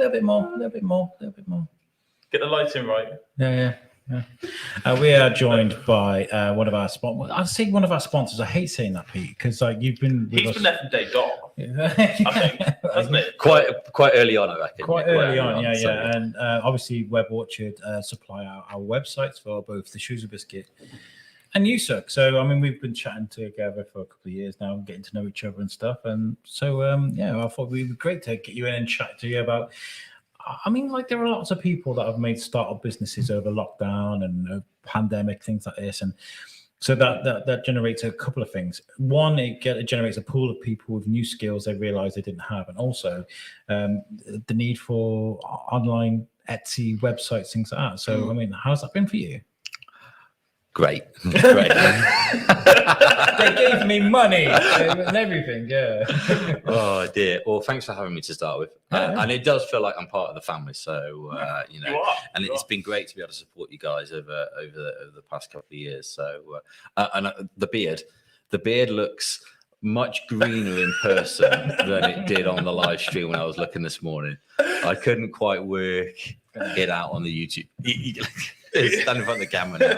Get the lighting right. Yeah. We are joined by one of our sponsors. I'd say one of our sponsors. I hate saying that, Pete, because you've been. He's been there from day dot. I think, hasn't it? Quite early on, I reckon. Quite early on, yeah. And obviously, Web Orchard supply our websites for both the Shrewsbury Biscuit and USUC. So, I mean, we've been chatting together for a couple of years now, getting to know each other and stuff. And so, I thought it would be great to get you in and chat to you about. I mean, like, there are lots of people that have made startup businesses over lockdown and pandemic, things like this. And so that generates a couple of things. One, it generates a pool of people with new skills they realize they didn't have. And also the need for online Etsy websites, things like that. So, I mean, how's that been for you? Great. They gave me money and everything, yeah. Oh dear. Well, thanks for having me to start with. And it does feel like I'm part of the family. So and it's been great to be able to support you guys over the past couple of years. So the beard looks much greener in person than it did on the live stream when I was looking this morning. I couldn't quite work it out on the YouTube. Stand in front of the camera now.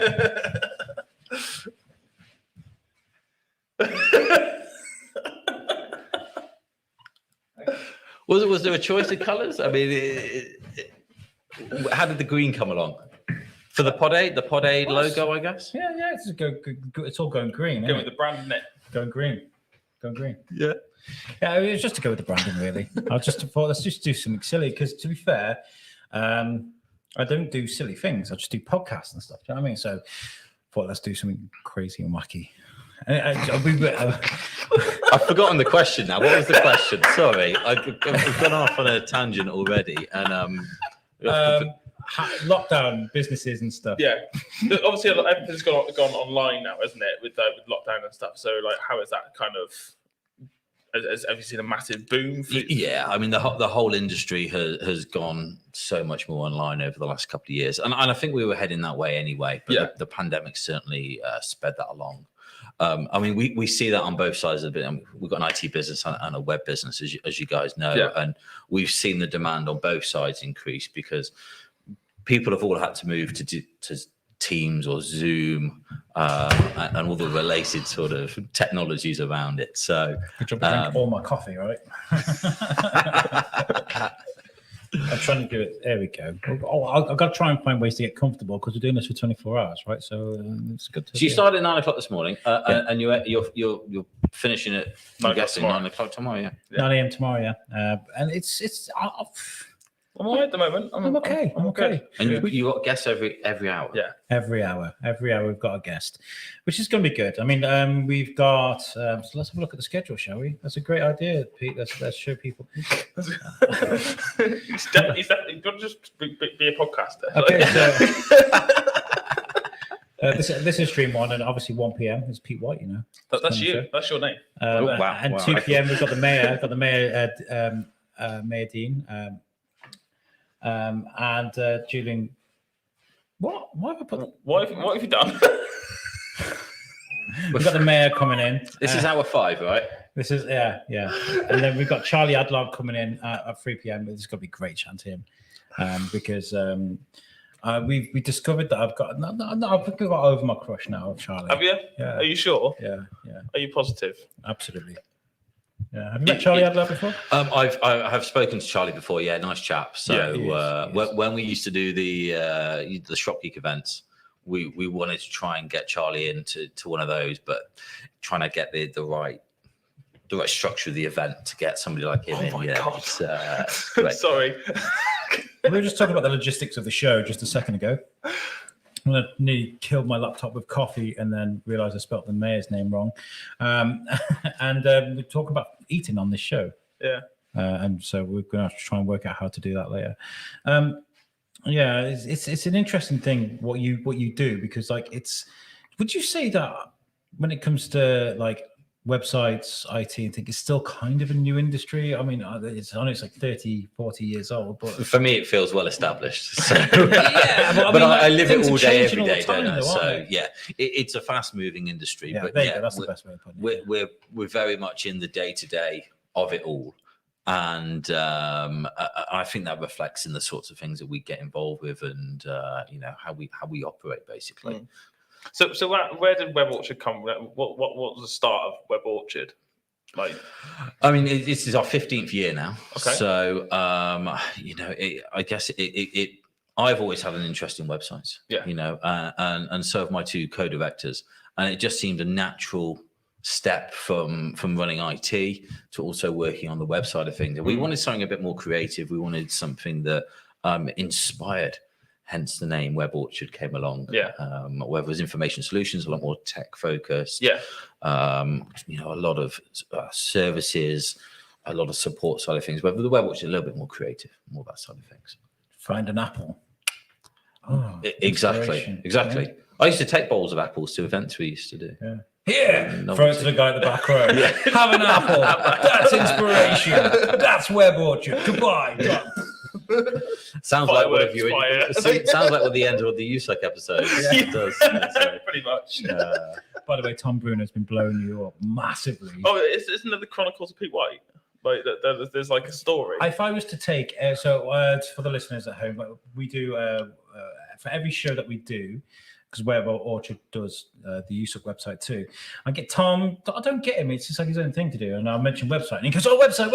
Was there a choice of colours? I mean, how did the green come along? For the Pod Aid logo, I guess? Yeah, it's all going green. Going with the brand, isn't it? Going green. Yeah. Yeah, it was just to go with the branding, really. I just thought, let's just do something silly, because to be fair, I don't do silly things. I just do podcasts and stuff. Do you know what I mean? So, thought let's do something crazy and wacky. I've forgotten the question now. What was the question? Sorry, I've gone off on a tangent already. And lockdown businesses and stuff. Yeah, obviously everything's gone online now, isn't it? With lockdown and stuff. So like, how is that kind of? Have you seen a massive boom? Yeah, I mean the whole industry has gone so much more online over the last couple of years, and I think we were heading that way anyway. But the pandemic certainly sped that along. I mean, we see that on both sides of it. We've got an IT business and a web business, as you guys know, and we've seen the demand on both sides increase because people have all had to move to Teams or Zoom and all the related sort of technologies around it. So good job, drink all my coffee, right? I'm trying to do it. There we go. I've got to try and find ways to get comfortable because we're doing this for 24 hours, right? So it's good to. So you started at 9 o'clock this morning, and you're finishing at, I'm guessing, 9 o'clock tomorrow. Yeah, 9 a.m. tomorrow. Yeah, and it's. I'm all right at the moment. I'm okay. I'm okay. And you got guests every hour. Yeah, every hour we've got a guest, which is going to be good. I mean, we've got. So let's have a look at the schedule, shall we? That's a great idea, Pete. Let's show people. He's definitely got to just be a podcaster. Okay, so this is stream 1, and obviously 1 p.m. is Pete White. You know, that's you. That's your name. And 2 p.m. we've got the mayor. Got the mayor, Mayor Dean. And Julian, what have I put? What have you done? We've got the mayor coming in. This is hour 5, right? This is yeah. And then we've got Charlie Adlog coming in at 3 p.m. It's going to be great chat to him because we discovered that I've got I've got over my crush now, Charlie. Have you? Yeah. Are you sure? Yeah. Are you positive? Absolutely. Yeah, have you met Charlie Adler before? I have spoken to Charlie before. Yeah, nice chap. So when we used to do the Shop Geek events, we wanted to try and get Charlie into one of those, but trying to get the right structure of the event to get somebody like him in. My yeah, God. It's, great. Sorry. We were just talking about the logistics of the show just a second ago. I nearly killed my laptop with coffee and then realised I spelt the mayor's name wrong. And we're talking about eating on this show. Yeah. And so we're going to have to try and work out how to do that later. Yeah, it's an interesting thing what you do because like would you say that when it comes to like websites, IT, I think it's still kind of a new industry. I mean, I know it's like 30, 40 years old, but for me, it feels well established. So. Yeah, but I live it all day, every all day, time, don't I? though, So yeah, it's a fast-moving industry. Yeah, but there you go, that's the best way of putting it. We're very much in the day-to-day of it all, and I think that reflects in the sorts of things that we get involved with, and how we operate basically. Mm. So where did Web Orchard come? What was the start of Web Orchard? Like, I mean, this is our 15th year now. Okay. So I guess I've always had an interest in websites. Yeah. And so have my 2 co-directors, and it just seemed a natural step from running IT to also working on the web side of things. And we wanted something a bit more creative. We wanted something that inspired. Hence the name Web Orchard came along. Yeah. Where it was information solutions, a lot more tech focused. Yeah. A lot of services, a lot of support side of things. But the Web Orchard is a little bit more creative, more that side of things. Find an apple. Oh, Exactly. Yeah. I used to take bowls of apples to events we used to do. Yeah. Here, throw it to the guy at the back row. Have an apple. That's inspiration. That's Web Orchard. Goodbye. Sounds like one of you. Sounds like the end of the USAC episode. Yeah. It does. Pretty much. By the way, Tom Bruno has been blowing you up massively. Oh, isn't it the Chronicles of Pete White? Like there's like a story. If I was to take for the listeners at home, we do for every show that we do. Because Web Orchard does the USAC website too. I get Tom. I don't get him. It's just like his own thing to do. And I mention website, and he goes, "Oh, website.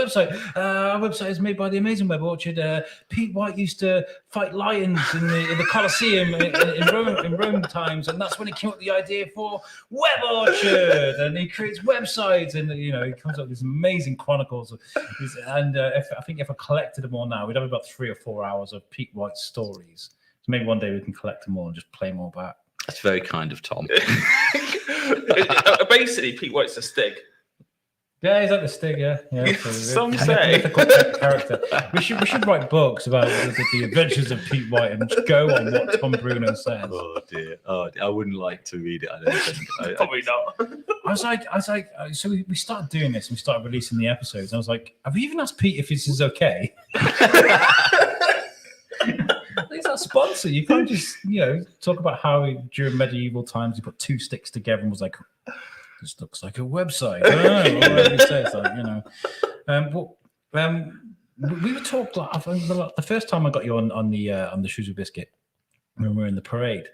Our website is made by the amazing Web Orchard. Pete White used to fight lions in the Colosseum in Rome times, and that's when he came up with the idea for Web Orchard. And he creates websites, and he comes up with these amazing chronicles. And if I collected them all now, we'd have about 3 or 4 hours of Pete White stories. So maybe one day we can collect them all and just play them all back. That's very kind of Tom. Basically, Pete White's a Stig. Yeah, he's like the Stig. Yeah. Some say. Character. We should write books about the adventures of Pete White and just go on what Tom Bruno says. Oh dear. I wouldn't like to read it. I don't think. Probably not. I was like, so we started doing this. And we started releasing the episodes. I was like, have we even asked Pete if this is okay? He's our sponsor. You can't just, talk about how during medieval times he put two sticks together and was like, this looks like a website. I don't know, whatever he says, we were talking the first time I got you on the Shrewsbury Biscuit when we were in the parade.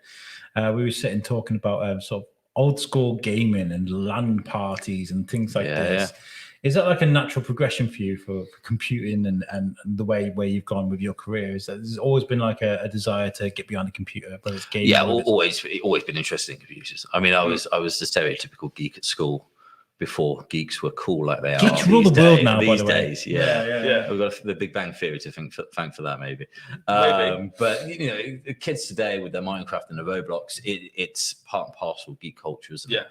We were sitting talking about sort of old school gaming and LAN parties and things like this. Yeah. Is that like a natural progression for you for computing and the way where you've gone with your career? Is that there's always been like a desire to get behind a computer, whether it's gaming? Yeah, always been interested in computers. I mean, I was the stereotypical geek at school before geeks were cool like they are. Geeks rule the world now, by the way. Days, yeah. We've got the Big Bang Theory to thank for that, maybe. But the kids today with their Minecraft and their Roblox, it's part and parcel of geek culture, isn't it?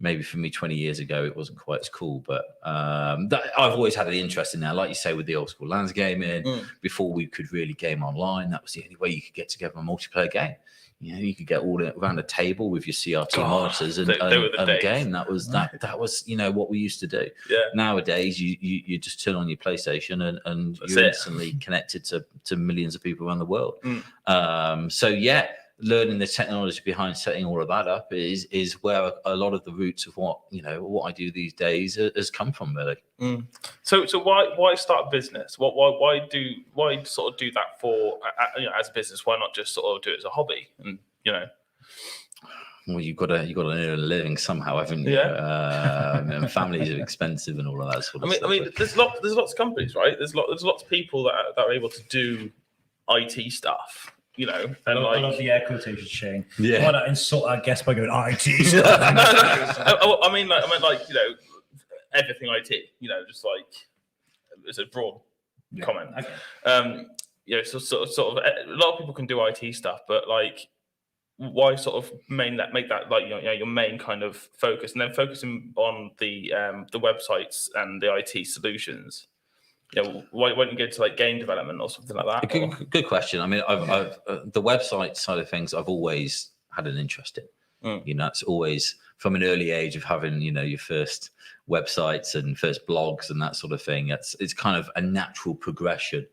Maybe for me 20 years ago, it wasn't quite as cool, but I've always had an interest in that. Like you say, with the old school LANs gaming, before we could really game online, that was the only way you could get together a multiplayer game. You could get all around a table with your CRT monitors and game. That was what we used to do. Yeah. Nowadays, you just turn on your PlayStation and you're instantly connected to millions of people around the world. Learning the technology behind setting all of that up is where a lot of the roots of what I do these days has come from, really. So why start a business? Why sort of do that for as a business? Why not just sort of do it as a hobby? And well, you've got to earn a living somehow, haven't you? And families are expensive and all of that sort of stuff. I mean, there's lots of companies, right? There's lots of people that are able to do IT stuff. And I love the air quotation, Shane. Yeah. Why not insult our guest by going IT stuff? I mean, everything IT. Just like it's a broad comment. Okay. So sort of a lot of people can do IT stuff, but like, why sort of make that like your main kind of focus, and then focusing on the websites and the IT solutions? Why wouldn't you go to like game development or something like that? Good question. I mean, I've the website side of things, I've always had an interest in. It's always from an early age of having, your first websites and first blogs and that sort of thing. It's kind of a natural progression.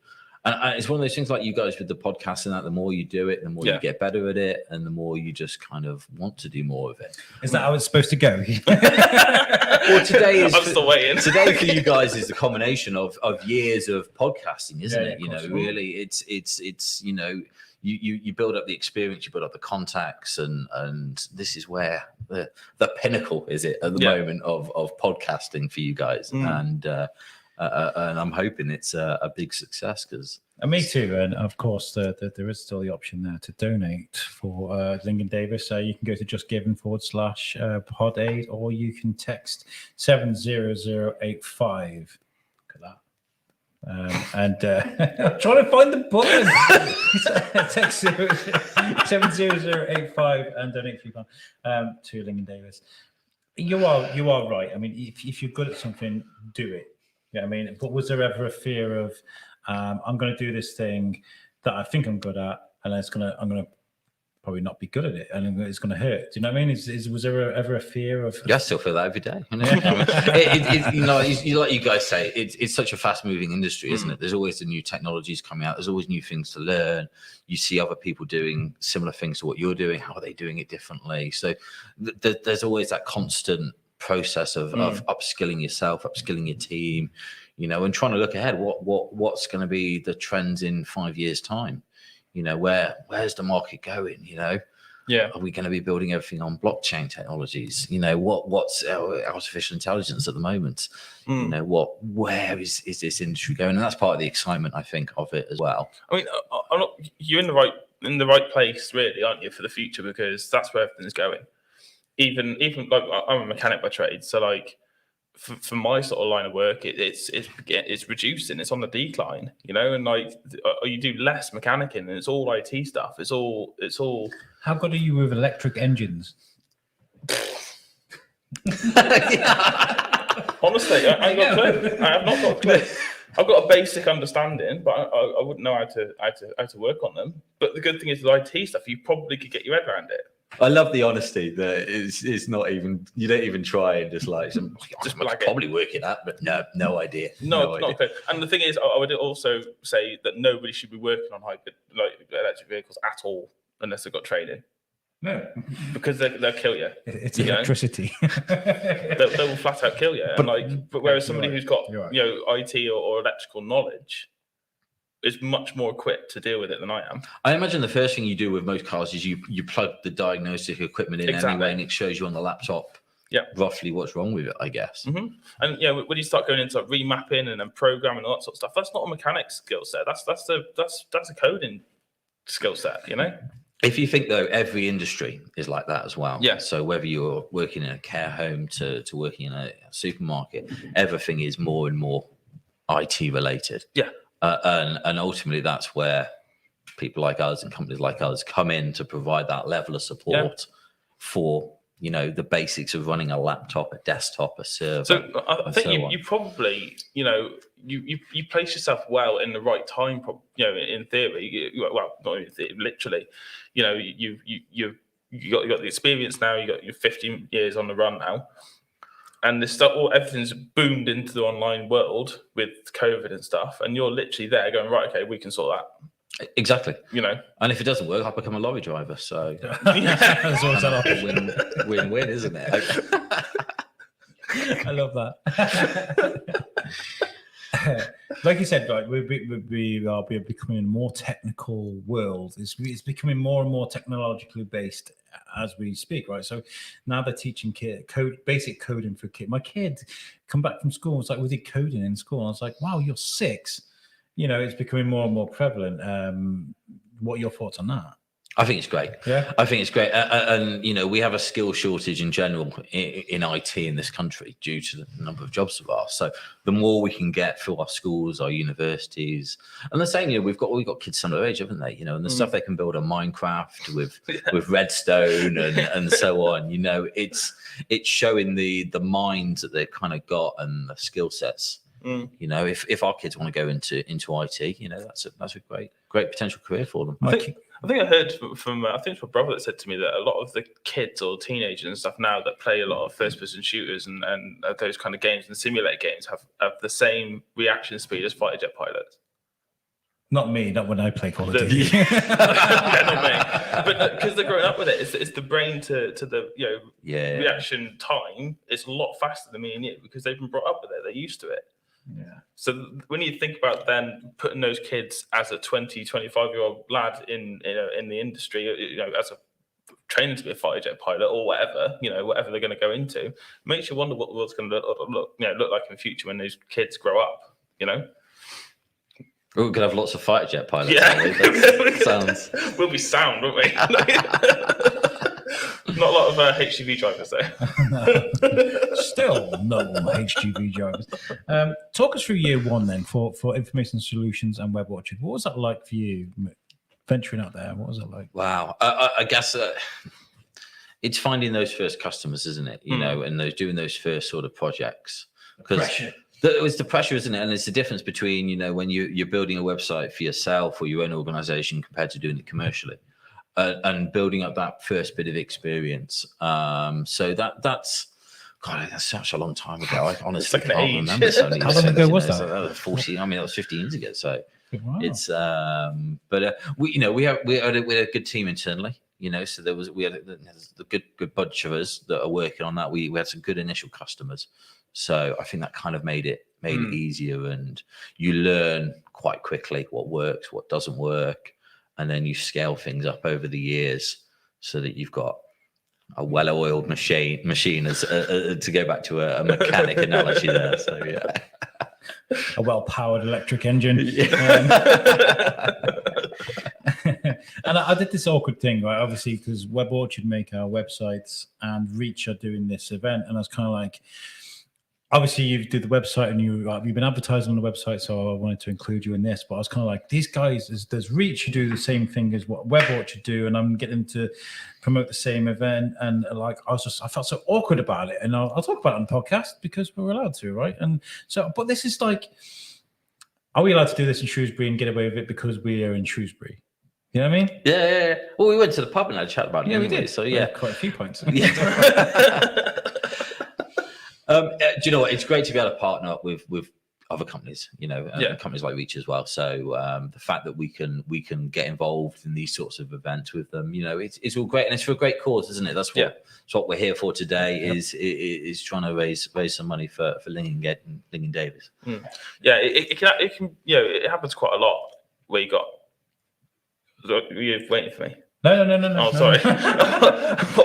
And it's one of those things like you guys with the podcast and that, the more you do it, the more you get better at it, and the more you just kind of want to do more of it. Is that how it's supposed to go? Well, today is I'm still waiting. Today for you guys is the combination of years of podcasting, isn't it? Really, it's you build up the experience, you build up the contacts, and this is where the pinnacle is at the moment of podcasting for you guys. And I'm hoping it's a big success because. And me too. And of course, there is still the option there to donate for Lincoln Davis. So you can go to justgiving.com/PodAid, or you can text 70085. Look at that. I'm trying to find the button. Text 70085 and donate £3 to Lincoln Davis. You are right. I mean, if you're good at something, do it. Yeah, I mean, but was there ever a fear of I'm going to do this thing that I think I'm good at, and I'm going to probably not be good at it, and it's going to hurt? Do you know what I mean? Was there ever a fear of? Yeah, I still feel that every day. Like you guys say, it's such a fast-moving industry, isn't it? There's always the new technologies coming out. There's always new things to learn. You see other people doing similar things to what you're doing. How are they doing it differently? So there's always that constant process of upskilling yourself, upskilling your team, and trying to look ahead. What's going to be the trends in 5 years' time? Where's the market going? Are we going to be building everything on blockchain technologies? What's artificial intelligence at the moment? Where is this industry going? And that's part of the excitement, I think, of it as well. I mean, you're in the right place, really, aren't you, for the future? Because that's where everything's going. Even like I'm a mechanic by trade, so like for my sort of line of work, it's reducing. It's on the decline, you know, and like you do less mechanicking, and it's all IT stuff. It's all. How good are you with electric engines? Honestly, I ain't got a clue. I have not got a clue. I've got a basic understanding, but I wouldn't know how to work on them. But the good thing is with IT stuff, you probably could get your head around it. I love the honesty that it's not even, you don't even try and just like probably working out, but no idea. No idea. Not clear. And the thing is, I would also say that nobody should be working on hybrid electric vehicles at all unless they've got training. No, because they'll kill you. It's electricity. They will flat out kill you. But whereas somebody who's got IT or electrical knowledge is much more equipped to deal with it than I am. I imagine the first thing you do with most cars is you plug the diagnostic equipment in anyway, and it shows you on the laptop roughly what's wrong with it, I guess. Mm-hmm. And when you start going into remapping and then programming and all that sort of stuff, that's not a mechanic skill set. That's a coding skill set, you know. If you think though, every industry is like that as well. Yeah. So whether you're working in a care home to working in a supermarket, everything is more and more IT related. Yeah. And ultimately, that's where people like us and companies like us come in to provide that level of support for, you know, the basics of running a laptop, a desktop, a server. So I think you probably, you know, you place yourself well in the right time. You know, in theory, well, not in theory, literally, you know, you got the experience now. You got your 15 years on the run now. And this stuff, everything's boomed into the online world with COVID and stuff, and you're literally there going, right, okay, we can sort that. Exactly. You know, and if it doesn't work, I'll become a lorry driver. So that's always a win-win, isn't it? I love that. Like you said, right, we are becoming a more technical world. It's becoming more and more technologically based as we speak, right? So now they're teaching basic coding for kids. My kid come back from school, it's like, we did coding in school. And I was like, wow, you're 6. You know, it's becoming more and more prevalent. What are your thoughts on that? I think it's great. Yeah, I think it's great. And you know, we have a skill shortage in general in IT in this country due to the number of jobs there are. So the more we can get through our schools, our universities, and the same, you know, we've got kids some of their age, haven't they? You know, and the stuff they can build on Minecraft with Redstone and so on. You know, it's showing the minds that they've kind of got and the skill sets. You know, if our kids want to go into IT, you know, that's a great potential career for them. I think I heard from I think it's my brother that said to me that a lot of the kids or teenagers and stuff now that play a lot of first-person shooters and those kind of games and simulator games have the same reaction speed as fighter jet pilots. Not me, not when I play Call of Duty. Not me. But because they're growing up with it, it's the brain to the reaction time. It's a lot faster than me and you because they've been brought up with it. They're used to it. Yeah. So when you think about then putting those kids as a 20, 25-year-old lad in the industry, you know, as a training to be a fighter jet pilot or whatever, you know, whatever they're going to go into, it makes you wonder what the world's going to look like in the future when those kids grow up. You know, we could have lots of fighter jet pilots. Yeah, we'll be sound, won't we? Not a lot of HGV drivers there. Still no HGV drivers. Talk us through year one then for Information Solutions and Web Orchard. What was that like for you venturing out there? What was it like? Wow. I guess it's finding those first customers, isn't it? You know, and doing those first sort of projects. Pressure. It's the pressure, isn't it? And it's the difference between, you know, when you're building a website for yourself or your own organization compared to doing it commercially. And building up that first bit of experience. So that's such a long time ago. I honestly can't remember. How long ago was that? That was 40. I mean, that was 15 years ago. So wow. It's we had a good team internally. You know, so we had a good bunch of us that are working on that. We had some good initial customers. So I think that kind of made it easier, and you learn quite quickly what works, what doesn't work. And then you scale things up over the years so that you've got a well-oiled machine as to go back to a mechanic analogy there. So yeah, a well-powered electric engine. And I did this awkward thing, right? Obviously, because Web Orchard make our websites and Reach are doing this event, and I was kind of like, obviously you did the website and you've been advertising on the website, so I wanted to include you in this. But I was kind of like, these guys, there's Reach who do the same thing as what Web Orchard do, and I'm getting to promote the same event. And like, I felt so awkward about it. And I'll talk about it on the podcast because we're allowed to, right? And so, but this is like, are we allowed to do this in Shrewsbury and get away with it because we are in Shrewsbury? You know what I mean? Yeah. Well, we went to the pub and had a chat about it. Yeah, anyway, we did. So yeah, quite a few points. Yeah. Do you know what? It's great to be able to partner up with other companies, companies like Reach as well. So the fact that we can get involved in these sorts of events with them, it's all great, and it's for a great cause, isn't it? That's what we're here for today. Is trying to raise some money for Lingen Davies. Yeah, it can it happens quite a lot where you're waiting for me. No. Oh, sorry.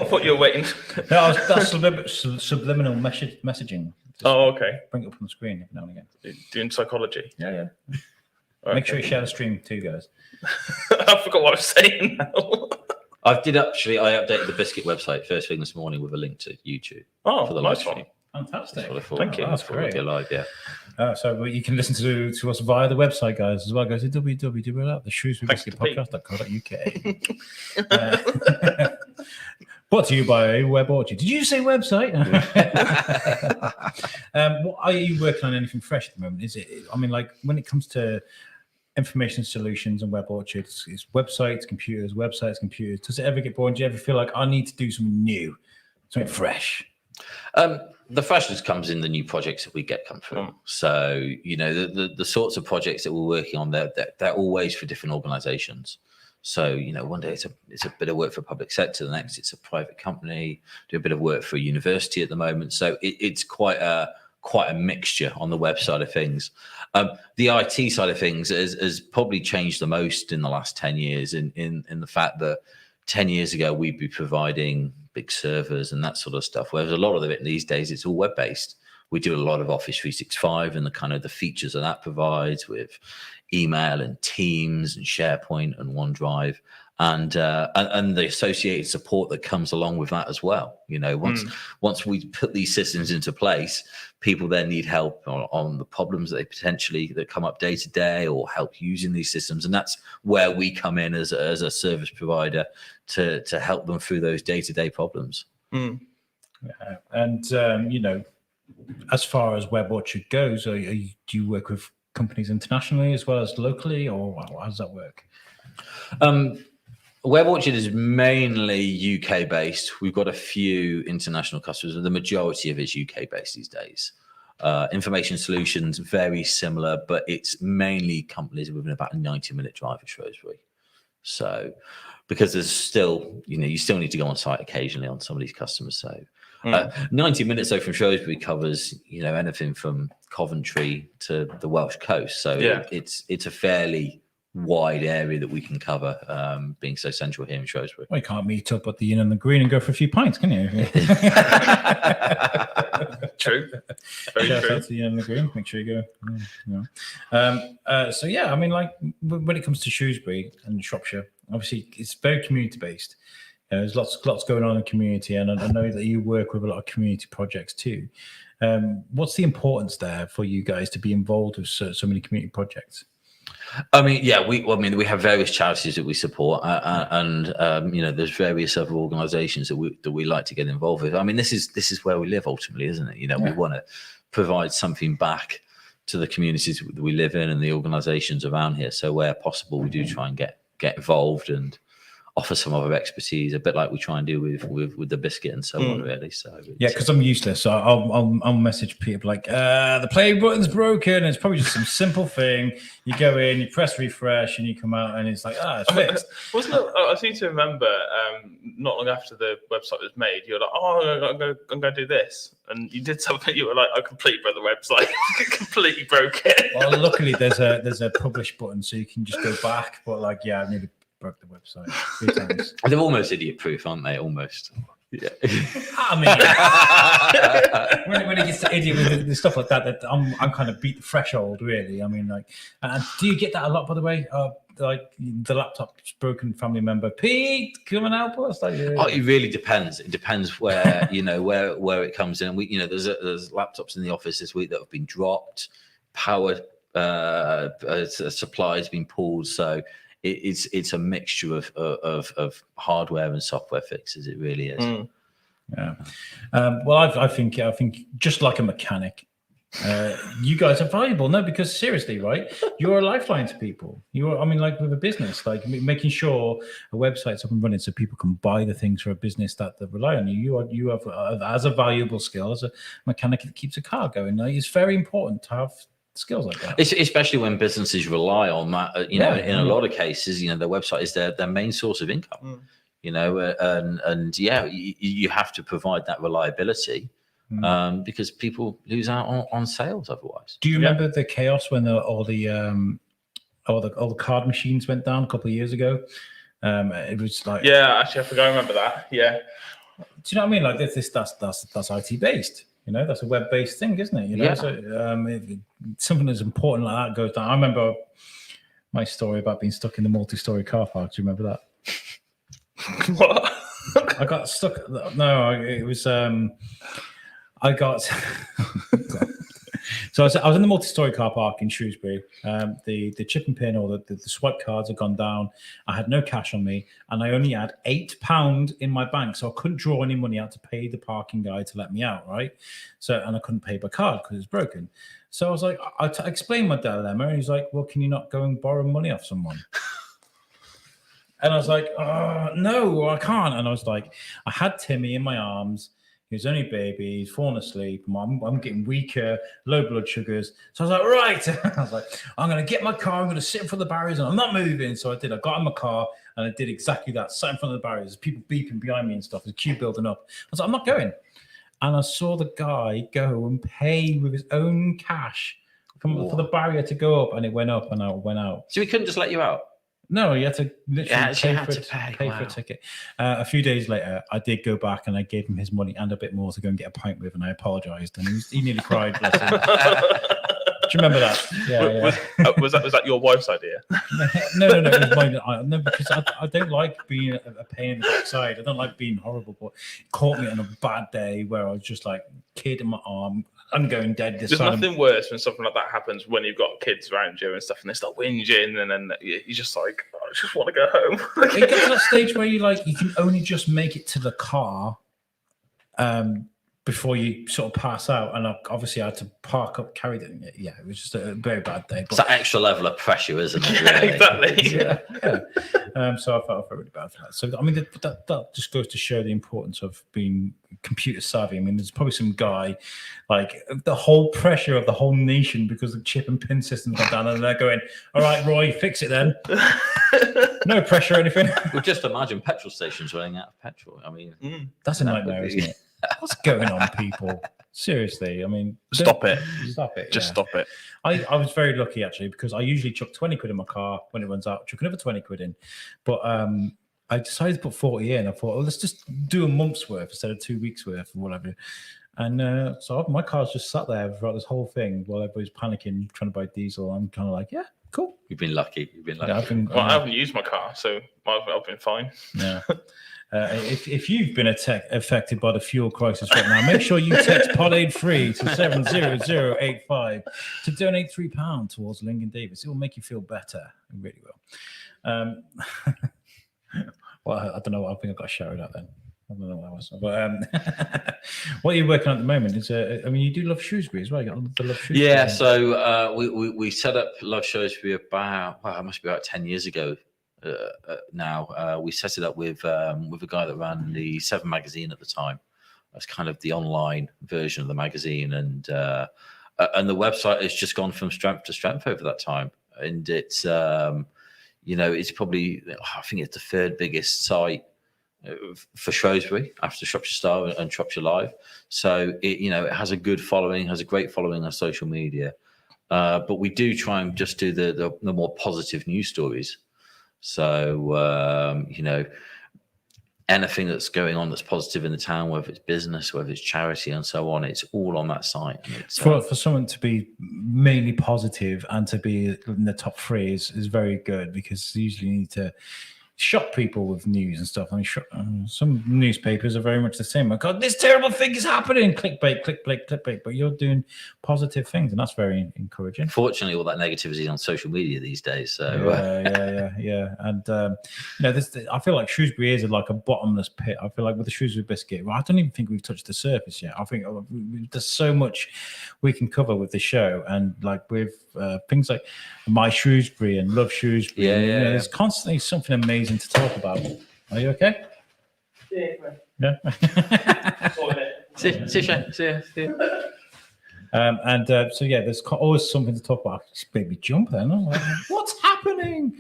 What you're waiting? No, that's subliminal messaging. Just okay. Bring it up on the screen every now and again. Doing psychology. Yeah. Okay. Make sure you share the stream too, guys. I forgot what I was saying now. I updated the Biscuit website first thing this morning with a link to YouTube for the live stream. Fantastic. That's what I thought. Thank you. That's great. Live, yeah. So you can listen to us via the website, guys, as well. Go to www.theshrewsburybiscuitpodcast.co.uk. Brought to you by Web Orchard. Did you say website? What are you working on? Anything fresh at the moment? Is it? I mean, like when it comes to information solutions and Web Orchard, it's websites, computers. Does it ever get boring? Do you ever feel like I need to do something new, something fresh? The freshness comes in the new projects that we get come through. So, the sorts of projects that we're working on, they're always for different organizations. So, one day it's a bit of work for public sector, the next it's a private company, do a bit of work for a university at the moment. So it's quite a mixture on the web side of things. The IT side of things has probably changed the most in the last 10 years in the fact that 10 years ago, we'd be providing big servers and that sort of stuff. Whereas a lot of it these days, it's all web-based. We do a lot of Office 365 and the kind of the features that provides with email and Teams and SharePoint and OneDrive and the associated support that comes along with that as well. Once we put these systems into place, people then need help on the problems that that come up day to day, or help using these systems, and that's where we come in as a service provider to help them through those day to day problems. And as far as Web Orchard goes, do you work with companies internationally as well as locally, or how does that work? Web Orchard is mainly UK based. We've got a few international customers, and the majority of it's UK based these days. Information Solutions, very similar, but it's mainly companies within about a 90-minute drive of Shrewsbury. So, because there's still, you still need to go on site occasionally on some of these customers. So, 90 minutes though from Shrewsbury covers, anything from Coventry to the Welsh coast. So it's a fairly wide area that we can cover, being so central here in Shrewsbury. Well, you can't meet up at the Inn and the Green and go for a few pints, can you? True. Very Shout true. out to the Inn and the Green. Make sure you go. So yeah, I mean, like when it comes to Shrewsbury and Shropshire, obviously it's very community based. There's lots going on in the community, and I know that you work with a lot of community projects too. What's the importance there for you guys to be involved with so many community projects? I mean, yeah, we have various charities that we support, and there's various other organisations that we like to get involved with. I mean, this is where we live ultimately, isn't it? We want to provide something back to the communities that we live in and the organisations around here. So where possible, we do try and get involved and offer some other expertise, a bit like we try and do with the biscuit and so on, really. So yeah, because I'm useless, so I'll message people like the play button's broken. It's probably just some simple thing. You go in, you press refresh, and you come out, and it's like it's fixed. Wasn't it? I seem to remember not long after the website was made, you were like, "Oh, I'm going to do this," and you did something. You were like, "I completely broke the website. Completely broke it." Well, luckily there's a publish button, so you can just go back. But I nearly broke the website 3 times. They're almost idiot proof, aren't they? Almost. Yeah. I mean, when it gets to idiot with the stuff like that I'm kind of beat the threshold, really. I mean, like, do you get that a lot, by the way? Like the laptop's broken, family member, Pete, come and help us. Like, Oh, it really depends. It depends where where it comes in. We, there's laptops in the office this week that have been dropped. Power supply has been pulled. So it's a mixture of hardware and software fixes. It really is. Yeah. Well, I think just like a mechanic, you guys are valuable. No, because seriously, right? You're a lifeline to people. Like with a business, like making sure a website's up and running so people can buy the things for a business that rely on you. You have as a valuable skill as a mechanic that keeps a car going. It's very important to have skills like that. Especially when businesses rely on that. In a lot of cases, their website is their main source of income. You have to provide that reliability. Because people lose out on sales otherwise. Do you remember the chaos when all the card machines went down a couple of years ago? It was like, actually, I forgot. I remember that. Yeah. Do you know what I mean? Like that's IT based. That's a web based thing, isn't it? So if something that's important like that goes down. I remember my story about being stuck in the multi-story car park. Do you remember that? What? I got stuck. No, it was. I got so I was in the multi-story car park in Shrewsbury. The chip and pin or the swipe cards had gone down. I had no cash on me, and I only had £8 in my bank, so I couldn't draw any money out to pay the parking guy to let me out, right? And I couldn't pay by card because it's broken. So I was like, I explained my dilemma, and he's like, "Well, can you not go and borrow money off someone?" And I was like, "Oh, no, I can't." And I was like, I had Timmy in my arms. He was only a baby. He's fallen asleep. I'm getting weaker, low blood sugars. So I was like, right. I was like, I'm going to get my car. I'm going to sit in front of the barriers and I'm not moving. So I did. I got in my car and I did exactly that. Sat in front of the barriers. People beeping behind me and stuff. There's a queue building up. I was like, I'm not going. And I saw the guy go and pay with his own cash for the barrier to go up. And it went up and I went out. So he couldn't just let you out? No, you had to literally pay for a ticket. A few days later, I did go back and I gave him his money and a bit more to go and get a pint with, and I apologised, and he nearly cried. Bless him. Do you remember that? Yeah. Was that your wife's idea? No, it was mine. No, because I don't like being a pain in the backside. I don't like being horrible, but it caught me on a bad day where I was just like kid in my arm. I'm going dead this time. There's nothing worse when something like that happens when you've got kids around you and stuff, and they start whinging, and then you're just like, I just want to go home. It gets to that stage where you can only just make it to the car before you sort of pass out, and obviously I had to park up, carry them. Yeah, it was just a very bad day. It's that extra level of pressure, isn't it? Yeah, Really? exactly. Yeah. So I felt really bad for that. So I mean, that just goes to show the importance of being computer savvy. I mean, there's probably some guy, like the whole pressure of the whole nation because the chip and pin system's gone down, and they're going, "All right, Roy, fix it then." No pressure or anything. Well, just imagine petrol stations running out of petrol. I mean, that's a nightmare, isn't it? What's going on, people? Seriously, I mean, Stop it. Just stop it. I was very lucky actually because I usually chuck 20 quid in my car when it runs out, chuck another 20 quid in. But I decided to put 40 in. I thought, let's just do a month's worth instead of 2 weeks worth or whatever. And so my car's just sat there throughout this whole thing while everybody's panicking, trying to buy diesel. I'm kind of like, yeah, cool. You've been lucky. Yeah, I haven't used my car, so I've been fine. Yeah. If you've been affected by the fuel crisis right now, make sure you text PodAid free to 70085 to donate £3 towards Lincoln Davis. It will make you feel better. It really will. Well, I don't know. I think I got shouted at then. I don't know what that was. But what are you working on at the moment? I mean, you do Love Shrewsbury as well. You got the Love Shrewsbury. Yeah. So we set up Love Shrewsbury about it must be about 10 years ago. Now we set it up with a guy that ran the Seven magazine at the time. That's kind of the online version of the magazine, and the website has just gone from strength to strength over that time. And it's it's probably, I think it's the third biggest site for Shrewsbury after Shropshire Star and Shropshire Live. So it has a good following, has a great following on social media. But we do try and just do the more positive news stories. So, anything that's going on that's positive in the town, whether it's business, whether it's charity, and so on. It's all on that site. And it's, for someone to be mainly positive and to be in the top 3 is very good, because usually you need to shock people with news and stuff. I mean, some newspapers are very much the same. God, this terrible thing is happening. Clickbait, clickbait, clickbait. But you're doing positive things, and that's very encouraging. Fortunately, all that negativity is on social media these days. So yeah. And this, I feel like Shrewsbury is like a bottomless pit. I feel like with the Shrewsbury Biscuit, I don't even think we've touched the surface yet. I think there's so much we can cover with the show, and like with things like My Shrewsbury and Love Shrewsbury. There's constantly something amazing to talk about. Are you okay? Yeah. See you. So there's always something to talk about. Just made me jump then. I'm like, what's happening?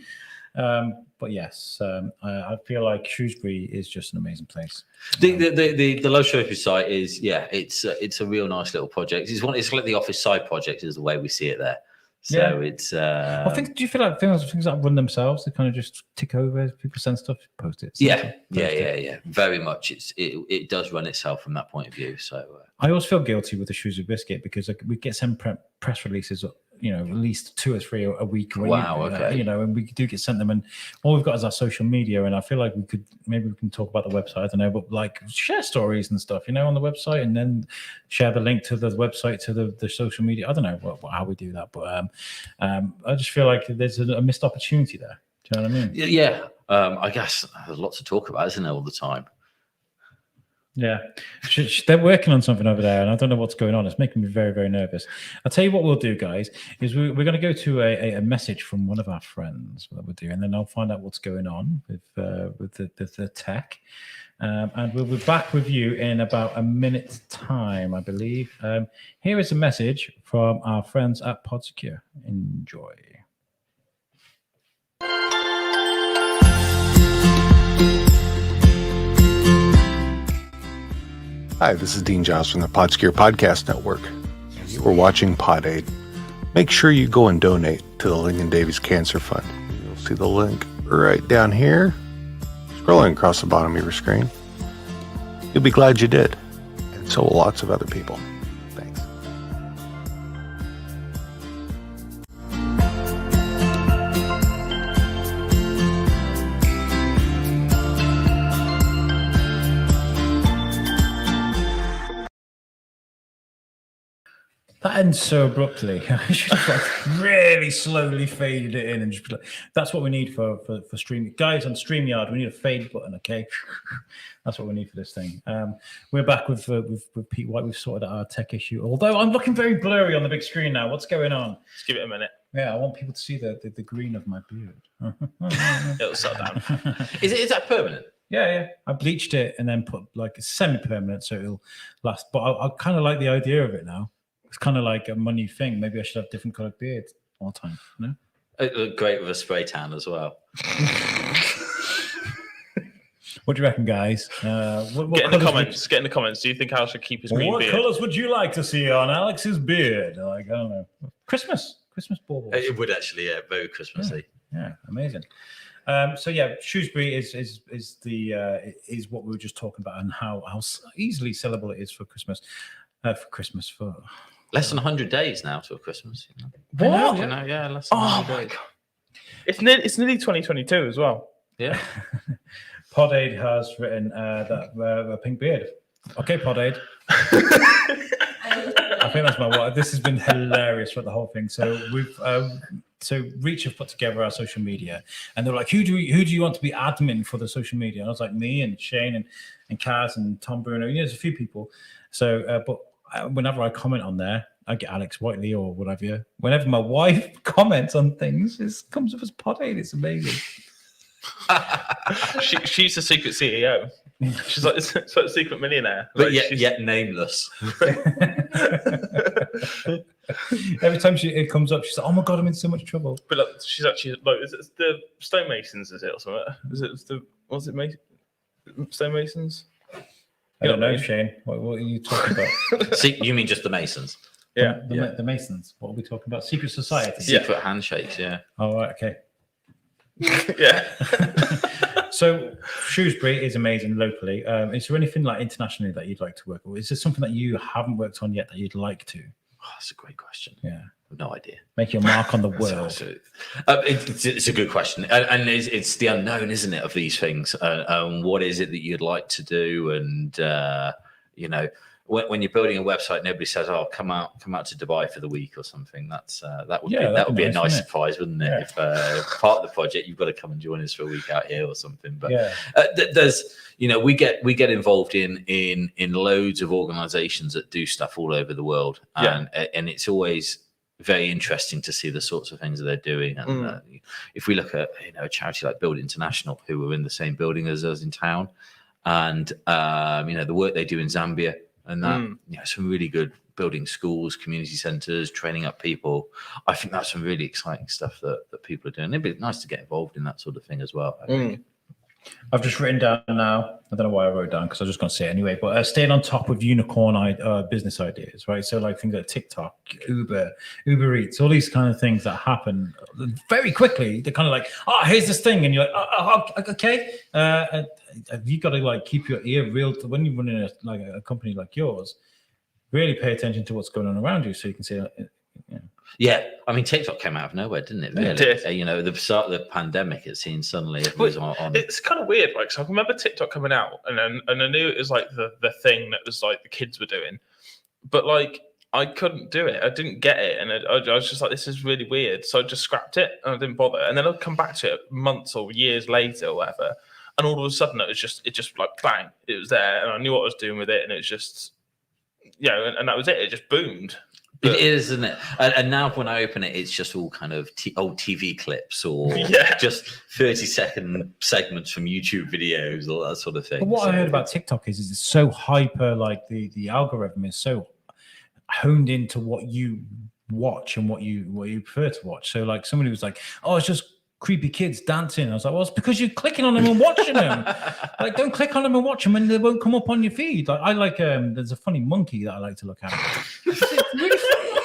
But yes, I feel like Shrewsbury is just an amazing place. The Low Shrewsbury site is it's a real nice little project. It's like the office side project is the way we see it there. So it's. I think. Do you feel like things that run themselves? They kind of just tick over. People send stuff, post it. Yeah. Very much. It does run itself from that point of view. So I always feel guilty with the Shrewsbury Biscuit, because we get sent press releases, at least 2 or 3 a week. Wow. Okay. And we do get sent them, and all we've got is our social media. And I feel like we can talk about the website. I don't know, but like share stories and stuff, on the website, and then share the link to the website to the social media. I don't know how we do that, but I just feel like there's a missed opportunity there. Do you know what I mean? Yeah. I guess there's lots to talk about, isn't there, all the time? Yeah, they're working on something over there, and I don't know what's going on. It's making me very, very nervous. I'll tell you what we'll do, guys, is we're going to go to a message from one of our friends that we'll do, and then I'll find out what's going on with the tech. And we'll be back with you in about a minute's time, I believe. Here is a message from our friends at PodSecure. Enjoy. Hi, this is Dean Giles from the PodSecure Podcast Network. You are watching Pod Aid. Make sure you go and donate to the Lincoln Davies Cancer Fund. You'll see the link right down here, scrolling across the bottom of your screen. You'll be glad you did, and so will lots of other people. Thanks. That ends so abruptly. I should have really slowly faded it in and just that's what we need for stream. Guys on StreamYard, we need a fade button, okay? That's what we need for this thing. We're back with Pete White. We've sorted out our tech issue. Although I'm looking very blurry on the big screen now. What's going on? Just give it a minute. Yeah, I want people to see the green of my beard. It'll settle down. Is that permanent? Yeah. I bleached it and then put like semi-permanent so it'll last. But I kind of like the idea of it now. It's kind of like a money thing. Maybe I should have different colored beard all the time. No? It looked great with a spray tan as well. What do you reckon, guys? What get in the comments. Get in the comments. Do you think Al should keep his green beard? What colours would you like to see on Alex's beard? Like, I don't know. Christmas baubles. It would actually, very Christmassy. Yeah, amazing. Shrewsbury is what we were just talking about, and how easily sellable it is for Christmas. For less than 100 days now till Christmas. What? Yeah, less than 100 days. It's nearly 2022 as well. Yeah. Pod Aid has written a pink beard. Okay, Pod Aid. I think that's my word. This has been hilarious for the whole thing. So we've Reach have put together our social media, and they're like, who do you want to be admin for the social media? And I was like, me and Shane and Kaz and Tom Bruno. There's a few people. So, but whenever I comment on there, I get Alex Whiteley or whatever. Whenever my wife comments on things, it comes up as Pod Aid. It's amazing. She's the secret CEO. She's like a secret millionaire, but yet nameless. Every time it comes up, she's like, "Oh my god, I'm in so much trouble." But like, she's actually like, is it the stonemasons? Is it or something? Was it stonemasons? I don't know, Shane. What are you talking about? See, you mean just the Masons? Yeah, the Masons. What are we talking about? Secret Society. Secret handshakes. Yeah. Oh, right, okay. Yeah. So Shrewsbury is amazing locally. Is there anything like internationally that you'd like to work with? Is there something that you haven't worked on yet that you'd like to? Oh, that's a great question. Yeah. No idea. Make your mark on the world. It's a good question, and it's the unknown, isn't it, of these things? What is it that you'd like to do? And you know, when you're building a website, nobody says, "Oh, come out to Dubai for the week" or something. That would be a nice surprise, wouldn't it? If part of the project you've got to come and join us for a week out here or something. But there's, you know, we get involved in loads of organisations that do stuff all over the world, and it's always very interesting to see the sorts of things that they're doing. And if we look at, you know, a charity like Build International, who were in the same building as us in town, and you know, the work they do in Zambia, and that, you know, some really good building schools, community centres, training up people. I think that's some really exciting stuff that people are doing. It'd be nice to get involved in that sort of thing as well, I think. I've just written down now, I don't know why I wrote it down because I was just going to say it anyway, but staying on top of unicorn business ideas, right? So like things like TikTok, Uber Eats, all these kind of things that happen very quickly. They're kind of like, oh, here's this thing. And you're like, okay. You got to like keep your ear real to when you're running a company like yours, really pay attention to what's going on around you so you can see Yeah, I mean, TikTok came out of nowhere, didn't it? Really? It did. You know, the start of the pandemic, it seemed suddenly it was on. It's kind of weird, like, so I remember TikTok coming out, and I knew it was like the thing that was like the kids were doing, but like I couldn't do it. I didn't get it, and I was just like, this is really weird. So I just scrapped it, and I didn't bother. And then I'd come back to it months or years later, or whatever, and all of a sudden it just like bang, it was there, and I knew what I was doing with it, and it was just, you know, and that was it. It just boomed. It is, isn't it? And now when I open it, it's just all kind of old TV clips or just 30-second segments from YouTube videos, all that sort of thing. But what I heard about TikTok is it's so hyper, like the algorithm is so honed into what you watch and what you prefer to watch. So like somebody was like, oh, it's just creepy kids dancing. I was like, well, it's because you're clicking on them and watching them. Like, don't click on them and watch them, and they won't come up on your feed. Like, I like there's a funny monkey that I like to look at.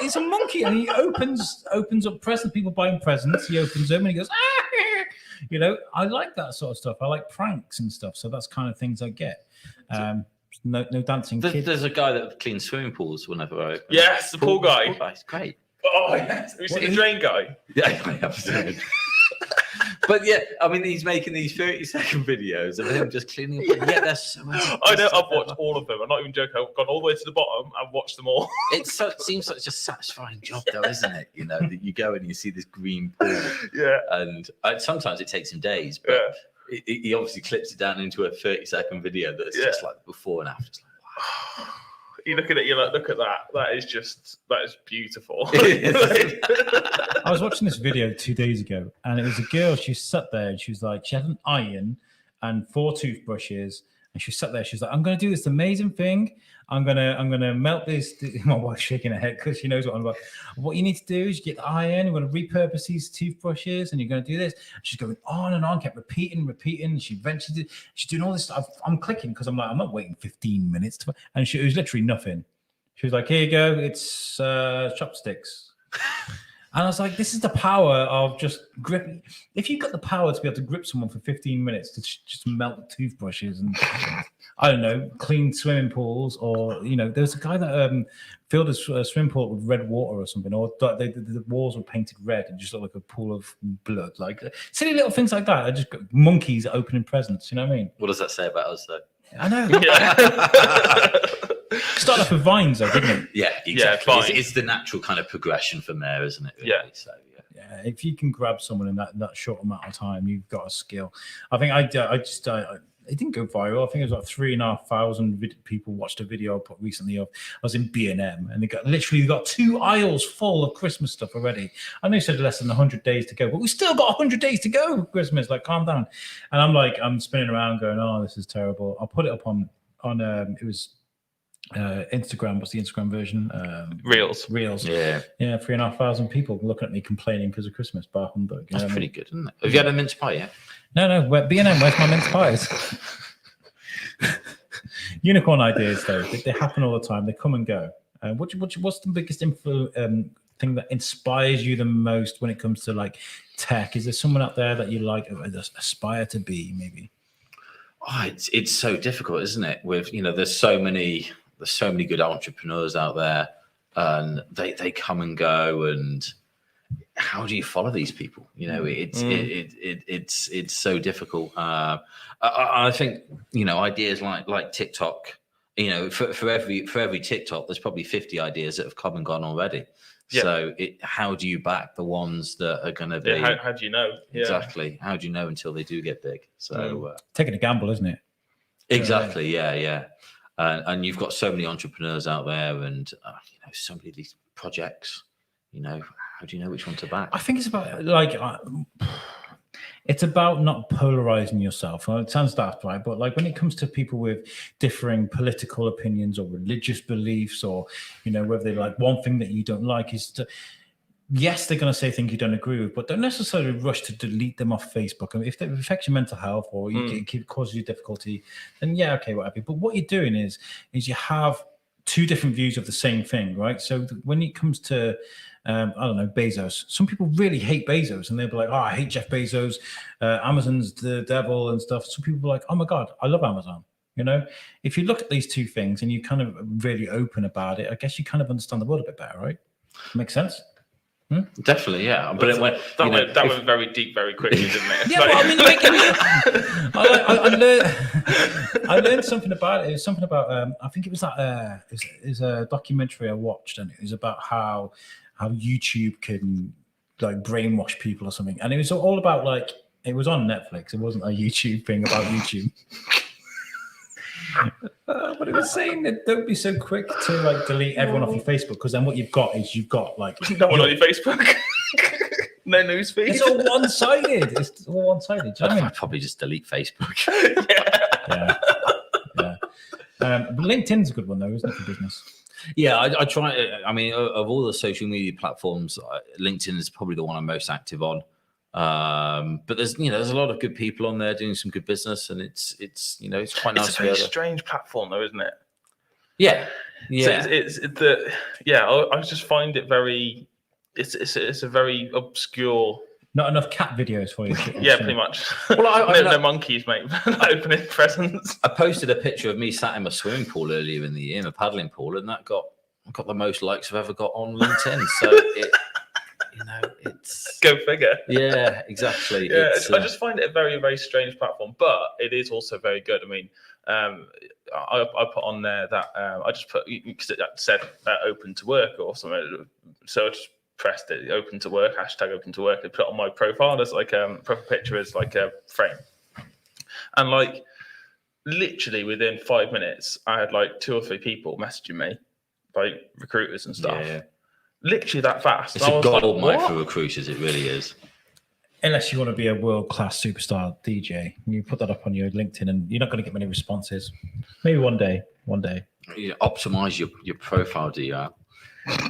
It's a monkey, and he opens up presents. People buying presents. He opens them and he goes, ah! You know, I like that sort of stuff. I like pranks and stuff. So that's kind of things I get. No dancing kids. There's a guy that cleans swimming pools whenever I open. Yes, the pool guy. Pool guy's great. Oh yes, have you seen the drain guy? Yeah, I have seen. But yeah, I mean, he's making these 30-second videos of him just cleaning up. Yeah, they're so. I know. I've watched all of them. I'm not even joking. I've gone all the way to the bottom and watched them all. It seems like just a satisfying job, though, isn't it? You know, that you go and you see this green pool. Yeah. And sometimes it takes him days, but he obviously clips it down into a 30-second video that's just like before and after. It's like, wow. You look at it, you're like, look at that. That is beautiful. I was watching this video 2 days ago, and it was a girl. She sat there and she was like, she had an iron and 4 toothbrushes, and she sat there. She was like, I'm going to do this amazing thing. I'm gonna melt this. My wife's shaking her head because she knows what I'm about. What you need to do is you get the iron. You're going to repurpose these toothbrushes, and you're going to do this. And she's going on and on, kept repeating. And she eventually did. She's doing all this stuff. I'm clicking because I'm like, I'm not waiting 15 minutes. And it was literally nothing. She was like, here you go. It's chopsticks. And I was like, this is the power of just gripping. If you've got the power to be able to grip someone for 15 minutes to just melt the toothbrushes and, I don't know, clean swimming pools, or, you know, there was a guy that filled a swimming pool with red water or something, or the walls were painted red and just looked like a pool of blood. Like silly little things like that. I just got monkeys opening presents, you know what I mean? What does that say about us, though? I know. Started off with Vines, though, didn't it? Yeah, exactly. It's the natural kind of progression from there, isn't it? Really? Yeah. So, yeah, if you can grab someone in that short amount of time, you've got a skill. I think it didn't go viral. I think it was like 3,500 people watched a video I put recently of. I was in B&M, and they got 2 aisles full of Christmas stuff already. I know you said less than 100 days to go, but we still got 100 days to go for Christmas. Like, calm down. And I'm spinning around going, oh, this is terrible. I'll put it up on it was Instagram. What's the Instagram version? Reels. Yeah, 3,500 people looking at me complaining because of Christmas. Bar humbug. That's pretty good, isn't it? Have you had a mince pie yet? No. B&M, where's my mince pies? Unicorn ideas, though, they happen all the time. They come and go. What's the biggest thing that inspires you the most when it comes to like tech? Is there someone out there that you like aspire to be, maybe? It's so difficult, isn't it? With there's so many good entrepreneurs out there, and they come and go, and how do you follow these people? It's so difficult. I think ideas like TikTok. For every TikTok, there's probably 50 ideas that have come and gone already. Yeah. So how do you back the ones that are going to be? Yeah, how do you know? Exactly. How do you know until they do get big? So taking a gamble, isn't it? Exactly. Yeah. And you've got so many entrepreneurs out there, and so many of these projects. How do you know which one to back? I think it's about it's about not polarizing yourself. Well, it sounds daft, right? But when it comes to people with differing political opinions or religious beliefs, or whether they like one thing that you don't like, yes, they're going to say things you don't agree with, but don't necessarily rush to delete them off Facebook. I mean, if it affects your mental health or it causes you difficulty, then yeah, okay, whatever. But what you're doing is you have two different views of the same thing, right? So when it comes to I don't know, Bezos. Some people really hate Bezos, and they'll be like, "Oh, I hate Jeff Bezos. Amazon's the devil and stuff." Some people are like, "Oh my God, I love Amazon." If you look at these two things and you kind of really open about it, I guess you kind of understand the world a bit better, right? Makes sense. Definitely, yeah. But that went very deep, very quickly, didn't it? Yeah, well, I learned something about it. It was something about I think it was that is a documentary I watched, and it was about how YouTube can brainwash people or something, and it was all about it was on Netflix. It wasn't a YouTube thing about YouTube. But it was saying that don't be so quick to delete everyone off your Facebook, because then what you've got is no one on your Facebook. No news feed. It's all one-sided. It's all one-sided. Do you know what I mean? I'd probably just delete Facebook. Yeah. But LinkedIn's a good one though, isn't it, for business? Yeah, I try. I mean, of all the social media platforms, LinkedIn is probably the one I'm most active on. But there's a lot of good people on there doing some good business, and it's quite nice. It's a very strange platform, though, isn't it? Yeah. So I just find it very. It's a very obscure. Not enough cat videos for you. Yeah, pretty much. Well, no monkeys, mate. Opening presents. I posted a picture of me sat in my swimming pool earlier in the year, in a paddling pool, and that got the most likes I've ever got on LinkedIn. So it's go figure. Yeah, exactly. Yeah, I just find it a very, very strange platform, but it is also very good. I mean, I put on there that I just put because it said open to work or something, so I just pressed it open to work, hashtag open to work, and put it on my profile as profile picture as a frame, and literally within 5 minutes I had 2 or 3 people messaging me, recruiters and stuff. Yeah. Literally that fast. It's a gold mine for recruiters. It really is. Unless you want to be a world-class superstar DJ, you put that up on your LinkedIn, and you're not going to get many responses. Maybe one day. You optimize your profile, do you?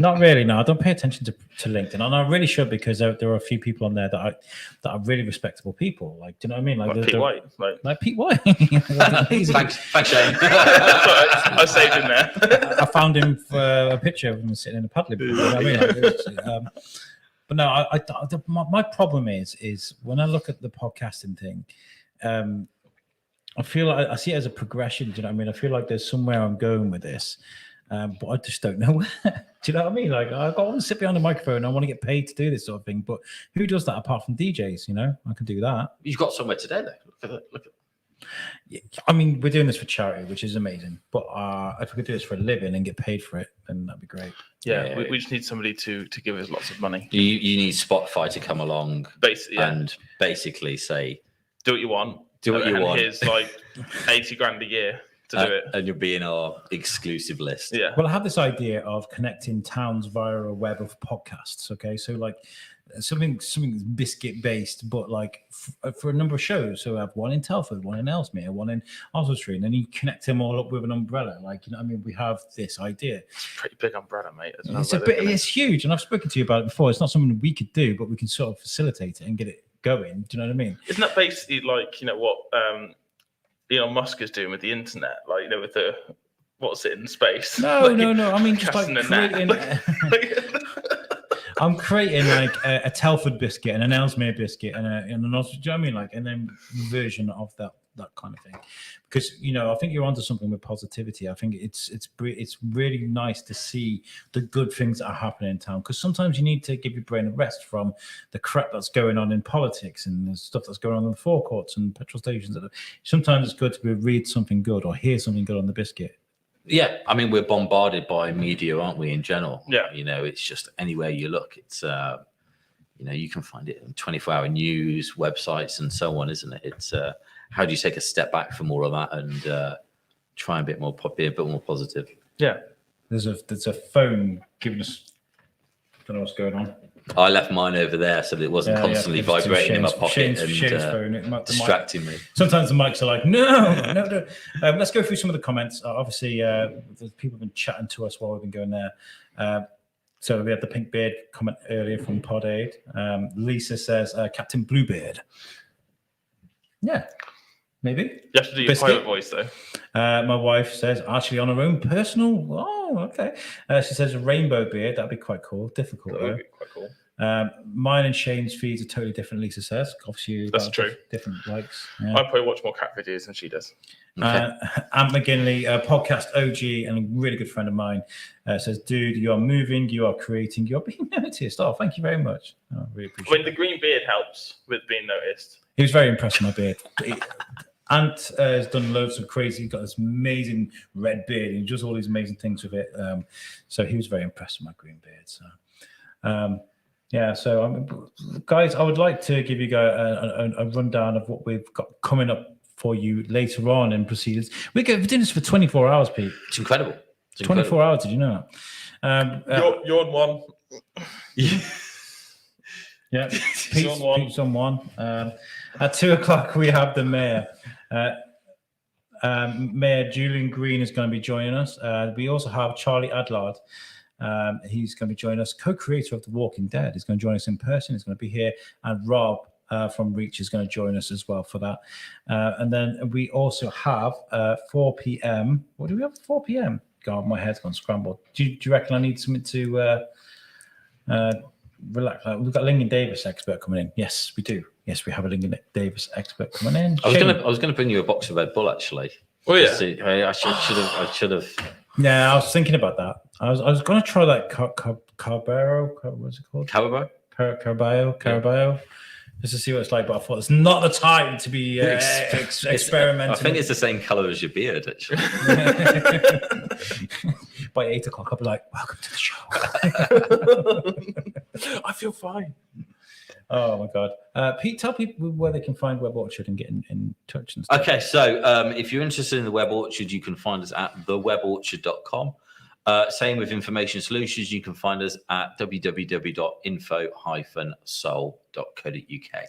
Not really. No, I don't pay attention to LinkedIn, and I really should, because there are a few people on there that are really respectable people. Do you know what I mean? Like Pete White, like Pete White. Thanks, Shane. I saved him there. I found him for a picture of him sitting in a paddling pool. You know what I mean? But no, my problem is when I look at the podcasting thing, I feel like I see it as a progression. Do you know what I mean? I feel like there's somewhere I'm going with this. But I just don't know where. Do you know what I mean? I want to sit behind the microphone. I want to get paid to do this sort of thing. But who does that apart from DJs? I can do that. You've got somewhere today, though. Look at. I mean, we're doing this for charity, which is amazing. But if we could do this for a living and get paid for it, then that'd be great. Yeah. We just need somebody to give us lots of money. You need Spotify to come along, and basically say, do what you want. Do what you want. Here's 80 grand a year. To do it. And you'll be in our exclusive list. Yeah. Well, I have this idea of connecting towns via a web of podcasts. Okay, so something biscuit based, but for a number of shows. So I have one in Telford, one in Ellesmere, one in Oswestry, and then you connect them all up with an umbrella. We have this idea. It's a pretty big umbrella, mate. It's huge, and I've spoken to you about it before. It's not something we could do, but we can sort of facilitate it and get it going. Do you know what I mean? Isn't that basically what Elon Musk is doing with the internet, with the what's it in space? No. I mean, just creating. I'm creating like a Telford biscuit and an Ellesmere biscuit and an do you know what I mean? Like, and then version of that kind of thing, because I think you're onto something with positivity. I think it's really nice to see the good things that are happening in town, because sometimes you need to give your brain a rest from the crap that's going on in politics and the stuff that's going on in the forecourts and petrol stations. Sometimes it's good to read something good or hear something good on the biscuit. Yeah, I mean, we're bombarded by media, aren't we, in general? Yeah. It's just anywhere you look, it's, you can find it in 24-hour news, websites, and so on, isn't it? It's, how do you take a step back from all of that and try and be a bit more positive? Yeah. There's a phone giving us, I don't know what's going on. I left mine over there so that it wasn't constantly vibrating in my pocket Shane's and phone. distracting me. Sometimes the mics are like, no. Let's go through some of the comments. Obviously, the people have been chatting to us while we've been going there. So we had the Pink Beard comment earlier from Pod Aid. Lisa says, Captain Bluebeard. Yeah, maybe. You have to do your pilot voice, though. My wife says, actually on her own personal. Oh, okay. She says a rainbow beard. That'd be quite cool. Difficult, That though. would be quite coll. Mine and Shane's feeds are totally different, Lisa says. Obviously, That's true. Different likes. I probably watch more cat videos than she does. Ant McGinley, podcast OG and a really good friend of mine, says, dude, you are moving, you are creating, you are being noticed. Oh, thank you very much. I really appreciate When the green beard helps with being noticed. He was very impressed with my beard. Ant has done loads of crazy, he's got this amazing red beard and he does all these amazing things with it. So he was very impressed with my green beard. So, guys, I would like to give you guys a rundown of what we've got coming up for you later on in proceedings. We're doing this for 24 hours, Pete. It's incredible. 24 hours, did you know that? You're on one. Yeah, Pete's on one. At 2:00, we have the mayor. Mayor Julian Green is going to be joining us. We also have Charlie Adlard. He's going to be joining us, co-creator of The Walking Dead. He's going to join us in person. He's going to be here. And Rob from Reach is going to join us as well for that. And then we also have 4 p.m. What do we have at 4 p.m.? God, my head's gone scrambled. Do you reckon I need something to relax? We've got a Lincoln Davis expert coming in. Yes, we do. Yes, we have a Lincoln Davis expert coming in. I was gonna bring you a box of Red Bull actually. Oh yeah. I should have. Yeah, I was thinking about that. I was going to try that Carabao. What's it called? Carabao. Just to see what it's like, but I thought it's not the time to be experimenting. I think it's the same colour as your beard, actually. By 8:00, I'll be like, welcome to the show. I feel fine. Oh my God. Pete, tell people where they can find Web Orchard and get in touch and stuff. Okay, so if you're interested in the Web Orchard, you can find us at theweborchard.com. Same with Information Solutions, you can find us at www.info-soul.co.uk.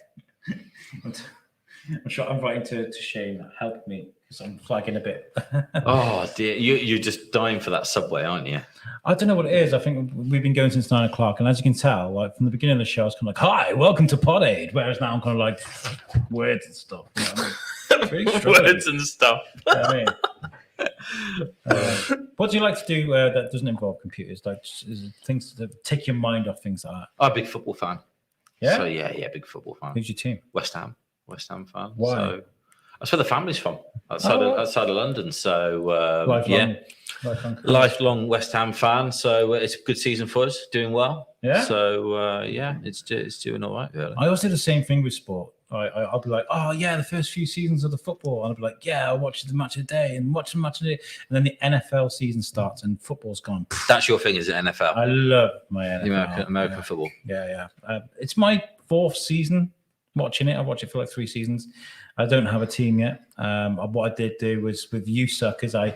I'm sure I'm writing to Shane, help me, because I'm flagging a bit. Oh dear, you're just dying for that subway, aren't you? I don't know what it is. I think we've been going since 9:00, and as you can tell, like from the beginning of the show, I was kind of like, "Hi, welcome to Pod Aid," whereas now I'm kind of like words and stuff. You know what I mean? Words and stuff. You know what I mean? What do you like to do that doesn't involve computers? Like things that take your mind off things like that. I'm a big football fan. Yeah? So yeah, big football fan. Who's your team? West Ham fan. Why? So that's where the family's from, outside of London. So lifelong West Ham fan. So it's a good season for us, doing well. Yeah. So it's doing all right. Really. I always do the same thing with sport. I'll be like, oh yeah, the first few seasons of the football, and I'll be like, yeah, I'll watch the match of the day and watch the match of the day, and then the NFL season starts and football's gone. That's your thing, is it? NFL. I love my NFL. The American football. Yeah. It's my 4th season watching it. I watched it for like 3 seasons. I don't have a team yet. What I did do was with you suckers, I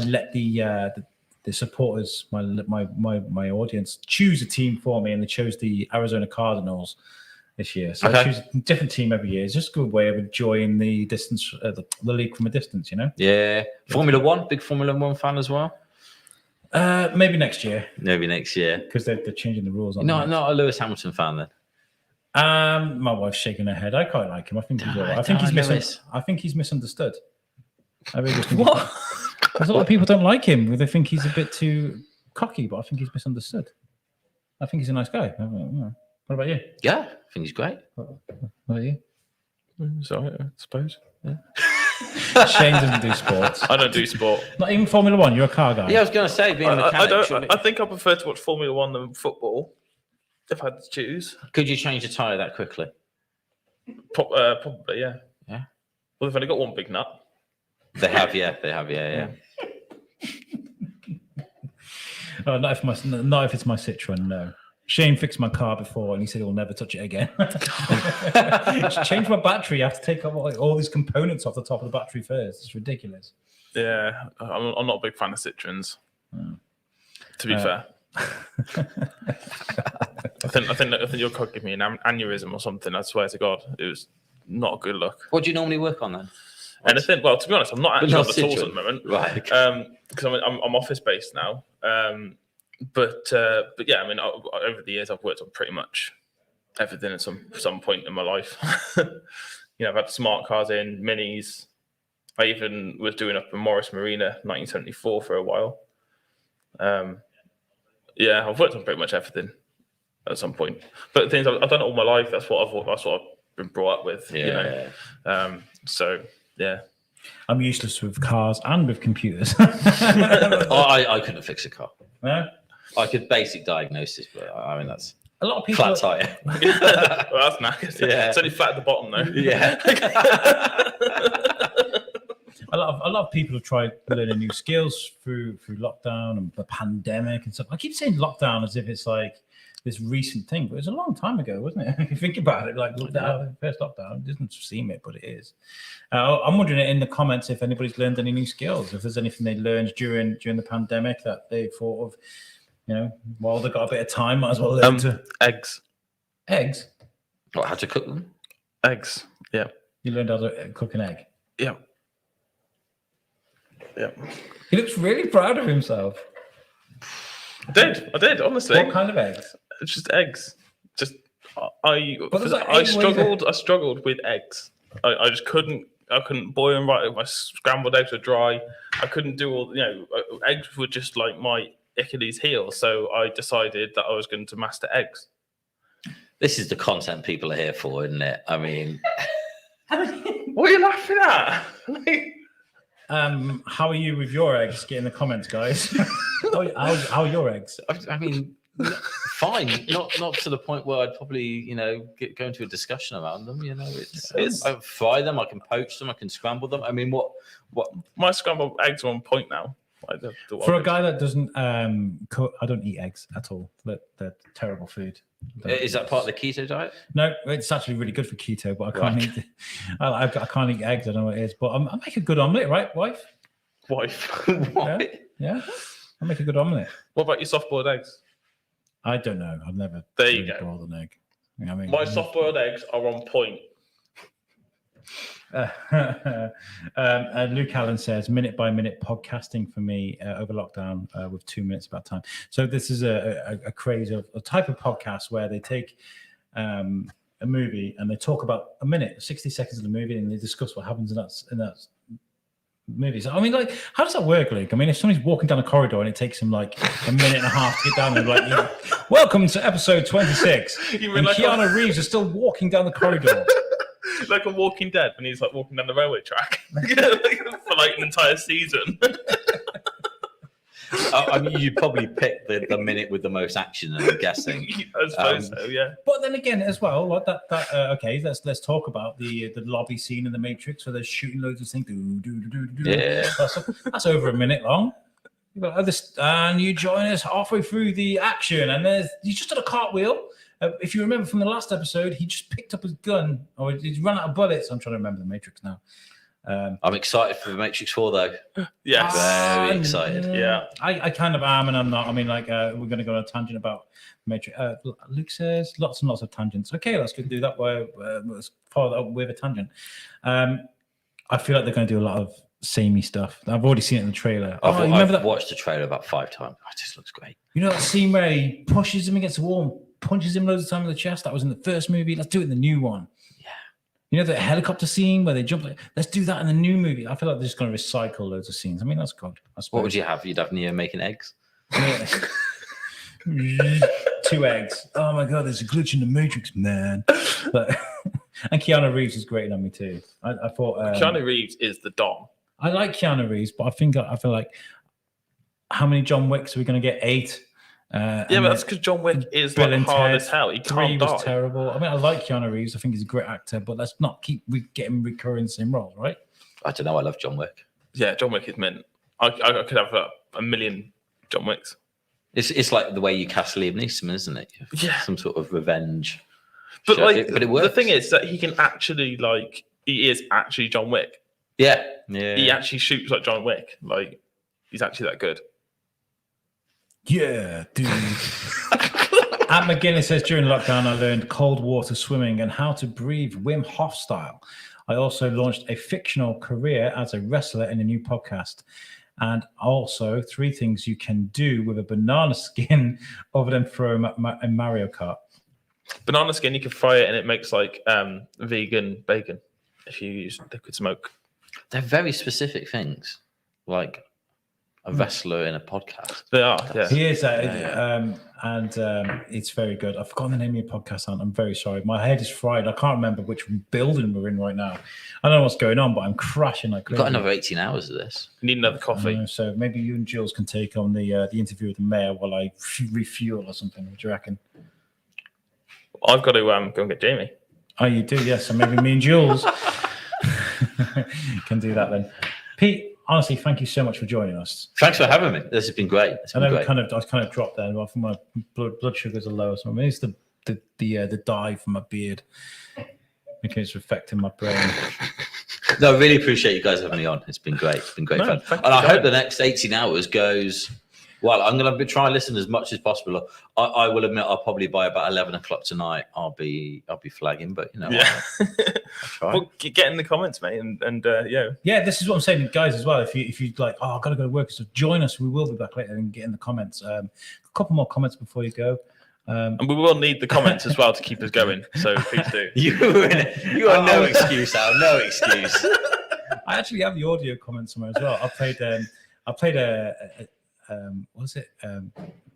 let the supporters, my audience, choose a team for me, and they chose the Arizona Cardinals this year. So I choose a different team every year. It's just a good way of enjoying the distance, the league from a distance, you know? Yeah. Formula One, big Formula One fan as well? Maybe next year. Because they're changing the rules. Not a Lewis Hamilton fan then? My wife's shaking her head. I quite like him. I think he's all right. I think he's misunderstood. I really think what? Because a lot of people don't like him. They think he's a bit too cocky, but I think he's misunderstood. I think he's a nice guy. What about you? Yeah, I think he's great. What about you? Sorry, I suppose. Yeah. Shane doesn't do sports. I don't do sport. Not even Formula One. You're a car guy. Yeah, I was going to say, being a mechanic. I think I prefer to watch Formula One than football, if I had to choose. Could you change a tyre that quickly? Probably, yeah. Yeah. Well, they've only got one big nut. They have, yeah. Oh, not if it's my Citroen. No. Shane fixed my car before, and he said he'll never touch it again. Change my battery. I have to take all these components off the top of the battery first. It's ridiculous. Yeah, I'm not a big fan of Citroens. To be fair, I think your car gave me an aneurysm or something. I swear to God, it was not a good look. What do you normally work on then? Anything? Well, to be honest, I'm not actually on the tools Citroen. at the moment, Right? Because I'm office based now. But yeah, I mean, over the years, I've worked on pretty much everything at some point in my life. I've had smart cars in, minis. I even was doing up in Morris Marina, 1974, for a while. Yeah, I've worked on pretty much everything at some point. But the things I've done it all my life. That's what I've been brought up with. Yeah. So yeah. I'm useless with cars and with computers. I couldn't fix a car. No? I could basic diagnosis, but I mean that's a lot of people. Flat tire. Well, that's knackered. Yeah. It's only flat at the bottom though. Yeah. A lot of people have tried learning new skills through lockdown and the pandemic and stuff. I keep saying lockdown as if it's like this recent thing, but it was a long time ago, wasn't it? If you think about it, like lockdown, first lockdown, it doesn't seem it, but it is. I'm wondering in the comments if anybody's learned any new skills, if there's anything they learned during the pandemic that they thought of, while they got a bit of time, might as well learn to eggs. Eggs? What, how to cook them? Eggs. Yeah. You learned how to cook an egg. Yeah. Yeah. He looks really proud of himself. I did, honestly. What kind of eggs? It's just eggs. I struggled with eggs. I just couldn't boil them right. My scrambled eggs were dry. I couldn't do all, eggs were just like my Achilles heel. So I decided that I was going to master eggs. This is the content people are here for, isn't it? I mean, what are you laughing at? How are you with your eggs? Get in the comments, guys. how are your eggs? I mean, fine. Not to the point where I'd probably, go into a discussion about them. I fry them. I can poach them. I can scramble them. I mean, what? My scrambled eggs are on point now. For a guy that doesn't cook, I don't eat eggs at all. They're terrible food. Is that part of the keto diet? No, it's actually really good for keto, but I can't eat. I can't eat eggs. I don't know what it is, but I make a good omelette, right, wife? Yeah, I make a good omelette. What about your soft-boiled eggs? I don't know. I've never boiled an egg. My soft-boiled eggs are on point. Luke Allen says minute by minute podcasting for me over lockdown with 2 minutes about time. So this is a craze of a type of podcast where they take a movie and they talk about a minute, 60 seconds of the movie, and they discuss what happens in that movie. So I mean, like, how does that work, Luke? I mean, if somebody's walking down a corridor and it takes him like a minute and a half to get down there, welcome to episode 26. And Keanu Reeves is still walking down the corridor. Like a Walking Dead when he's like walking down the railway track for like an entire season. I mean, you'd probably pick the minute with the most action, I'm guessing. I suppose so, yeah. But then again, as well, like okay, let's talk about the lobby scene in The Matrix where they're shooting loads of things. Yeah, that's over a minute long. And you join us halfway through the action, and you just did a cartwheel. If you remember from the last episode, he just picked up his gun, or he ran out of bullets. I'm trying to remember The Matrix now. I'm excited for The Matrix 4, though. Yes. Very excited. Yeah. I kind of am, and I'm not. I mean, like, we're going to go on a tangent about Matrix. Luke says lots and lots of tangents. Okay, let's go do that. Let's follow that up with a tangent. I feel like they're going to do a lot of samey stuff. I've already seen it in the trailer. I've watched the trailer about 5 times. It just looks great. You know that scene where he pushes him against the wall and punches him loads of time in the chest? That was in the first movie. Let's do it in the new one. Yeah. You know the helicopter scene where they jump? Let's do that in the new movie. I feel like they're just going to recycle loads of scenes. I mean, that's good. What would you have? You'd have Neo making eggs? Yeah. 2 eggs. Oh my god, there's a glitch in the Matrix, man. But, and Keanu Reeves is great on me too. I thought Keanu Reeves is the Dom. I like Keanu Reeves, but I feel like how many John Wicks are we going to get? 8. Yeah, but that's because John Wick is like hard as hell. He 3 can't was die. terrible. I mean, I like Keanu Reeves. I think he's a great actor, but let's not keep getting recurring the same roles, right? I don't know. I love John Wick. Yeah, John Wick is mint. I could have a million John Wicks. It's like the way you cast Liam Neeson, isn't it? Yeah. Some sort of revenge. But show. like, but it works. the thing is that he can actually he is actually John Wick. Yeah. He actually shoots like John Wick. Like, he's actually that good. Yeah, dude. At McGinnis says, during lockdown, I learned cold water swimming and how to breathe Wim Hof style. I also launched a fictional career as a wrestler in a new podcast. And also 3 things you can do with a banana skin other than throw them in Mario Kart. Banana skin, you can fry it and it makes like vegan bacon if you use liquid smoke. They're very specific things, like a wrestler in a podcast. They are, yeah. He is, and it's very good. I've forgotten the name of your podcast, and I'm very sorry. My head is fried. I can't remember which building we're in right now. I don't know what's going on, but I'm crashing like We've crazy. got another 18 hours of this. You need another coffee. So maybe you and Jules can take on the interview with the mayor while I refuel or something. What do you reckon? I've got to go and get Jamie. Oh, you do, yes. So maybe me and Jules can do that then. Pete, honestly, thank you so much for joining us. Thanks for having me. This has been great. I know I kind of dropped there. I think my blood sugars are low. So maybe it's the dye from my beard. Okay, it's affecting my brain. No, I really appreciate you guys having me on. It's been great. It's been great fun. And I hope the next 18 hours goes well. I'm going to try and listen as much as possible. I will admit I'll probably by about 11 o'clock tonight I'll be flagging, but you know, Yeah. I'll try. Well, get in the comments, mate, and yeah. Yeah, this is what I'm saying, guys, as well. If you like, oh, I've got to go to work, so join us. We will be back later and get in the comments. A couple more comments before you go. And we will need the comments as well to keep us going. So please do. You are no excuse, Al. No excuse. I actually have the audio comments somewhere as well. I played what was it?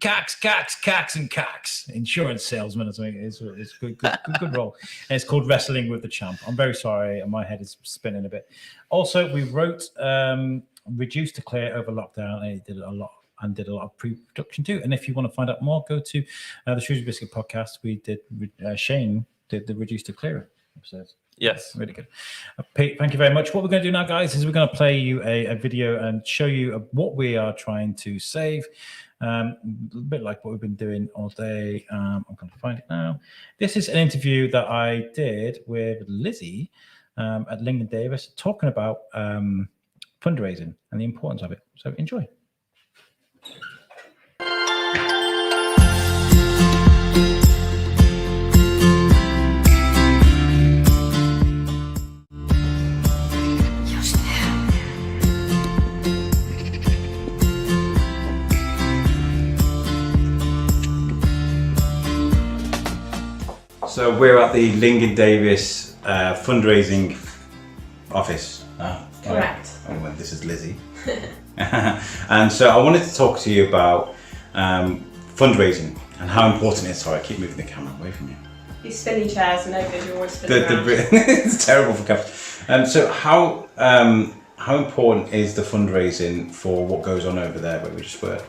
Cax and Cax, insurance salesman or something. It's good role. And it's called Wrestling with the Champ. I'm very sorry, and my head is spinning a bit. Also, we wrote Reduce to Clear over lockdown, and it did a lot of pre-production too. And if you want to find out more, go to the Shrewsbury Biscuit podcast. We did Shane did the Reduce to Clear episodes. Yes, really good. Pete, thank you very much. What we're going to do now, guys, is we're going to play you a video and show you what we are trying to save. A bit like what we've been doing all day. I'm going to find it now. This is an interview that I did with Lizzie at Lincoln Davis, talking about fundraising and the importance of it. So enjoy. So we're at the Lincoln Davis fundraising office. Correct. Oh, well, this is Lizzie. And so I wanted to talk to you about fundraising and how important it is. Sorry, I keep moving the camera away from you. These spinny chairs are no good, you're always spinning around. It's terrible for cameras. So how important is the fundraising for what goes on over there where we just were?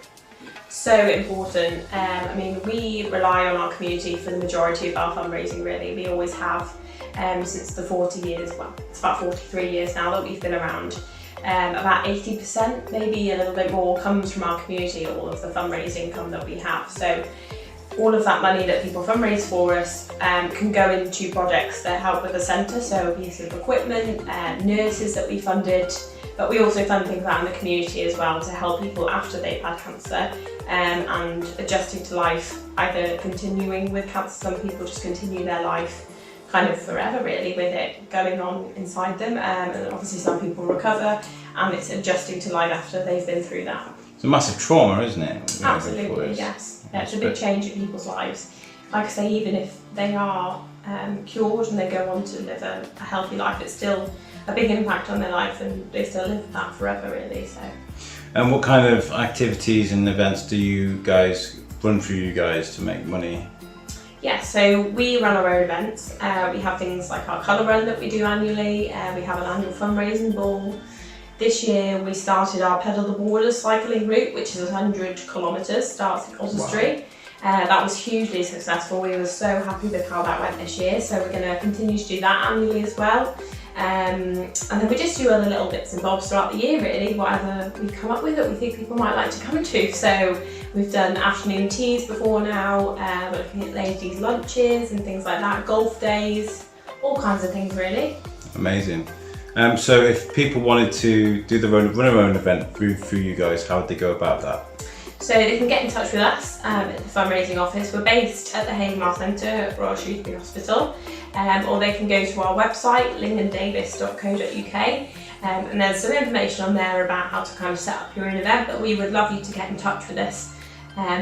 So important. I mean, we rely on our community for the majority of our fundraising, really. We always have since the 40 years, well, it's about 43 years now that we've been around. About 80%, maybe a little bit more, comes from our community, all of the fundraising income that we have. So all of that money that people fundraise for us can go into projects that help with the centre, so a piece of equipment, nurses that we funded, but we also fund things out in the community as well to help people after they've had cancer and adjusting to life, either continuing with cancer. Some people just continue their life kind of forever really with it going on inside them, and obviously some people recover and it's adjusting to life after they've been through that. It's a massive trauma, isn't it? Absolutely, yes. Yeah, it's a big change in people's lives. Like I say, even if they are cured and they go on to live a healthy life, it's still a big impact on their life and they still live that forever really. So. And what kind of activities and events do you guys run for you guys to make money? Yeah, so we run our own events. We have things like our colour run that we do annually. We have an annual fundraising ball. This year we started our Pedal the Borders cycling route, which is 100 kilometres, starts at Oswestry. That was hugely successful. We were so happy with how that went this year, so we're going to continue to do that annually as well. And then we just do other little bits and bobs throughout the year, really, whatever we come up with that we think people might like to come to. So we've done afternoon teas before now, we're looking at ladies' lunches and things like that, golf days, all kinds of things really. Amazing. So if people wanted to do run their own event through you guys, how would they go about that? So they can get in touch with us at the fundraising office. We're based at the Hagemar Centre at Royal Shrewsbury Hospital, or they can go to our website, linganddavis.co.uk, and there's some information on there about how to kind of set up your own event, but we would love you to get in touch with us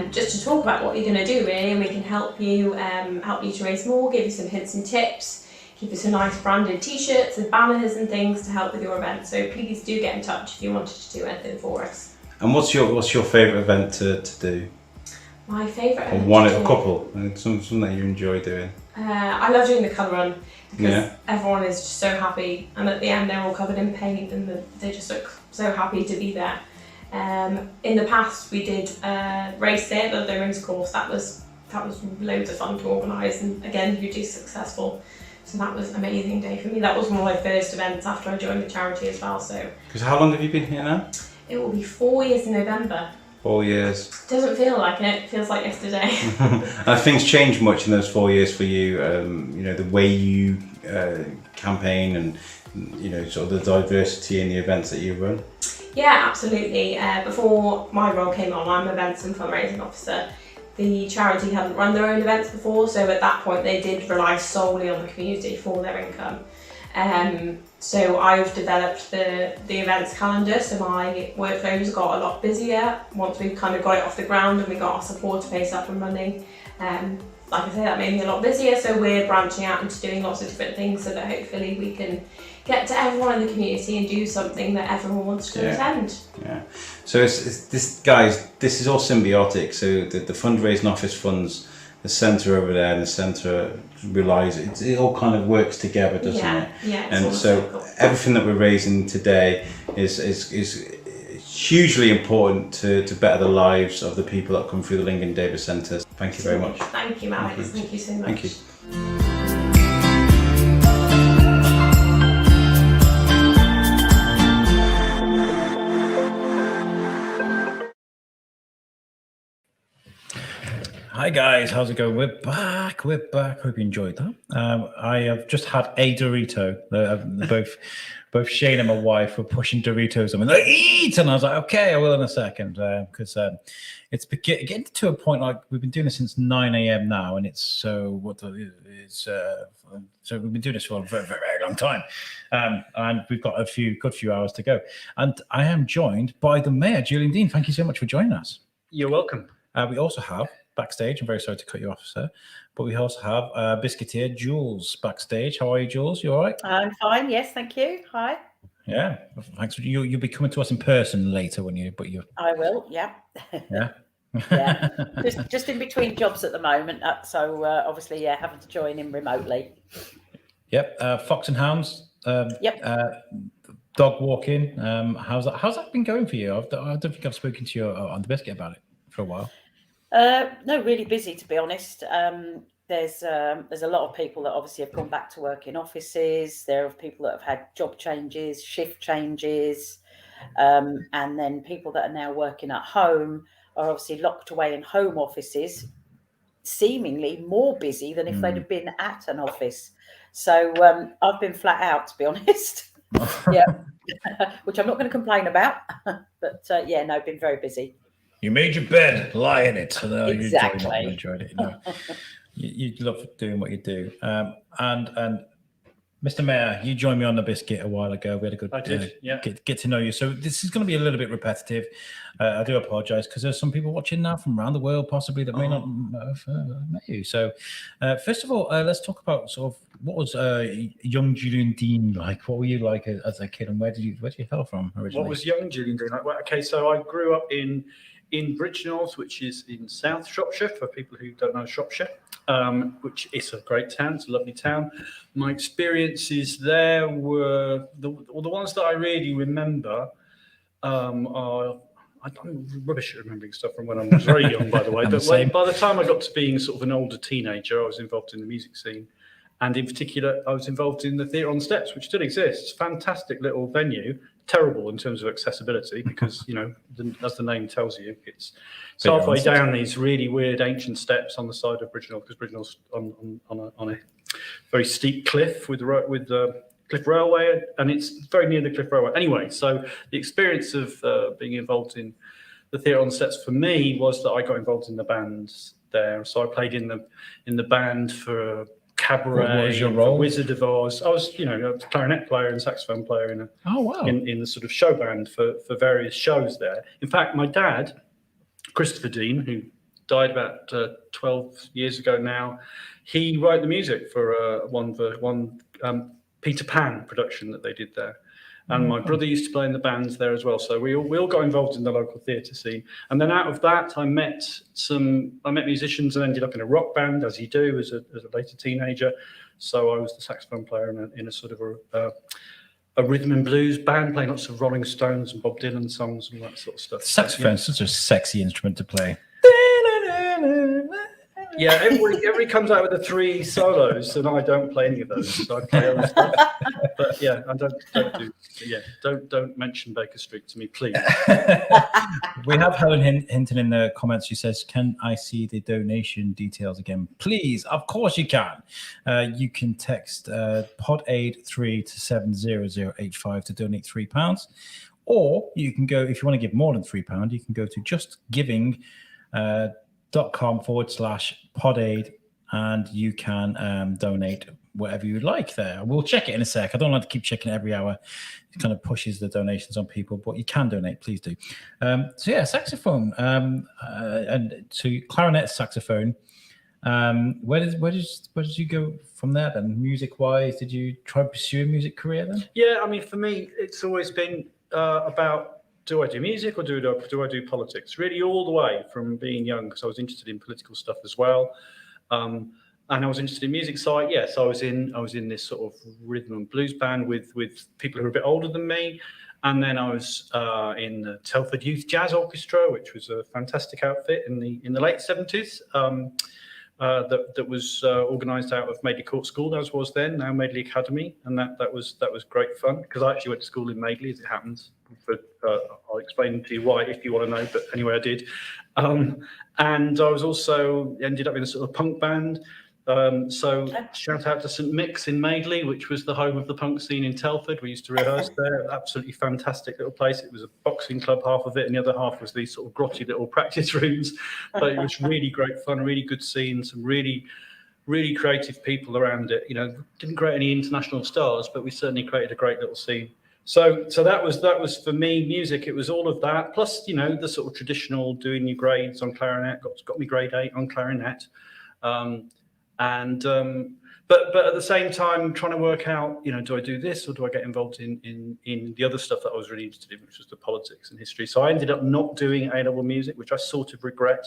just to talk about what you're going to do really, and we can help you to raise more, give you some hints and tips, give you some nice branded t-shirts and banners and things to help with your event. So please do get in touch if you wanted to do anything for us. And what's your favourite event to do? My favourite Or event one, to a do? couple, something that you enjoy doing. I love doing the colour run because Yeah. everyone is just so happy, and at the end they're all covered in paint and they just look so happy to be there. In the past we did race day at the Lowlands course. That was loads of fun to organise, and again hugely successful. So that was an amazing day for me. That was one of my first events after I joined the charity as well. So Because how long have you been here now? it will be 4 years in November. 4 years. Doesn't feel like it. It feels like yesterday. Have things changed much in those 4 years for you? You know, the way you campaign and, you know, sort of the diversity in the events that you run? Yeah, absolutely. Before my role came on, I'm events and fundraising officer. The charity hadn't run their own events before, so at that point they did rely solely on the community for their income. So I've developed the events calendar, so my workloads got a lot busier once we kind of got it off the ground and we got our supporter base up and running. Like I say, that made me a lot busier, so we're branching out into doing lots of different things so that hopefully we can get to everyone in the community and do something that everyone wants to attend. Yeah. So it's this, guys, this is all symbiotic. So the fundraising office funds the centre over there, and the centre relies. It all kind of works together, doesn't it? Yeah. And so everything that we're raising today is hugely important to better the lives of the people that come through the Lincoln Davis Centre. Thank you very much. Thank you, Alex. Thank you so much. Thank you. Hi guys, how's it going? We're back. Hope you enjoyed that. I have just had a Dorito. Both Shane and my wife were pushing Doritos. I'm like, eat! And I was like, okay, I will in a second. Because it's getting to a point like we've been doing this since 9 a.m. now, and so we've been doing this for a very, very, very long time. And we've got a good few hours to go. And I am joined by the Mayor, Julian Dean. Thank you so much for joining us. You're welcome. We also have backstage, I'm very sorry to cut you off, sir, but we also have Biscuiteer Jules backstage. How are you, Jules? You all right? I'm fine. Yes, thank you. Hi. Yeah, thanks. You'll be coming to us in person later when you. I will. Yeah. Yeah. Yeah. Just in between jobs at the moment, so obviously, yeah, having to join in remotely. Yep. Fox and Hounds. Yep. Dog walking. How's that been going for you? I don't think I've spoken to you on the Biscuit about it for a while. No, really busy, to be honest. There's a lot of people that obviously have gone back to work in offices. There are people that have had job changes, shift changes, and then people that are now working at home are obviously locked away in home offices, seemingly more busy than if they'd have been at an office. So I've been flat out, to be honest. Yeah, which I'm not going to complain about. But yeah, no, been very busy. You made your bed, lie in it. So Exactly. You enjoyed it. No. you love doing what you do. And Mr. Mayor, you joined me on the Biscuit a while ago. We had a good get to know you. So this is going to be a little bit repetitive. I do apologise because there's some people watching now from around the world possibly that may not have met you. So first of all, let's talk about sort of what was young Julian Dean like? What were you like as a kid, and where did you hail from originally? What was young Julian Dean like? Well, okay, so I grew up in in Bridgnorth, which is in South Shropshire, for people who don't know Shropshire, which is a great town. It's a lovely town. My experiences there were the ones that I really remember are. I'm rubbish at remembering stuff from when I was very young, by the way. But by the time I got to being sort of an older teenager, I was involved in the music scene. And in particular, I was involved in the Theatre on Steps, which still exists. It's a fantastic little venue, terrible in terms of accessibility because, you know, as the name tells you, it's halfway down these really weird ancient steps on the side of Bridgnorth, because Bridgnorth's on a very steep cliff with Cliff Railway, and it's very near the Cliff Railway. Anyway, so the experience of being involved in the Theatre on Steps for me was that I got involved in the band there. So I played in the band for Cabaret. What was your role? Wizard of Oz. I was, you know, a clarinet player and saxophone player in in the sort of show band for various shows there. In fact, my dad, Christopher Dean, who died about 12 years ago now, he wrote the music for one Peter Pan production that they did there. And my brother used to play in the bands there as well. So we all got involved in the local theatre scene. And then out of that, I met musicians and ended up in a rock band, as you do as a later teenager. So I was the saxophone player in a sort of a rhythm and blues band, playing lots of Rolling Stones and Bob Dylan songs and that sort of stuff. Saxophone's such a sexy instrument to play. Yeah, everybody comes out with the 3 solos, and I don't play any of those. So I play other stuff. But yeah, I don't mention Baker Street to me, please. We have Helen Hinton in the comments. She says, "Can I see the donation details again, please?" Of course you can. You can text PodAid3 to 70085 to donate £3, or you can go, if you want to give more than £3, you can go to justgiving.com/PodAid, and you can donate whatever you like there. We'll check it in a sec. I don't like to keep checking it every hour. It kind of pushes the donations on people, but you can donate, please do. So yeah, saxophone and to clarinet, saxophone. Where did you go from there then? Music wise, did you try to pursue a music career then? Yeah, I mean, for me, it's always been about, do I do music or do I do politics? Really, all the way from being young, because I was interested in political stuff as well, and I was interested in music. So yes, I was in this sort of rhythm and blues band with people who were a bit older than me, and then I was in the Telford Youth Jazz Orchestra, which was a fantastic outfit in the late 70s. That was organised out of Madeley Court School, as was then, now Madeley Academy, and that was great fun, because I actually went to school in Madeley, as it happens. But I'll explain to you why if you want to know. But anyway, I did, and I was also ended up in a sort of punk band. So shout out to St Mick's in Madeley, which was the home of the punk scene in Telford. We used to rehearse there. Absolutely fantastic little place. It was a boxing club, half of it, and the other half was these sort of grotty little practice rooms. But it was really great fun, really good scene, some really, really creative people around it. You know, didn't create any international stars, but we certainly created a great little scene. So that was for me music. It was all of that, plus, you know, the sort of traditional doing your grades on clarinet. Got me grade 8 on clarinet. But at the same time, trying to work out, you know, do I do this or do I get involved in the other stuff that I was really interested in, which was the politics and history. So I ended up not doing A-level music, which I sort of regret,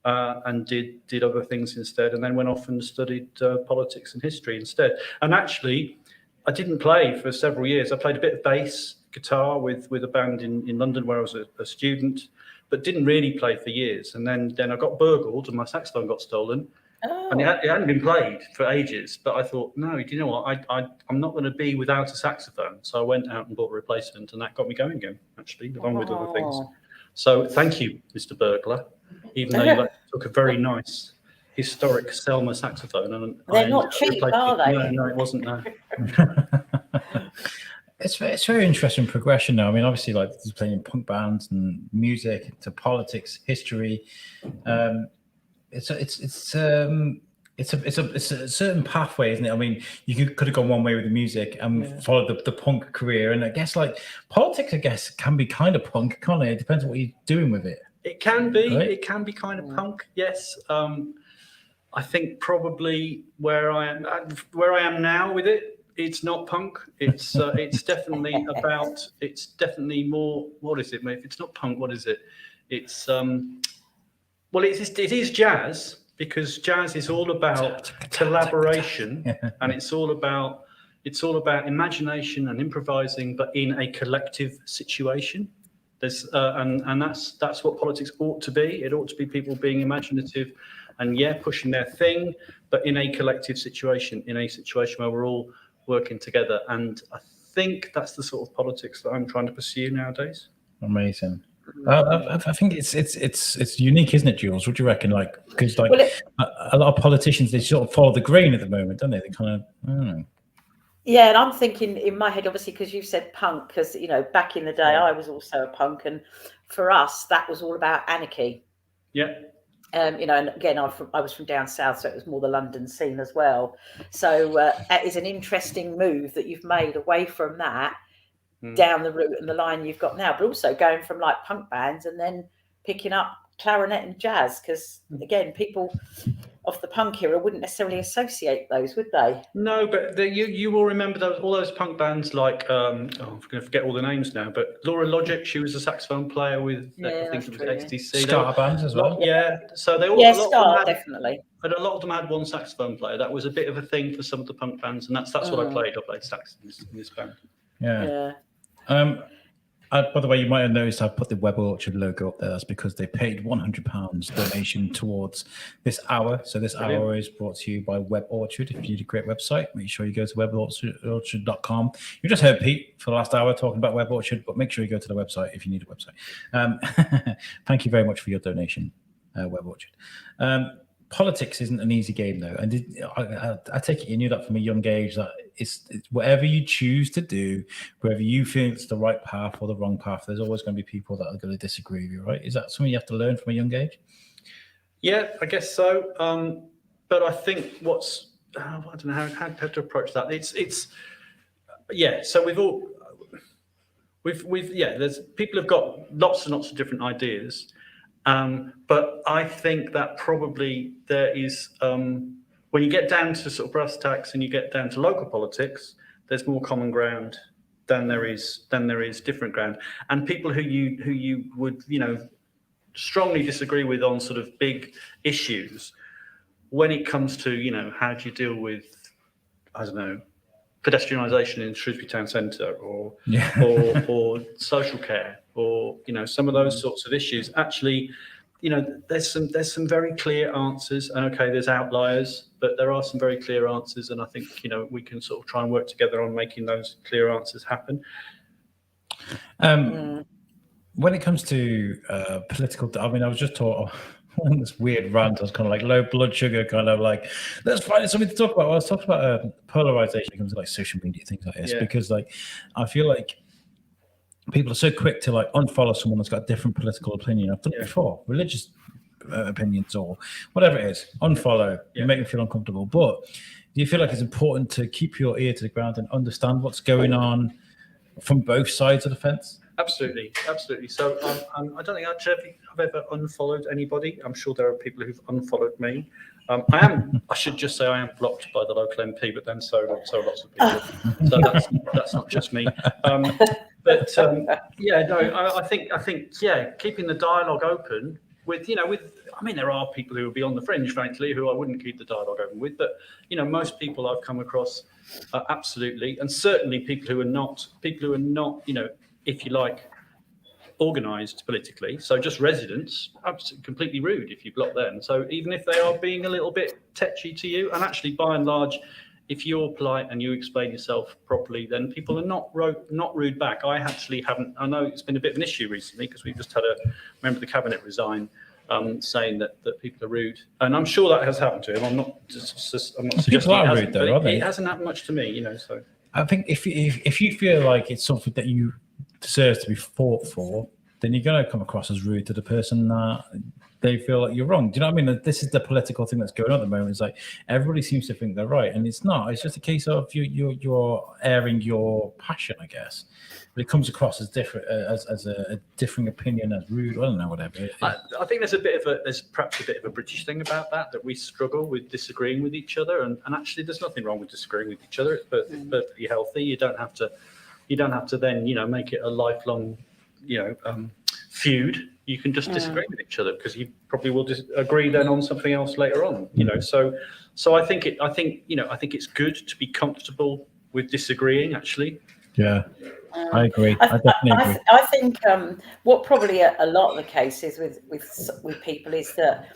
and did other things instead, and then went off and studied politics and history instead. And actually, I didn't play for several years. I played a bit of bass guitar with a band in London where I was a student, but didn't really play for years. And then I got burgled and my saxophone got stolen. Oh. And it hadn't been played for ages, but I thought, no, do you know what? I'm not going to be without a saxophone. So I went out and bought a replacement, and that got me going again, actually, along with other things. So thank you, Mr. Burglar, even though you took a very nice, historic Selma saxophone. And they're not cheap, are they? No, it wasn't. No. It's very interesting progression now. I mean, obviously, like he's playing in punk bands and music to politics, history. It's a certain pathway, isn't it? I mean, you could have gone one way with the music and followed the punk career, and I guess like politics, I guess can be kind of punk, can't it? It depends on what you're doing with it. It can be. Right? It can be kind of punk. Yes. I think probably where I am now with it, it's not punk. It's definitely about. It's definitely more. What is it, mate? If it's not punk, what is it? It's well, it is jazz, because jazz is all about collaboration, and it's all about imagination and improvising, but in a collective situation. There's and that's what politics ought to be. It ought to be people being imaginative and pushing their thing, but in a collective situation, in a situation where we're all working together. And I think that's the sort of politics that I'm trying to pursue nowadays. Amazing. I think it's unique, isn't it, Jules? What do you reckon? Like, because a lot of politicians, they sort of follow the grain at the moment, don't they? They kind of, I don't know. Yeah, and I'm thinking in my head, obviously, because you said punk, because back in the day, I was also a punk, and for us, that was all about anarchy. Yeah. And again, I was from down south, so it was more the London scene as well. So that is an interesting move that you've made away from that. Down the route and the line you've got now, but also going from like punk bands and then picking up clarinet and jazz, because again, people of the punk era wouldn't necessarily associate those, would they? No, but you will remember all those punk bands like I'm going to forget all the names now, but Laura Logic, she was a saxophone player with I think it was XTC. Ska bands as well. Yeah, so they all Ska definitely. But a lot of them had one saxophone player. That was a bit of a thing for some of the punk bands, and that's what I played. I played sax in this band. Yeah. By the way, you might have noticed I put the Web Orchard logo up there. That's because they paid £100 donation towards this hour. So this hour is brought to you by Web Orchard. If you need a great website, make sure you go to weborchard.com. You just heard Pete for the last hour talking about Web Orchard, but make sure you go to the website if you need a website. Thank you very much for your donation, Web Orchard. Politics isn't an easy game, though, and I take it you knew that from a young age, that it's whatever you choose to do, whether you feel it's the right path or the wrong path, there's always going to be people that are going to disagree with you, right? Is that something you have to learn from a young age? Yeah, I guess so. But I think I don't know how to approach that. It's So there's people have got lots and lots of different ideas. But I think that probably there is, when you get down to sort of brass tacks and you get down to local politics, there's more common ground than there is different ground. And people who you would, strongly disagree with on sort of big issues, when it comes to, how do you deal with, I don't know, pedestrianisation in Shrewsbury Town Centre or social care or, some of those sorts of issues, actually, there's some very clear answers, and okay, there's outliers, but there are some very clear answers, and I think we can sort of try and work together on making those clear answers happen. When it comes to political, I was just taught on this weird rant. I was kind of like low blood sugar, kind of like, let's find something to talk about. Well, I was talking about polarization when it comes to like social media, things like this, because like I feel like people are so quick to like unfollow someone that's got a different political opinion. I've done it before, religious opinions or whatever it is, unfollow, you make them feel uncomfortable. But do you feel like it's important to keep your ear to the ground and understand what's going on from both sides of the fence? Absolutely. So I don't think I've ever unfollowed anybody. I'm sure there are people who've unfollowed me. I should just say I am blocked by the local MP, but then so lots of people. So that's not just me. I think keeping the dialogue open with there are people who will be on the fringe, frankly, who I wouldn't keep the dialogue open with, but most people I've come across absolutely, and certainly people who are not, if you like, organised politically. So just residents, absolutely completely rude if you block them. So even if they are being a little bit tetchy to you, and actually by and large, if you're polite and you explain yourself properly, then people are not rude back. I actually haven't. I know it's been a bit of an issue recently because we just had a member of the cabinet resign, saying that people are rude, and I'm sure that has happened to him. I'm not suggesting people are rude, though, aren't they? It hasn't happened much to me, So I think if you feel like it's something that you deserve to be fought for, then you're going to come across as rude to the person that they feel like you're wrong. Do you know what I mean? This is the political thing that's going on at the moment. It's like everybody seems to think they're right, and it's not. It's just a case of you're airing your passion, I guess. But it comes across as different, as a differing opinion, as rude. I don't know, whatever. I think there's perhaps a bit of a British thing about that we struggle with disagreeing with each other, and actually there's nothing wrong with disagreeing with each other. It's perfectly healthy. You don't have to then make it a lifelong feud. You can just disagree with each other because you probably will agree then on something else later on. You know, so I think it's good to be comfortable with disagreeing. Actually, yeah, I agree. I definitely agree. I think what probably a lot of the cases with people is that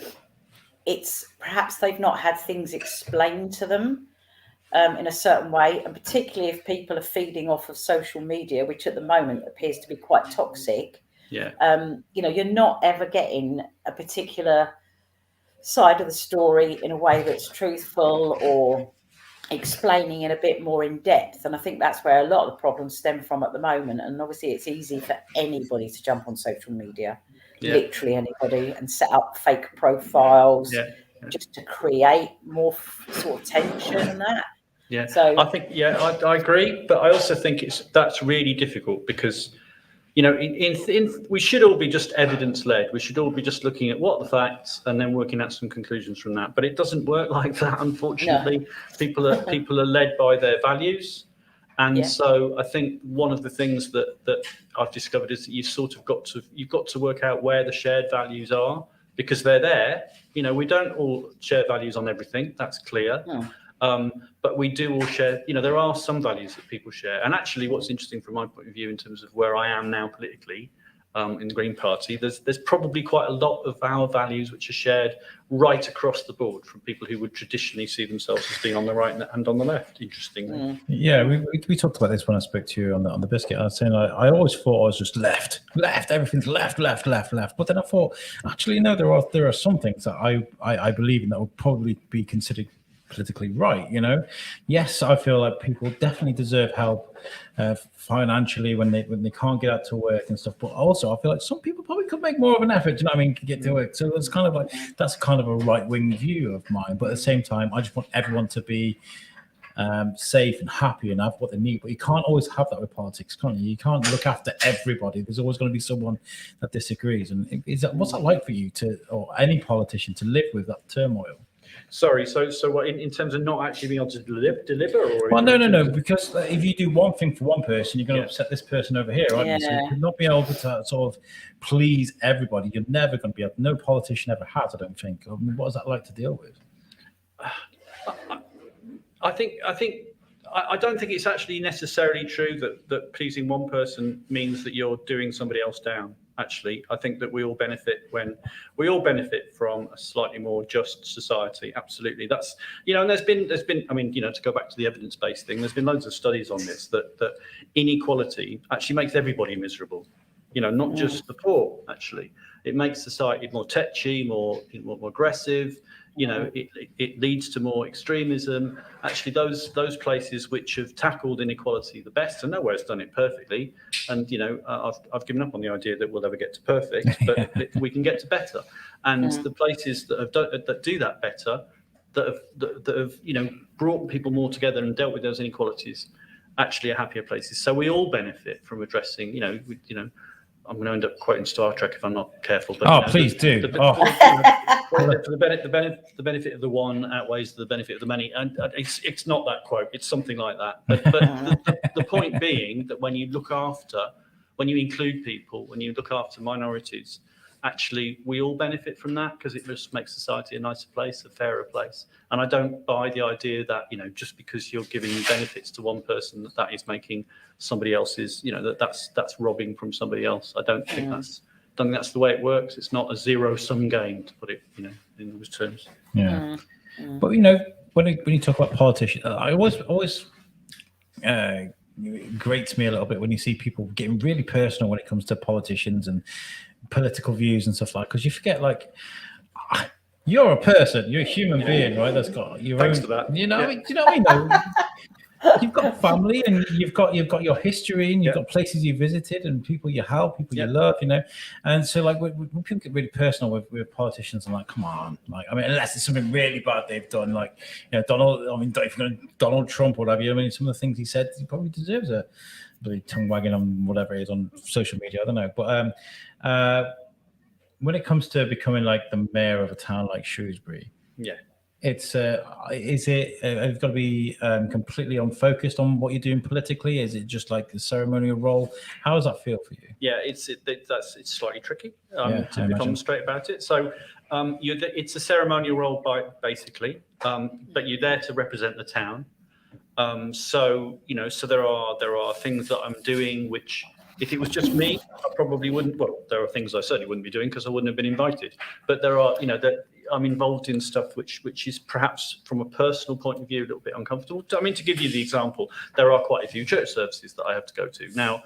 it's perhaps they've not had things explained to them in a certain way, and particularly if people are feeding off of social media, which at the moment appears to be quite toxic. Yeah. You know, you're not ever getting a particular side of the story in a way that's truthful or explaining in a bit more in depth. And I think that's where a lot of the problems stem from at the moment. And obviously it's easy for anybody to jump on social media, literally anybody, and set up fake profiles just to create more sort of tension and that. Yeah. So I think, I agree. But I also think that's really difficult because, you know, we should all be just evidence-led. We should all be just looking at what the facts and then working out some conclusions from that. But it doesn't work like that, unfortunately. No. People are led by their values, and so I think one of the things that I've discovered is that you've got to work out where the shared values are, because they're there. You know, we don't all share values on everything. That's clear. No. But we do all share, you know, there are some values that people share. And actually what's interesting from my point of view in terms of where I am now politically in the Green Party, there's probably quite a lot of our values which are shared right across the board from people who would traditionally see themselves as being on the right and on the left, interestingly. Yeah, we talked about this when I spoke to you on the biscuit. I was saying I always thought I was just left, everything's left. But then I thought, actually, no, there are some things that I believe in that would probably be considered politically right. You know, yes, I feel like people definitely deserve help financially when they can't get out to work and stuff, but also I feel like some people probably could make more of an effort, you know what I mean, to get to work. So it's kind of like, that's kind of a right-wing view of mine, but at the same time I just want everyone to be safe and happy and have what they need. But you can't always have that with politics, can't you? You can't look after everybody. There's always going to be someone that disagrees. And what's that like for you or any politician to live with that turmoil? Sorry, so what in terms of not actually being able to deliver? Or well, no, because if you do one thing for one person, you're going to upset this person over here, aren't you? So you could not be able to sort of please everybody. You're never going to be able. No politician ever has, I don't think. I mean, what is that like to deal with? I don't think it's actually necessarily true that pleasing one person means that you're doing somebody else down. Actually, I think that we all benefit from a slightly more just society. Absolutely, that's, you know, and there's been. I mean, you know, to go back to the evidence-based thing, there's been loads of studies on this that inequality actually makes everybody miserable. You know, not just the poor. Actually, it makes society more tetchy, more aggressive. You know, it leads to more extremism. Actually, those places which have tackled inequality the best, and nowhere has done it perfectly. And you know, I've given up on the idea that we'll ever get to perfect, but we can get to better. And the places that do that better, that have you know brought people more together and dealt with those inequalities, actually are happier places. So we all benefit from addressing. You know. I'm going to end up quoting Star Trek if I'm not careful. But, please do. The benefit of the one outweighs the benefit of the many, and it's not that quote. It's something like that. But the point being that when you include people, when you look after minorities, actually we all benefit from that because it just makes society a nicer place, a fairer place. And I don't buy the idea that, you know, just because you're giving benefits to one person, that is making somebody else's, you know, that's robbing from somebody else. I don't think that's the way it works. It's not a zero-sum game, to put it, you know, in those terms. Yeah. But you know, when you talk about politicians, I always it grates me a little bit when you see people getting really personal when it comes to politicians and political views and stuff like that, because you forget, like, you're a person, you're a human being, right? That's got your Thanks own, for that. you know, you know what I mean? You've got a family and you've got your history and you've got places you visited and people you help, people you love, you know. And so, like, when people get really personal with politicians, I'm like, come on, like, I mean, unless it's something really bad they've done, like, you know, Donald Trump or whatever. I mean, some of the things he said, he probably deserves a bloody tongue wagging on whatever it is on social media. I don't know, but when it comes to becoming like the mayor of a town like Shrewsbury, It's is it have got to be completely unfocused on what you're doing politically? Is it just like the ceremonial role? How does that feel for you? Yeah, it's slightly tricky. Yeah, To be honest straight about it. So it's a ceremonial role basically, but you're there to represent the town. So there are things that I'm doing which, if it was just me, I probably wouldn't. Well, there are things I certainly wouldn't be doing because I wouldn't have been invited. But there are, that I'm involved in stuff which is perhaps from a personal point of view a little bit uncomfortable. I mean, to give you the example, there are quite a few church services that I have to go to now.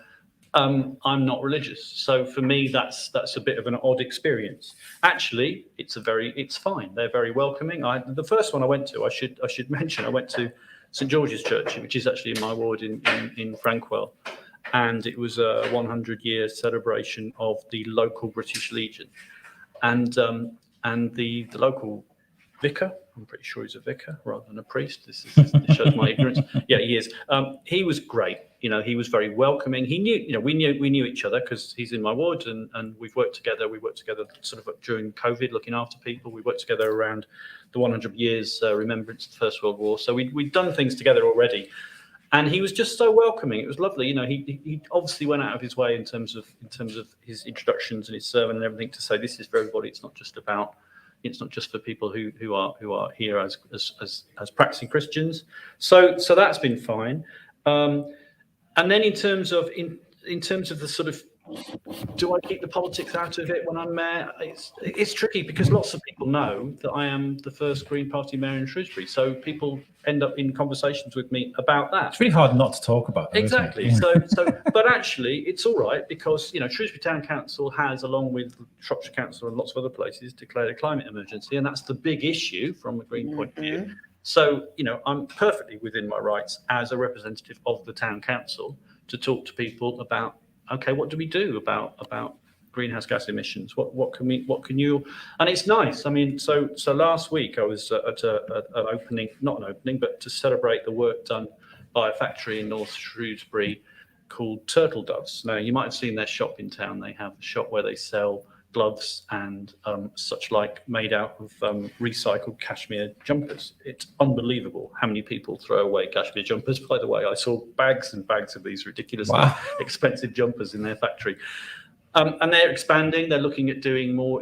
I'm not religious, so for me that's a bit of an odd experience. Actually, it's fine. They're very welcoming. The first one I went to, I should mention, I went to St George's Church, which is actually in my ward in Frankwell, and it was a 100-year celebration of the local British Legion, and the local vicar, I'm pretty sure he's a vicar rather than a priest. This shows my ignorance. Yeah, he is. He was great. He was very welcoming. He knew, we knew each other because he's in my ward, and we've worked together. We worked together sort of during COVID, looking after people. We worked together around the 100 years remembrance of the First World War. So we'd done things together already, and he was just so welcoming. It was lovely. He obviously went out of his way in terms of his introductions and his sermon and everything to say this is for everybody. It's not just for people who are here as practicing Christians. So that's been fine. And then in terms of the sort of, do I keep the politics out of it when I'm mayor? It's tricky because lots of people know that I am the first Green Party mayor in Shrewsbury. So people end up in conversations with me about that. It's really hard not to talk about that. Exactly. Isn't it? So, but actually, it's all right because Shrewsbury Town Council has, along with Shropshire Council and lots of other places, declared a climate emergency, and that's the big issue from a Green point of view. So, I'm perfectly within my rights as a representative of the town council to talk to people about, okay, what do we do about greenhouse gas emissions? What can you? And it's nice. I mean, so last week I was at not an opening, but to celebrate the work done by a factory in North Shrewsbury called Turtle Doves. Now, you might have seen their shop in town. They have a shop where they sell gloves and such like made out of recycled cashmere jumpers. It's unbelievable how many people throw away cashmere jumpers. By the way, I saw bags and bags of these ridiculously expensive jumpers in their factory. And they're expanding. They're looking at doing more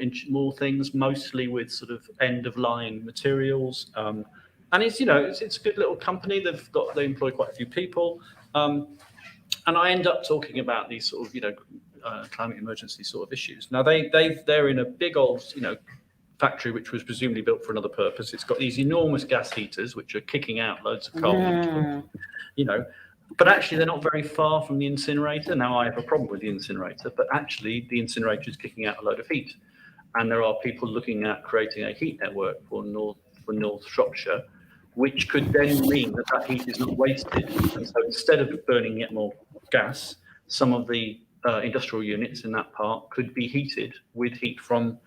things, mostly with sort of end-of-line materials. And it's a good little company. They employ quite a few people. And I end up talking about these sort of climate emergency sort of issues. Now they're in a big old factory which was presumably built for another purpose. It's got these enormous gas heaters which are kicking out loads of carbon. But actually they're not very far from the incinerator. Now I have a problem with the incinerator, but actually the incinerator is kicking out a load of heat, and there are people looking at creating a heat network for North Shropshire, which could then mean that heat is not wasted. And so instead of burning yet more gas, some of the industrial units in that park could be heated with heat from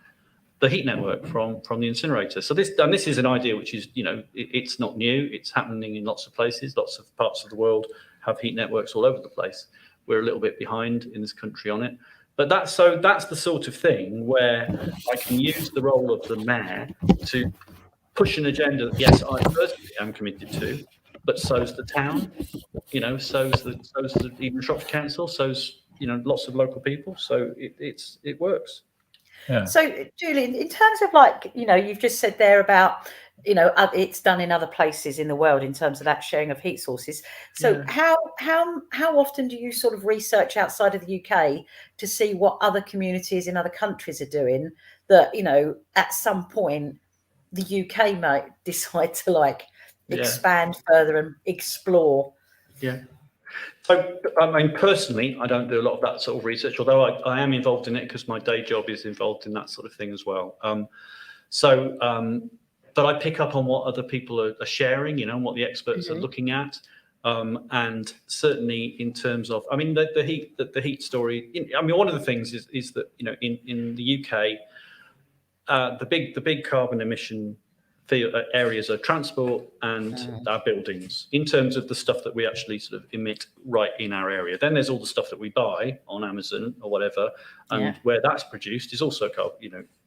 the heat network from the incinerator. So this is an idea which is, it's not new. It's happening in lots of places. Lots of parts of the world have heat networks all over the place. We're a little bit behind in this country on it. But that's the sort of thing where I can use the role of the mayor to push an agenda that, yes, I personally am committed to, but so's the town, so's the even Shropshire Council, so's lots of local people. So it works. Yeah. So, Julian, in terms of you've just said there about, it's done in other places in the world in terms of that sharing of heat sources. So how often do you sort of research outside of the UK to see what other communities in other countries are doing that, at some point the UK might decide to expand further and explore? Yeah. So, I mean, personally, I don't do a lot of that sort of research, although I am involved in it because my day job is involved in that sort of thing as well. But I pick up on what other people are sharing, and what the experts are looking at. And certainly in terms of, I mean, the heat story. I mean, one of the things is that in the UK, the big carbon emission areas are transport and our buildings in terms of the stuff that we actually sort of emit right in our area. Then there's all the stuff that we buy on Amazon or whatever, and where that's produced is also,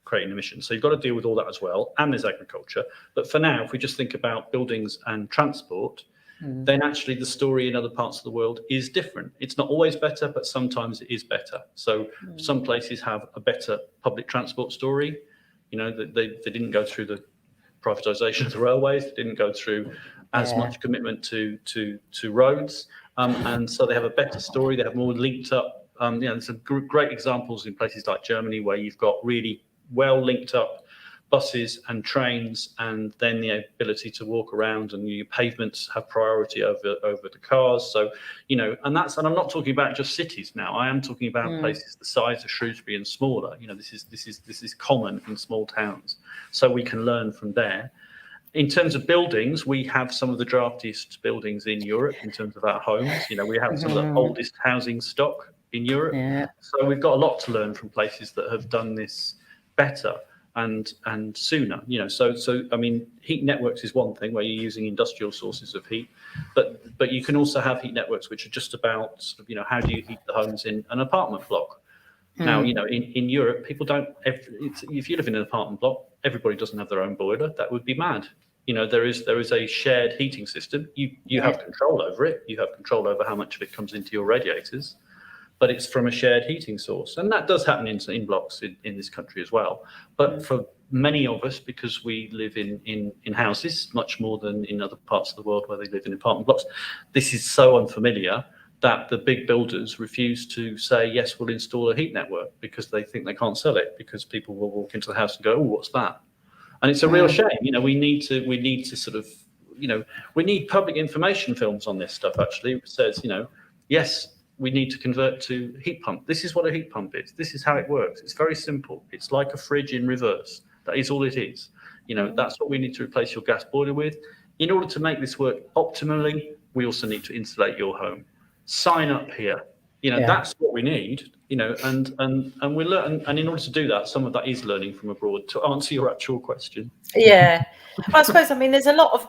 creating emissions. So you've got to deal with all that as well. And there's agriculture. But for now, if we just think about buildings and transport, then actually the story in other parts of the world is different. It's not always better, but sometimes it is better. So some places have a better public transport story. They didn't go through the privatisation of the railways. They didn't go through as much commitment to roads, and so they have a better story. They have more linked up. There's some great examples in places like Germany where you've got really well linked up buses and trains, and then the ability to walk around, and your pavements have priority over the cars. So, and I'm not talking about just cities now. I am talking about places the size of Shrewsbury and smaller. This is common in small towns. So we can learn from there. In terms of buildings, we have some of the draftiest buildings in Europe in terms of our homes. We have some of the oldest housing stock in Europe. So we've got a lot to learn from places that have done this better and sooner. So I mean, heat networks is one thing where you're using industrial sources of heat, but you can also have heat networks which are just about how do you heat the homes in an apartment block. Now, in Europe, people don't. If you live in an apartment block, everybody doesn't have their own boiler. That would be mad. There is a shared heating system. You have control over it. You have control over how much of it comes into your radiators, but it's from a shared heating source, and that does happen in blocks in this country as well. But for many of us, because we live in houses much more than in other parts of the world where they live in apartment blocks, this is so unfamiliar that the big builders refuse to say, yes, we'll install a heat network, because they think they can't sell it, because people will walk into the house and go, oh, what's that? And it's a real shame. We need to sort of, we need public information films on this stuff, actually, which says, yes, we need to convert to heat pump. This is what a heat pump is. This is how it works. It's very simple. It's like a fridge in reverse. That is all it is. That's what we need to replace your gas boiler with. In order to make this work optimally, we also need to insulate your home. Sign up here. That's what we need. And we learn. And in order to do that, some of that is learning from abroad. To answer your actual question. Yeah, well, I suppose. I mean, there's a lot of.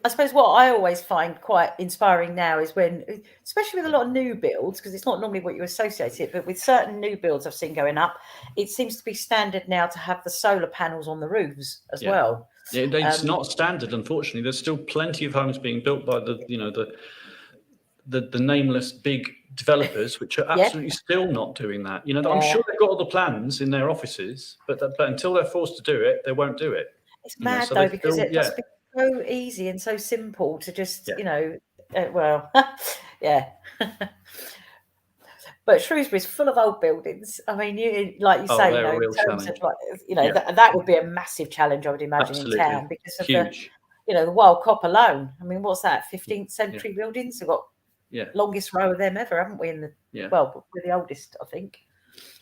I suppose what I always find quite inspiring now is when, especially with a lot of new builds, because it's not normally what you associate it, but with certain new builds I've seen going up, it seems to be standard now to have the solar panels on the roofs as well. Yeah, it's not standard, unfortunately. There's still plenty of homes being built by the nameless big developers, which are absolutely still not doing that. I'm sure they've got all the plans in their offices, but until they're forced to do it, they won't do it. It's mad though, because it must be so easy and so simple to just, But Shrewsbury's full of old buildings. I mean, like you say, in terms of that would be a massive challenge, I would imagine, in town, because of the Wild Cop alone. I mean, what's that? 15th century buildings. We've got longest row of them ever, haven't we? Well, we're the oldest, I think.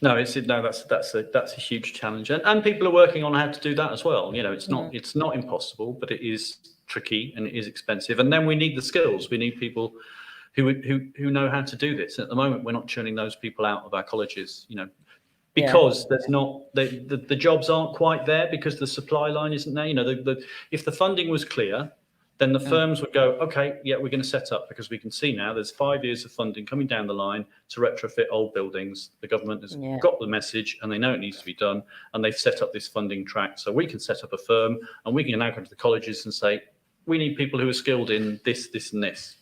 That's a huge challenge, and people are working on how to do that as well. It's not impossible, but it is tricky and it is expensive. And then we need the skills. We need people who know how to do this. At the moment, we're not churning those people out of our colleges, because there's not the jobs aren't quite there, because the supply line isn't there. If the funding was clear, then the firms would go, okay, we're going to set up, because we can see now there's 5 years of funding coming down the line to retrofit old buildings. The government has got the message, and they know it needs to be done, and they've set up this funding track. So we can set up a firm, and we can now go to the colleges and say, we need people who are skilled in this, this, and this.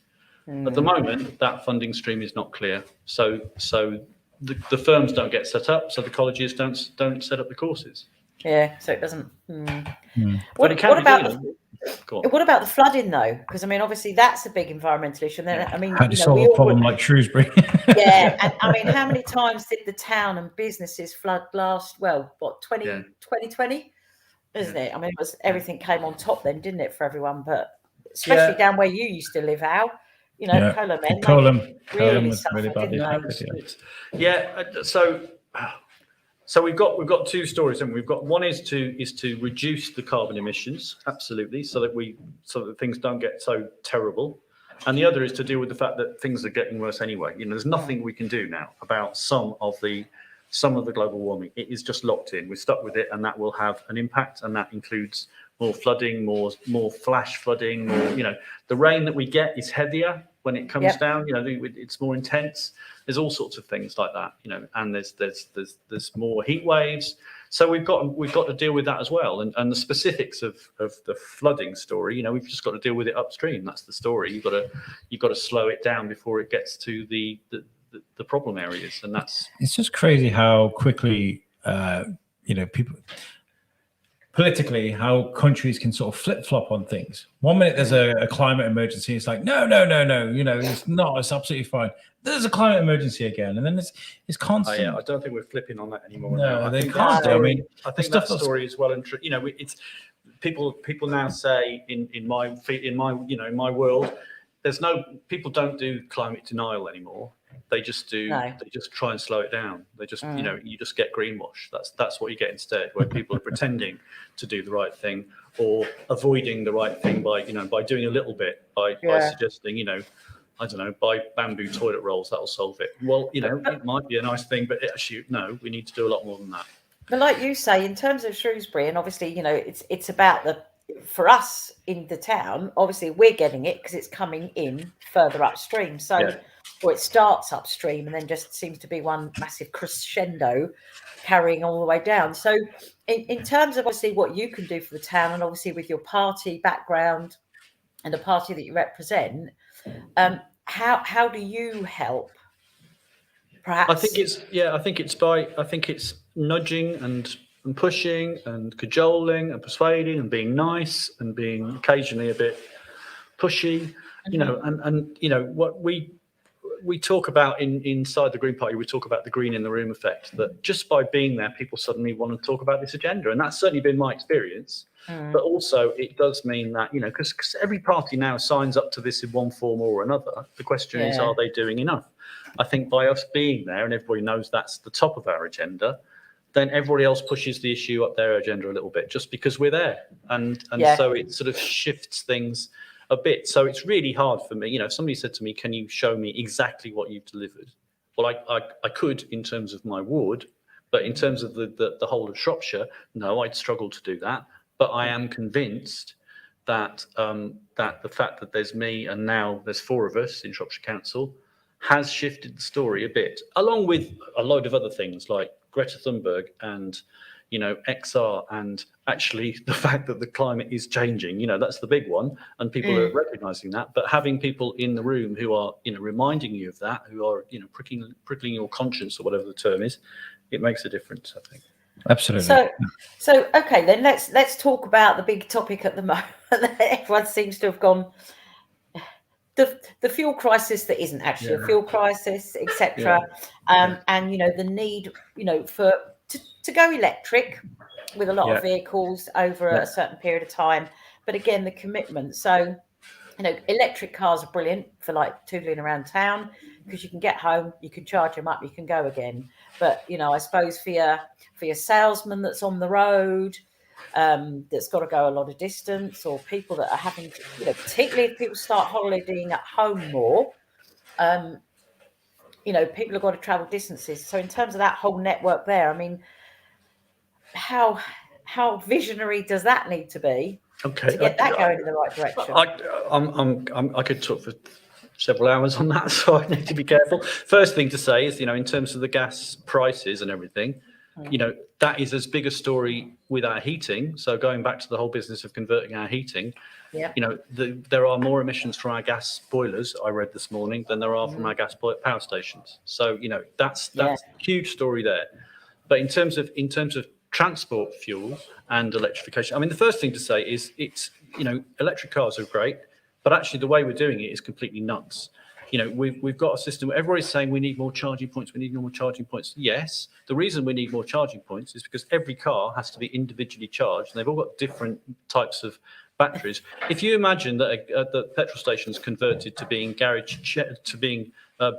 At the moment, that funding stream is not clear. So the firms don't get set up, so the colleges don't set up the courses. Yeah, so it doesn't. What about the flooding though? Because I mean, obviously that's a big environmental issue. And then I mean, how do you solve a problem like Shrewsbury? And I mean, how many times did the town and businesses flood last? Well, what 2020, isn't it? I mean, everything came on top then, didn't it, for everyone? But especially down where you used to live, Al. Colum was really bad. So we've got two stories, and we've got one is to reduce the carbon emissions, absolutely, so that things don't get so terrible, and the other is to deal with the fact that things are getting worse anyway. There's nothing we can do now about some of the some of the global warming. It is just locked in. We're stuck with it, and that will have an impact, and that includes more flooding, more flash flooding. More, the rain that we get is heavier when it comes down. It's more intense. There's all sorts of things like that. And there's more heat waves. So we've got to deal with that as well. And the specifics of the flooding story, we've just got to deal with it upstream. That's the story. You've got to slow it down before it gets to the problem areas, and that's. It's just crazy how quickly people politically, how countries can sort of flip-flop on things. 1 minute there's a climate emergency, it's like no, it's not, it's absolutely fine. There's a climate emergency again, and then it's constant. Oh, yeah, I don't think we're flipping on that anymore. No, they can't do. I mean, I think that story is well and true. It's people now say in my world, people don't do climate denial anymore. They just try and slow it down. They just you just get greenwash. That's what you get instead, where people are pretending to do the right thing or avoiding the right thing by doing a little bit, by suggesting I don't know, buy bamboo toilet rolls, that'll solve it. Well, it might be a nice thing, but actually no, we need to do a lot more than that. But like you say, in terms of Shrewsbury, and obviously it's about for us in the town, obviously we're getting it because it's coming in further upstream. So, or it starts upstream and then just seems to be one massive crescendo carrying all the way down. So in terms of obviously what you can do for the town, and obviously with your party background and the party that you represent, how do you help? Perhaps I think it's nudging and pushing and cajoling and persuading and being nice and being occasionally a bit pushy, and what we talk about inside the Green Party, we talk about the green in the room effect, that just by being there, people suddenly want to talk about this agenda. And that's certainly been my experience. But also it does mean that, because every party now signs up to this in one form or another. The question is, are they doing enough? I think by us being there and everybody knows that's the top of our agenda, then everybody else pushes the issue up their agenda a little bit just because we're there. And so it sort of shifts things a bit. So it's really hard for me. If somebody said to me, can you show me exactly what you've delivered? Well, I could in terms of my ward, but in terms of the whole of Shropshire, no, I'd struggle to do that. But I am convinced that that the fact that there's me and now there's 4 of us in Shropshire Council has shifted the story a bit, along with a load of other things like Greta Thunberg and XR, and actually the fact that the climate is changing. That's the big one, and people are recognizing that. But having people in the room who are reminding you of that, who are prickling your conscience or whatever the term is, it makes a difference, I think. Absolutely. So okay, then let's talk about the big topic at the moment that everyone seems to have gone. The fuel crisis that isn't actually a fuel crisis, etc. And the need to go electric with a lot of vehicles over a certain period of time. But again, the commitment. So electric cars are brilliant for like tootling around town because you can get home, you can charge them up, you can go again. But I suppose for your salesman that's on the road, that's got to go a lot of distance, or people that are having to, particularly if people start holidaying at home more, people have got to travel distances. So in terms of that whole network there, I mean, how visionary does that need to be to get that going in the right direction? I could talk for several hours on that, so I need to be careful. First thing to say is, in terms of the gas prices and everything, that is as big a story with our heating. So going back to the whole business of converting our heating, there are more emissions from our gas boilers, I read this morning, than there are from our gas power stations. So that's a huge story there. But in terms of transport fuel and electrification, I mean, the first thing to say is electric cars are great, but actually the way we're doing it is completely nuts. We've got a system where everybody's saying we need more charging points. We need more charging points. Yes, the reason we need more charging points is because every car has to be individually charged, and they've all got different types of batteries. If you imagine that the petrol stations converted to being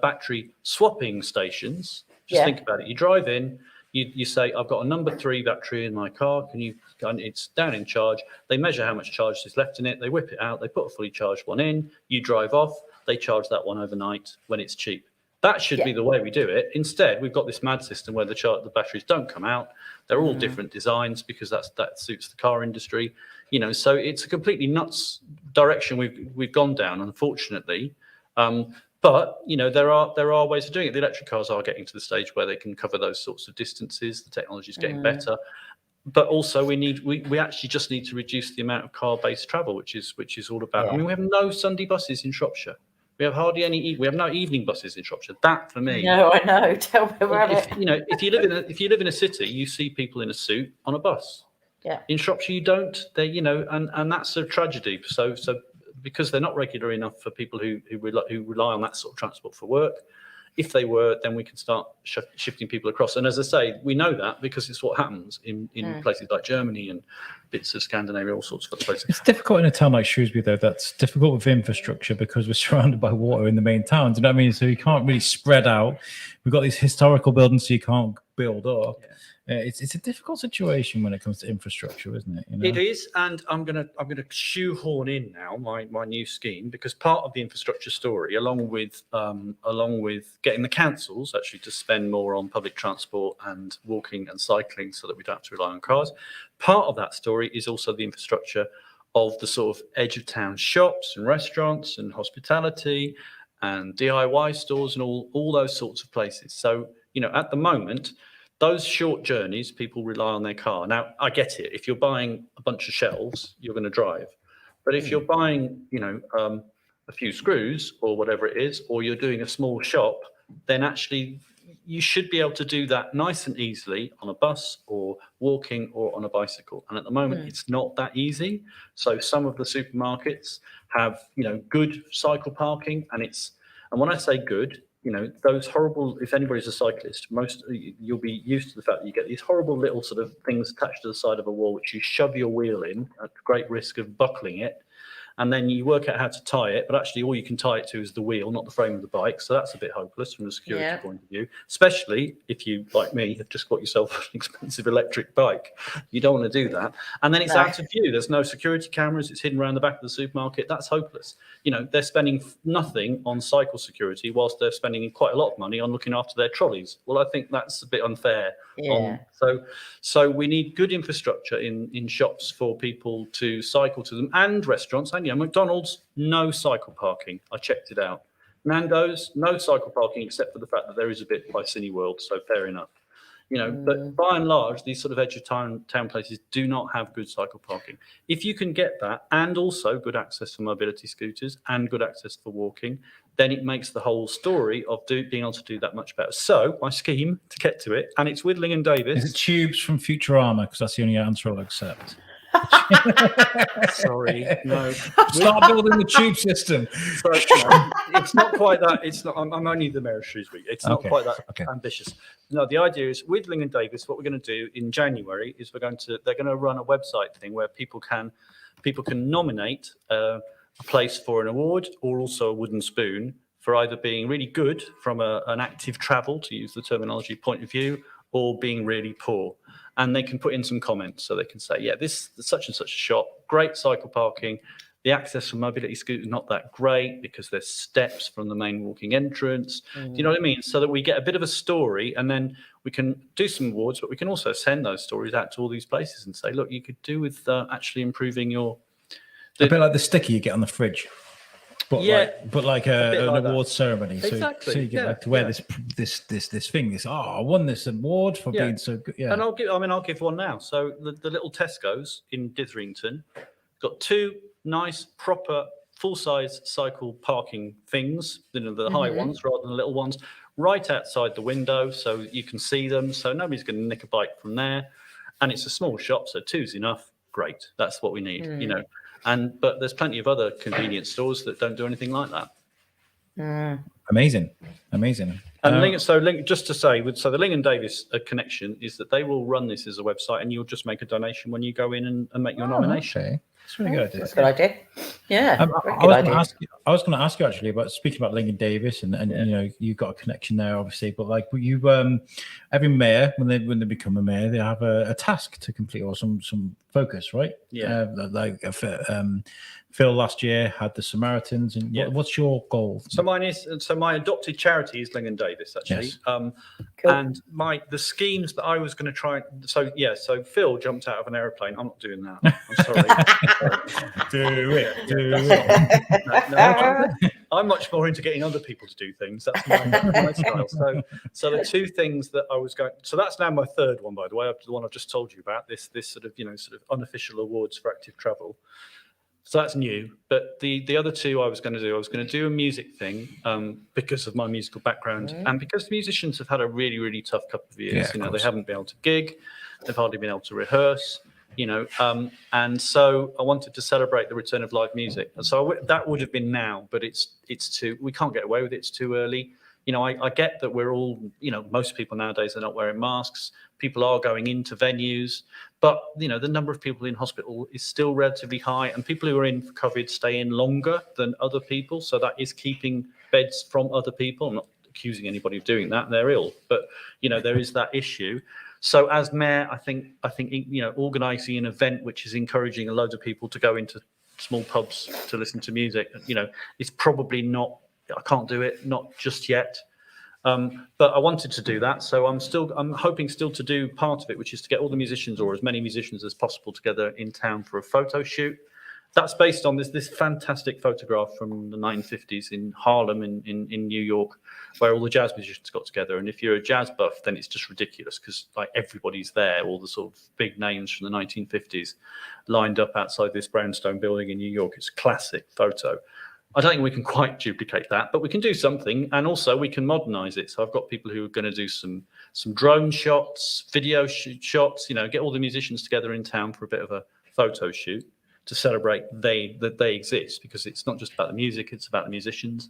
battery swapping stations, just think about it. You drive in, you say, I've got a number 3 battery in my car. It's down in charge. They measure how much charge is left in it. They whip it out. They put a fully charged one in. You drive off. They charge that one overnight when it's cheap. That should be the way we do it. Instead, we've got this mad system where the batteries don't come out. They're all different designs because that suits the car industry. You know, so it's a completely nuts direction we've gone down, unfortunately. But you know, there are ways of doing it. The electric cars are getting to the stage where they can cover those sorts of distances. The technology is getting better. But also we actually just need to reduce the amount of car-based travel, which is all about. I mean, we have no Sunday buses in Shropshire. We have hardly any. We have no evening buses in Shropshire. That for me. No, I know. Tell me about it. You know, if you live in a city, you see people in a suit on a bus. Yeah. In Shropshire, you don't. They, you know, and that's a tragedy. So because they're not regular enough for people who rely on that sort of transport for work. If they were, then we can start shifting people across. And as I say, we know that because it's what happens in places like Germany and bits of Scandinavia, all sorts of other places. It's difficult in a town like Shrewsbury, though. That's difficult with infrastructure because we're surrounded by water in the main towns. You know what I mean? So you can't really spread out. We've got these historical buildings, so you can't build up. It's a difficult situation when it comes to infrastructure, isn't it? You know? It is, and I'm gonna shoehorn in now my new scheme, because part of the infrastructure story, along with getting the councils actually to spend more on public transport and walking and cycling, so that we don't have to rely on cars. Part of that story is also the infrastructure of the sort of edge of town shops and restaurants and hospitality and DIY stores and all those sorts of places. So you know, at the moment, those short journeys, people rely on their car. Now, I get it. If you're buying a bunch of shelves, you're going to drive. But if you're buying, you know, a few screws or whatever it is, or you're doing a small shop, then actually you should be able to do that nice and easily on a bus or walking or on a bicycle. And at the moment, it's not that easy. So some of the supermarkets have, you know, good cycle parking, and when I say good, you know, those horrible, if anybody's a cyclist, you'll be used to the fact that you get these horrible little sort of things attached to the side of a wall, which you shove your wheel in at great risk of buckling it. And then you work out how to tie it, but actually all you can tie it to is the wheel, not the frame of the bike. So that's a bit hopeless from a security point of view, especially if you, like me, have just got yourself an expensive electric bike. You don't want to do that. And then it's out of view. There's no security cameras. It's hidden around the back of the supermarket. That's hopeless. You know, they're spending nothing on cycle security whilst they're spending quite a lot of money on looking after their trolleys. Well, I think that's a bit unfair. So we need good infrastructure in shops for people to cycle to them, and restaurants. And, you know, McDonald's, no cycle parking. I checked it out. Nando's, no cycle parking, except for the fact that there is a bit by Cineworld, so fair enough. You know, but by and large, these sort of edge of town places do not have good cycle parking. If you can get that, and also good access for mobility scooters and good access for walking, then it makes the whole story of being able to do that much better. So my scheme, to get to it, and it's with Ling and Davis. Is it tubes from Futurama? Because that's the only answer I'll accept. Sorry, no. Start building the tube system. So, no, it's not quite that. It's not. I'm only the mayor of Shrewsbury. It's not quite that ambitious. No, the idea is with Ling and Davis. What we're going to do in January is they're going to run a website thing where people can nominate a place for an award, or also a wooden spoon for either being really good from an active travel, to use the terminology, point of view, or being really poor. And they can put in some comments, so they can say, yeah, this such and such a shop, great cycle parking. The access for mobility scooters not that great because there's steps from the main walking entrance. Do you know what I mean? So that we get a bit of a story, and then we can do some awards, but we can also send those stories out to all these places and say, look, you could do with actually improving your... A bit like the sticker you get on the fridge. But like an award ceremony. Exactly. So you get to wear this thing. I won this award for being so good. Yeah. And I'll give one now. So the little Tesco's in Ditherington got two nice, proper, full-size cycle parking things, the high ones rather than the little ones, right outside the window, so you can see them. So nobody's going to nick a bike from there. And it's a small shop, so two's enough. Great. That's what we need, you know. But there's plenty of other convenience stores that don't do anything like that. Amazing. And just to say, so the Ling and Davis connection is that they will run this as a website, and you'll just make a donation when you go in and make your nomination. Okay. That's really good. That's a good idea. Yeah. I was going to ask you actually about speaking about Ling and Davis, and you know, you've got a connection there, obviously. But like you, every mayor when they become a mayor, they have a task to complete or some focus, right? Yeah. Phil last year had the Samaritans, and what's your goal? So my adopted charity is Ling and Davis, actually. Yes. And the schemes that I was going to try. So Phil jumped out of an airplane. I'm not doing that. I'm sorry. Do it. I'm much more into getting other people to do things. That's my style. So the two things that I was going. So that's now my third one, by the way. The one I've just told you about. This sort of unofficial awards for active travel. So that's new. But the other two I was going to do a music thing because of my musical background and because musicians have had a really, really tough couple of years. Yeah, they haven't been able to gig, they've hardly been able to rehearse. And so I wanted to celebrate the return of live music. And so that would have been now, but we can't get away with it. It's too early. I get that we're all, most people nowadays are not wearing masks. People are going into venues, but the number of people in hospital is still relatively high, and people who are in for COVID stay in longer than other people. So that is keeping beds from other people. I'm not accusing anybody of doing that; they're ill, but there is that issue. So as mayor, I think organising an event which is encouraging a load of people to go into small pubs to listen to music, is probably not. I can't do it, not just yet. But I wanted to do that, so I'm hoping still to do part of it, which is to get all the musicians or as many musicians as possible together in town for a photo shoot. That's based on this fantastic photograph from the 1950s in Harlem in New York, where all the jazz musicians got together. And if you're a jazz buff, then it's just ridiculous because everybody's there, all the sort of big names from the 1950s lined up outside this brownstone building in New York. It's a classic photo. I don't think we can quite duplicate that, but we can do something, and also we can modernize it. So I've got people who are going to do some drone shots, video shots, get all the musicians together in town for a bit of a photo shoot to celebrate that they exist, because it's not just about the music, it's about the musicians.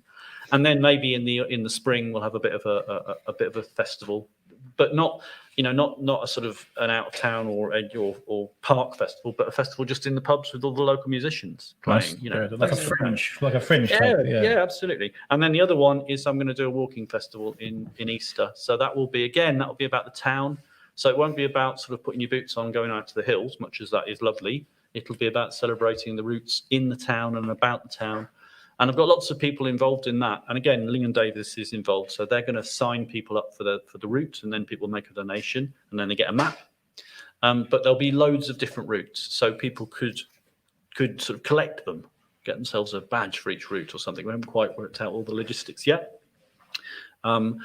And then maybe in the spring we'll have a bit of a festival, but not a sort of an out of town or park festival, but a festival just in the pubs with all the local musicians playing. Like a fringe. Yeah, absolutely. And then the other one is I'm going to do a walking festival in Easter. So that will be about the town. So it won't be about sort of putting your boots on, going out to the hills, much as that is lovely. It'll be about celebrating the roots in the town and about the town. And I've got lots of people involved in that. And again, Ling and Davis is involved. So they're going to sign people up for the route, and then people make a donation, and then they get a map. But there'll be loads of different routes. So people could sort of collect them, get themselves a badge for each route or something. We haven't quite worked out all the logistics yet. And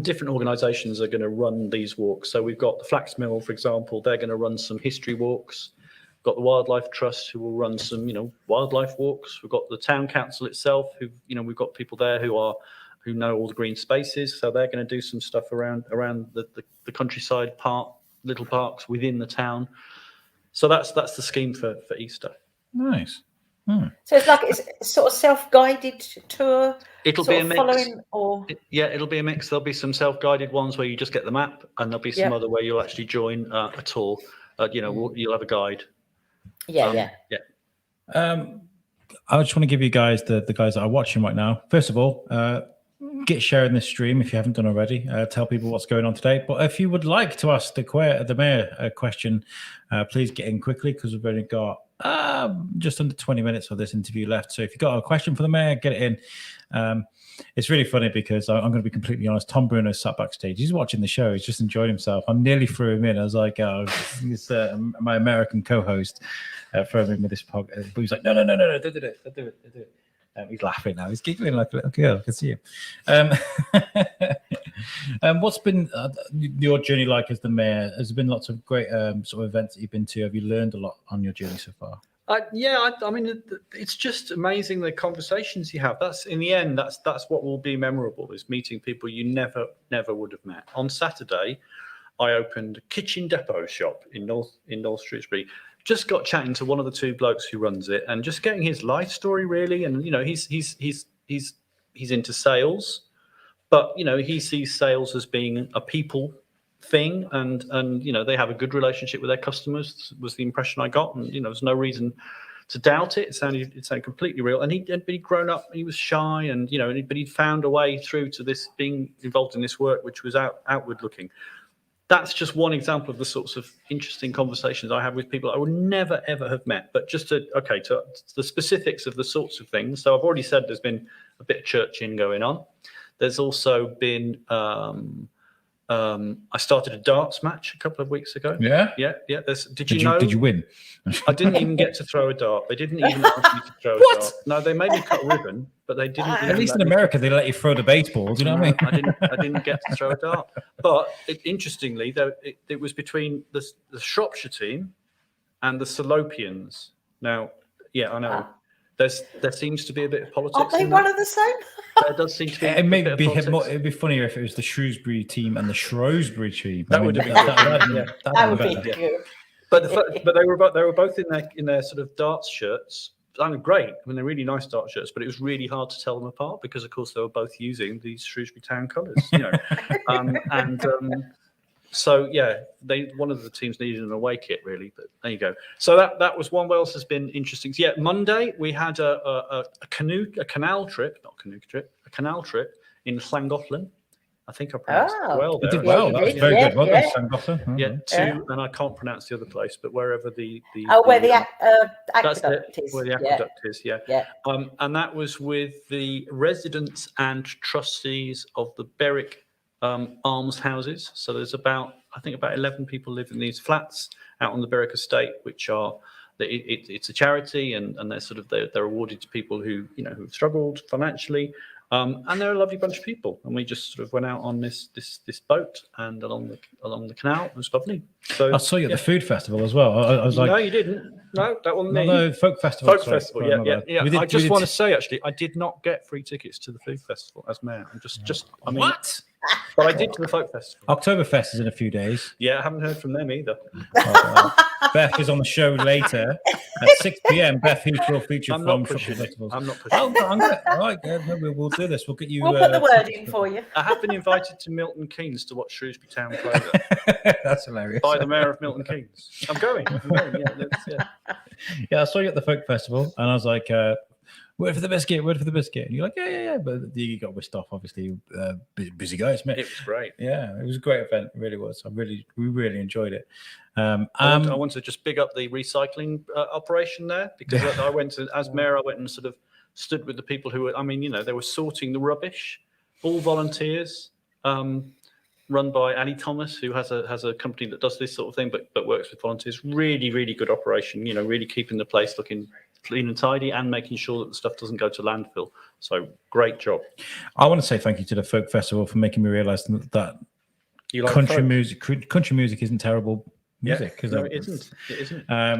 different organisations are going to run these walks. So we've got the Flax Mill, for example. They're going to run some history walks. Got the Wildlife Trust who will run some, wildlife walks. We've got the town council itself, we've got people there who know all the green spaces, so they're going to do some stuff around the countryside little parks within the town. So that's the scheme for Easter. Nice. So it's sort of self-guided tour. It'll be a mix. It'll be a mix. There'll be some self-guided ones where you just get the map, and there'll be some other where you'll actually join a tour. You'll have a guide. Yeah. I just want to give you guys, the guys that are watching right now, first of all, get sharing this stream if you haven't done already. Tell people what's going on today. But if you would like to ask the mayor a question, please get in quickly, because we've only got just under 20 minutes of this interview left. So if you've got a question for the mayor, get it in. It's really funny because I'm going to be completely honest. Tom Bruno sat backstage. He's watching the show. He's just enjoying himself. I nearly threw him in. I was like, he's my American co-host throwing him with this podcast. But he was like, no, don't do it. He's laughing now. He's giggling like a little girl. I can see him. What's been your journey like as the mayor? Has there been lots of great sort of events that you've been to? Have you learned a lot on your journey so far? I mean, it's just amazing the conversations you have. That's in the end, that's what will be memorable, is meeting people you never would have met. On Saturday, I opened a kitchen depot shop in North Shrewsbury. Just got chatting to one of the two blokes who runs it, and just getting his life story really. And he's into sales, but he sees sales as being a people thing, and they have a good relationship with their customers, was the impression I got, and there's no reason to doubt it. It sounded completely real. And he'd grown up, he was shy, and but he'd found a way through to this, being involved in this work which was outward looking. that's just one example of the sorts of interesting conversations I have with people I would never ever have met. But just to the specifics of the sorts of things. So I've already said there's been a bit of churching going on. There's also been I started a darts match a couple of weeks ago. Yeah? Yeah. Did you know? Did you win? I didn't even get to throw a dart. They didn't even ask me to throw a dart. No, they made me cut a ribbon, but they didn't. At least in America, they let you throw the baseball. Do you know what I mean? I didn't get to throw a dart. But interestingly, though, it was between the Shropshire team and the Salopians. Now, yeah, I know. There seems to be a bit of politics. Aren't they in one that. of the same? There does seem to be. It'd be funnier if it was the Shrewsbury team and the Shrewsbury team. That would have been That would be good. But they were both in their sort of darts shirts. And great. I mean, they're really nice darts shirts, but it was really hard to tell them apart because, of course, they were both using these Shrewsbury Town colours. You know, so yeah, one of the teams needed an away kit really, but there you go. So that was one. What else has been interesting? So, yeah, Monday we had a canal trip in Llangollen. I think I pronounced it well. You There. did well. That was very good, wasn't it? Llangollen. Yeah, and I can't pronounce the other place, but wherever where the that's aqueduct it, is. where the aqueduct is. Yeah. And that was with the residents and trustees of the Berwick almshouses. So there's about 11 people live in these flats out on the Berwick estate, which are it's a charity, and they're awarded to people who've struggled financially. And they're a lovely bunch of people, and we just sort of went out on this boat and along the canal. It was lovely. So I saw you at the food festival as well. I was like, no, you didn't. No, that wasn't me. No, folk festival. Folk festival. Yeah. I just want to say, actually, I did not get free tickets to the food festival as mayor. I mean, what? But I did to the folk festival. Oktoberfest is in a few days. Yeah, I haven't heard from them either. Beth is on the show later at 6 p.m. Beth Heath will feature I'm from not pushing Shropshire it. Festivals. I'm not pushing it. All right, we'll do this. We'll get you. We'll put the word in for you. I have been invited to Milton Keynes to watch Shrewsbury Town play there. That's hilarious. By the mayor of Milton Keynes. I'm going. Yeah, I saw you at the folk festival, and I was like, word for the biscuit. And you're like, yeah. But you got whisked off, obviously. Busy guys, mate. It was great. Yeah, it was a great event. It really was. We really enjoyed it. I want to just big up the recycling operation there, because I went to, as mayor, I went and sort of stood with the people who were, they were sorting the rubbish, all volunteers, run by Annie Thomas, who has a company that does this sort of thing, but works with volunteers. Really, really good operation, really keeping the place looking clean and tidy and making sure that the stuff doesn't go to landfill. So great job. I want to say thank you to the folk festival for making me realize that you like country folk? Country music isn't terrible music. No, it isn't. It isn't. I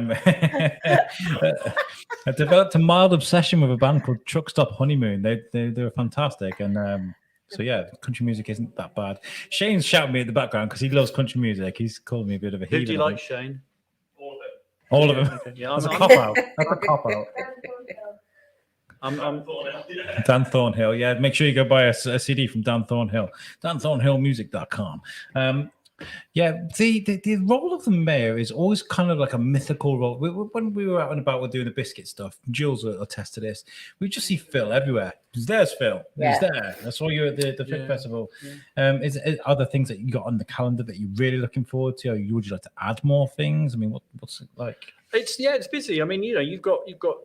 developed a mild obsession with a band called Truck Stop Honeymoon. They were fantastic, and so yeah, country music isn't that bad. Shane's shouting me at the background because he loves country music. He's called me a bit of a Who heathen. do you like, Shane? All of them. Okay. Yeah, That's a cop out. That's a cop out. Dan Thornhill. Yeah, make sure you go buy a CD from Dan Thornhill. DanThornhillmusic.com. Yeah, the role of the mayor is always kind of like a mythical role. When we were out and about, we're doing the biscuit stuff. Jules will attest to this. We just see Phil everywhere. There's Phil. He's there. I saw you at the Fit Festival. Are there things that you got on the calendar that you're really looking forward to? Or would you like to add more things? I mean, what's it like? It's busy. I mean, you've got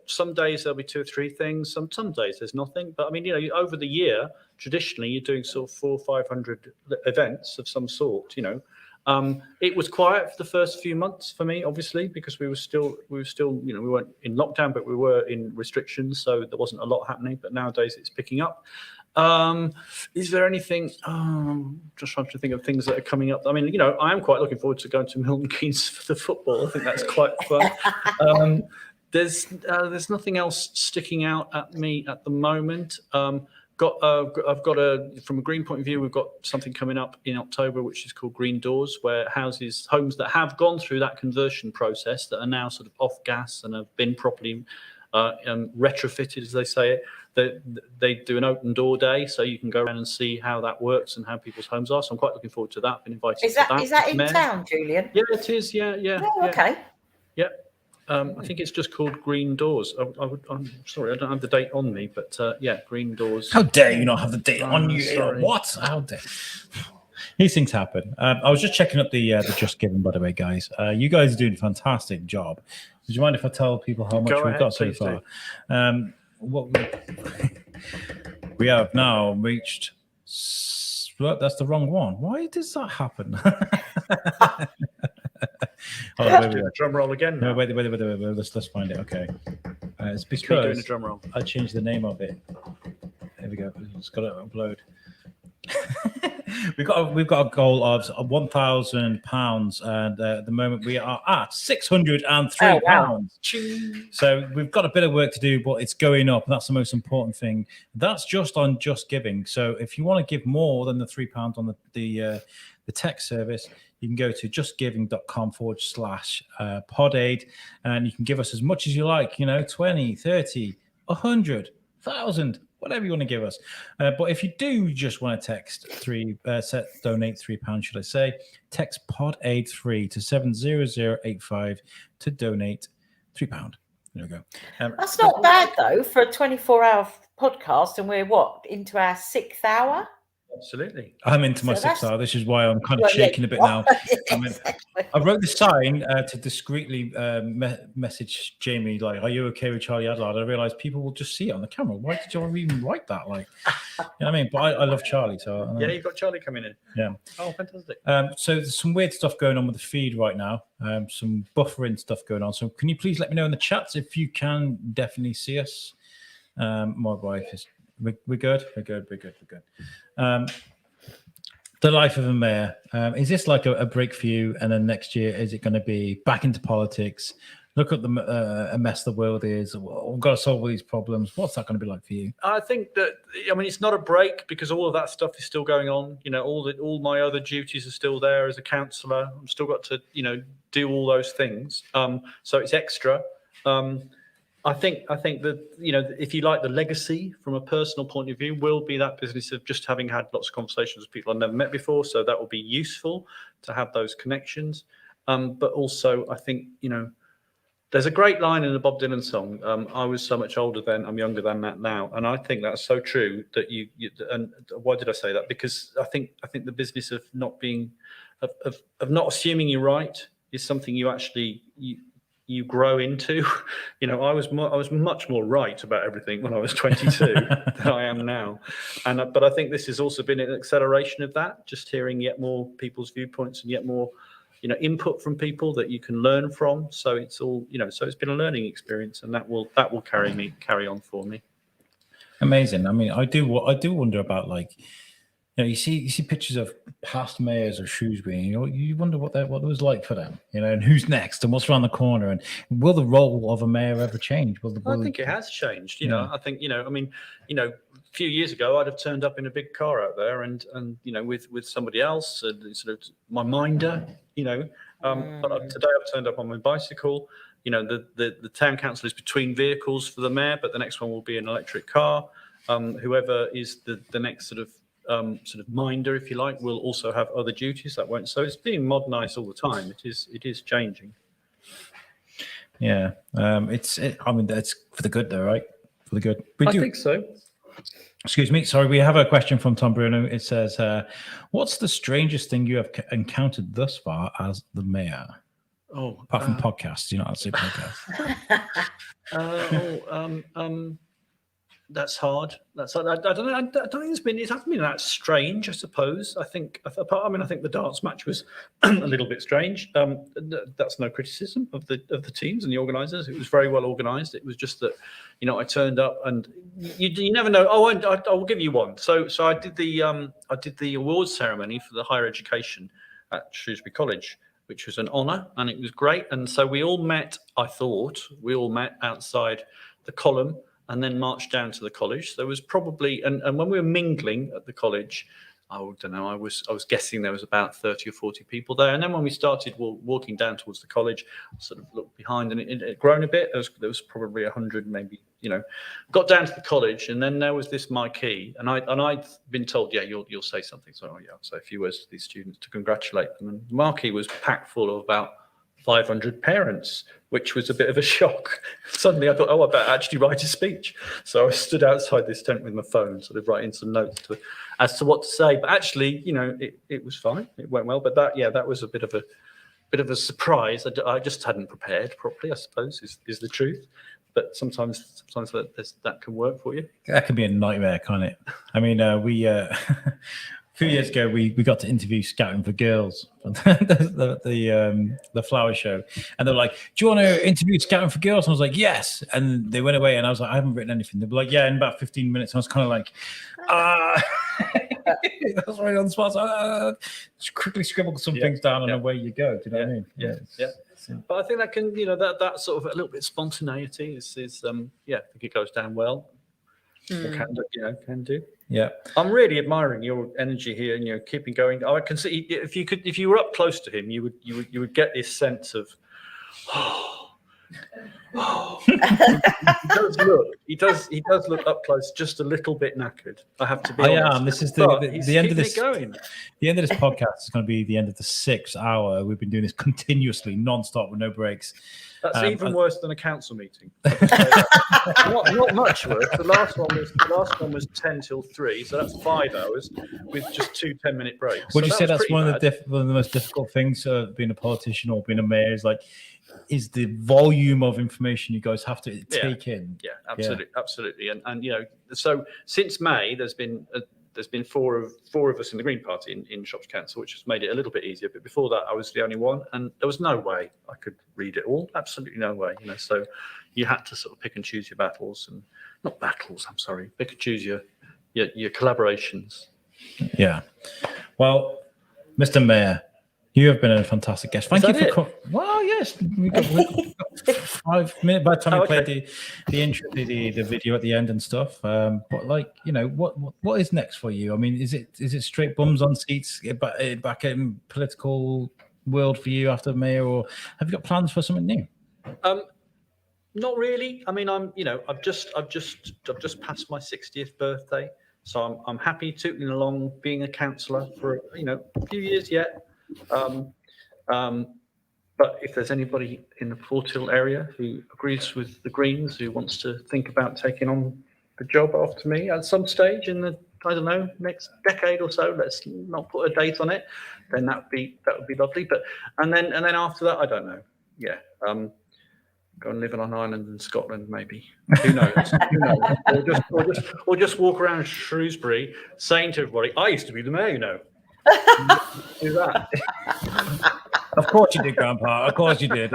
some days there'll be 2 or 3 things. Some days there's nothing. But I mean, over the year, traditionally you're doing sort of 400 or 500 events of some sort. It was quiet for the first few months for me, obviously, because we were still we weren't in lockdown, but we were in restrictions, so there wasn't a lot happening. But nowadays it's picking up. Is there anything? Just trying to think of things that are coming up. I mean, I am quite looking forward to going to Milton Keynes for the football. I think that's quite fun. There's nothing else sticking out at me at the moment. I've got from a green point of view, we've got something coming up in October, which is called Green Doors, where homes that have gone through that conversion process, that are now sort of off gas and have been properly retrofitted, as they say it, they do an open door day, so you can go around and see how that works and how people's homes are. So I'm quite looking forward to that. Been invited Is that in town, Julian? Yeah, it is. Yeah. Oh, okay. Yeah. I think it's just called Green Doors. I'm sorry, I don't have the date on me, but yeah, Green Doors. How dare you not have the date on you? Sorry. What? How dare? These things happen. I was just checking up the Just Giving, by the way, guys. You guys are doing a fantastic job. Would you mind if I tell people how much Go we've ahead, got so please far? do. What we have now reached. Well, that's the wrong one. Why does that happen? Drum roll again. No, Now. wait. Let's find it. Okay, it's It's me doing because a drum roll. I changed the name of it. There we go. It's got to upload. we've got a goal of £1,000, and at the moment we are at £603. So we've got a bit of work to do, but it's going up, and that's the most important thing. That's just on Just Giving. So if you want to give more than the £3 on the tech service, you can go to justgiving.com/podaid, and you can give us as much as you like, 20, 30, 100, 1,000, whatever you want to give us. But if you do just want to text donate £3, should I say, text PODAID3 to 70085 to donate £3. There we go. That's not bad though for a 24-hour podcast, and we're into our 6th hour. Absolutely. I'm into my So 6th that's- hour. This is why I'm kind of shaking a bit now. I wrote the sign to discreetly message Jamie, like, "Are you okay with Charlie Adlard?" I realized people will just see it on the camera. Why did you even write that? Like, you know what I mean? But I love Charlie, so Yeah, you've got Charlie coming in. yeah. Oh, fantastic. So there's some weird stuff going on with the feed right now. Some buffering stuff going on. So can you please let me know in the chats if you can definitely see us? My wife is. We're good. We're good. The life of a mayor. Is this like a break for you? And then next year, is it going to be back into politics? Look at a mess the world is. We've got to solve all these problems. What's that going to be like for you? I think that, it's not a break because all of that stuff is still going on. All my other duties are still there as a councillor. I've still got to, do all those things. So it's extra. I think that, if you like, the legacy from a personal point of view will be that business of just having had lots of conversations with people I've never met before. So that will be useful to have those connections. But also, I think, there's a great line in the Bob Dylan song. I was so much older then, I'm younger than that now. And I think that's so true that and why did I say that? Because I think the business of not being, of not assuming you're right is something you actually, you grow into. I was much more right about everything when I was 22 than I am now, but I think this has also been an acceleration of that. Just hearing yet more people's viewpoints and yet more, input from people that you can learn from. So it's all, so it's been a learning experience, and that will carry on for me. Amazing. I mean, I do wonder about, like, you see pictures of past mayors of Shrewsbury, and you wonder what it was like for them, and who's next and what's around the corner, and will the role of a mayor ever change? I think it has changed. I think a few years ago I'd have turned up in a big car out there, and with somebody else, sort of my minder, But today I've turned up on my bicycle. The town council is between vehicles for the mayor, but the next one will be an electric car. Whoever is the next sort of minder, if you like, will also have other duties that won't. So it's being modernised all the time. It is changing. Yeah, I mean, that's for the good, though, right? For the good. I think so. Excuse me. Sorry, we have a question from Tom Bruno. It says, "What's the strangest thing you have encountered thus far as the mayor?" Oh, apart from podcasts, I'd say podcasts. That's hard. I don't know. I don't think it hasn't been that strange. I suppose. I think the darts match was a little bit strange. That's no criticism of the teams and the organisers. It was very well organised. It was just that, I turned up and you never know. Oh, I will give you one. So I did the awards ceremony for the higher education at Shrewsbury College, which was an honour, and it was great. And so we all met. I thought we all met outside the column, and then marched down to the college. There was probably, and when we were mingling at the college, I don't know, I was guessing there was about 30 or 40 people there. And then when we started walking down towards the college, I sort of looked behind, and it had grown a bit. There was probably 100, maybe, got down to the college, and then there was this marquee, and I'd been told, yeah, you'll say something. So I'll say a few words to these students to congratulate them. And the marquee was packed full of about 500 parents, which was a bit of a shock. Suddenly I thought, I better actually write a speech. So I stood outside this tent with my phone, sort of writing some notes as to what to say. But actually, it was fine. It went well. But that was a bit of a surprise. I just hadn't prepared properly, I suppose, is the truth. But sometimes that can work for you. That can be a nightmare, can't it? I mean, we a few years ago we got to interview Scouting for Girls, the flower show, and they're like, "Do you want to interview Scouting for Girls?" And I was like, "Yes." And they went away, and I was like, "I haven't written anything." They were like, "Yeah," in about 15 minutes. And I was kind of like, that's right on the spot. So, just quickly scribble some things down, and away you go. Do you know what I mean? Yeah. But I think that can, that sort of a little bit of spontaneity is I think it goes down well. Can do. Yeah. I'm really admiring your energy here and keeping going. I can see if you were up close to him, you would get this sense of he does look up close just a little bit knackered. I have to be honest. This is the end of this. The end of this podcast is going to be the end of the 6th hour. We've been doing this continuously, non-stop with no breaks. That's even worse than a council meeting. not much worse. The last one was 10 till 3, so that's 5 hours with just 2 10-minute breaks. Would you say that's one of the most difficult things being a politician or being a mayor is the volume of information you guys have to take in? Yeah, absolutely. And so since May, there's been four of us in the Green Party in Shropshire Council, which has made it a little bit easier. But before that, I was the only one, and there was no way I could read it all. Absolutely no way. So you had to sort of pick and choose your battles, and not battles. I'm sorry, pick and choose your collaborations. Yeah. Well, Mr. Mayor, you have been a fantastic guest. Thank you for well, yes, we got 5 minutes by the time we played the intro, the video at the end and stuff. But what is next for you? I mean, is it straight bums on seats back in political world for you after mayor, or have you got plans for something new? Not really. I mean, I've just passed my 60th birthday, so I'm happy tooting along being a councillor for a few years yet. But if there's anybody in the Forthill area who agrees with the Greens, who wants to think about taking on the job after me at some stage in the next decade or so, let's not put a date on it, then that would be lovely. But and then after that, I don't know. Yeah. Go and live on an island in Scotland, maybe. Who knows? Or just walk around Shrewsbury saying to everybody, "I used to be the mayor, Do that. Of course you did, Grandpa. Of course you did.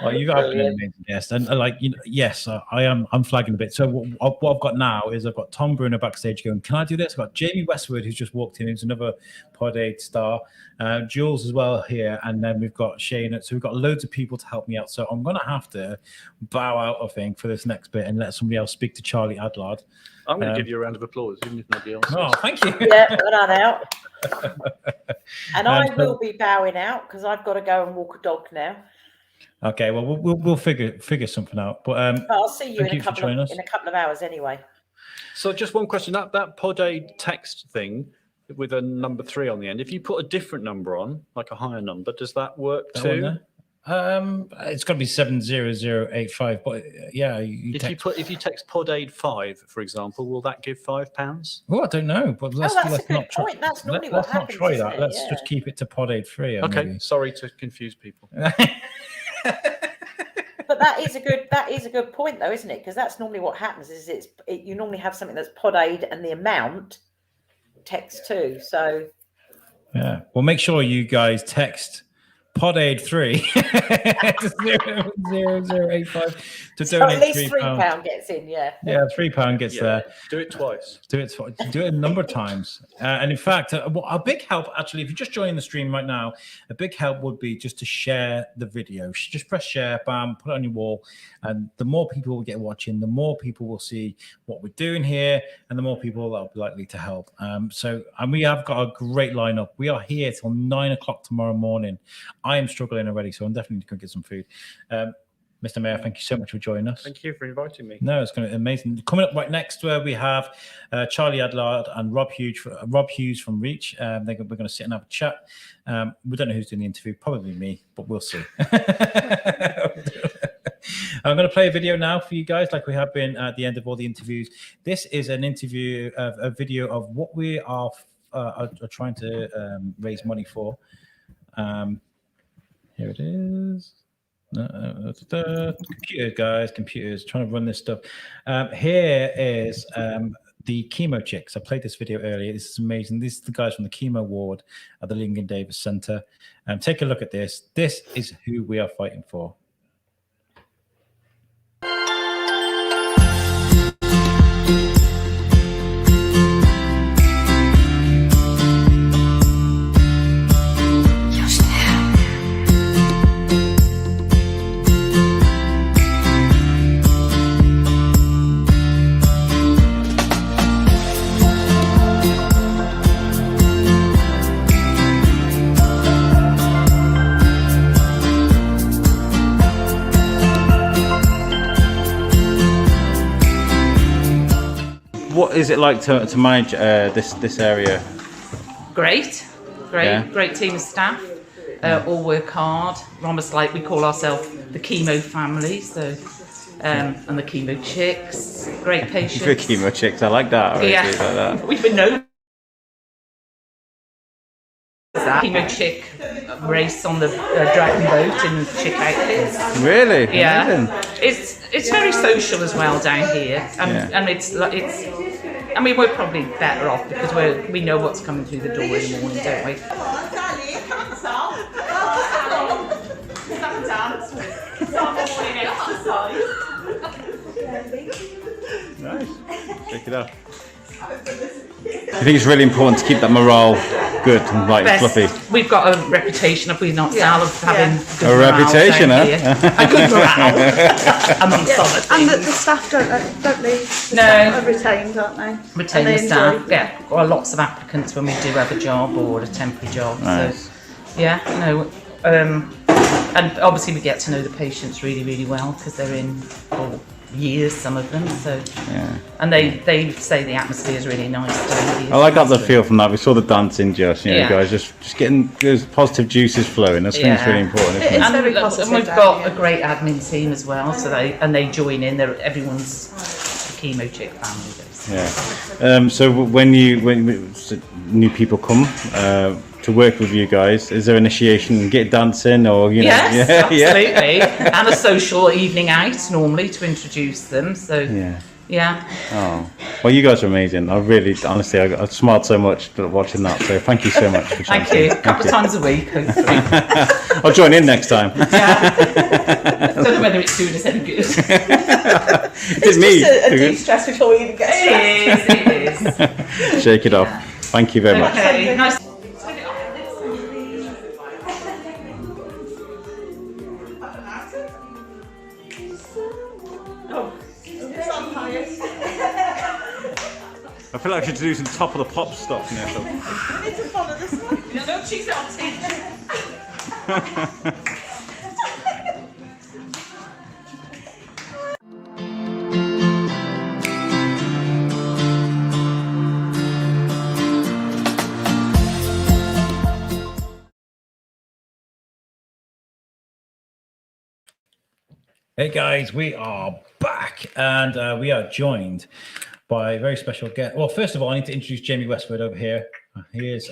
Well, you guys have been an amazing guest, and yes, I'm flagging a bit. So what I've got now is I've got Tom Bruno backstage going, "Can I do this?" I've got Jamie Westwood, who's just walked in, who's another Pod 8 star, Jules as well here, and then we've got Shane. So we've got loads of people to help me out. So I'm going to have to bow out, I think, for this next bit and let somebody else speak to Charlie Adlard. I'm going to give you a round of applause, even if nobody else. Oh, thank you. Yeah, put that out. And I will be bowing out because I've got to go and walk a dog now. Okay, well we'll figure something out. But I'll see you in a couple of hours anyway. So just one question: that Pod 8 text thing with a number 3 on the end. If you put a different number on, like a higher number, does that work too? It's got to be 70085. But yeah, if you text Pod 8 5, for example, will that give £5? Oh, I don't know. But let's not try. That's normally what Let's not happens, try isn't that. it? Let's Yeah. just keep it to Pod 8 3. Okay, maybe. sorry to confuse people. But that is a good point, though, isn't it? Because that's normally what happens. You normally have something that's Pod 8 and the amount text too. So Yeah. Well, make sure you guys text Pod 8 3 to 00085 to so donate at least £3. £3 gets in. Yeah. Yeah, £3 gets there. Do it twice. Do it a number of times. And in fact, a big help, actually, if you're just joining the stream right now, a big help would be just to share the video. Just press share, bam, put it on your wall. And the more people will get watching, the more people will see what we're doing here, and the more people that will be likely to help. And we have got a great lineup. We are here till 9 o'clock tomorrow morning. I am struggling already, so I'm definitely going to get some food. Mr. Mayor, thank you so much for joining us. Thank you for inviting me. No, it's going to be amazing. Coming up right next, we have Charlie Adlard and Rob Hughes from Reach. We're going to sit and have a chat. We don't know who's doing the interview, probably me, but we'll see. I'm going to play a video now for you guys, like we have been at the end of all the interviews. This is an interview, a video of what we are trying to raise money for. Here it is. Computers, guys, computers, trying to run this stuff. Here is the Chemo Chicks. I played this video earlier. This is amazing. These are the guys from the Chemo Ward at the Lincoln Davis Center. Take a look at this. This is who we are fighting for. What is it like to manage this area? Great, great team of staff. All work hard. We're almost like we call ourselves the Chemo family. So, and the Chemo Chicks. Great patients. The Chemo Chicks. I like that. Yeah, like that. We've been known. Chemo Chick race on the dragon boat in chick outfits. Really? Yeah. Amazing. It's very social as well down here, and it's. I mean, we're probably better off because we know what's coming through the door in the morning, don't we? Nice. Check it out. I think it's really important to keep that morale good and fluffy. We've got a reputation, have we not, Sal, of having good A morale reputation, down huh? here. A good morale, amongst other things. And the staff don't leave. The No. staff are retained, aren't they? Retain And the they staff. enjoy- Yeah, well, lots of applicants when we do have a job or a temporary job. Nice. So, yeah, no. And obviously we get to know the patients really, really well because they're in for years, some of them. So, Yeah. and they say the atmosphere is really nice down here. I like got the feel from that. We saw the dancing, Josh. You know, Yeah. guys, just getting those positive juices flowing. I think it's really important. Isn't it? And very look, positive we've down got here. a great admin team as well, so they join in. Everyone's a Chemo Chick family. Basically. Yeah. So when new people come to work with you guys, is there initiation, get dancing, or you know? Yes, yeah, absolutely. And a social evening out normally to introduce them. So yeah. Oh, well, you guys are amazing. I really, honestly, I smiled so much watching that. So thank you so much for Thank chatting. you. A couple of times a week, hopefully. I'll join in next time. Don't know whether it's doing us any good. It's me. Just a de-stress before we even get It is. Shake it off. Thank you very much. Okay, nice. I feel like I should do some top of the pop stuff now. So. We need to follow this one. No, she's not teaching. Hey guys, we are back and we are joined by a very special guest. Well, first of all, I need to introduce Jamie Westwood over here. He is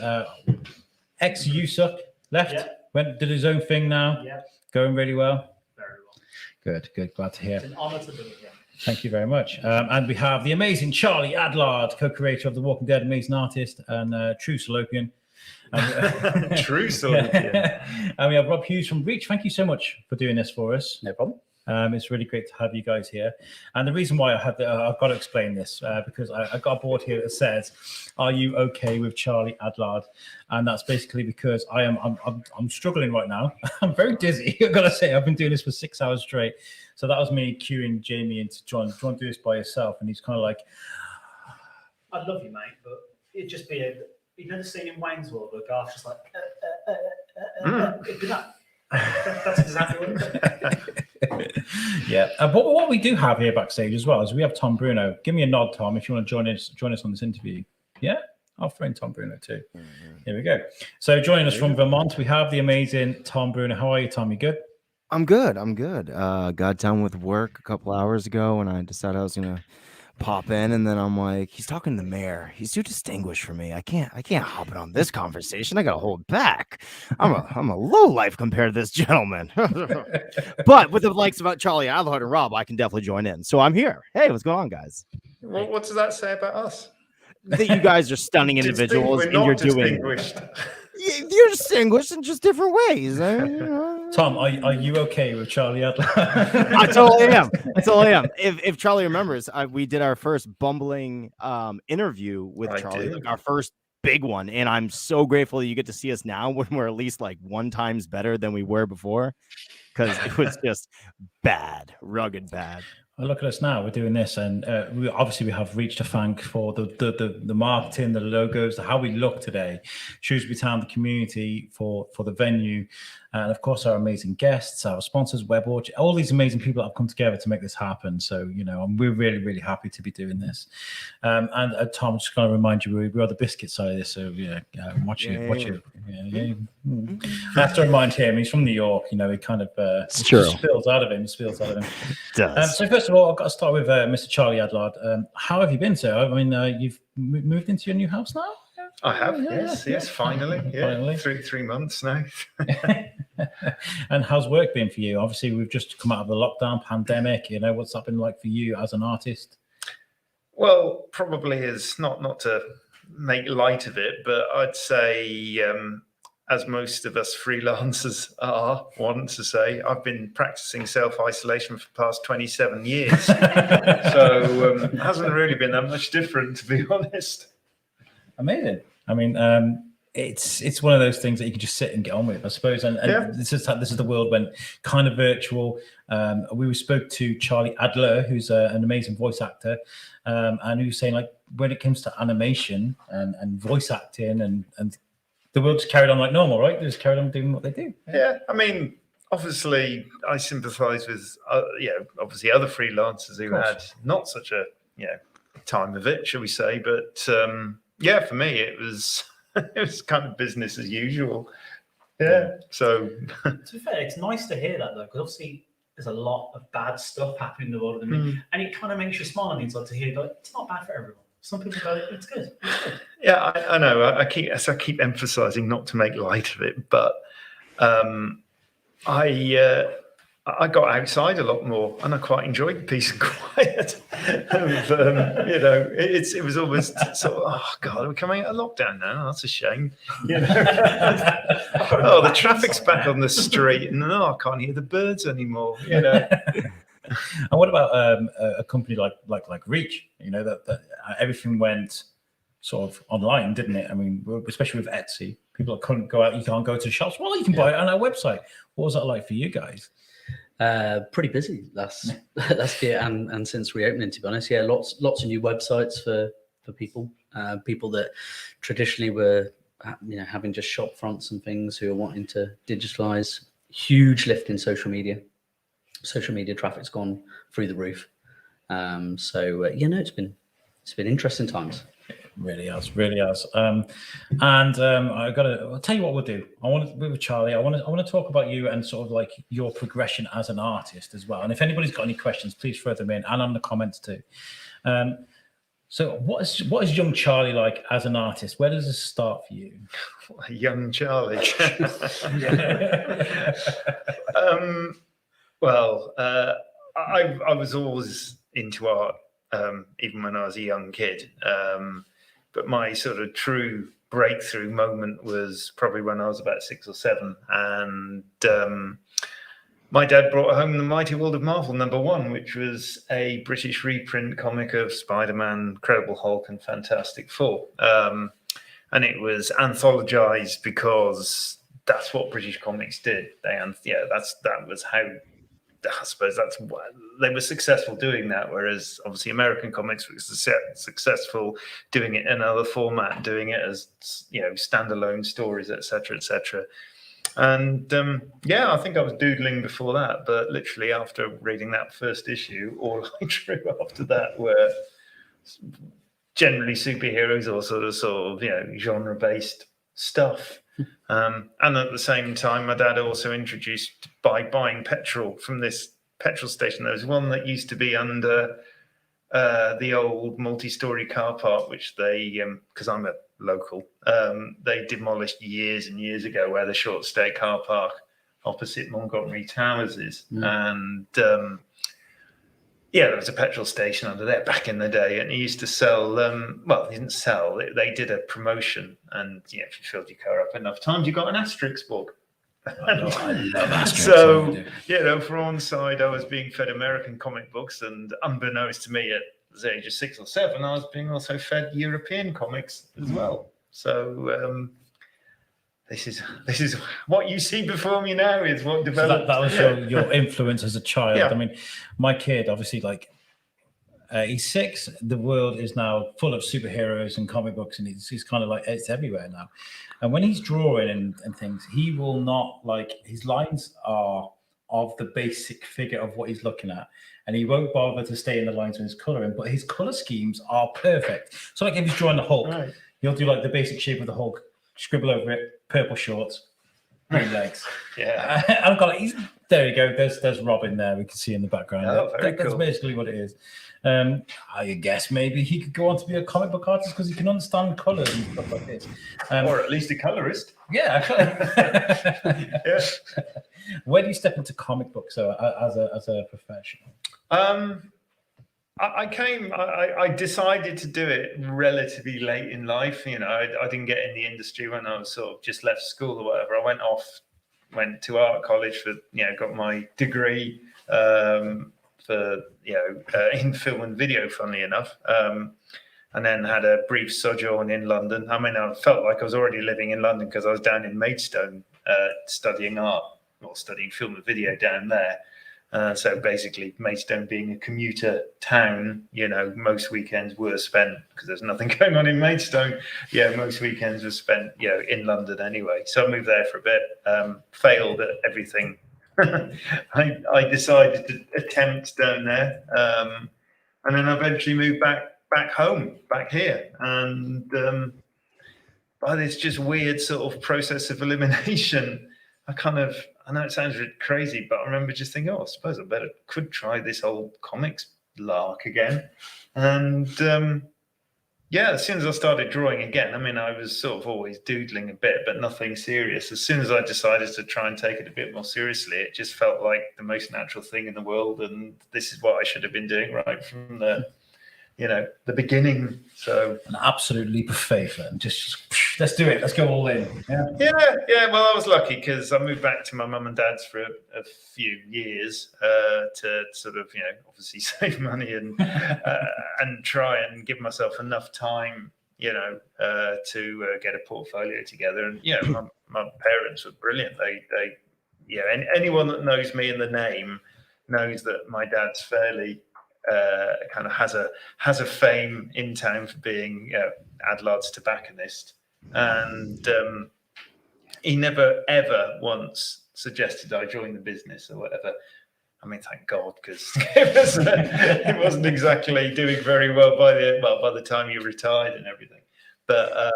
ex-USUC, left, went did his own thing now. Going really well. Very well. Good. Glad to hear. It's an honour to be here. Thank you very much. And we have the amazing Charlie Adlard, co-creator of The Walking Dead, amazing artist, and true Salopian. True Salopian. Yeah. And we have Rob Hughes from Reach. Thank you so much for doing this for us. No problem. It's really great to have you guys here. And the reason why I've got to explain this because I got a board here that says, "Are you okay with Charlie Adlard?" And that's basically because I'm struggling right now. I'm very dizzy. I've got to say, I've been doing this for 6 hours straight. So that was me cueing Jamie into John. Do do this by yourself? And he's kind of like, I love you, mate, but it'd just be you know the scene in Wayne's World where Garth's just like, it'd be that. That's exactly what Yeah, but what we do have here backstage as well is we have Tom Bruno. Give me a nod, Tom, if you want to join us on this interview. Yeah, I'll throw in Tom Bruno too. Here we go. So joining us from Vermont, we have the amazing Tom Bruno. How are you, Tom? You good? I'm good. Got done with work a couple hours ago, and I decided I was gonna pop in, and then I'm like, he's talking to the mayor. He's too distinguished for me. I can't hop in on this conversation. I gotta hold back. I'm a low life compared to this gentleman. But with the likes of Charlie Adler and Rob, I can definitely join in. So I'm here. Hey, what's going on, guys? Well, what does that say about us? That you guys are stunning individuals, We're and not you're doing. distinguished. You're distinguished in just different ways. Tom, are you okay with Charlie Adler? I totally am. If Charlie remembers, we did our first bumbling interview with Charlie, like our first big one, and I'm so grateful that you get to see us now when we're at least like 1 times better than we were before, because it was just bad, rugged bad. Well, look at us now. We're doing this, and we have reached a thank for the marketing, the logos, how we look today. Shrewsbury Town, the community for the venue, and of course our amazing guests, our sponsors, WebWatch, all these amazing people that have come together to make this happen. So we're really, really happy to be doing this. And Tom, I'm just going to remind you, we're on the biscuit side of this. So watch it. I have to remind him, he's from New York. He kind of spills out of him. Does. So first of all, I've got to start with Mr. Charlie Adlard. How have you been, sir? I mean, you've moved into your new house now? I have, yes, finally. Yeah, Finally. 3 months now. And how's work been for you? Obviously, we've just come out of the lockdown pandemic. What's that been like for you as an artist? Well, probably is not to make light of it, but I'd say, as most of us freelancers want to say, I've been practicing self-isolation for the past 27 years. So it hasn't really been that much different, to be honest. Amazing. I mean, it's one of those things that you can just sit and get on with, I suppose. And this is the world went kind of virtual. We spoke to Charlie Adler, who's an amazing voice actor, and he was saying, like, when it comes to animation and voice acting and the world just carried on like normal, right? They just carried on doing what they do. Yeah, I mean, obviously, I sympathise with, obviously other freelancers who had not such a time of it, shall we say? But for me, it was kind of business as usual. Yeah. So to be fair, it's nice to hear that though, because obviously there's a lot of bad stuff happening in the world at the minute, and it kind of makes you smile on the inside to hear that it's not bad for everyone. Some people go, it's good. Yeah, I know. I keep emphasising not to make light of it, but I got outside a lot more, and I quite enjoyed the peace and quiet. It was almost sort of, oh God, we're coming out of lockdown now. That's a shame. Oh, the traffic's back on the street, and I can't hear the birds anymore. And what about a company like Reach? That everything went sort of online, didn't it? I mean, especially with Etsy, people couldn't go out. You can't go to the shops. Well, you can buy it on our website. What was that like for you guys? Pretty busy last year and since reopening, to be honest. Yeah, lots of new websites for people that traditionally were having just shop fronts and things, who are wanting to digitalize. Huge lift in social media. Social media traffic's gone through the roof. It's been interesting times. Really has. I'll tell you what we'll do. With Charlie, I want to talk about you and sort of like your progression as an artist as well. And if anybody's got any questions, please throw them in and on the comments too. So what is young Charlie like as an artist? Where does this start for you? Young Charlie. I was always into art, even when I was a young kid. But my sort of true breakthrough moment was probably when I was about 6 or 7. And my dad brought home The Mighty World of Marvel #1, which was a British reprint comic of Spider-Man, Incredible Hulk, and Fantastic Four. And it was anthologized because that's what British comics did. That was how, I suppose that's what they were successful doing that. Whereas obviously American comics were successful doing it in another format, doing it as standalone stories, etc., etc. And yeah, I think I was doodling before that, but literally after reading that first issue, all I drew after that were generally superheroes or sort of genre-based stuff. And at the same time, my dad also introduced by buying petrol from this petrol station. There was one that used to be under the old multi-story car park, which they, because I'm a local, they demolished years and years ago, where the short stay car park opposite Montgomery Towers is. And yeah, there was a petrol station under there back in the day, and he used to sell, well, he didn't sell, they did a promotion, and if you filled your car up enough times, you got an Asterix book. I love Asterix. So, for one side, I was being fed American comic books, and unbeknownst to me at the age of 6 or 7, I was being also fed European comics as well. So, this is what you see before me now is what developed. So that was your influence as a child. Yeah. I mean, my kid, obviously, he's 6. The world is now full of superheroes and comic books, and he's kind of like, it's everywhere now. And when he's drawing and things, he will not, his lines are of the basic figure of what he's looking at. And he won't bother to stay in the lines when he's coloring, but his color schemes are perfect. So if he's drawing the Hulk, he'll do the basic shape of the Hulk, scribble over it, purple shorts, green legs. Yeah. I've got there you go. There's Robin there. We can see in the background. Oh, very That's cool. basically what it is. I guess maybe he could go on to be a comic book artist because he can understand colors and stuff like this. Or at least a colorist. Yeah. Yeah. Where do you step into comic books as a profession? I decided to do it relatively late in life. I didn't get in the industry when I was sort of just left school or whatever. I went to art college got my degree in film and video, funnily enough. And then had a brief sojourn in London. I mean, I felt like I was already living in London because I was down in Maidstone studying art or studying film and video down there. So basically, Maidstone being a commuter town, most weekends were spent, because there's nothing going on in Maidstone. Yeah, most weekends were spent, in London anyway. So I moved there for a bit, failed at everything. I decided to attempt down there, and then I eventually moved back home, back here, and by this just weird sort of process of elimination, I know it sounds really crazy, but I remember just thinking, I suppose I could try this old comics lark again. And as soon as I started drawing again, I mean, I was sort of always doodling a bit, but nothing serious. As soon as I decided to try and take it a bit more seriously, it just felt like the most natural thing in the world. And this is what I should have been doing right from the beginning. So an absolute leap of faith, and just let's do it. Let's go all in. Yeah. Well, I was lucky because I moved back to my mum and dad's for a few years to sort of, obviously save money and try and give myself enough time, to get a portfolio together. And my parents were brilliant. They anyone that knows me in the name knows that my dad's fairly. Kind of has a fame in town for being Adlard's tobacconist, and he never ever once suggested I join the business or whatever. I mean, thank God, because it wasn't exactly doing very well by the time he retired and everything. But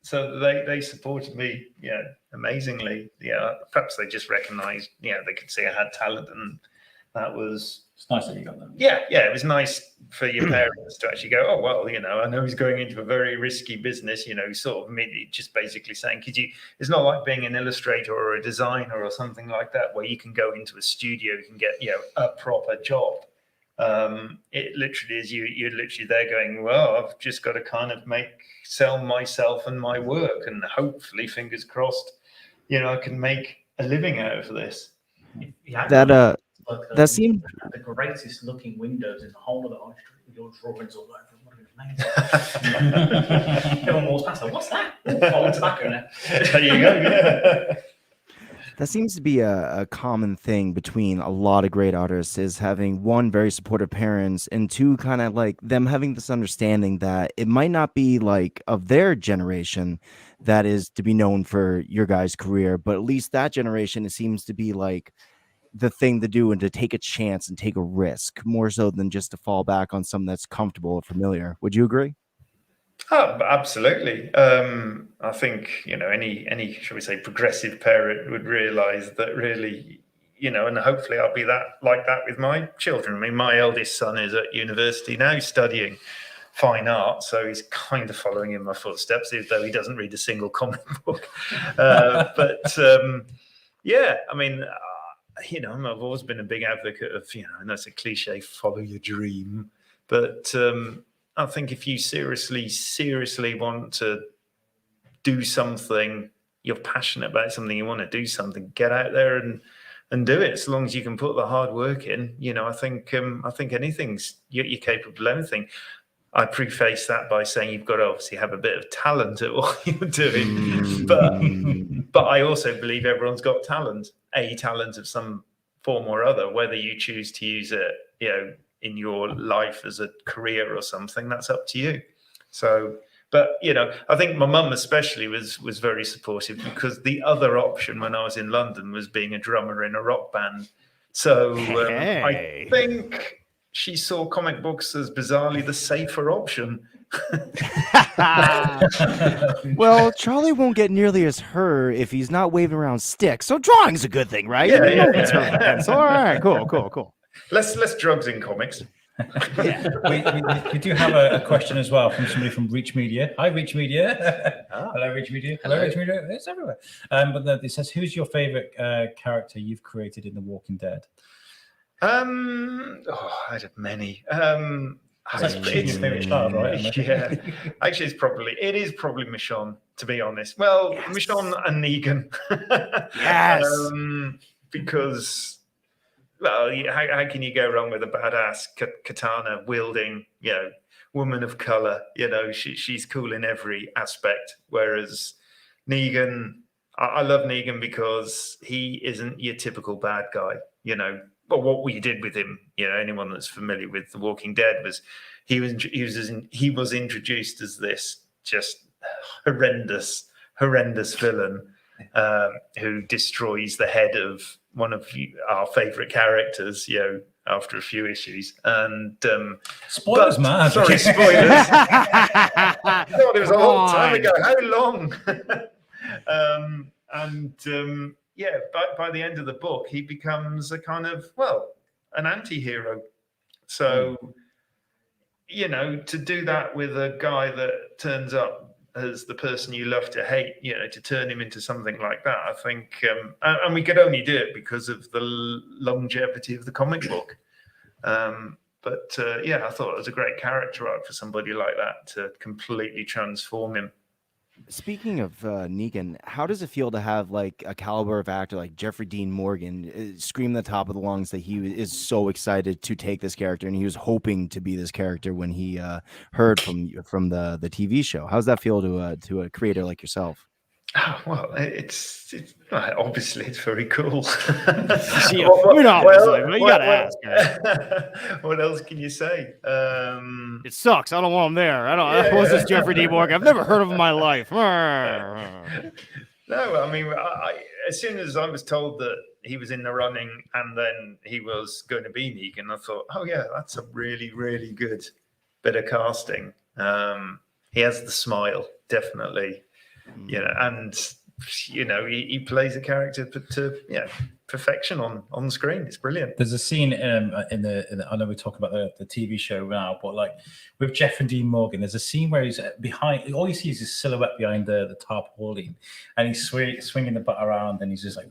so they supported me, amazingly. Perhaps they just recognised, they could see I had talent, and that was. It's nice that you got that. Yeah, it was nice for your parents to actually go, oh, well, I know he's going into a very risky business, sort of just basically saying, it's not like being an illustrator or a designer or something like that, where you can go into a studio, you can get, a proper job. It literally is you're literally there going, well, I've just got to kind of sell myself and my work, and hopefully, fingers crossed, I can make a living out of this. That seemed the greatest looking windows in the whole of the high street with your drawings all over them. Would have been amazing. Everyone walks past, like, what's that? Oh, tobacco now. There you go. Yeah. That seems to be a common thing between a lot of great artists is having one, very supportive parents, and two, kind of like them having this understanding that it might not be like of their generation that is to be known for your guys' career, but at least that generation, it seems to be like the thing to do and to take a chance and take a risk more so than just to fall back on something that's comfortable or familiar. Would you agree? Oh, absolutely. I think, you know, any shall we say progressive parent would realize that really, you know, and hopefully I'll be like that with my children. I mean, my eldest son is at university now studying fine art, so he's kind of following in my footsteps, even though he doesn't read a single comic book. Yeah, I mean, you know, I've always been a big advocate of, you know, and that's a cliche, follow your dream. But I think if you seriously want to do something, you're passionate about something, you want to do something, get out there and do it. As long as you can put the hard work in, you know, I think anything's, you're capable of anything. I preface that by saying you've got to obviously have a bit of talent at what you're doing, but I also believe everyone's got talent, a talent of some form or other, whether you choose to use it, you know, in your life as a career or something, that's up to you. So, but you know, I think my mum especially was very supportive, because the other option when I was in London was being a drummer in a rock band. So I think she saw comic books as bizarrely the safer option. Well, Charlie won't get nearly as hurt if he's not waving around sticks. So drawing's a good thing, right? Yeah. So, all right, cool. Less drugs in comics. We do have a question as well from somebody from Reach Media. Hi, Reach Media. Hello, Reach Media. Hello, Reach Media. It's everywhere. But it says, who's your favorite character you've created in The Walking Dead? I had many. That's your favorite child, right? Yeah. Actually, it is probably Michonne, to be honest. Well, yes. Michonne and Negan. Yes. Because, well, how can you go wrong with a badass katana wielding, you know, woman of color? You know, she's cool in every aspect. Whereas Negan, I love Negan because he isn't your typical bad guy. You know, but what we did with him, you know, anyone that's familiar with The Walking Dead, was he was introduced as this just horrendous villain who destroys the head of one of our favorite characters, you know, after a few issues. And spoilers, man. Sorry, spoilers. God, it was a long time ago. How long? Yeah, by the end of the book, he becomes a kind of, well, an anti-hero. So, you know, to do that with a guy that turns up as the person you love to hate, you know, to turn him into something like that, I think, and we could only do it because of the longevity of the comic book. Yeah, I thought it was a great character arc for somebody like that to completely transform him. Speaking of Negan, how does it feel to have like a caliber of actor like Jeffrey Dean Morgan scream at the top of the lungs that he is so excited to take this character and he was hoping to be this character when he heard from the TV show? How does that feel to a creator like yourself? Oh, well, it's obviously it's very cool. You gotta ask. What else can you say? It sucks. I don't want him there. Who's this Jeffrey D. Morgan? I've never heard of him in my life. No, I mean, as soon as I was told that he was in the running and then he was going to be Negan, I thought, oh yeah, that's a really, really good bit of casting. He has the smile, definitely. You know, and you know, he plays a character to perfection on screen. It's brilliant. There's a scene in the I know we talk about the TV show now, but like with Jeffrey Dean Morgan, there's a scene where he's behind. All you see is his silhouette behind the tarpaulin, and he's swinging the bat around, and he's just like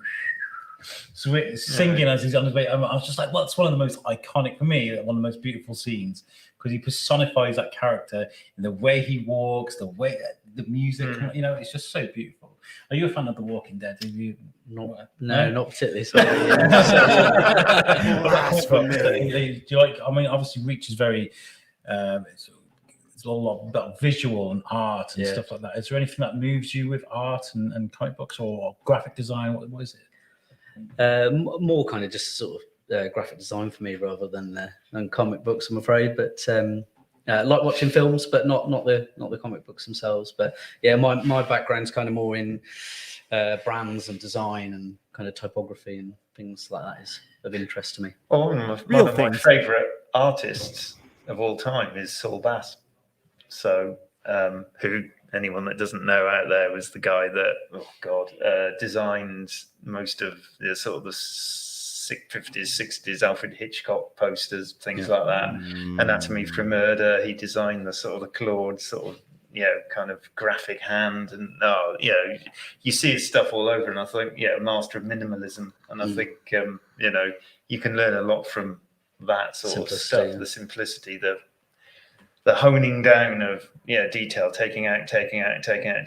singing as he's on his way. I was just like, well, it's one of the most iconic for me, one of the most beautiful scenes, because he personifies that character in the way he walks, the way the music, you know, it's just so beautiful. Are you a fan of The Walking Dead? Are you No, not particularly. Sorry. Do you like? I mean, obviously, Reach is very. It's a lot about visual and art and stuff like that. Is there anything that moves you with art and comic books or graphic design? What is it? More kind of just sort of graphic design for me rather than comic books, I'm afraid. But like watching films, but not the comic books themselves. But yeah, my background's kind of more in brands and design and kind of typography and things like that is of interest to me. Well, one of my favourite artists of all time is Saul Bass. So, who anyone that doesn't know out there was the guy that designed most of the sort of the 50s, 60s Alfred Hitchcock posters, things like that. Anatomy for Murder. He designed the sort of the clawed sort of kind of graphic hand, and you see his stuff all over. And I think master of minimalism. And I think you can learn a lot from that sort of stuff. The simplicity, the honing down of detail, taking out until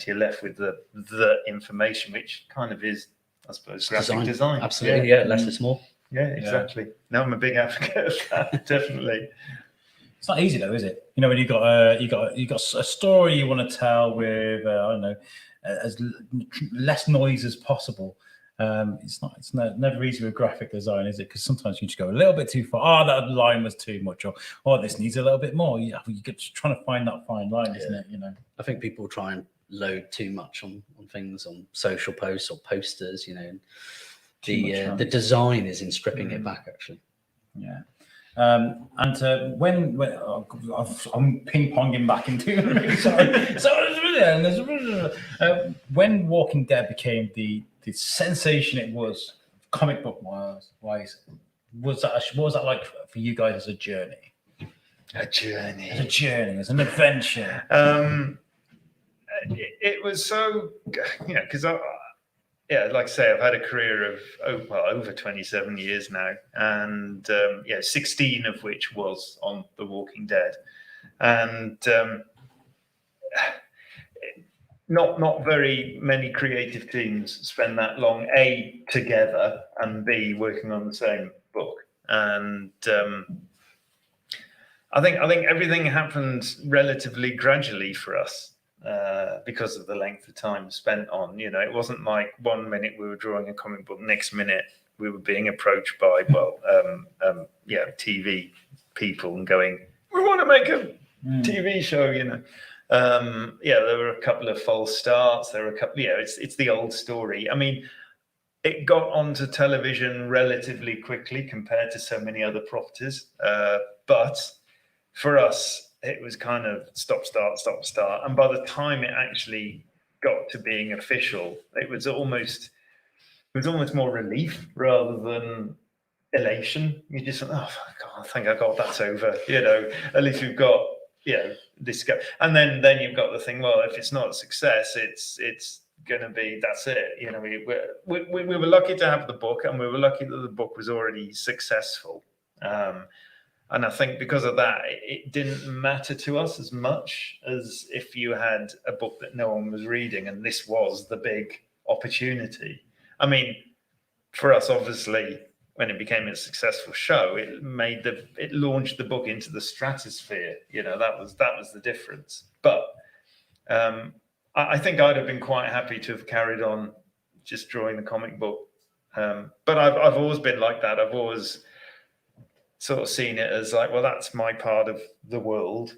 you're left with the information, which kind of is, I suppose, graphic design. Absolutely, less is more. Yeah, exactly. No, I'm a big advocate of that. Definitely. It's not easy though, is it? When you got a story you want to tell with I don't know, as less noise as possible. It's never easy with graphic design, is it? Because sometimes you just go a little bit too far. Oh, that line was too much, or this needs a little bit more. You get trying to find that fine line, isn't it? I think people try and load too much on things, on social posts or posters. The design is in stripping it back, actually. Yeah. When I'm ping ponging back into when Walking Dead became the sensation it was, comic book wise, what was that like for you guys as a journey? As an adventure. It was so, because like I say, I've had a career of over 27 years now, and 16 of which was on The Walking Dead, and not very many creative teams spend that long A, together, and B, working on the same book. And I think everything happened relatively gradually for us. Because of the length of time spent on, it wasn't like 1 minute we were drawing a comic book, next minute we were being approached by TV people and going, we want to make a TV show, there were a couple of false starts. There were a couple, it's the old story. I mean, it got onto television relatively quickly compared to so many other properties, but for us, it was kind of stop, start. And by the time it actually got to being official, it was almost more relief rather than elation. You just thought, oh God, I think I got that over. At least we've got this go. And then you've got the thing. Well, if it's not a success, it's going to be, that's it. We were lucky to have the book, and we were lucky that the book was already successful. And I think because of that, it didn't matter to us as much as if you had a book that no one was reading, and this was the big opportunity. I mean, for us, obviously, when it became a successful show, it launched the book into the stratosphere. That was the difference. But I think I'd have been quite happy to have carried on just drawing the comic book. But I've always been like that. I've always sort of seen it as like, well, that's my part of the world.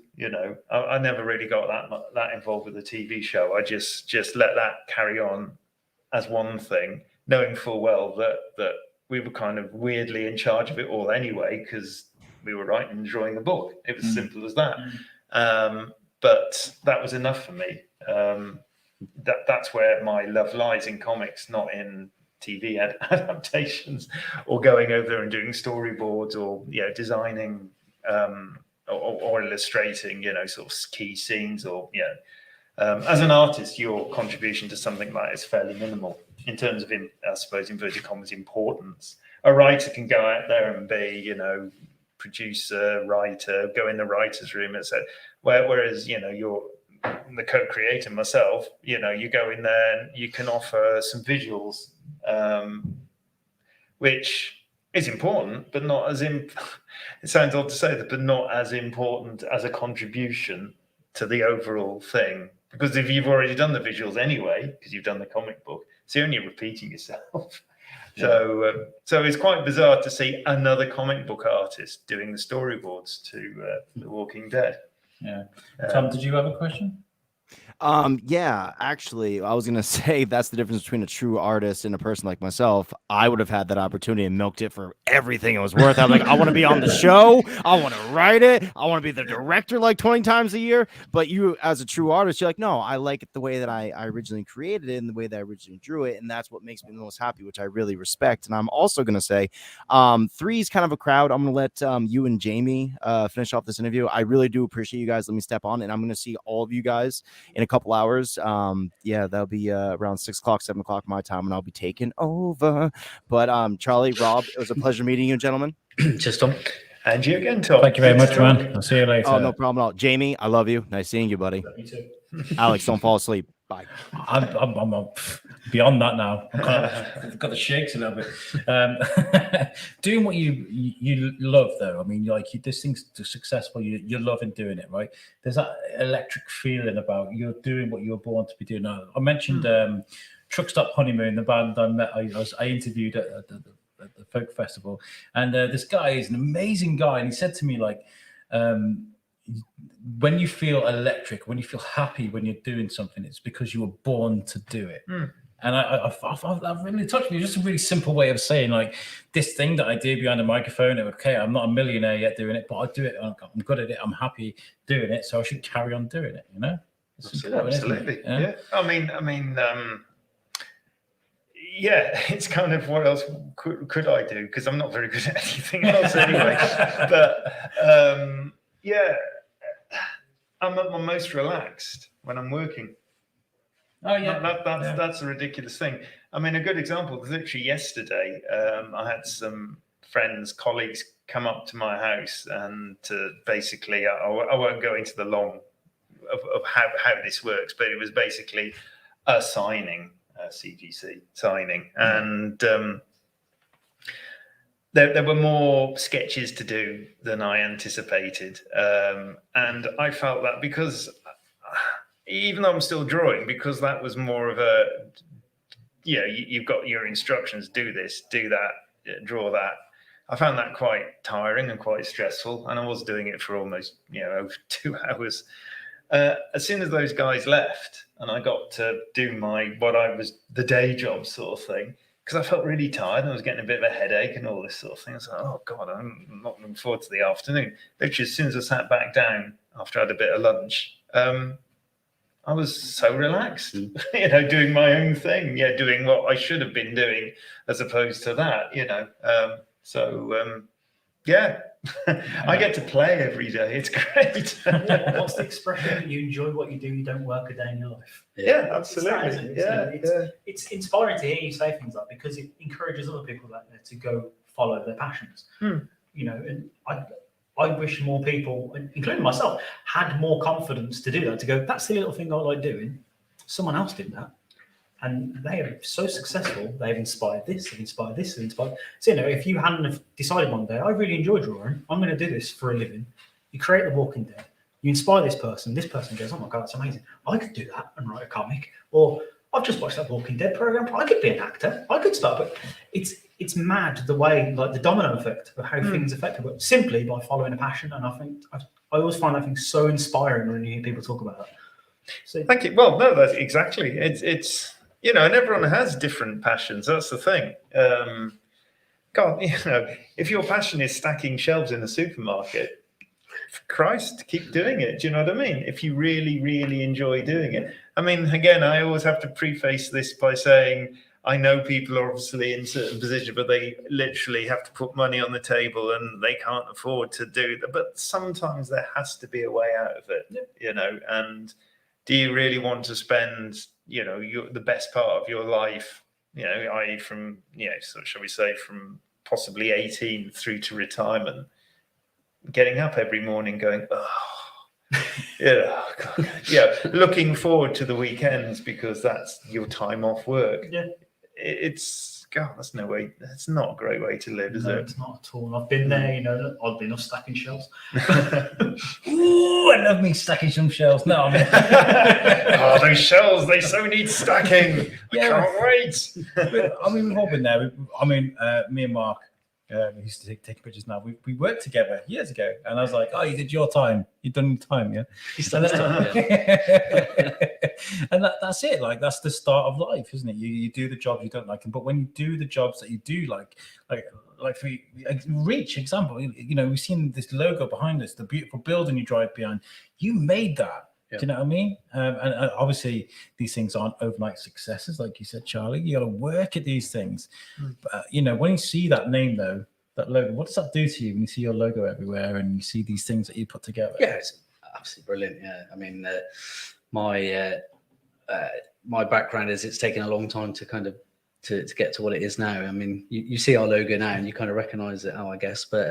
I never really got that involved with the TV show. I just let that carry on as one thing, knowing full well that we were kind of weirdly in charge of it all anyway, because we were writing and drawing the book. It was simple as that. But that was enough for me. That's where my love lies, in comics, not in TV adaptations or going over there and doing storyboards or designing or illustrating sort of key scenes or as an artist, your contribution to something like that is fairly minimal in terms of, I suppose, inverted commas, importance. A writer can go out there and be producer, writer, go in the writer's room, etc. Whereas you're the co-creator, myself, you go in there and you can offer some visuals, which is important, but not as it sounds odd to say that, but not as important as a contribution to the overall thing. Because if you've already done the visuals anyway, because you've done the comic book, so you're only repeating yourself. So it's quite bizarre to see another comic book artist doing the storyboards to The Walking Dead. Yeah. Tom, did you have a question? Yeah, actually, I was gonna say that's the difference between a true artist and a person like myself. I would have had that opportunity and milked it for everything it was worth. I was like, I want to be on the show, I want to write it, I want to be the director like 20 times a year. But you, as a true artist, you're like, no, I like it the way that I originally created it and the way that I originally drew it, and that's what makes me the most happy, which I really respect. And I'm also gonna say, 3 is kind of a crowd. I'm gonna let you and Jamie finish off this interview. I really do appreciate you guys. Let me step on, and I'm gonna see all of you guys in a couple hours. Yeah, that'll be around 6 o'clock, 7 o'clock my time, and I'll be taking over. But Charlie, Rob, it was a pleasure meeting you, gentlemen. Just Tom. And you again, Tom. Thank you very much, man. I'll see you later. Oh, no problem at all. Jamie, I love you. Nice seeing you, buddy. You too. Alex, don't fall asleep. Bye. I'm beyond that now. I've got the shakes a little bit. Doing what you love, though. I mean, like this thing's successful. You're loving doing it, right? There's that electric feeling about you're doing what you're born to be doing. I mentioned Truck Stop Honeymoon, the band I met. I interviewed at the folk festival, and this guy is an amazing guy, and he said to me like. When you feel electric, when you feel happy when you're doing something, it's because you were born to do it. And I really touched me. Just a really simple way of saying like this thing that I do behind a microphone. Okay, I'm not a millionaire yet doing it, but I do it. I'm good at it. I'm happy doing it, so I should carry on doing it. You know? Absolutely. Yeah. I mean, yeah, it's kind of what else could I do? Because I'm not very good at anything else anyway. But yeah. I'm at my most relaxed when I'm working. Oh yeah, that's a ridiculous thing. I mean, a good example was literally yesterday. I had some friends, colleagues come up to my house, and to basically, I won't go into the long of how this works, but it was basically a signing, a CGC signing, and. There were more sketches to do than I anticipated. And I felt that because, even though I'm still drawing, because that was more of a, you've got your instructions, do this, do that, draw that. I found that quite tiring and quite stressful. And I was doing it for almost, over 2 hours. As soon as those guys left and I got to do the day job sort of thing, because I felt really tired and I was getting a bit of a headache and all this sort of thing. I was like, oh God, I'm not looking forward to the afternoon. Literally, as soon as I sat back down after I had a bit of lunch, I was so relaxed, doing my own thing, doing what I should have been doing as opposed to that, I get to play every day. It's great. What's the expression that you enjoy what you do, you don't work a day in your life? Yeah, absolutely. It's inspiring to hear you say things like, because it encourages other people out there to go follow their passions. And I wish more people, including myself, had more confidence to do that, to go, that's the little thing I like doing. Someone else did that. And they are so successful. They've inspired this, they've inspired this, they've inspired. So, if you hadn't have decided one day, I really enjoy drawing, I'm going to do this for a living. You create The Walking Dead. You inspire this person goes, oh my God, that's amazing. I could do that and write a comic. Or I've just watched that Walking Dead program. I could be an actor. I could start. But it's mad the way, like the domino effect of how things affect people simply by following a passion. And I think I always find that thing so inspiring when you hear people talk about that. So, thank you. Well, no, that's exactly. It's and everyone has different passions. That's the thing. God, if your passion is stacking shelves in a supermarket, for Christ, keep doing it. Do you know what I mean? If you really, really enjoy doing it. I mean, again, I always have to preface this by saying, I know people are obviously in certain positions, but they literally have to put money on the table and they can't afford to do that. But sometimes there has to be a way out of it, and do you really want to spend, the best part of your life, i.e. from, so shall we say from possibly 18 through to retirement, getting up every morning going, looking forward to the weekends because that's your time off work. it's God, that's no way. That's not a great way to live, is No, it? it's not at all. I've been there, oddly enough, stacking shelves. Ooh, I love me stacking some shelves. No, I mean, oh, those shelves, they so need stacking. I can't wait. I mean, we've all been there. Me and Mark, we used to take pictures now. We worked together years ago, and I was like, "Oh, you did your time. You've done your time, yeah." And that's it. Like that's the start of life, isn't it? You do the jobs you don't like, but when you do the jobs that you do like for Reach example, we've seen this logo behind us, the beautiful building you drive behind. You made that. Do you know what I mean? And obviously, these things aren't overnight successes, like you said, Charlie. You got to work at these things. But when you see that name, though, that logo, what does that do to you when you see your logo everywhere and you see these things that you put together? Yeah, it's absolutely brilliant. Yeah, I mean, my background is it's taken a long time to kind of to get to what it is now. I mean, you see our logo now and you kind of recognise it, I guess, but.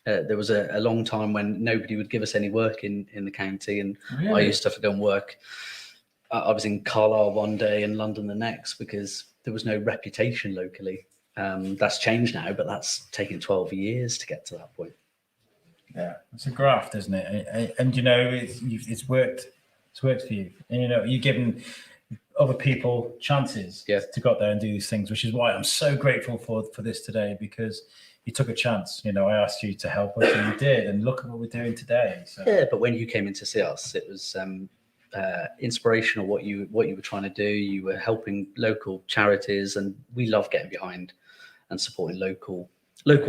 There was a long time when nobody would give us any work in the county, and I used to have to go and work. I was in Carlisle one day and London the next because there was no reputation locally. That's changed now, but that's taken 12 years to get to that point. Yeah, it's a graft, isn't it? And it's worked. It's worked for you, and you're giving other people chances to go out there and do these things, which is why I'm so grateful for this today, because you took a chance. I asked you to help us, and you did. And look at what we're doing today. So. Yeah, but when you came in to see us, it was inspirational what you were trying to do. You were helping local charities, and we love getting behind and supporting local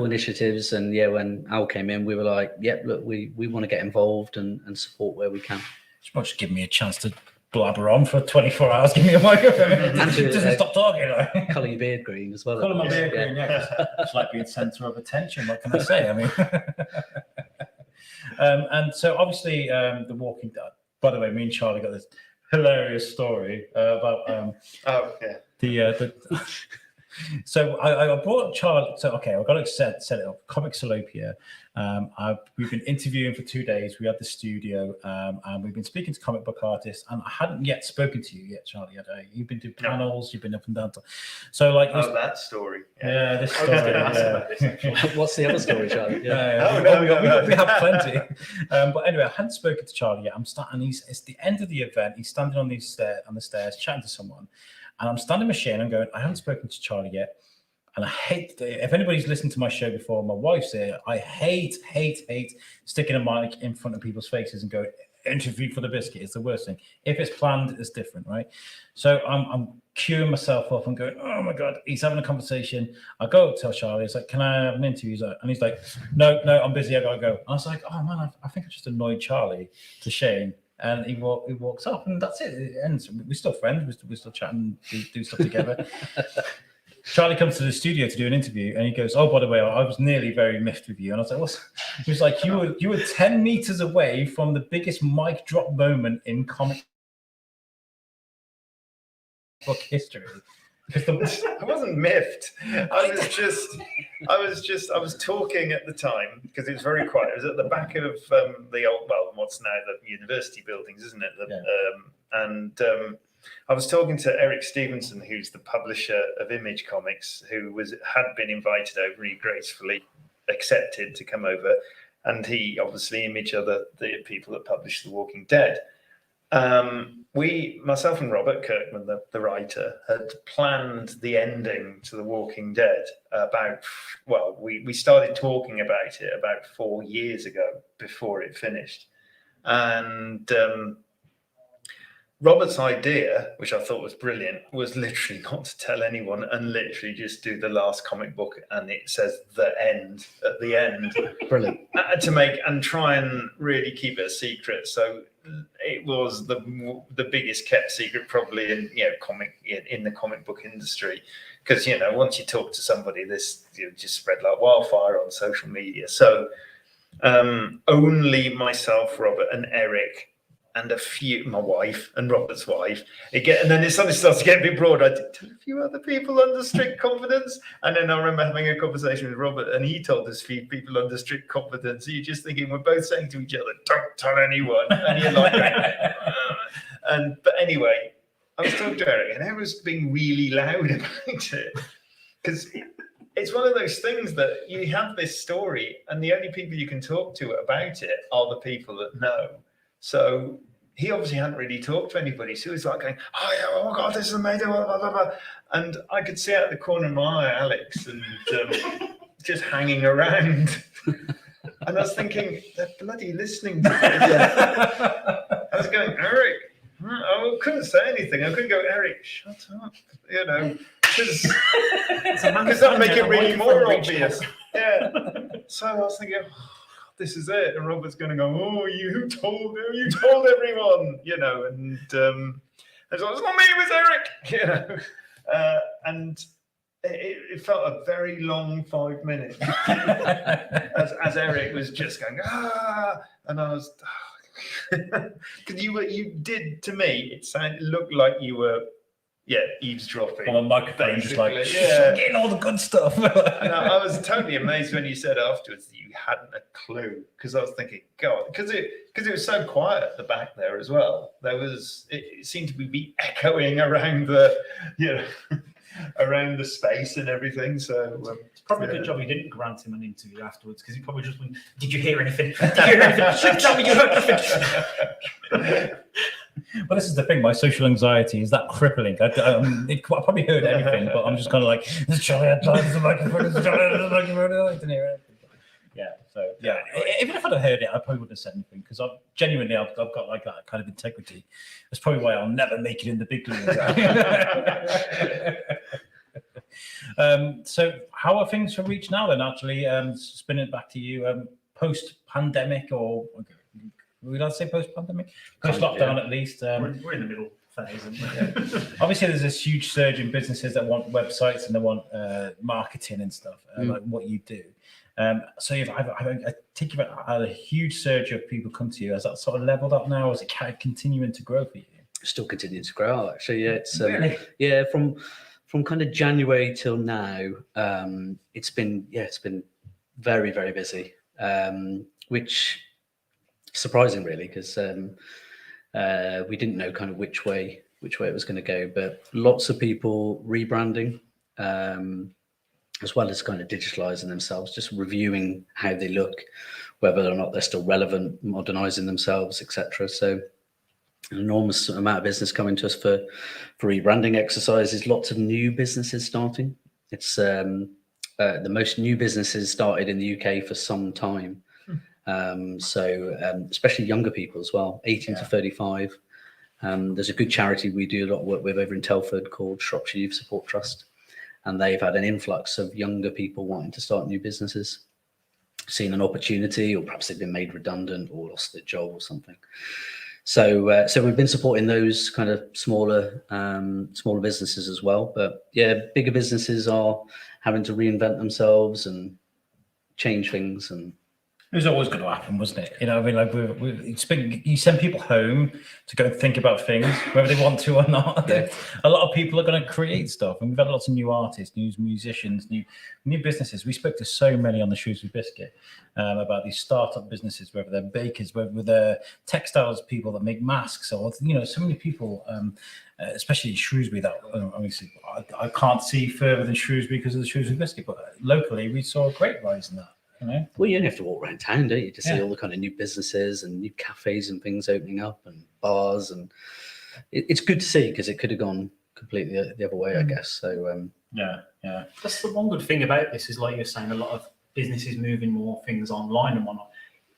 initiatives. And when Al came in, we were like, look, we want to get involved and support where we can. It's much give me a chance to blabber on for 24 hours. Give me a microphone. And it doesn't stop talking. Colour your beard green as well. Colour my beard green, it's like being centre of attention. What can I say? I mean, and so obviously The Walking Dead. By the way, me and Charlie got this hilarious story about the. So I brought Charlie. So I've got to set it up. Comic Salopia. We've been interviewing for 2 days. We had the studio, and we've been speaking to comic book artists. And I hadn't yet spoken to you yet, Charlie. You've been doing panels. You've been up and down. So that story. Yeah, this story. What's the other story, Charlie? We have plenty. But anyway, I hadn't spoken to Charlie yet. It's the end of the event. He's standing on the stairs, chatting to someone. And I'm standing in my chair and I'm going, I haven't spoken to Charlie yet. And I hate, if anybody's listened to my show before, my wife's here, I hate sticking a mic in front of people's faces and going, interview for the biscuit. It's the worst thing. If it's planned, it's different, right? So I'm queuing myself up and going, oh my God, he's having a conversation. I go tell Charlie, it's like, can I have an interview? And he's like, no, I'm busy, I gotta go. I was like, oh man, I think I just annoyed Charlie to shame. And he walks up, and that's it. It ends. We're still friends. We're still chatting, do stuff together. Charlie comes to the studio to do an interview, and he goes, "Oh, by the way, I was nearly very miffed with you." And I was like, "What's?" He was like, "You were 10 meters away from the biggest mic drop moment in comic book history." I wasn't miffed. I was talking at the time because it was very quiet. It was at the back of the old, what's now the university buildings, isn't it? I was talking to Eric Stevenson, who's the publisher of Image Comics, who had been invited over, and he gracefully accepted to come over, and he obviously Image are the people that publish The Walking Dead. Myself and Robert Kirkman, the writer, had planned the ending to The Walking Dead we started talking about it about 4 years ago before it finished. And Robert's idea, which I thought was brilliant, was literally not to tell anyone and literally just do the last comic book and it says the end at the end. Brilliant. And try and really keep it a secret. So it was the biggest kept secret probably in the comic book industry, because once you talk to somebody, this just spread like wildfire on social media. So only myself, Robert, and Eric, and my wife and Robert's wife. And then it suddenly starts to get a bit broad. I did tell a few other people under strict confidence. And then I remember having a conversation with Robert, and he told us few people under strict confidence. So you're just thinking, we're both saying to each other, don't tell anyone. And you're like, but anyway, I was talking to Eric, and Eric was being really loud about it because it's one of those things that you have this story, and the only people you can talk to about it are the people that know. So he obviously hadn't really talked to anybody. So he was like going, "Oh yeah, oh my God, this is amazing!" Blah, blah, blah, blah. And I could see out the corner of my eye Alex and just hanging around. And I was thinking, they're bloody listening to this. I was going, Eric. I couldn't say anything. I couldn't go, Eric, shut up. You know, because that'll make it really more obvious. Yeah. So I was thinking, oh, this is it. And Robert's going to go, oh, you told everyone, you know. And so it's not me, it was Eric, you know. And it felt a very long 5 minutes as Eric was just going, and I was, because you did to me, it looked like you were, eavesdropping on a microphone, just like, yeah, getting all the good stuff. And I was totally amazed when you said afterwards that you hadn't a clue, because I was thinking, God, because it was so quiet at the back there as well. It seemed to be echoing around around the space and everything. So it's probably a good job you didn't grant him an interview afterwards, because he probably just went, "Did you hear anything? Did you hear anything? Tell me you heard nothing." Well, this is the thing. My social anxiety is that crippling. I probably heard everything, but I'm just kind of like, "This Charlie had the microphone. This Charlie had the microphone. I didn't hear anything." Yeah. So yeah, even if I'd have heard it, I probably wouldn't have said anything, because I've got like that kind of integrity. That's probably why I'll never make it in the big leagues. So how are things for Reach now then? Actually, spinning it back to you, post-pandemic, or would I say post-pandemic? Post-lockdown, at least. We're in the middle phase. Obviously, there's this huge surge in businesses that want websites and they want marketing and stuff, like what you do. So I think you've had a huge surge of people come to you. Has that sort of leveled up now, or is it continuing to grow for you? Still continuing to grow, actually. Yeah, it's Really? yeah, from kind of January till now, it's been very, very busy, which is surprising really, because we didn't know kind of which way it was going to go, but lots of people rebranding, as well as kind of digitalizing themselves, just reviewing how they look, whether or not they're still relevant, modernizing themselves, etc. So an enormous amount of business coming to us for rebranding exercises, lots of new businesses starting. It's the most new businesses started in the UK for some time. Especially younger people as well, 18 to 35. There's a good charity we do a lot of work with over in Telford called Shropshire Youth Support Trust. And they've had an influx of younger people wanting to start new businesses, seen an opportunity, or perhaps they've been made redundant or lost their job or something. So we've been supporting those kind of smaller businesses as well. But yeah, bigger businesses are having to reinvent themselves and change things, and it was always going to happen, wasn't it? You know, I mean, like you send people home to go and think about things, whether they want to or not. Yeah. A lot of people are going to create stuff, and we've had lots of new artists, new musicians, new businesses. We spoke to so many on the Shrewsbury Biscuit about these startup businesses, whether they're bakers, whether they're textiles people that make masks, or so many people, especially in Shrewsbury. That obviously I can't see further than Shrewsbury because of the Shrewsbury Biscuit, but locally we saw a great rise in that. Well, you only have to walk around town, don't you, to see all the kind of new businesses and new cafes and things opening up and bars, and it's good to see, because it could have gone completely the other way, I guess. So yeah. That's the one good thing about this, is like you're saying, a lot of businesses moving more things online and whatnot.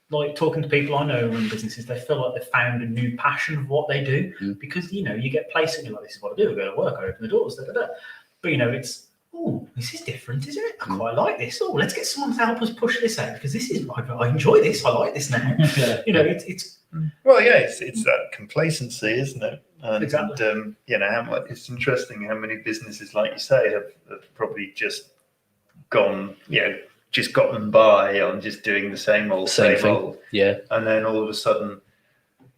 Like talking to people I know who run businesses, they feel like they've found a new passion of what they do, because you get placed and you're like, this is what I do. I go to work, I open the doors, But it's, oh, this is different, isn't it? I quite like this. Oh, let's get someone to help us push this out, because this is, I enjoy this. I like this now. It's well, yeah, it's that complacency, isn't it? And, exactly. How much, it's interesting how many businesses, like you say, have probably just gone, just gotten by on just doing the same old. Yeah. And then all of a sudden,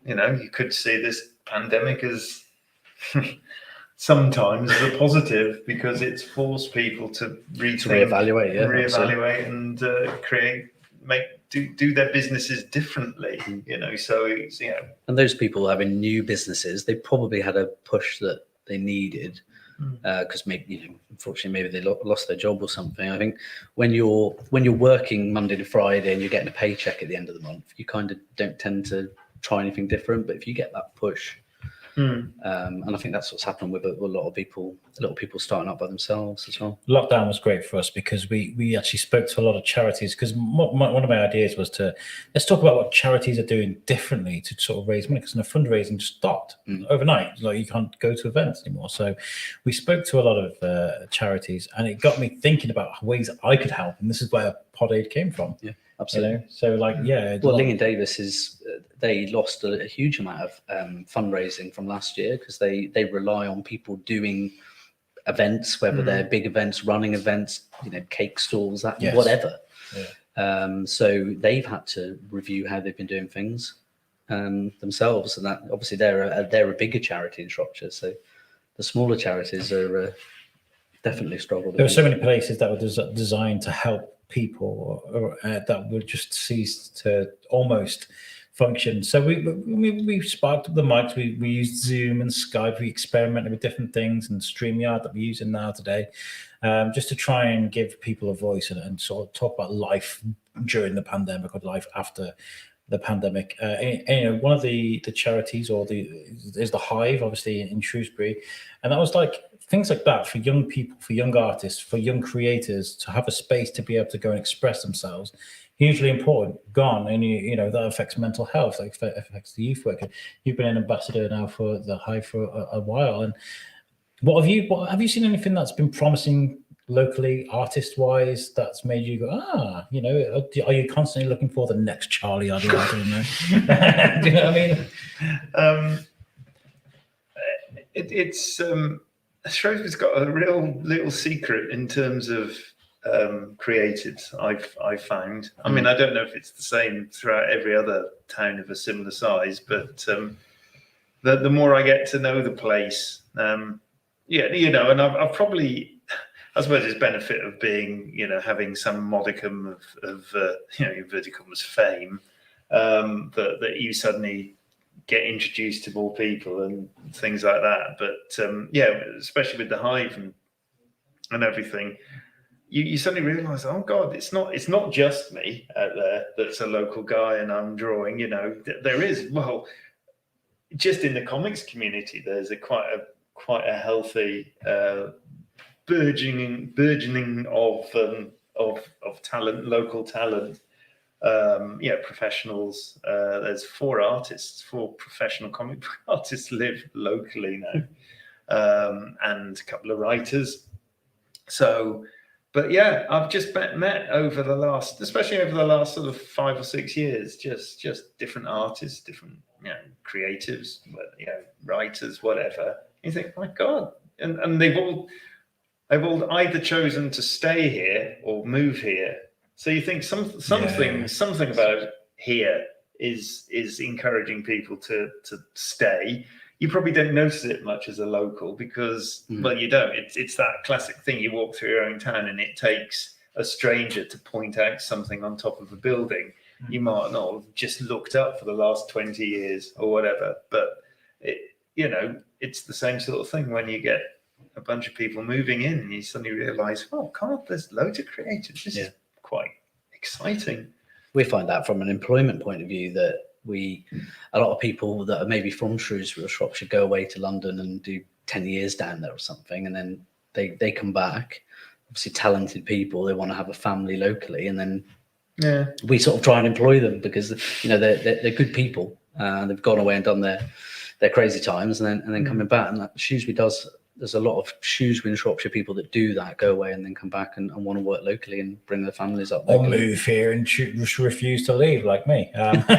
you could see this pandemic as sometimes as a positive, because it's forced people to reevaluate and do their businesses differently. So it's And those people having new businesses, they probably had a push that they needed, because maybe unfortunately maybe they lost their job or something. I think when you're working Monday to Friday and you're getting a paycheck at the end of the month, you kind of don't tend to try anything different. But if you get that push, and I think that's what's happened with a lot of people starting up by themselves as well. Lockdown was great for us because we actually spoke to a lot of charities, because one of my ideas was let's talk about what charities are doing differently to sort of raise money, because fundraising just stopped overnight. Like, you can't go to events anymore. So we spoke to a lot of charities, and it got me thinking about ways I could help, and this is where Pod Aid came from. Yeah. Absolutely. So well, Ling and Davis they lost a huge amount of fundraising from last year because they rely on people doing events, whether they're big events, running events, cake stalls, whatever. Yeah. So they've had to review how they've been doing things themselves, and that obviously they're a bigger charity in Shropshire. So the smaller charities are definitely struggled. There were so many places that were designed to help people that would just cease to almost function. So we sparked up the mics. We used Zoom and Skype. We experimented with different things, and StreamYard that we're using now today, just to try and give people a voice and sort of talk about life during the pandemic or life after the pandemic. And, one of the charities is the Hive, obviously in Shrewsbury, and that was like things like that for young people, for young artists, for young creators to have a space to be able to go and express themselves. Hugely important. Gone, and that affects mental health. That affects the youth worker. You've been an ambassador now for the Hive for a while, and what have you seen anything that's been promising locally, artist-wise, that's made you go, are you constantly looking for the next Charlie Idol? I don't know. Do you know what I mean? It's Shrewsbury's got a real little secret in terms of creatives. I've found. I mean, I don't know if it's the same throughout every other town of a similar size, but the more I get to know the place, and I've probably, I suppose, it's benefit of being, having some modicum of inverted commas fame, that you suddenly get introduced to more people and things like that. But especially with the Hive and everything, you suddenly realise, oh God, it's not just me out there that's a local guy and I'm drawing. There is, well, just in the comics community, there's quite a healthy burgeoning of talent, local talent. Professionals. There's 4 professional comic book artists live locally now, and a couple of writers. So, but yeah, I've just met over the last sort of 5 or 6 years, just different artists, different creatives, writers, whatever. You think, my God, and they've all either chosen to stay here or move here. So you think something about here is encouraging people to stay. You probably don't notice it much as a local because, well, you don't. It's that classic thing. You walk through your own town and it takes a stranger to point out something on top of a building. You might not have just looked up for the last 20 years or whatever. But, it's the same sort of thing when you get a bunch of people moving in and you suddenly realise, oh, God, there's loads of creatives. This is quite exciting. We find that from an employment point of view that a lot of people that are maybe from Shrewsbury or Shropshire go away to London and do 10 years down there or something, and then they come back. Obviously, talented people, they want to have a family locally, and then we sort of try and employ them because they're good people. They've gone away and done their crazy times, and then coming back. And that Shrewsbury does. There's a lot of Shrewsbury and Shropshire people that do that, go away and then come back and want to work locally and bring their families up. Or move here and refuse to leave, like me. But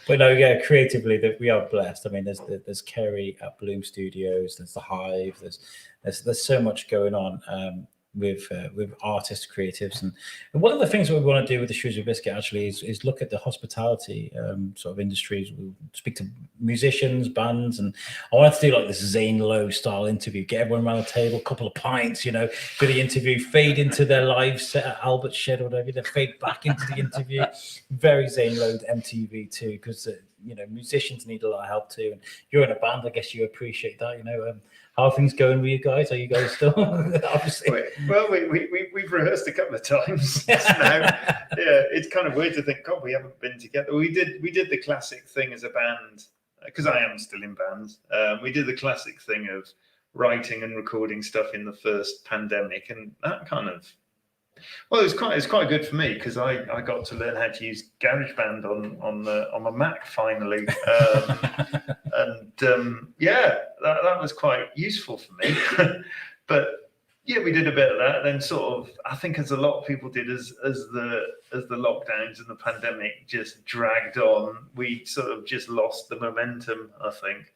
no, creatively, that we are blessed. I mean, there's Kerry at Bloom Studios, there's the Hive, there's so much going on with artists, creatives, and one of the things that we want to do with the Shrewsbury Biscuit actually is look at the hospitality sort of industries. We'll speak to musicians, bands, and I wanted to do like this Zane Lowe style interview, get everyone around the table, a couple of pints, for the interview, fade into their live set at Albert Shed or whatever, then fade back into the interview. Very Zane Lowe MTV too, because musicians need a lot of help too. And you're in a band, I guess you appreciate that. How are things going with you guys? Are you guys still obviously? Well, we've rehearsed a couple of times now. Yeah, it's kind of weird to think, God, we haven't been together. We did the classic thing as a band, because I am still in bands. We did the classic thing of writing and recording stuff in the first pandemic, and that kind of, well, it was quite good for me because I got to learn how to use GarageBand on my Mac finally, that was quite useful for me. But yeah, we did a bit of that. Then sort of, I think as a lot of people did, as the lockdowns and the pandemic just dragged on, we sort of just lost the momentum, I think.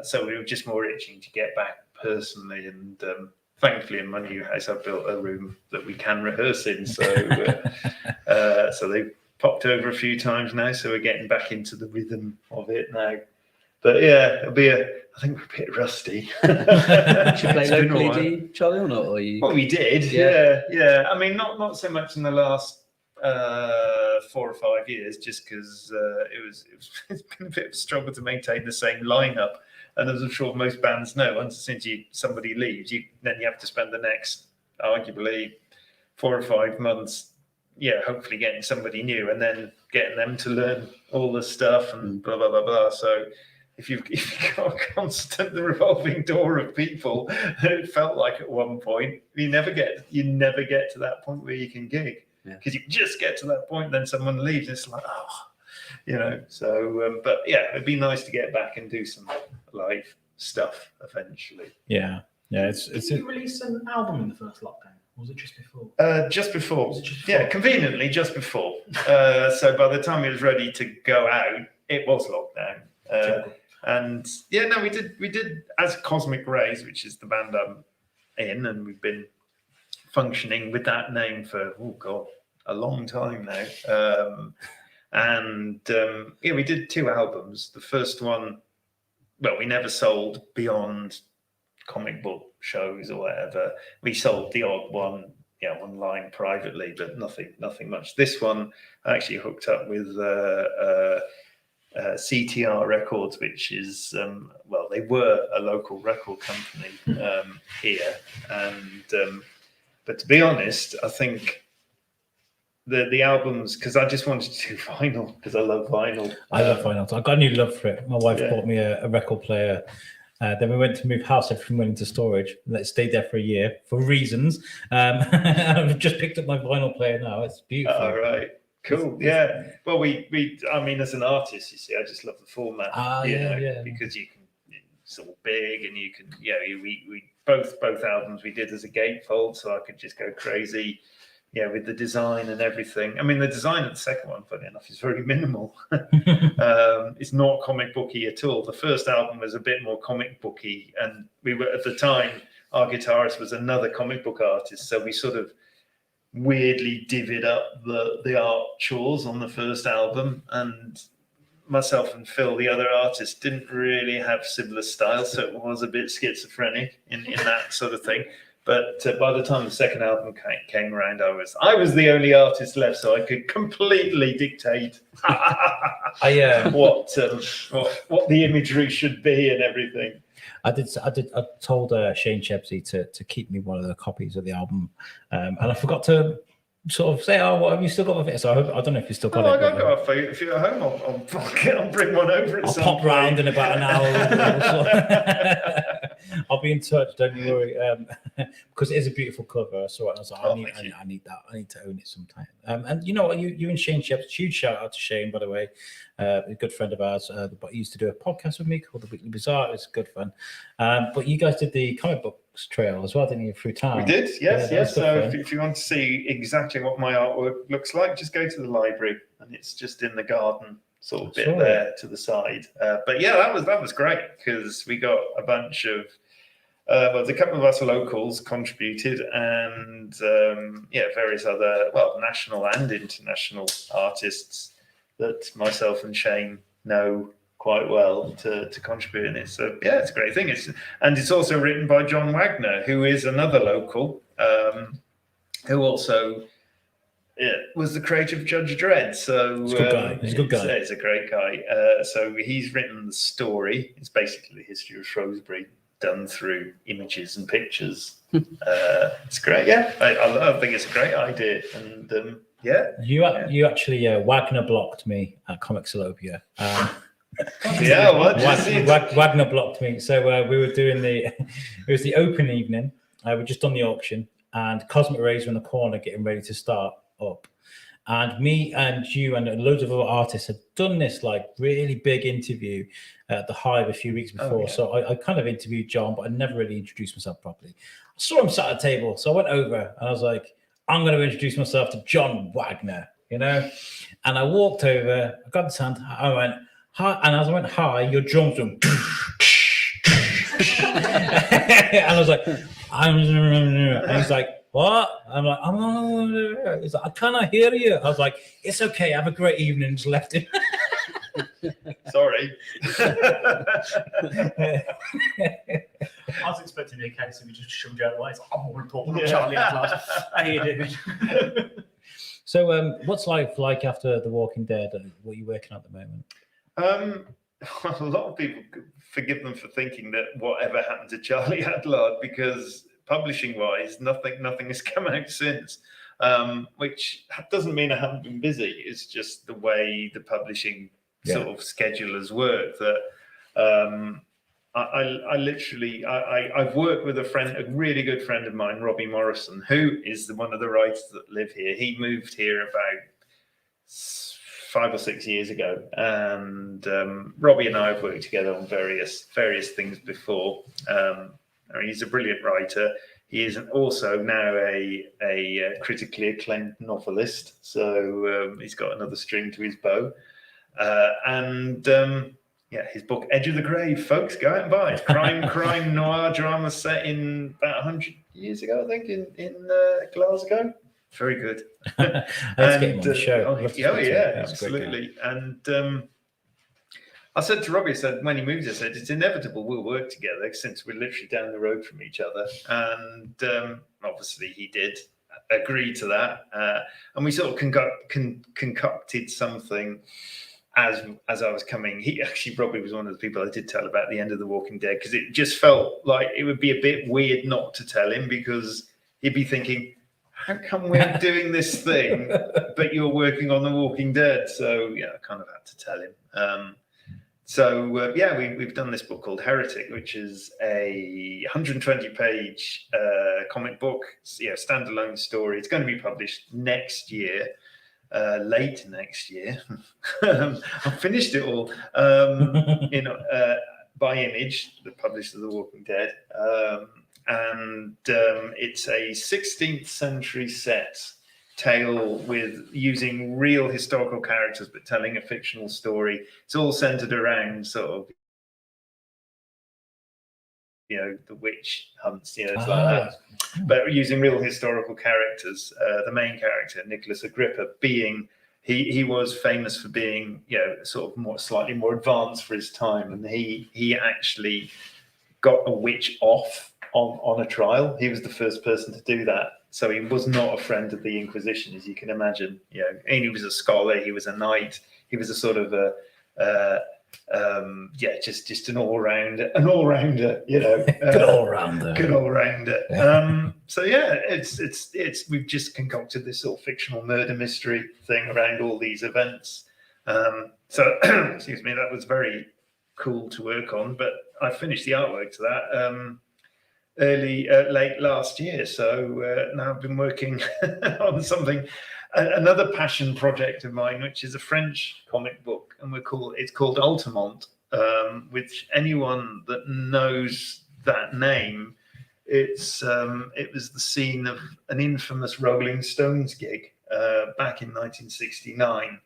So we were just more itching to get back personally, and thankfully in my new house I've built a room that we can rehearse in. So so they've popped over a few times now, so we're getting back into the rhythm of it now. But yeah, I think we're a bit rusty. Should play locally, do you, Charlie, or not? Or you... Well, we did, yeah. I mean, not so much in the last 4 or 5 years, just because it's been a bit of a struggle to maintain the same lineup. And as I'm sure most bands know, once somebody leaves, then you have to spend the next, arguably, 4 or 5 months, hopefully getting somebody new, and then getting them to learn all the stuff and blah blah blah blah. So if you've got a constant revolving door of people, it felt like at one point you never get to that point where you can gig, because you just get to that point, then someone leaves, it's like, So, but yeah, it'd be nice to get back and do some live stuff eventually. Yeah. Did you release an album in the first lockdown? Or was it just before? Just before. Yeah, conveniently just before. So by the time it was ready to go out, it was lockdown. And we did as Cosmic Rays, which is the band I'm in, and we've been functioning with that name for a long time now. We did 2 albums. The first one, well, we never sold beyond comic book shows or whatever. We sold the odd one, online privately, but nothing much. This one, I actually hooked up with CTR Records, which is they were a local record company here, and but to be honest, I think the albums, because I just wanted to do vinyl because I love vinyl. I love vinyl. So I got a new love for it. My wife bought me a record player. Then we went to move house. Everything went into storage. And it stayed there for a year for reasons. I've just picked up my vinyl player now. It's beautiful. All right. Cool. Yeah. Well, I mean, as an artist, you see, I just love the format. Because you can, it's all big, and you can, we both albums we did as a gatefold, so I could just go crazy, with the design and everything. I mean, the design of the second one, funny enough, is very minimal. It's not comic booky at all. The first album was a bit more comic booky, and we were, at the time, our guitarist was another comic book artist, so we sort of weirdly divvied up the art chores on the first album, and myself and Phil, the other artist, didn't really have similar styles, so it was a bit schizophrenic in that sort of thing. But by the time the second album came around, I was the only artist left, so I could completely dictate what the imagery should be and everything. I told Shane Chebsey to keep me one of the copies of the album, and I forgot to sort of say, what have you still got of it? So I don't know if you still got it. I got it. If you're at home, I'll bring one over. I'll pop round in about an hour. I'll be in touch. Don't you worry, because it is a beautiful cover. So I was like, I need that. I need to own it sometime. And you know what? You and Shane Chebsey. Huge shout out to Shane, by the way. A good friend of ours. He used to do a podcast with me called The Weekly Bazaar. It was good fun. But you guys did the comic books trail as well, didn't you, through town? We did, yes. So if you want to see exactly what my artwork looks like, just go to the library, and it's just in the garden sort of bit there to the side. But yeah, that was great, because we got a bunch of a couple of us locals contributed, and various other national and international artists that myself and Shane know quite well to contribute in it. So yeah, it's a great thing. It's also written by John Wagner, who is another local, who also was the creator of Judge Dredd. So He's a good guy. He's a good guy. He's a great guy. So he's written the story. It's basically the history of Shrewsbury done through images and pictures. It's great. Yeah, I think it's a great idea. And you actually Wagner blocked me at Comixolopia. Yeah, what? Wagner blocked me. So we were doing it was the open evening. We'd just done the auction, and Cosmic Rays were in the corner getting ready to start up. And me and you and loads of other artists had done this like really big interview at the Hive a few weeks before. So I kind of interviewed John, but I never really introduced myself properly. I saw him sat at a table, so I went over and I was like, I'm going to introduce myself to John Wagner, you know? And I walked over, I got his hand, I went, hi, and as I went, hi, your drums went, and I was like, and he's like, what? I'm like, he's like, I cannot hear you. I was like, it's okay, have a great evening. Just left him. Sorry. I was expecting a case of you just shoved you out of the way. It's like, I'm more important than Charlie Adlard. How you doing? So, what's life like after The Walking Dead? What are you working on at the moment? A lot of people forgive them for thinking that whatever happened to Charlie Adlard, because publishing-wise, nothing has come out since. Which doesn't mean I haven't been busy. It's just the way the publishing sort of schedule has worked. That I've worked with a really good friend of mine, Robbie Morrison, who is one of the writers that live here. He moved here about 5 or 6 years ago, and Robbie and I have worked together on various things before. He's a brilliant writer. He is also now a critically acclaimed novelist, so he's got another string to his bow. His book Edge of the Grave, folks, go out and buy it. Crime noir drama set in about 100 years ago, I think, in Glasgow. Very good. Let's get him on the show. Absolutely. And I said to Robbie, I said, when he moves, I said, it's inevitable we'll work together since we're literally down the road from each other. And obviously he did agree to that. And we sort of concocted something as I was coming. Robbie was one of the people I did tell about the end of The Walking Dead, because it just felt like it would be a bit weird not to tell him, because he'd be thinking, how come we're doing this thing, but you're working on The Walking Dead? So, I kind of had to tell him. We've done this book called Heretic, which is a 120-page comic book, standalone story. It's going to be published next year, late next year. I've finished it all by Image, the publisher of The Walking Dead. It's a 16th century set tale with using real historical characters but telling a fictional story. It's all centered around sort of the witch hunts, it's like that, but using real historical characters. The main character, Nicholas Agrippa, being he was famous for being sort of slightly more advanced for his time, and he actually got a witch off on a trial. He was the first person to do that. So he was not a friend of the Inquisition, as you can imagine. And he was a scholar. He was a knight. He was a sort of just an all-rounder. Good all-rounder. Good all-rounder. It's we've just concocted this sort of fictional murder mystery thing around all these events. Excuse me, that was very cool to work on. But I finished the artwork to that late last year. So now I've been working on something, another passion project of mine, which is a French comic book, and it's called Altamont. Which anyone that knows that name, it was the scene of an infamous Rolling Stones gig back in 1969,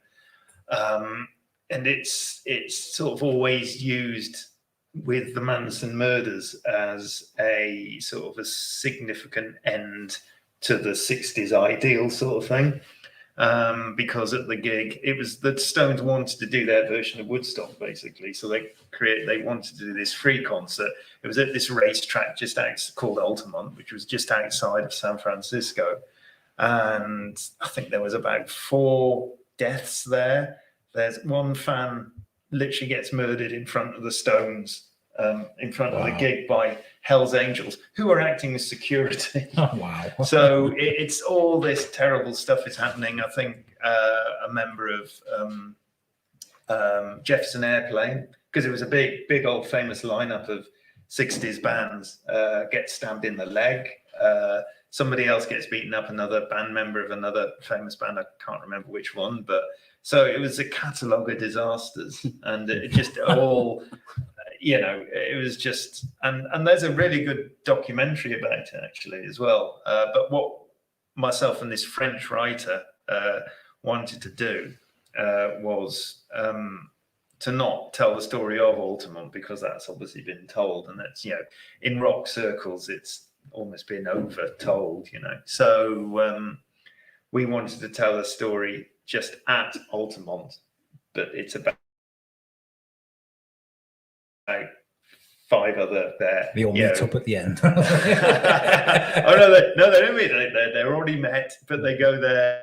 and it's sort of always used with the Manson murders as a sort of a significant end to the 60s ideal sort of thing. Because at the gig, it was the Stones wanted to do their version of Woodstock, basically. So they wanted to do this free concert. It was at this racetrack called Altamont, which was just outside of San Francisco. and I think there was about 4 deaths there. There's one fan literally gets murdered in front of the Stones, in front of the gig by Hell's Angels, who are acting as security. Oh, wow. So it's all this terrible stuff is happening. I think a member of Jefferson Airplane, because it was a big old famous lineup of 60s bands, gets stabbed in the leg. Somebody else gets beaten up, another band member of another famous band. I can't remember which one, but so it was a catalogue of disasters, and it just all, it was just, and there's a really good documentary about it actually as well. But what myself and this French writer wanted to do was to not tell the story of Altamont, because that's obviously been told, and that's, in rock circles, it's almost been over told, So we wanted to tell a story just at Altamont, but it's about 5 other there. They all meet up at the end. Oh no, they don't meet. They're already met, but they go there.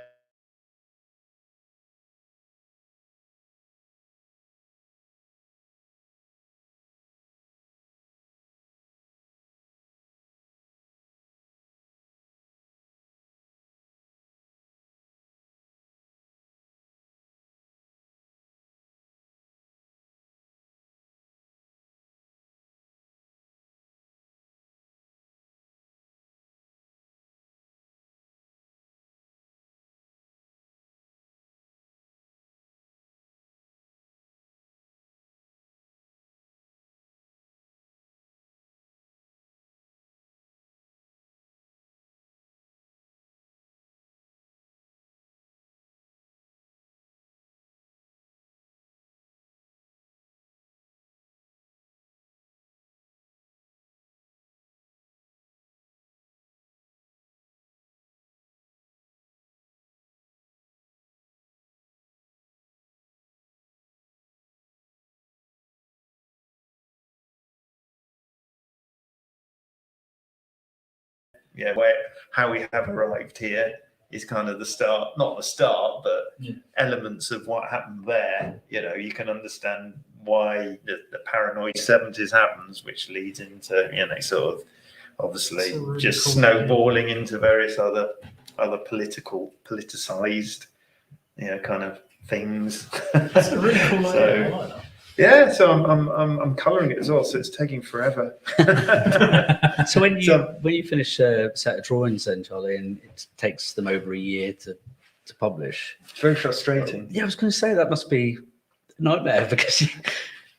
How we have arrived here is kind of the start, not the start, but elements of what happened there. You can understand why the paranoid 70s happens, which leads into, sort of obviously really just cool snowballing into various other politicized, kind of things. That's a really cool idea. I like that. Yeah, so I'm colouring it as well, so it's taking forever. So when you finish a set of drawings, then Charlie, and it takes them over a year to publish, it's very frustrating. Yeah, I was going to say that must be a nightmare, because I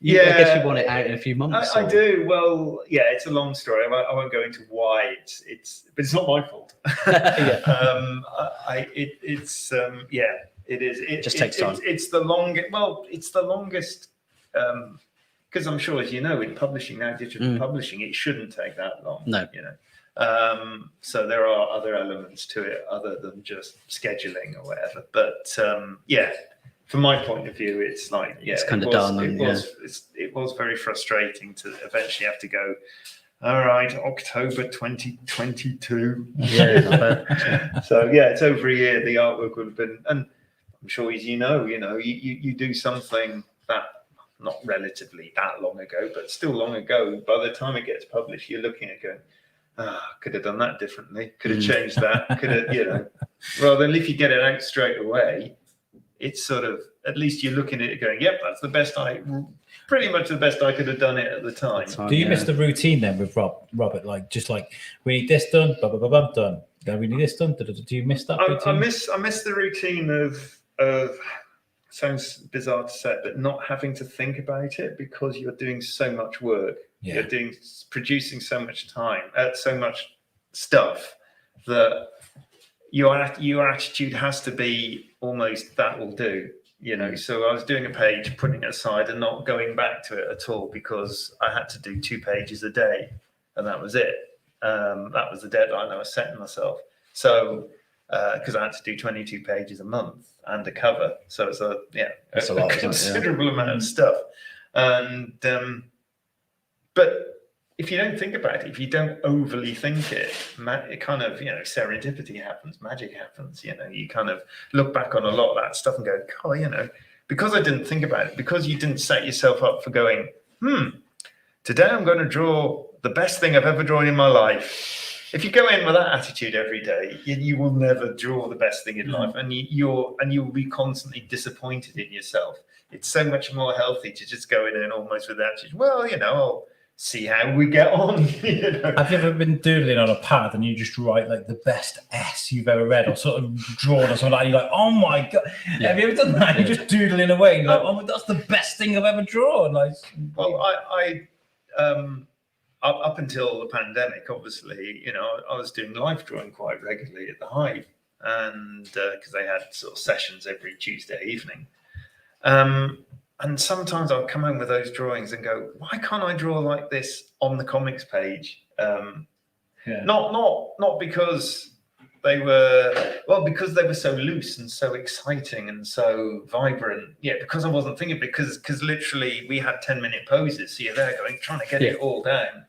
guess you want it out in a few months. I do. Well, yeah, it's a long story. I won't go into why it's but it's not my fault. It is. It just takes time. It's the longest. Well, it's the longest. Because I'm sure, as you know, in publishing now, digital publishing, it shouldn't take that long. No. So there are other elements to it other than just scheduling or whatever. But from my point of view, it's like it's kind of done. It was very frustrating to eventually have to go. All right, October 2022. Yeah. So it's over a year. The artwork would have been, and I'm sure, as you know, you do something that. Not relatively that long ago, but still long ago. By the time it gets published, you're looking at going, could have done that differently. Could have changed that. Could have, rather than if you get it out straight away, it's sort of, at least you're looking at it going, yep, that's pretty much the best I could have done it at the time. Do you miss the routine then with Robert? Like, we need this done, blah, blah, blah, blah, done. Then we need this done. Do you miss that routine? I miss the routine of sounds bizarre to say, but not having to think about it, because you're doing so much work. Yeah. You're producing so much so much stuff, that your attitude has to be almost that will do. So I was doing a page, putting it aside and not going back to it at all, because I had to do 2 pages a day, and that was it. That was the deadline I was setting myself. So because I had to do 22 pages a month and a cover, so it's a considerable amount of stuff. And but if you don't think about it, if you don't overly think it, it kind of, serendipity happens, magic happens. You kind of look back on a lot of that stuff and go, God, because I didn't think about it, because you didn't set yourself up for going, today I'm going to draw the best thing I've ever drawn in my life. If you go in with that attitude every day, you will never draw the best thing in life, and you'll be constantly disappointed in yourself. It's so much more healthy to just go in and almost with that attitude. Well, I'll see how we get on. Have you ever been doodling on a pad and you just write like the best S you've ever read, or sort of drawn or something like that? You're like, oh my God. Yeah. Have you ever done that? You're just doodling away. And you're like, oh, that's the best thing I've ever drawn. Like, well, I up until the pandemic, obviously, I was doing life drawing quite regularly at the Hive, and because they had sort of sessions every Tuesday evening. And sometimes I'll come home with those drawings and go, why can't I draw like this on the comics page? Not because they were, because they were so loose and so exciting and so vibrant. Yeah, because I wasn't thinking, because literally we had 10-minute poses. So you're there trying to get it all down.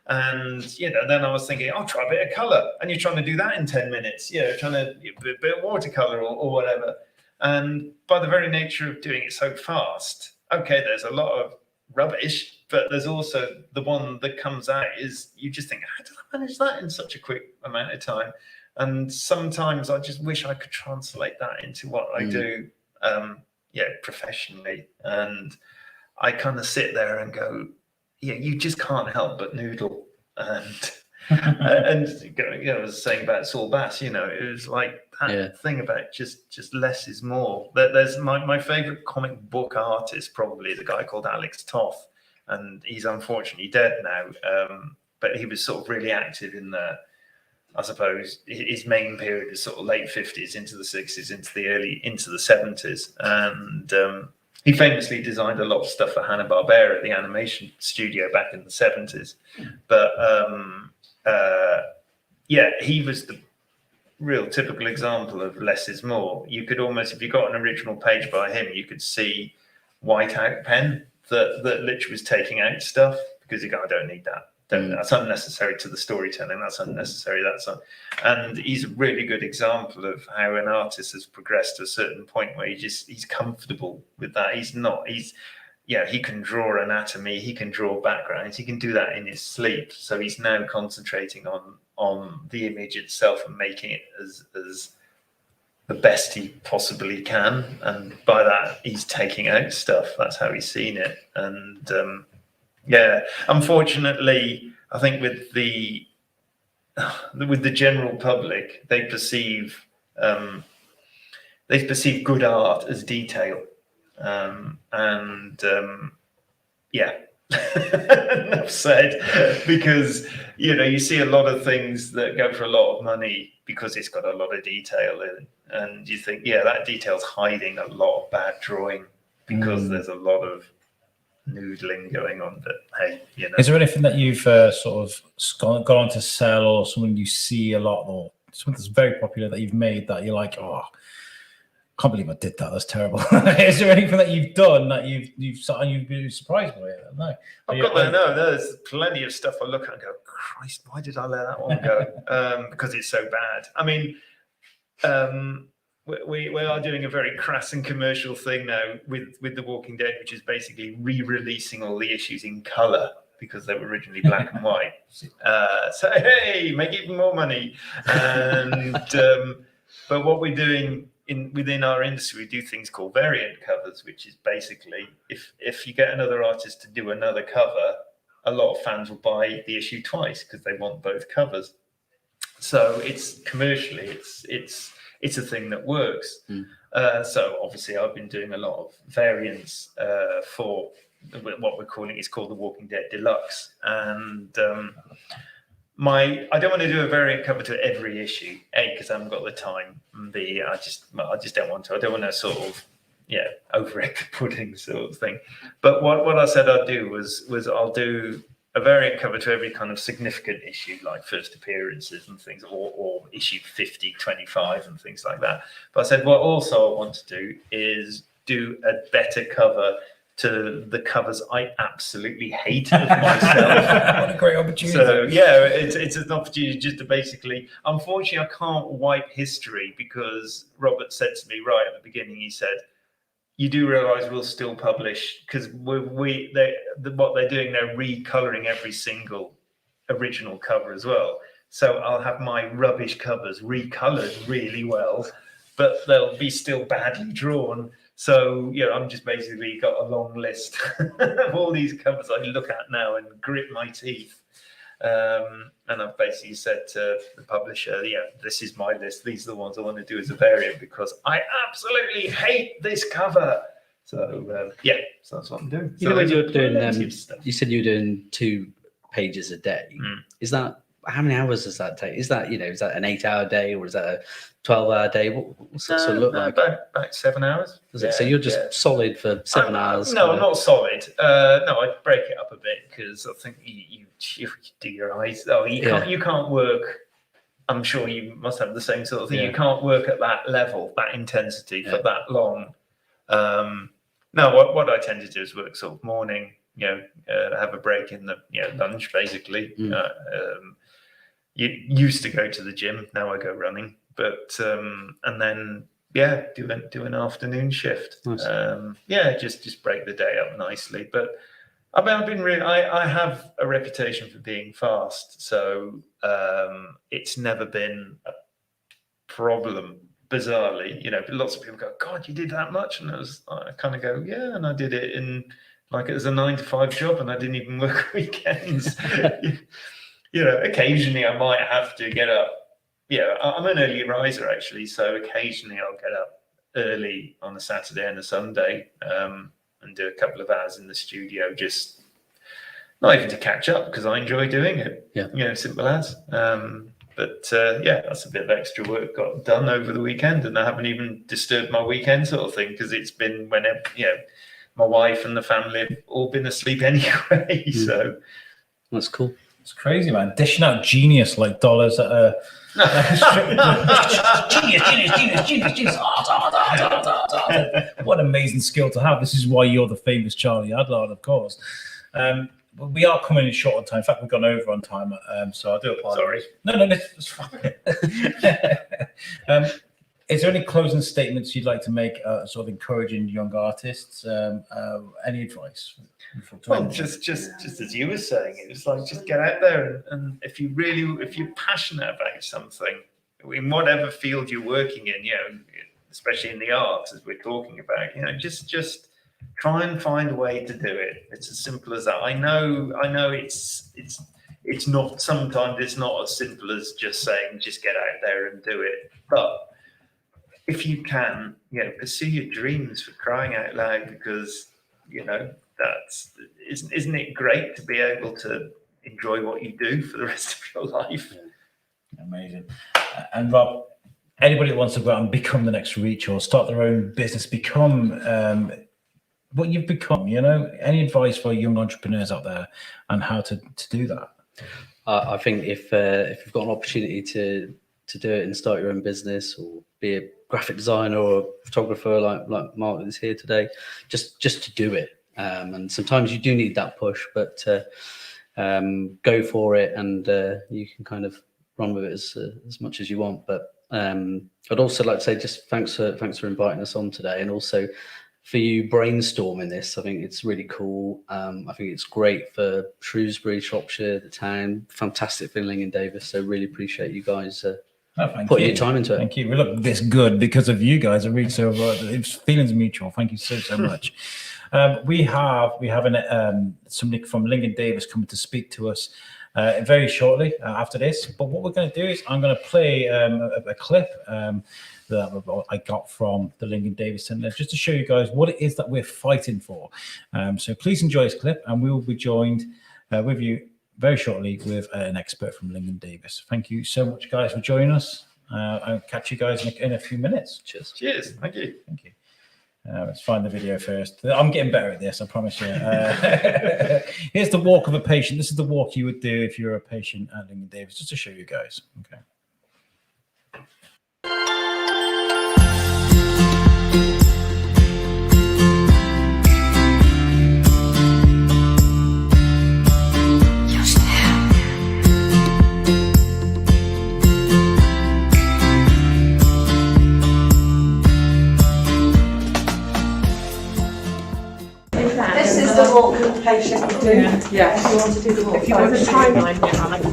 And, then I was thinking, I'll try a bit of color. And you're trying to do that in 10 minutes, trying to a bit of watercolor or whatever. And by the very nature of doing it so fast, okay, there's a lot of rubbish, but there's also the one that comes out is you just think, how did I manage that in such a quick amount of time? And sometimes I just wish I could translate that into what I do, professionally. And I kind of sit there and go, you just can't help but noodle. And I was saying about Saul Bass, it was like that thing about just less is more. There's my favorite comic book artist, probably the guy called Alex Toth, and he's unfortunately dead now. But he was sort of really active in I suppose his main period is sort of late 50s into the 60s, into the 70s, and he famously designed a lot of stuff for Hanna-Barbera, the animation studio, back in the 70s. But he was the real typical example of less is more. You could almost, if you got an original page by him, you could see whiteout pen that literally was taking out stuff because you go, I don't need that. That's unnecessary to the storytelling. That's unnecessary. And he's a really good example of how an artist has progressed to a certain point where he's comfortable with that. He can draw anatomy, he can draw backgrounds, he can do that in his sleep. So he's now concentrating on the image itself and making it as the best he possibly can. And by that, he's taking out stuff. That's how he's seen it. And unfortunately, I think with the general public, they perceive good art as detail. Enough said, because you see a lot of things that go for a lot of money because it's got a lot of detail in, and you think, that detail's hiding a lot of bad drawing because there's a lot of noodling going on. But hey, is there anything that you've sort of gone on to sell, or something you see a lot, or something that's very popular that you've made that you're like, oh, can't believe I did that, that's terrible? Is there anything that you've done that you've been surprised by it? No, there's plenty of stuff I look at and go, Christ, why did I let that one go? Because it's so bad. I mean, we are doing a very crass and commercial thing now with The Walking Dead, which is basically re-releasing all the issues in color because they were originally black and white. So hey, make even more money. And but what we're doing within our industry, we do things called variant covers, which is basically if you get another artist to do another cover, a lot of fans will buy the issue twice because they want both covers. So it's commercially, it's a thing that works. So obviously I've been doing a lot of variants for what we're calling, it's called The Walking Dead Deluxe. And I don't want to do a variant cover to every issue, A, because I haven't got the time, and B, I just don't want to. I don't want to sort of, over-egg the pudding sort of thing. But what I said I'd do was I'll do a variant cover to every kind of significant issue, like first appearances and things, or issue 50, 25 and things like that. But I said, what also I want to do is do a better cover to the covers I absolutely hate of myself. What a great opportunity. So yeah, it's an opportunity just to basically, unfortunately, I can't wipe history because Robert said to me right at the beginning, he said, you do realize we'll still publish, because what they're doing, they're recoloring every single original cover as well. So I'll have my rubbish covers recolored really well, but they'll be still badly drawn. So, I'm just basically got a long list of all these covers I look at now and grit my teeth. And I've basically said to the publisher, this is my list. These are the ones I want to do as a variant because I absolutely hate this cover. So, so that's what I'm doing. You know, when you're doing, you said you're doing 2 pages a day. Is that, how many hours does that take? Is that, is that an 8-hour day or is that a 12-hour day? What's that sort of look like? About 7 hours. Does it? So you're just solid for 7 hours? No, I'm not solid. No, I break it up a bit because I think you do your eyes. Oh, you can't work. I'm sure you must have the same sort of thing. You can't work at that level, that intensity for that long. No, what I tend to do is work sort of morning, have a break in the lunch basically. You used to go to the gym, now I go running, but and then do an afternoon shift. Nice. Just break the day up nicely. But I've been really, I have a reputation for being fast, so it's never been a problem. Bizarrely, lots of people go, God, you did that much, and I kind of go, yeah, and I did it in like it was a 9-to-5 job, and I didn't even work weekends. Occasionally I might have to get up. I'm an early riser actually, so occasionally I'll get up early on a Saturday and a Sunday and do a couple of hours in the studio, just not even to catch up because I enjoy doing it. Simple as. But that's a bit of extra work got done over the weekend, and I haven't even disturbed my weekend sort of thing because it's been whenever my wife and the family have all been asleep anyway. So that's cool. It's crazy, man. Dishing out genius like dollars at a genius. What an amazing skill to have. This is why you're the famous Charlie Adlard, of course. We are coming in short on time. In fact, we've gone over on time, so I do apologize. Sorry. No, it's fine. Is there any closing statements you'd like to make, sort of encouraging young artists? Any advice? Well, just as you were saying, it was like just get out there and if you're passionate about something, in whatever field you're working in, especially in the arts, as we're talking about, just try and find a way to do it. It's as simple as that. I know it's not, sometimes it's not as simple as just saying just get out there and do it, but if you can, pursue your dreams, for crying out loud, because isn't it great to be able to enjoy what you do for the rest of your life? Amazing. And Rob, anybody that wants to go out and become the next Reach or start their own business, become what you've become, any advice for young entrepreneurs out there and how to do that? I think if you've got an opportunity to do it and start your own business, or be a graphic designer or a photographer like Mark is here today, just to do it. And sometimes you do need that push, but go for it, and you can kind of run with it as much as you want. But I'd also like to say just thanks for inviting us on today, and also for you brainstorming this. I think it's really cool. I think it's great for Shrewsbury, Shropshire, the town. Fantastic for Lincoln Davis. So really appreciate you guys putting your time into it. Thank you. We look this good because of you guys. It's feelings mutual. Thank you so much. We have somebody from Lincoln Davis coming to speak to us very shortly after this. But what we're going to do is I'm going to play a clip that I got from the Lincoln Davis Centre, just to show you guys what it is that we're fighting for. So please enjoy this clip, and we will be joined with you very shortly with an expert from Lincoln Davis. Thank you so much, guys, for joining us. I'll catch you guys in a few minutes. Cheers. Cheers. Thank you. Thank you. Let's find the video first. I'm getting better at this, I promise you. Here's the walk of a patient. This is the walk you would do if you're a patient at Lincoln Davis, just to show you guys. Okay. Yeah, if you want to do the walk. If you want a timeline, yeah, I like to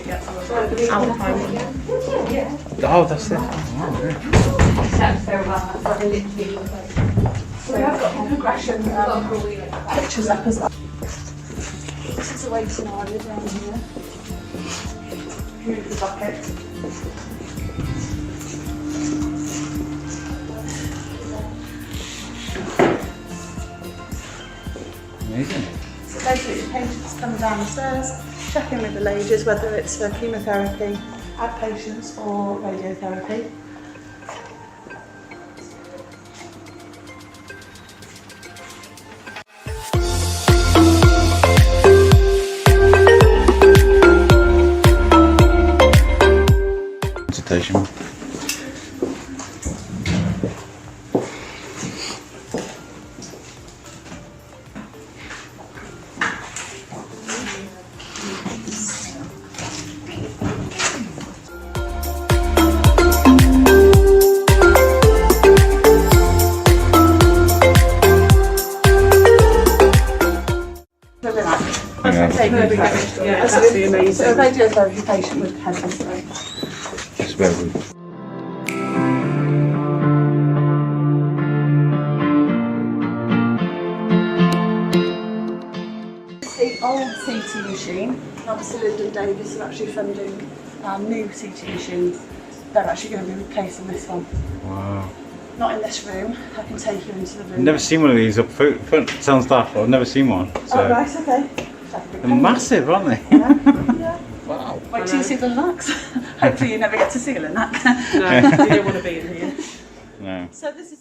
get Oh, that's it. So we have got progression pictures up as well. This is a waiting area down here. Move the bucket. Amazing. So basically the patients come down the stairs, check in with the ladies whether it's for chemotherapy, outpatients or radiotherapy. Consultation. Yeah, absolutely amazing. So a radiotherapy patient would have this way. It's very good. The old CT machine, obviously Lyndon Davis are actually funding our new CT machine. They're actually going to be replacing this one. Wow. Not in this room, I can take you into the room. I've never seen one of these up front. Sounds daft, but I've never seen one. So. Oh right, okay. They're massive, aren't they? Yeah. Wow. Wait till you see the Linacs. Hopefully you never get to see a Linac. No, you don't want to be in here. No. So this is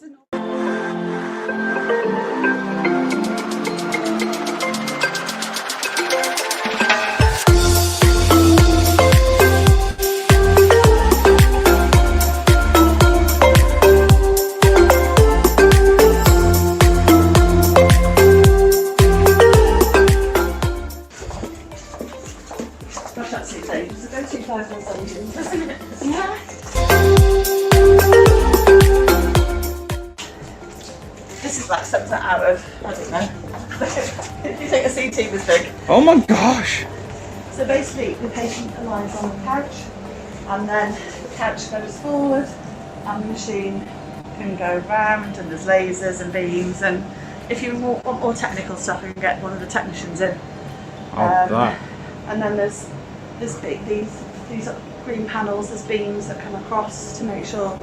Gosh, that's it, Dave. It's a go 2017, isn't it? Yeah. This is like something out of, I don't know. If you think a CT was big. Oh my gosh. So basically, the patient lies on the couch, and then the couch goes forward, and the machine can go round, and there's lasers and beams, and if you want more technical stuff, you can get one of the technicians in. That. And then there's these green panels, there's beams that come across to make sure,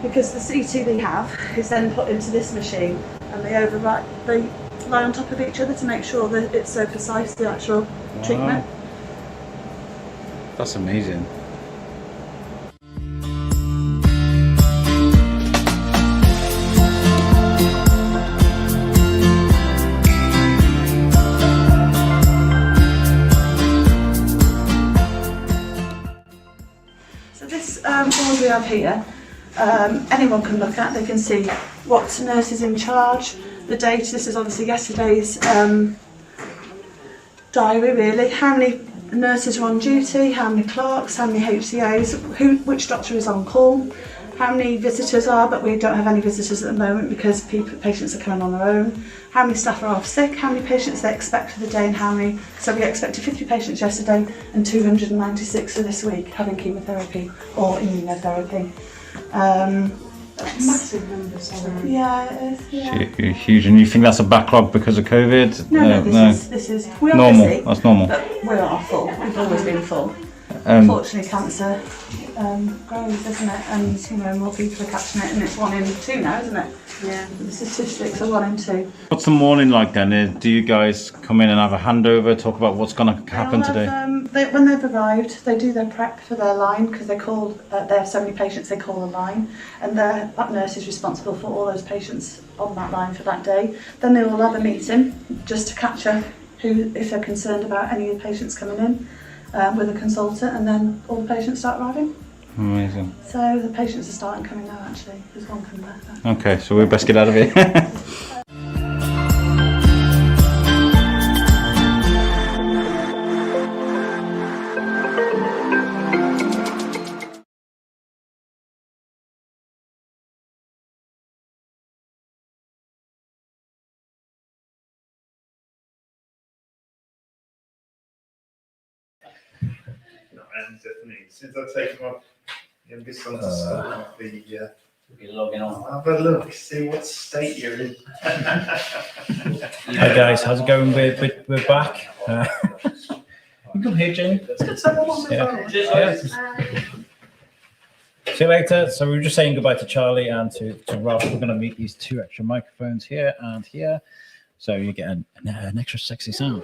because the CT they have is then put into this machine, and they lie on top of each other to make sure that it's so precise, the actual treatment. That's amazing. So this board we have here, anyone can look at. They can see what nurse is in charge, the date. This is obviously yesterday's diary really. How many nurses are on duty, how many clerks, how many HCAs, which doctor is on call, how many visitors are, but we don't have any visitors at the moment because patients are coming on their own. How many staff are off sick, how many patients they expect for the day, and how many. So we expected 50 patients yesterday and 296 for this week having chemotherapy or immunotherapy. Massive numbers. Yeah, it is. Yeah. Huge. And you think that's a backlog because of COVID? No, this is we are normal. busy, That's normal. but we are full. We've always been full. Unfortunately, cancer grows, isn't it? And you know, more people are catching it, and it's 1 in 2 now, isn't it? Yeah. The statistics are 1 in 2. What's the morning like then? Do you guys come in and have a handover, talk about what's going to happen today? When they've arrived, they do their prep for their line because they have so many patients. They call a line, and that nurse is responsible for all those patients on that line for that day. Then they will have a meeting just to capture if they're concerned about any of the patients coming in with a consultant, and then all the patients start arriving. Amazing. So the patients are starting coming now. Actually, there's one coming back. Okay, so we best get out of here. and definitely since I've taken my youngest son to school, I'll be logging on. Have a look, see what state you're in. Hi guys, how's it going? We're back. You come here, Jamie. Yeah. See you later. So we were just saying goodbye to Charlie and to Rob. We're going to meet these two extra microphones here and here, so you get an extra sexy sound.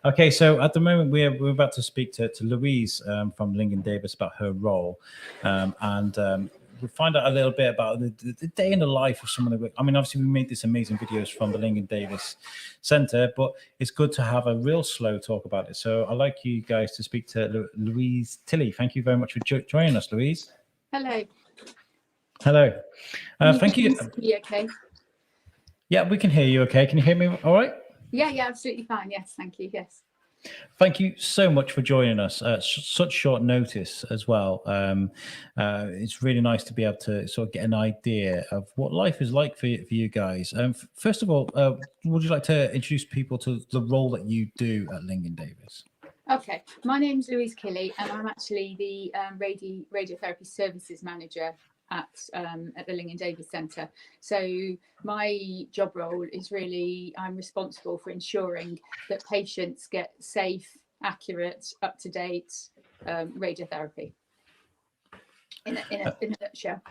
Okay, so at the moment we're about to speak to Louise from Lincoln Davis about her role, and we'll find out a little bit about the day in the life of some of the. I mean, obviously we made these amazing videos from the Lincoln Davis Centre, but it's good to have a real slow talk about it. So I'd like you guys to speak to Louise Tilley. Thank you very much for joining us, Louise. Hello. Hello. Thank you. You okay? Yeah, we can hear you. Okay, can you hear me? All right. Yeah, absolutely fine. Yes, thank you. Yes. Thank you so much for joining us at such short notice as well. It's really nice to be able to sort of get an idea of what life is like for you guys. First of all, would you like to introduce people to the role that you do at Lincoln Davis? Okay, my name's Louise Killy, and I'm actually the radiotherapy services manager at the Lincoln Davis Centre. So my job role is really, I'm responsible for ensuring that patients get safe, accurate, up-to-date radiotherapy. In a nutshell.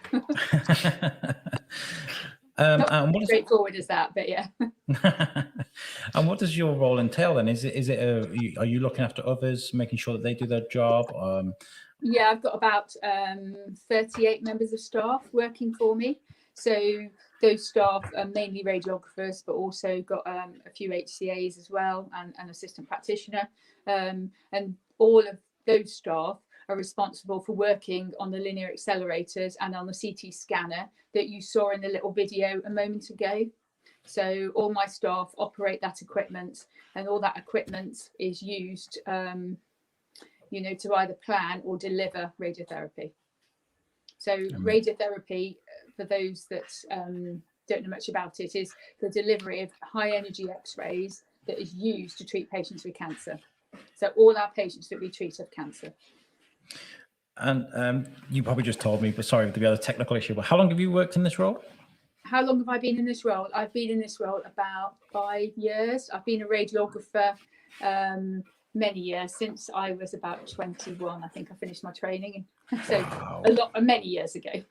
Not as straightforward as that, but yeah. And what does your role entail then? Are you looking after others, making sure that they do their job? Yeah, I've got about 38 members of staff working for me. So those staff are mainly radiographers, but also got a few HCAs as well, and an assistant practitioner. And all of those staff are responsible for working on the linear accelerators and on the CT scanner that you saw in the little video a moment ago. So all my staff operate that equipment, and all that equipment is used to either plan or deliver radiotherapy. So radiotherapy, for those that don't know much about it, is the delivery of high energy X-rays that is used to treat patients with cancer. So all our patients that we treat have cancer. And you probably just told me, but sorry with the other technical issue, but how long have you worked in this role? How long have I been in this role? I've been in this role about 5 years. I've been a radiographer many years, since I was about 21. I think I finished my training, so many years ago.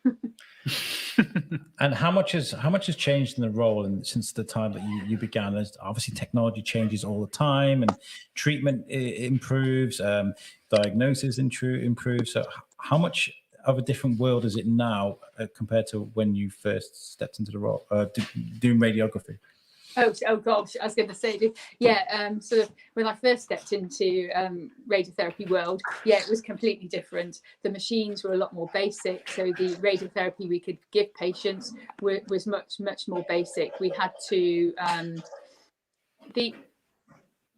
And how much has changed in the role and since the time that you began? As obviously technology changes all the time, and treatment improves, diagnosis improves. So how much of a different world is it now compared to when you first stepped into the role doing radiography? Oh gosh, I was going to say, yeah. Sort of when I first stepped into radiotherapy world, yeah, it was completely different. The machines were a lot more basic, so the radiotherapy we could give patients was much more basic. We had to the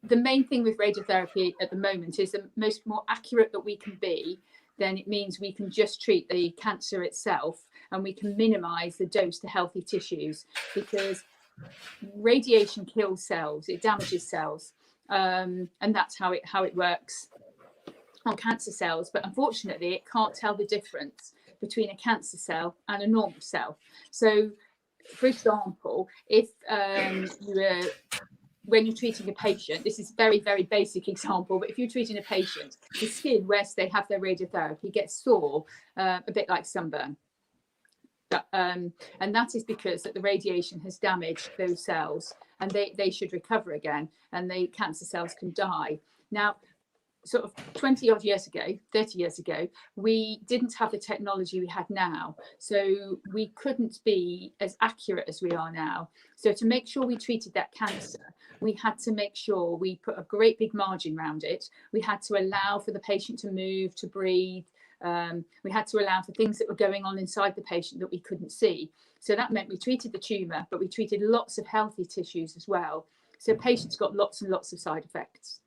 main thing with radiotherapy at the moment is the more accurate that we can be. Then it means we can just treat the cancer itself, and we can minimize the dose to healthy tissues, because radiation kills cells, it damages cells, and that's how it works on cancer cells. But unfortunately, it can't tell the difference between a cancer cell and a normal cell. So, for example, if when you're treating a patient, this is very, very basic example, but if you're treating a patient, the skin where they have their radiotherapy gets sore, a bit like sunburn. And that is because that the radiation has damaged those cells, and they should recover again, and the cancer cells can die. Now, sort of 20 odd years ago, 30 years ago, we didn't have the technology we had now. So we couldn't be as accurate as we are now. So to make sure we treated that cancer, we had to make sure we put a great big margin around it. We had to allow for the patient to move, to breathe. We had to allow for things that were going on inside the patient that we couldn't see. So that meant we treated the tumour, but we treated lots of healthy tissues as well. So patients got lots and lots of side effects.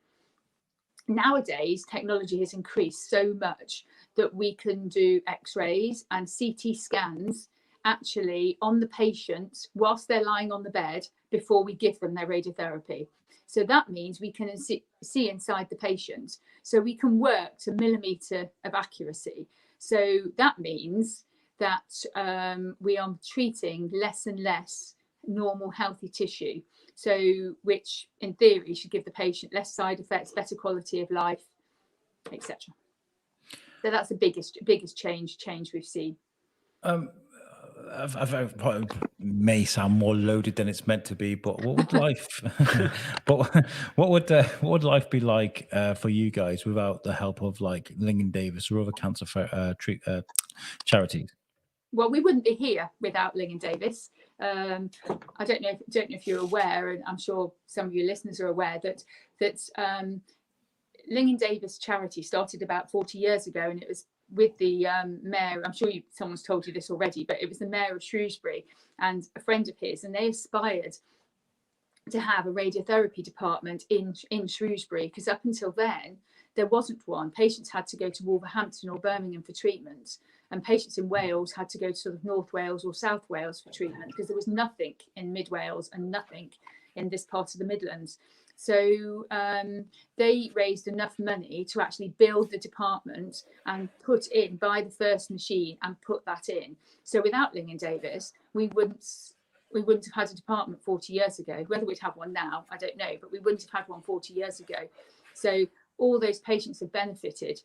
Nowadays, technology has increased so much that we can do X-rays and CT scans actually on the patient whilst they're lying on the bed before we give them their radiotherapy. So that means we can see inside the patient. So we can work to millimetre of accuracy. So that means that we are treating less and less normal healthy tissue. So which in theory should give the patient less side effects, better quality of life, etc. So that's the biggest change we've seen. I've probably may sound more loaded than it's meant to be, but what would life, what would life be like for you guys without the help of like Lincoln Davis or other cancer charities? Well, we wouldn't be here without Lincoln Davis. I don't know if you're aware, and I'm sure some of your listeners are aware that Lincoln Davis charity started about 40 years ago, and it was with the mayor. I'm sure someone's told you this already, but it was the mayor of Shrewsbury and a friend of his, and they aspired to have a radiotherapy department in Shrewsbury, because up until then there wasn't one. Patients had to go to Wolverhampton or Birmingham for treatment, and patients in Wales had to go to sort of North Wales or South Wales for treatment, because there was nothing in Mid Wales and nothing in this part of the Midlands. So they raised enough money to actually build the department and buy the first machine and put that in. So without Lincoln Davis, we wouldn't have had a department 40 years ago. Whether we'd have one now, I don't know, but we wouldn't have had one 40 years ago. So all those patients have benefited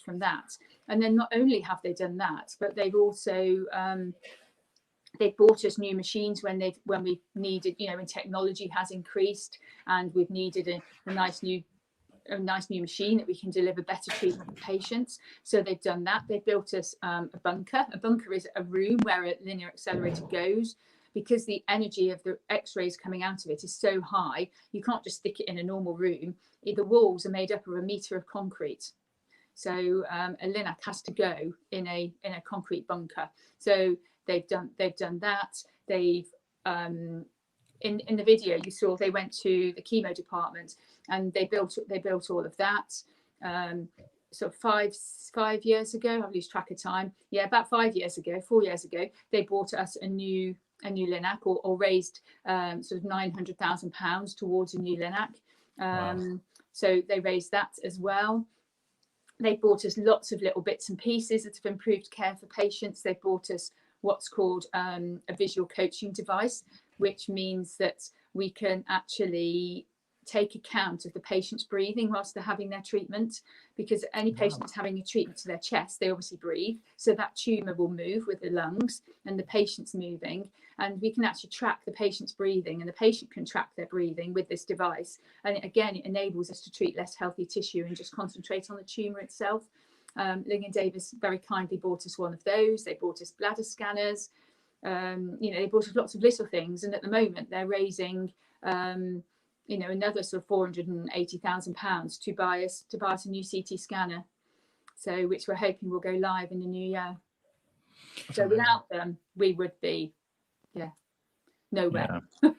from that. And then not only have they done that, but they've also they've bought us new machines when we've needed, when technology has increased and we've needed a nice new machine that we can deliver better treatment for patients. So they've done that. They've built us a bunker. A bunker is a room where a linear accelerator goes, because the energy of the X-rays coming out of it is so high, you can't just stick it in a normal room. The walls are made up of 1 metre of concrete. So a LINAC has to go in a concrete bunker. So they've done that. They've in the video you saw, they went to the chemo department and they built all of that. So 5 years ago, I lose track of time. Yeah, about 4 years ago, they bought us a new LINAC, or raised sort of £900,000 towards a new LINAC. Wow. So they raised that as well. They bought us lots of little bits and pieces that have improved care for patients. They bought us what's called a visual coaching device, which means that we can actually take account of the patient's breathing whilst they're having their treatment, because any patient that's having a treatment to their chest, they obviously breathe, so that tumour will move with the lungs and the patient's moving, and we can actually track the patient's breathing, and the patient can track their breathing with this device. And again, it enables us to treat less healthy tissue and just concentrate on the tumour itself. Lincoln Davis very kindly bought us one of those. They bought us bladder scanners. They bought us lots of little things, and at the moment they're raising another sort of £480,000 to buy us a new CT scanner, so which we're hoping will go live in the new year. So without them, we would be nowhere. Yeah.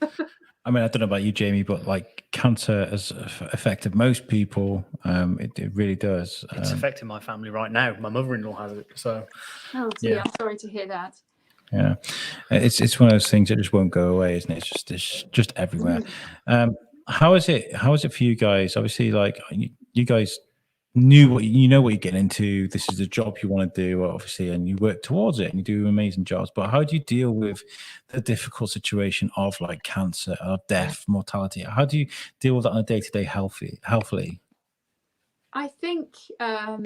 I mean, I don't know about you, Jamie, but like cancer has affected most people. It really does. It's affecting my family right now. My mother-in-law has it. So yeah, I'm sorry to hear that. Yeah, it's one of those things that just won't go away, isn't it? It's just everywhere. How is it for you guys? Obviously, like you guys knew what you're getting into. This is a job you want to do, obviously, and you work towards it and you do amazing jobs. But how do you deal with the difficult situation of like cancer, of death, mortality? How do you deal with that on a day-to-day healthily? I think I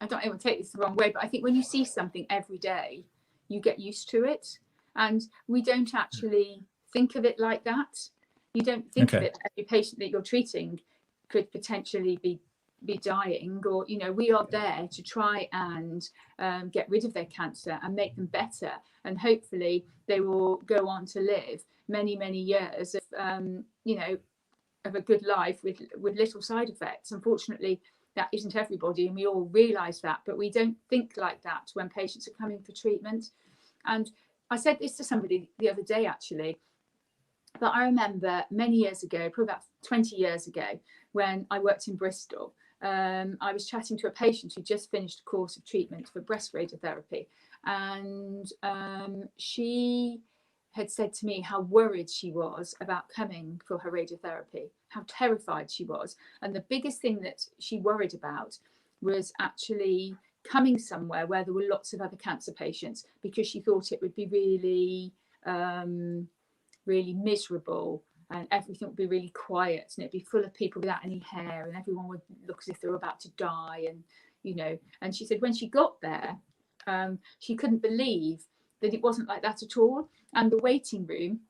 don't even take this the wrong way, but I think when you see something every day, you get used to it, and we don't actually think of it like that. You don't think of it that every patient that you're treating could potentially be dying, or we are there to try and get rid of their cancer and make them better, and hopefully they will go on to live many years of a good life with little side effects. Unfortunately, that isn't everybody, and we all realize that, but we don't think like that when patients are coming for treatment. And I said this to somebody the other day actually, but I remember many years ago, probably about 20 years ago, when I worked in Bristol, I was chatting to a patient who just finished a course of treatment for breast radiotherapy, and she had said to me how worried she was about coming for her radiotherapy, how terrified she was. And the biggest thing that she worried about was actually coming somewhere where there were lots of other cancer patients, because she thought it would be really, really miserable, and everything would be really quiet, and it'd be full of people without any hair, and everyone would look as if they were about to die. And, you know, and she said when she got there, she couldn't believe that it wasn't like that at all. And the waiting room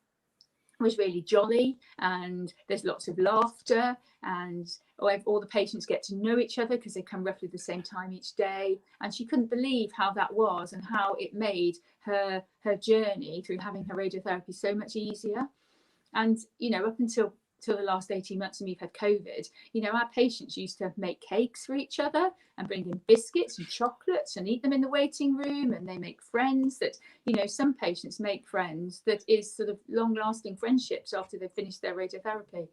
was really jolly, and there's lots of laughter, and all the patients get to know each other because they come roughly the same time each day. And she couldn't believe how that was, and how it made her journey through having her radiotherapy so much easier. And, you know, up until the last 18 months, and we've had COVID, you know, our patients used to make cakes for each other and bring in biscuits and chocolates and eat them in the waiting room, and they make friends that, you know, some patients make friends that is sort of long-lasting friendships after they've finished their radiotherapy.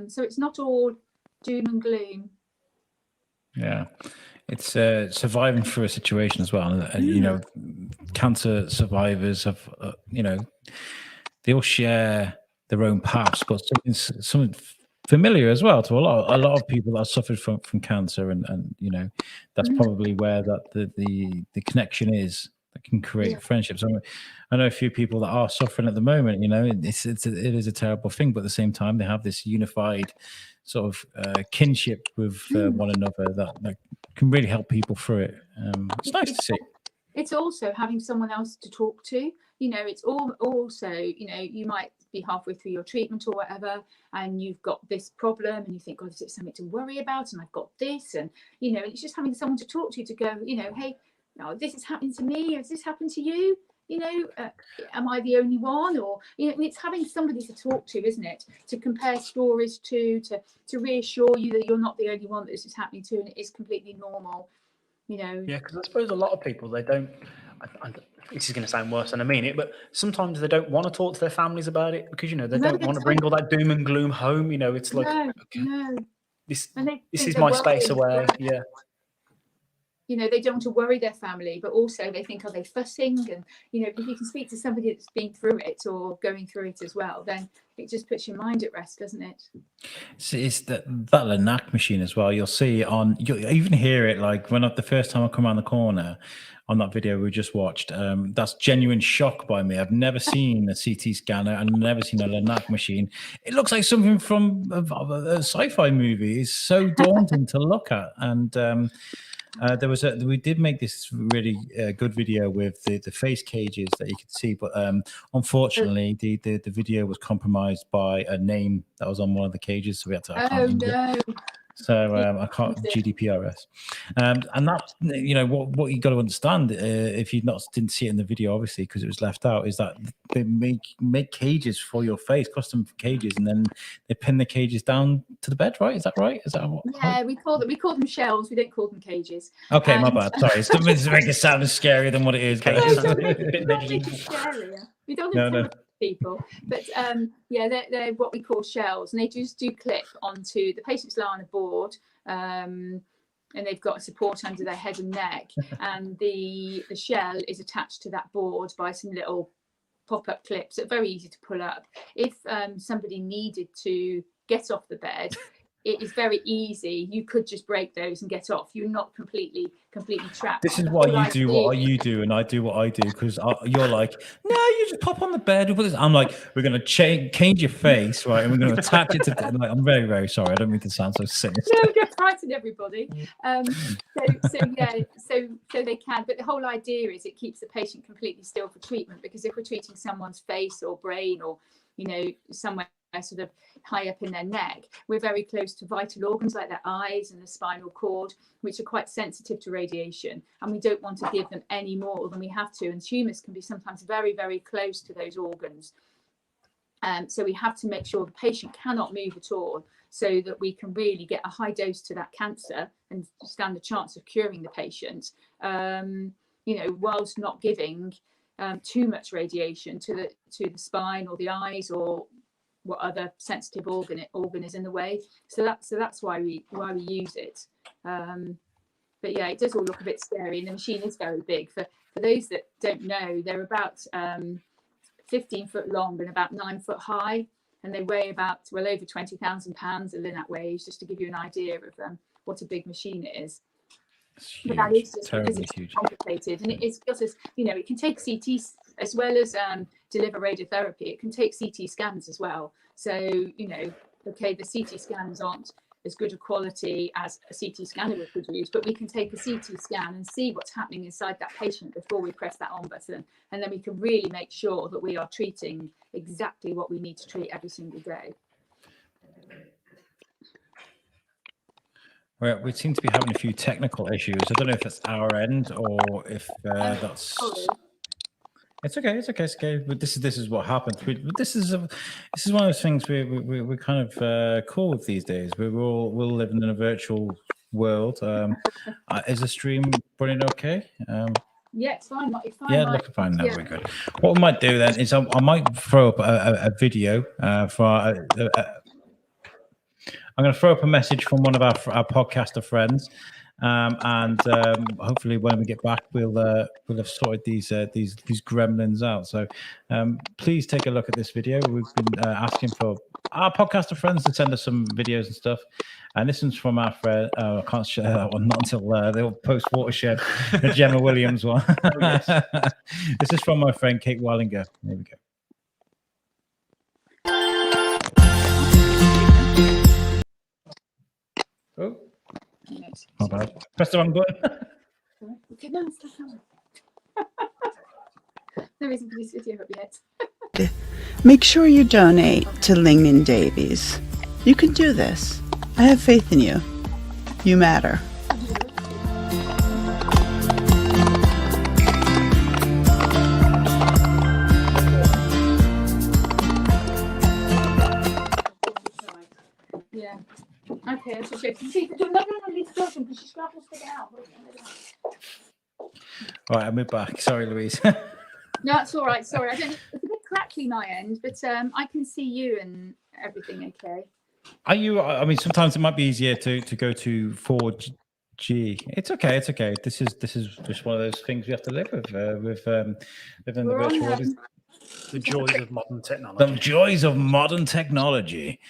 So it's not all doom and gloom. Yeah, it's surviving through a situation as well. And you know, cancer survivors have, you know, they all share their own paths, but something familiar as well to a lot of people that have suffered from cancer, and you know, that's probably where that the connection is that can create friendships. I know a few people that are suffering at the moment. You know, it is a terrible thing, but at the same time, they have this unified sort of kinship with one another that can really help people through it. It's nice to see. It's also having someone else to talk to. You know, it's also, you know, you might be halfway through your treatment or whatever, and you've got this problem, and you think, God, is it something to worry about? And I've got this, and, you know, it's just having someone to talk to go, you know, hey, no, this is happening to me. Has this happened to you? You know, am I the only one? Or, you know, it's having somebody to talk to, isn't it? To compare stories to reassure you that you're not the only one that this is happening to, and it is completely normal. You know. Yeah, because I suppose a lot of people, they don't. This is going to sound worse than I mean it, but sometimes they don't want to talk to their families about it because, you know, they don't want to bring all that doom and gloom home. You know, it's like, no. This think is they're my space worried. away. Yeah. You know, they don't want to worry their family, but also they think, are they fussing? And, you know, if you can speak to somebody that's been through it or going through it as well, then it just puts your mind at rest, doesn't it? It's that Lanac machine as well. You'll see you'll even hear it like the first time I come around the corner on that video we just watched. That's genuine shock by me. I've never seen a CT scanner and never seen a Lanac machine. It looks like something from a sci-fi movie. It's so daunting to look at. And we did make this really good video with the face cages that you could see, but unfortunately the video was compromised by a name that was on one of the cages, so we had to So I can't GDPRS, and that, you know, what you got to understand if you didn't see it in the video, obviously because it was left out, is that they make cages for your face, custom cages, and then they pin the cages down to the bed, right? Is that right? Is that what? Yeah, we call them shells. We don't call them cages. Okay, my bad. Sorry, it's to make it sound scarier than what it is. We don't intimidating people, but yeah, they're what we call shells, and they just do clip onto the patients. Lie on a board, and they've got a support under their head and neck, and the shell is attached to that board by some little pop-up clips that are very easy to pull up. If somebody needed to get off the bed, it is very easy. You could just break those and get off. You're not completely trapped. This is why you do what you do, and I do what I do, because you're like, no, you just pop on the bed. I'm like, we're going to change your face, right? And we're going to attach it to. Like, I'm very, very sorry. I don't mean to sound so sinister. No, don't frighten everybody. So they can. But the whole idea is it keeps the patient completely still for treatment, because if we're treating someone's face or brain or, you know, somewhere sort of high up in their neck, we're very close to vital organs like their eyes and the spinal cord, which are quite sensitive to radiation, and we don't want to give them any more than we have to, and tumours can be sometimes very, very close to those organs. So we have to make sure the patient cannot move at all, so that we can really get a high dose to that cancer and stand a chance of curing the patient, you know, whilst not giving too much radiation to the spine or the eyes or what other sensitive organ is in the way. So that's why we use it. But yeah, it does all look a bit scary, and the machine is very big. For those that don't know, they're about 15 foot long and about 9 foot high, and they weigh about well over 20,000 pounds. A Linac weighs, just to give you an idea of what a big machine it is. But that is just because it's complicated, and it's because it can take CT as well as deliver radiotherapy. It can take CT scans as well. So okay, the CT scans aren't as good a quality as a CT scanner would produce, but we can take a CT scan and see what's happening inside that patient before we press that on button, and then we can really make sure that we are treating exactly what we need to treat every single day. Well, we seem to be having a few technical issues. I don't know if it's our end or if that's. It's okay. It's okay. It's okay. But this is what happens. This is one of those things we're kind of cool with these days. We're all living in a virtual world. Is the stream running okay? Yeah, it's fine. It's fine. Yeah, look fine now. We're good. What we might do then is I might throw up a video for. I'm going to throw up a message from one of our podcaster friends, and hopefully when we get back, we'll have sorted these gremlins out. So please take a look at this video. We've been asking for our podcaster friends to send us some videos and stuff, and this one's from our friend. I can't share that one not until they'll post Watershed, the Gemma Williams one. Oh, yes. This is from my friend Kate Wallinger. There we go. Oh, not bad. Press the wrong button. Okay, no, it's not. No reason for this video up yet. Make sure you donate to Lingnan Davies. You can do this. I have faith in you. You matter. Yeah. Okay, that's okay. See, I'm not going to leave the because she's got to stick it out. All right, we're back. Sorry, Louise. No, it's all right. Sorry, it's a bit crackly my end, but I can see you and everything okay. Are you? I mean, sometimes it might be easier to go to 4G. It's okay. It's okay. This is just one of those things we have to live with. Living in the virtual world. The joys of modern technology. The joys of modern technology.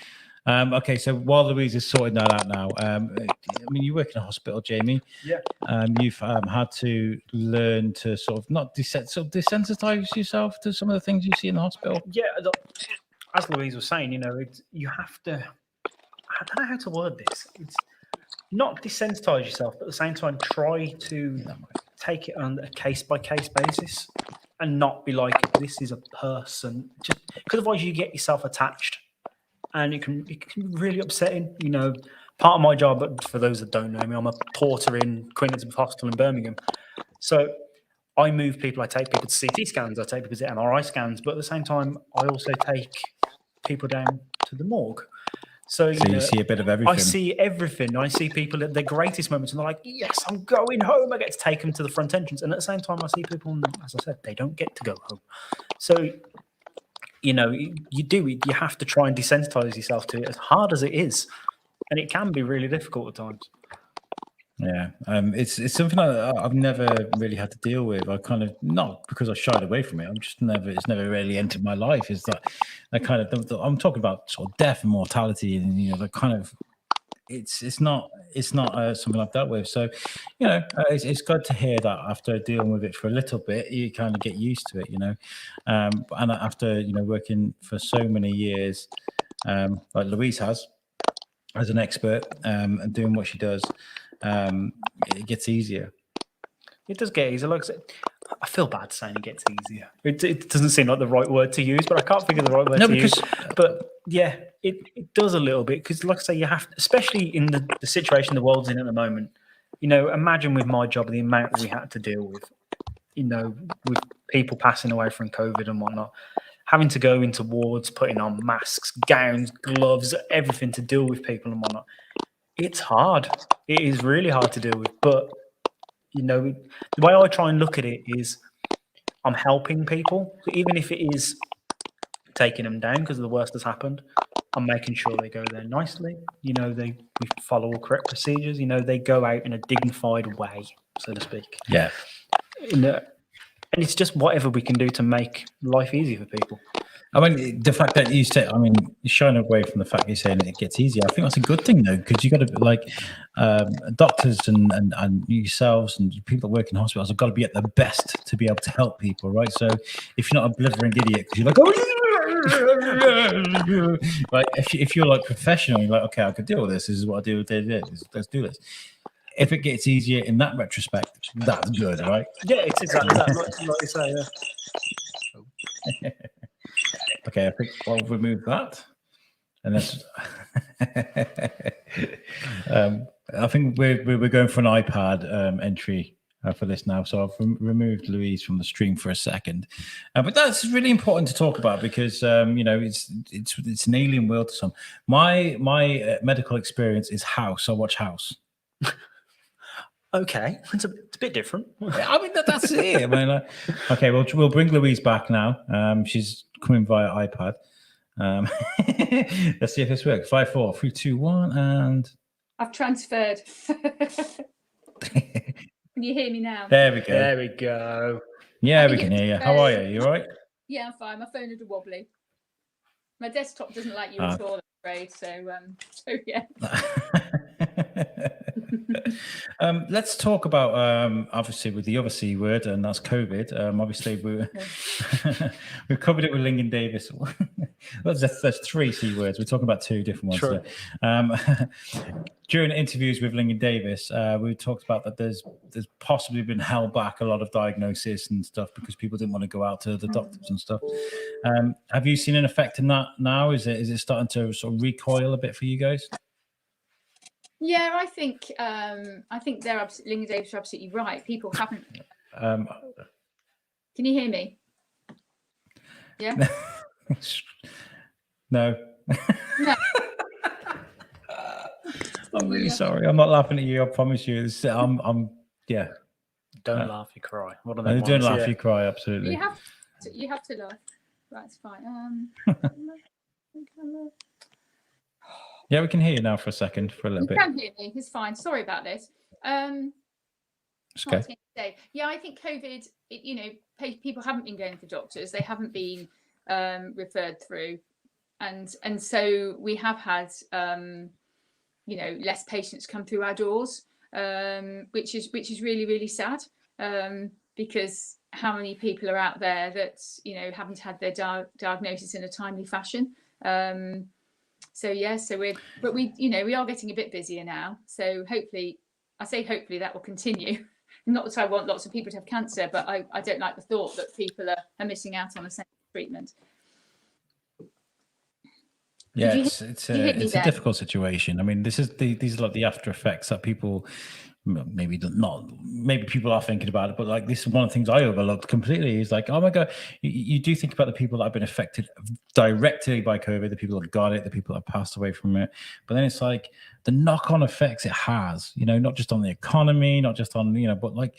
Okay, so while Louise is sorting that out now, I mean, you work in a hospital, Jamie. Yeah. You've had to learn to sort of not desensitize yourself to some of the things you see in the hospital. Yeah, as Louise was saying, you have to. I don't know how to word this. It's not desensitize yourself, but at the same time, try to take it on a case by case basis, and not be like, this is a person. Just because otherwise you get yourself attached. And it can be really upsetting. Part of my job, but for those that don't know me, I'm a porter in Queen Elizabeth Hospital in Birmingham. So I move people, I take people to CT scans, I take people to MRI scans, but at the same time, I also take people down to the morgue. So you see a bit of everything. I see everything. I see people at their greatest moments, and they're like, yes, I'm going home. I get to take them to the front entrance. And at the same time, I see people, as I said, they don't get to go home. So you have to try and desensitize yourself to it, as hard as it is, and it can be really difficult at times. Yeah, it's something I've never really had to deal with. I kind of, not because I shied away from it. It's never really entered my life. Is that kind of I'm talking about sort of death and mortality, and the kind of it's not something I've dealt with. So it's good to hear that after dealing with it for a little bit, you kind of get used to it. And after working for so many years, like Louise has, as an expert, and doing what she does, it gets easier. It does get easier. Like I said, I feel bad saying it gets easier. It doesn't seem like the right word to use, but I can't figure the right word to use. But yeah, it does a little bit, because like I say, you have, especially in the situation the world's in at the moment, imagine with my job, the amount we had to deal with, with people passing away from COVID and whatnot, having to go into wards, putting on masks, gowns, gloves, everything to deal with people and whatnot. It's hard. It is really hard to deal with, but the way I try and look at it is I'm helping people, even if it is taking them down because the worst has happened. I'm making sure they go there nicely. We follow all correct procedures. They go out in a dignified way, so to speak. Yeah. and it's just whatever we can do to make life easy for people. I mean, the fact that you say, I mean, shying away from the fact you're saying it gets easier, I think that's a good thing, though, because you got to, like, doctors and yourselves and people that work in hospitals have got to be at their best to be able to help people, right? So if you're not a blithering idiot, because you're like, oh, like, if you're like professional, you're like, okay, I could deal with this. This is what I do. Let's do this. If it gets easier in that retrospect, that's good, right? Yeah, it's exactly that. Like you say, yeah. Okay, I think I'll remove that. And that's I think we're going for an iPad entry for this now. So I've removed Louise from the stream for a second. But that's really important to talk about because you know, it's an alien world to some. My medical experience is House. I watch House. Okay, it's a bit different. I mean, that's it. I mean, okay, we'll bring Louise back now. She's coming via iPad. Let's see if this works. 5, 4, 3, 2, 1, and I've transferred. Can you hear me now? there we go. There we go. Yeah, we can hear you. How are you? You all right? Yeah, I'm fine. My phone is a wobbly. My desktop doesn't like you at all, I'm afraid. So yeah. Let's talk about obviously with the other C word, and that's COVID. Obviously, we've covered it with Lincoln Davis. There's 3 C words. We're talking about 2 different ones. True. During interviews with Lincoln Davis, we talked about that there's possibly been held back a lot of diagnosis and stuff because people didn't want to go out to the doctors and stuff. Have you seen an effect in that now? Is it starting to sort of recoil a bit for you guys? Yeah, I think they're Lincoln Davis are absolutely right. People haven't. Can you hear me? Yeah. No. No. I'm really sorry. I'm not laughing at you. I promise you. I'm yeah. Don't laugh, you cry. What are they? Don't laugh, you cry. Absolutely. You have to laugh. That's fine. Yeah, we can hear you now for a second, for a little bit. You can hear me. It's fine. Sorry about this. It's okay. Yeah, I think COVID. People haven't been going to doctors. They haven't been referred through, and so we have had less patients come through our doors, which is really, really sad, because how many people are out there that haven't had their diagnosis in a timely fashion. We are getting a bit busier now. So hopefully that will continue. Not that I want lots of people to have cancer, but I don't like the thought that people are missing out on essential treatment. Yeah, it's a difficult situation. I mean, these are like the after effects that people maybe people are thinking about it, but like this is one of the things I overlooked completely is like, oh my God, you do think about the people that have been affected directly by COVID, the people that got it, the people that passed away from it. But then it's like the knock-on effects it has, not just on the economy, not just on, but like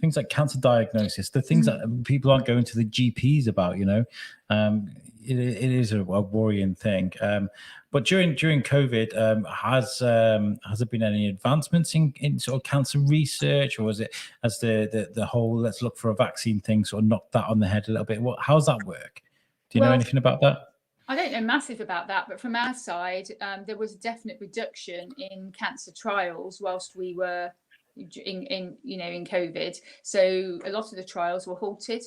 things like cancer diagnosis, the things that people aren't going to the GPs about, it is a worrying thing. But during COVID, has there been any advancements in sort of cancer research, or has the whole let's look for a vaccine thing sort of knocked that on the head a little bit? How's that work? Do you know anything about that? I don't know massive about that, but from our side, there was a definite reduction in cancer trials whilst we were in COVID. So a lot of the trials were halted.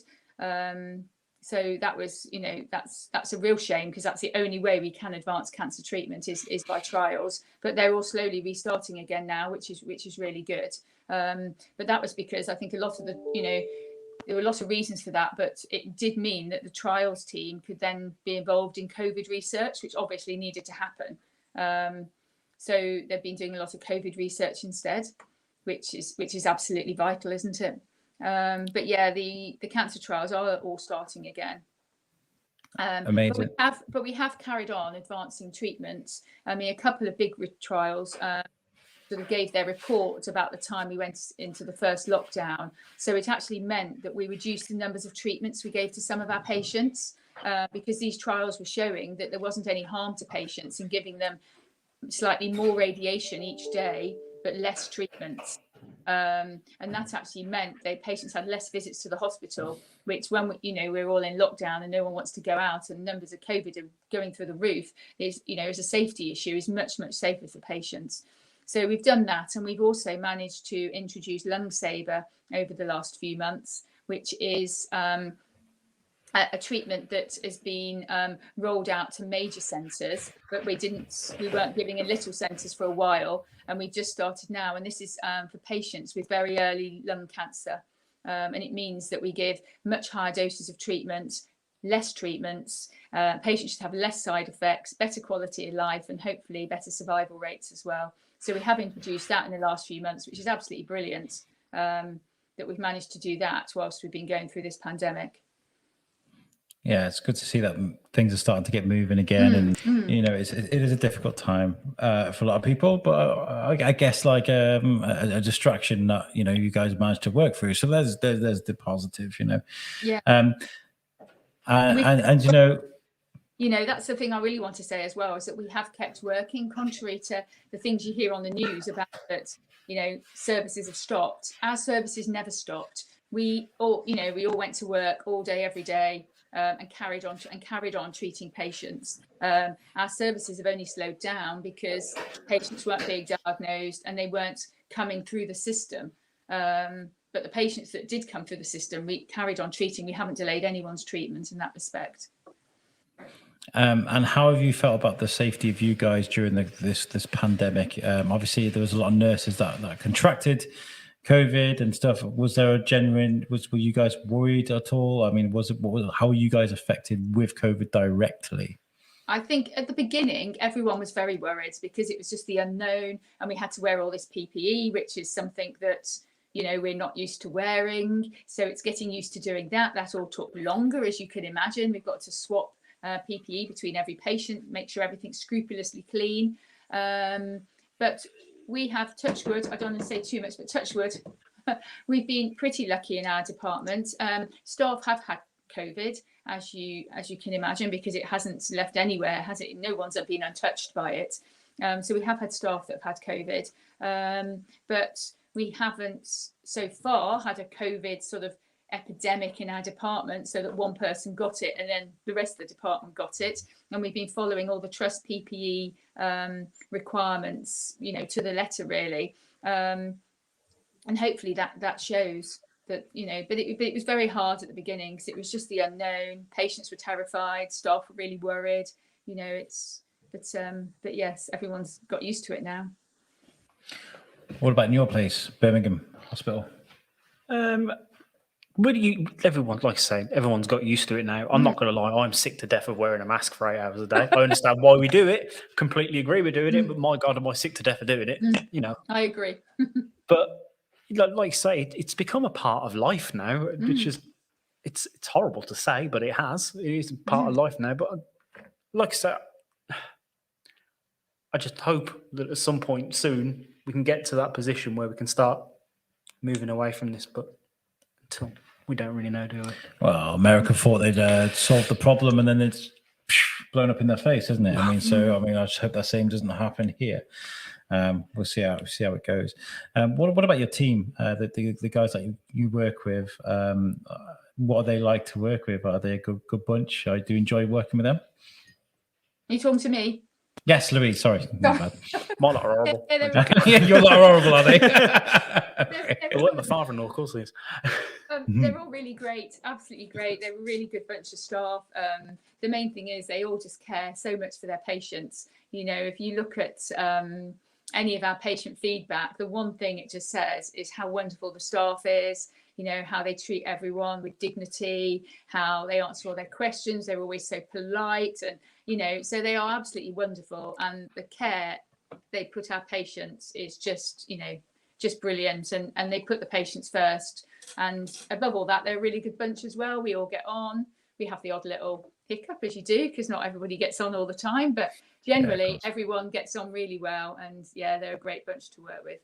So that was, that's a real shame, because that's the only way we can advance cancer treatment is by trials. But they're all slowly restarting again now, which is really good. But that was because I think a lot of there were a lot of reasons for that, but it did mean that the trials team could then be involved in COVID research, which obviously needed to happen. So they've been doing a lot of COVID research instead, which is absolutely vital, isn't it? But yeah, the cancer trials are all starting again. Amazing. But we have carried on advancing treatments. I mean, a couple of big trials sort of gave their report about the time we went into the first lockdown. So it actually meant that we reduced the numbers of treatments we gave to some of our patients, because these trials were showing that there wasn't any harm to patients in giving them slightly more radiation each day, but less treatments. And that actually meant patients had less visits to the hospital, which when we're all in lockdown and no one wants to go out and numbers of COVID are going through the roof, is as a safety issue, is much, much safer for patients. So we've done that, and we've also managed to introduce Lungsaver over the last few months, which is a treatment that has been rolled out to major centres, but we weren't giving in little centres for a while, and we just started now. And this is for patients with very early lung cancer, and it means that we give much higher doses of treatment, less treatments. Patients should have less side effects, better quality of life, and hopefully better survival rates as well. So we have introduced that in the last few months, which is absolutely brilliant, that we've managed to do that whilst we've been going through this pandemic. Yeah, it's good to see that things are starting to get moving again, and it is a difficult time for a lot of people. But I guess like a distraction that you guys managed to work through. So there's the positive, Yeah. That's the thing I really want to say as well, is that we have kept working, contrary to the things you hear on the news about that. Services have stopped. Our services never stopped. We all went to work all day, every day. And carried on treating patients. Our services have only slowed down because patients weren't being diagnosed and they weren't coming through the system. But the patients that did come through the system, we carried on treating. We haven't delayed anyone's treatment in that respect. And how have you felt about the safety of you guys during this pandemic? Obviously, there was a lot of nurses that contracted COVID and stuff. Was there were you guys worried at all? I mean, how were you guys affected with COVID directly? I think at the beginning, everyone was very worried because it was just the unknown, and we had to wear all this PPE, which is something that, we're not used to wearing. So it's getting used to doing that. That all took longer, as you can imagine. We've got to swap PPE between every patient, make sure everything's scrupulously clean. But we have, touch wood, I don't want to say too much, but touch wood, we've been pretty lucky in our department. Staff have had COVID, as you can imagine, because it hasn't left anywhere, has it? No one's been untouched by it. So we have had staff that have had COVID, but we haven't so far had a COVID sort of epidemic in our department, so that one person got it and then the rest of the department got it. And we've been following all the trust PPE requirements, to the letter, really. And hopefully that shows that, but it was very hard at the beginning because it was just the unknown. Patients were terrified, staff were really worried, but yes, everyone's got used to it now. What about in your place, Birmingham Hospital? Everyone, like I say, everyone's got used to it now. I'm not going to lie, I'm sick to death of wearing a mask for 8 hours a day. I understand why we do it, completely agree with doing it, but my God, am I sick to death of doing it? I agree. But like you say, it's become a part of life now, which is, it's horrible to say, but it is part of life now. But like I said, I just hope that at some point soon we can get to that position where we can start moving away from this, but until we don't really know, do we? Well, America thought they'd solved the problem, and then it's blown up in their face, isn't it? I just hope that same doesn't happen here. We'll see how it goes. What about your team? The guys that you work with, what are they like to work with? Are they a good bunch? Do you enjoy working with them? Are you talking to me? Yes, Louise. Sorry. My lot are horrible. Your lot are horrible, are they? My father-in-law, of course, is. They're all really great, absolutely great. They're a really good bunch of staff. The main thing is they all just care so much for their patients. If you look at any of our patient feedback, the one thing it just says is how wonderful the staff is, how they treat everyone with dignity, how they answer all their questions. They're always so polite, and so they are absolutely wonderful. And the care they put our patients is just brilliant, and they put the patients first. And above all that, they're a really good bunch as well. We all get on. We have the odd little hiccup, as you do, because not everybody gets on all the time, but generally everyone gets on really well. And yeah, they're a great bunch to work with.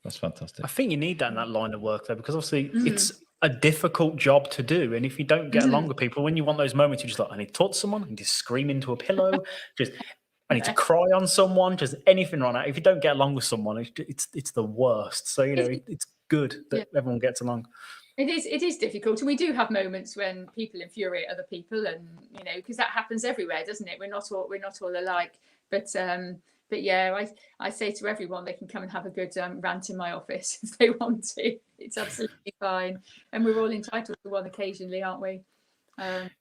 That's fantastic. I think you need that in that line of work, though, because obviously it's a difficult job to do. And if you don't get along with people, when you want those moments, you're just like, I need to talk to someone, I need to scream into a pillow. I need to cry on someone, just anything like that. If you don't get along with someone, it's the worst. So, it's good that everyone gets along. It is difficult, and we do have moments when people infuriate other people, and because that happens everywhere, doesn't it? We're not all alike, but yeah, I say to everyone they can come and have a good rant in my office if they want to. It's absolutely fine, and we're all entitled to one occasionally, aren't we?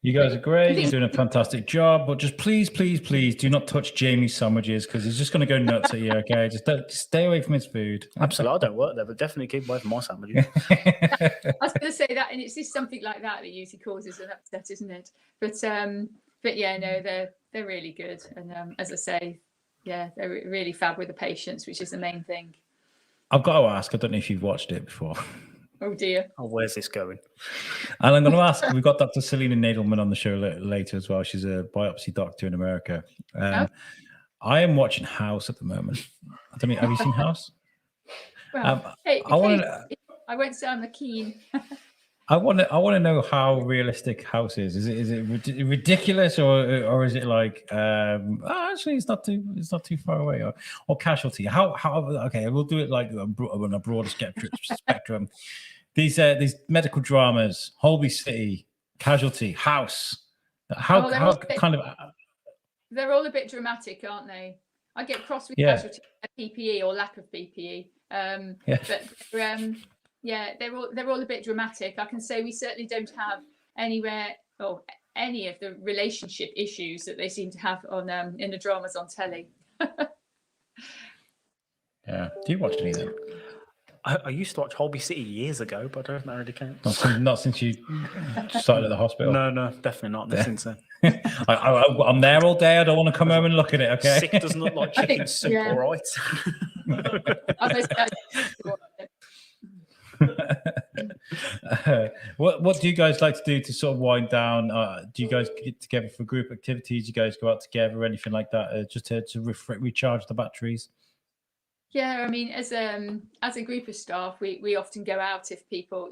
You guys are great. You're doing a fantastic job, but just please do not touch Jamie's sandwiches because he's just going to go nuts at you. Okay, just stay away from his food. Absolutely, I don't work there, but definitely keep away from my sandwiches. I was going to say that, and it's just something like that usually causes an upset, isn't it? But yeah, no, they're really good, and as I say, yeah, they're really fab with the patients, which is the main thing. I've got to ask. I don't know if you've watched it before. Oh dear. Oh, where's this going? And I'm going to ask, we've got Dr. Selena Nadelman on the show later as well. She's a biopsy doctor in America. I am watching House at the moment. I don't know, have you seen House? Well, I won't say I'm a keen. I want to know how realistic House is. Is it ridiculous or is it like actually it's not too far away or Casualty? How okay, we'll do it like on a broader spectrum. These medical dramas, Holby City, Casualty, House. How kind of they're all a bit dramatic, aren't they? I get cross with Casualty, PPE or lack of PPE. But yeah, they're all a bit dramatic. I can say we certainly don't have any of the relationship issues that they seem to have on in the dramas on telly. Yeah. Do you watch any of them? I used to watch Holby City years ago, but I don't know if that really counts. Not since you started at the hospital. No, definitely not. Since then. I'm there all day. I don't want to come home and look at it. Okay. Sick doesn't look like chicken soup, all right. What do you guys like to do to sort of wind down? Do you guys get together for group activities? Do you guys go out together or anything like that, just to recharge the batteries? Yeah, I mean, as a group of staff, we often go out if people,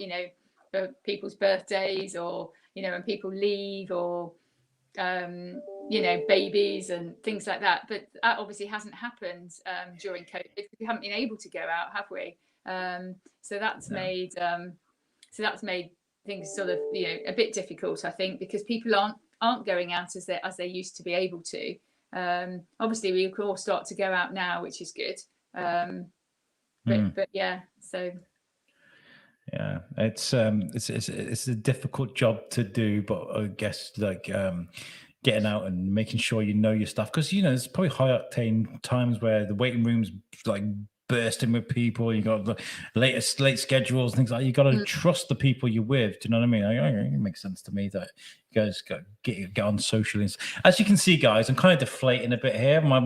for people's birthdays or when people leave or babies and things like that. But that obviously hasn't happened during COVID because we haven't been able to go out, have we? So that's made things sort of a bit difficult, I think, because people aren't going out as they used to be able to. Obviously, we can all start to go out now, which is good. But yeah, so. Yeah, it's a difficult job to do, but I guess like getting out and making sure you know your stuff, because there's probably high octane times where the waiting room's like bursting with people. You got the late schedules and things like that. You got to trust the people you're with. Do you know what I mean? It makes sense to me that you guys get on socially. As you can see, guys, I'm kind of deflating a bit here. My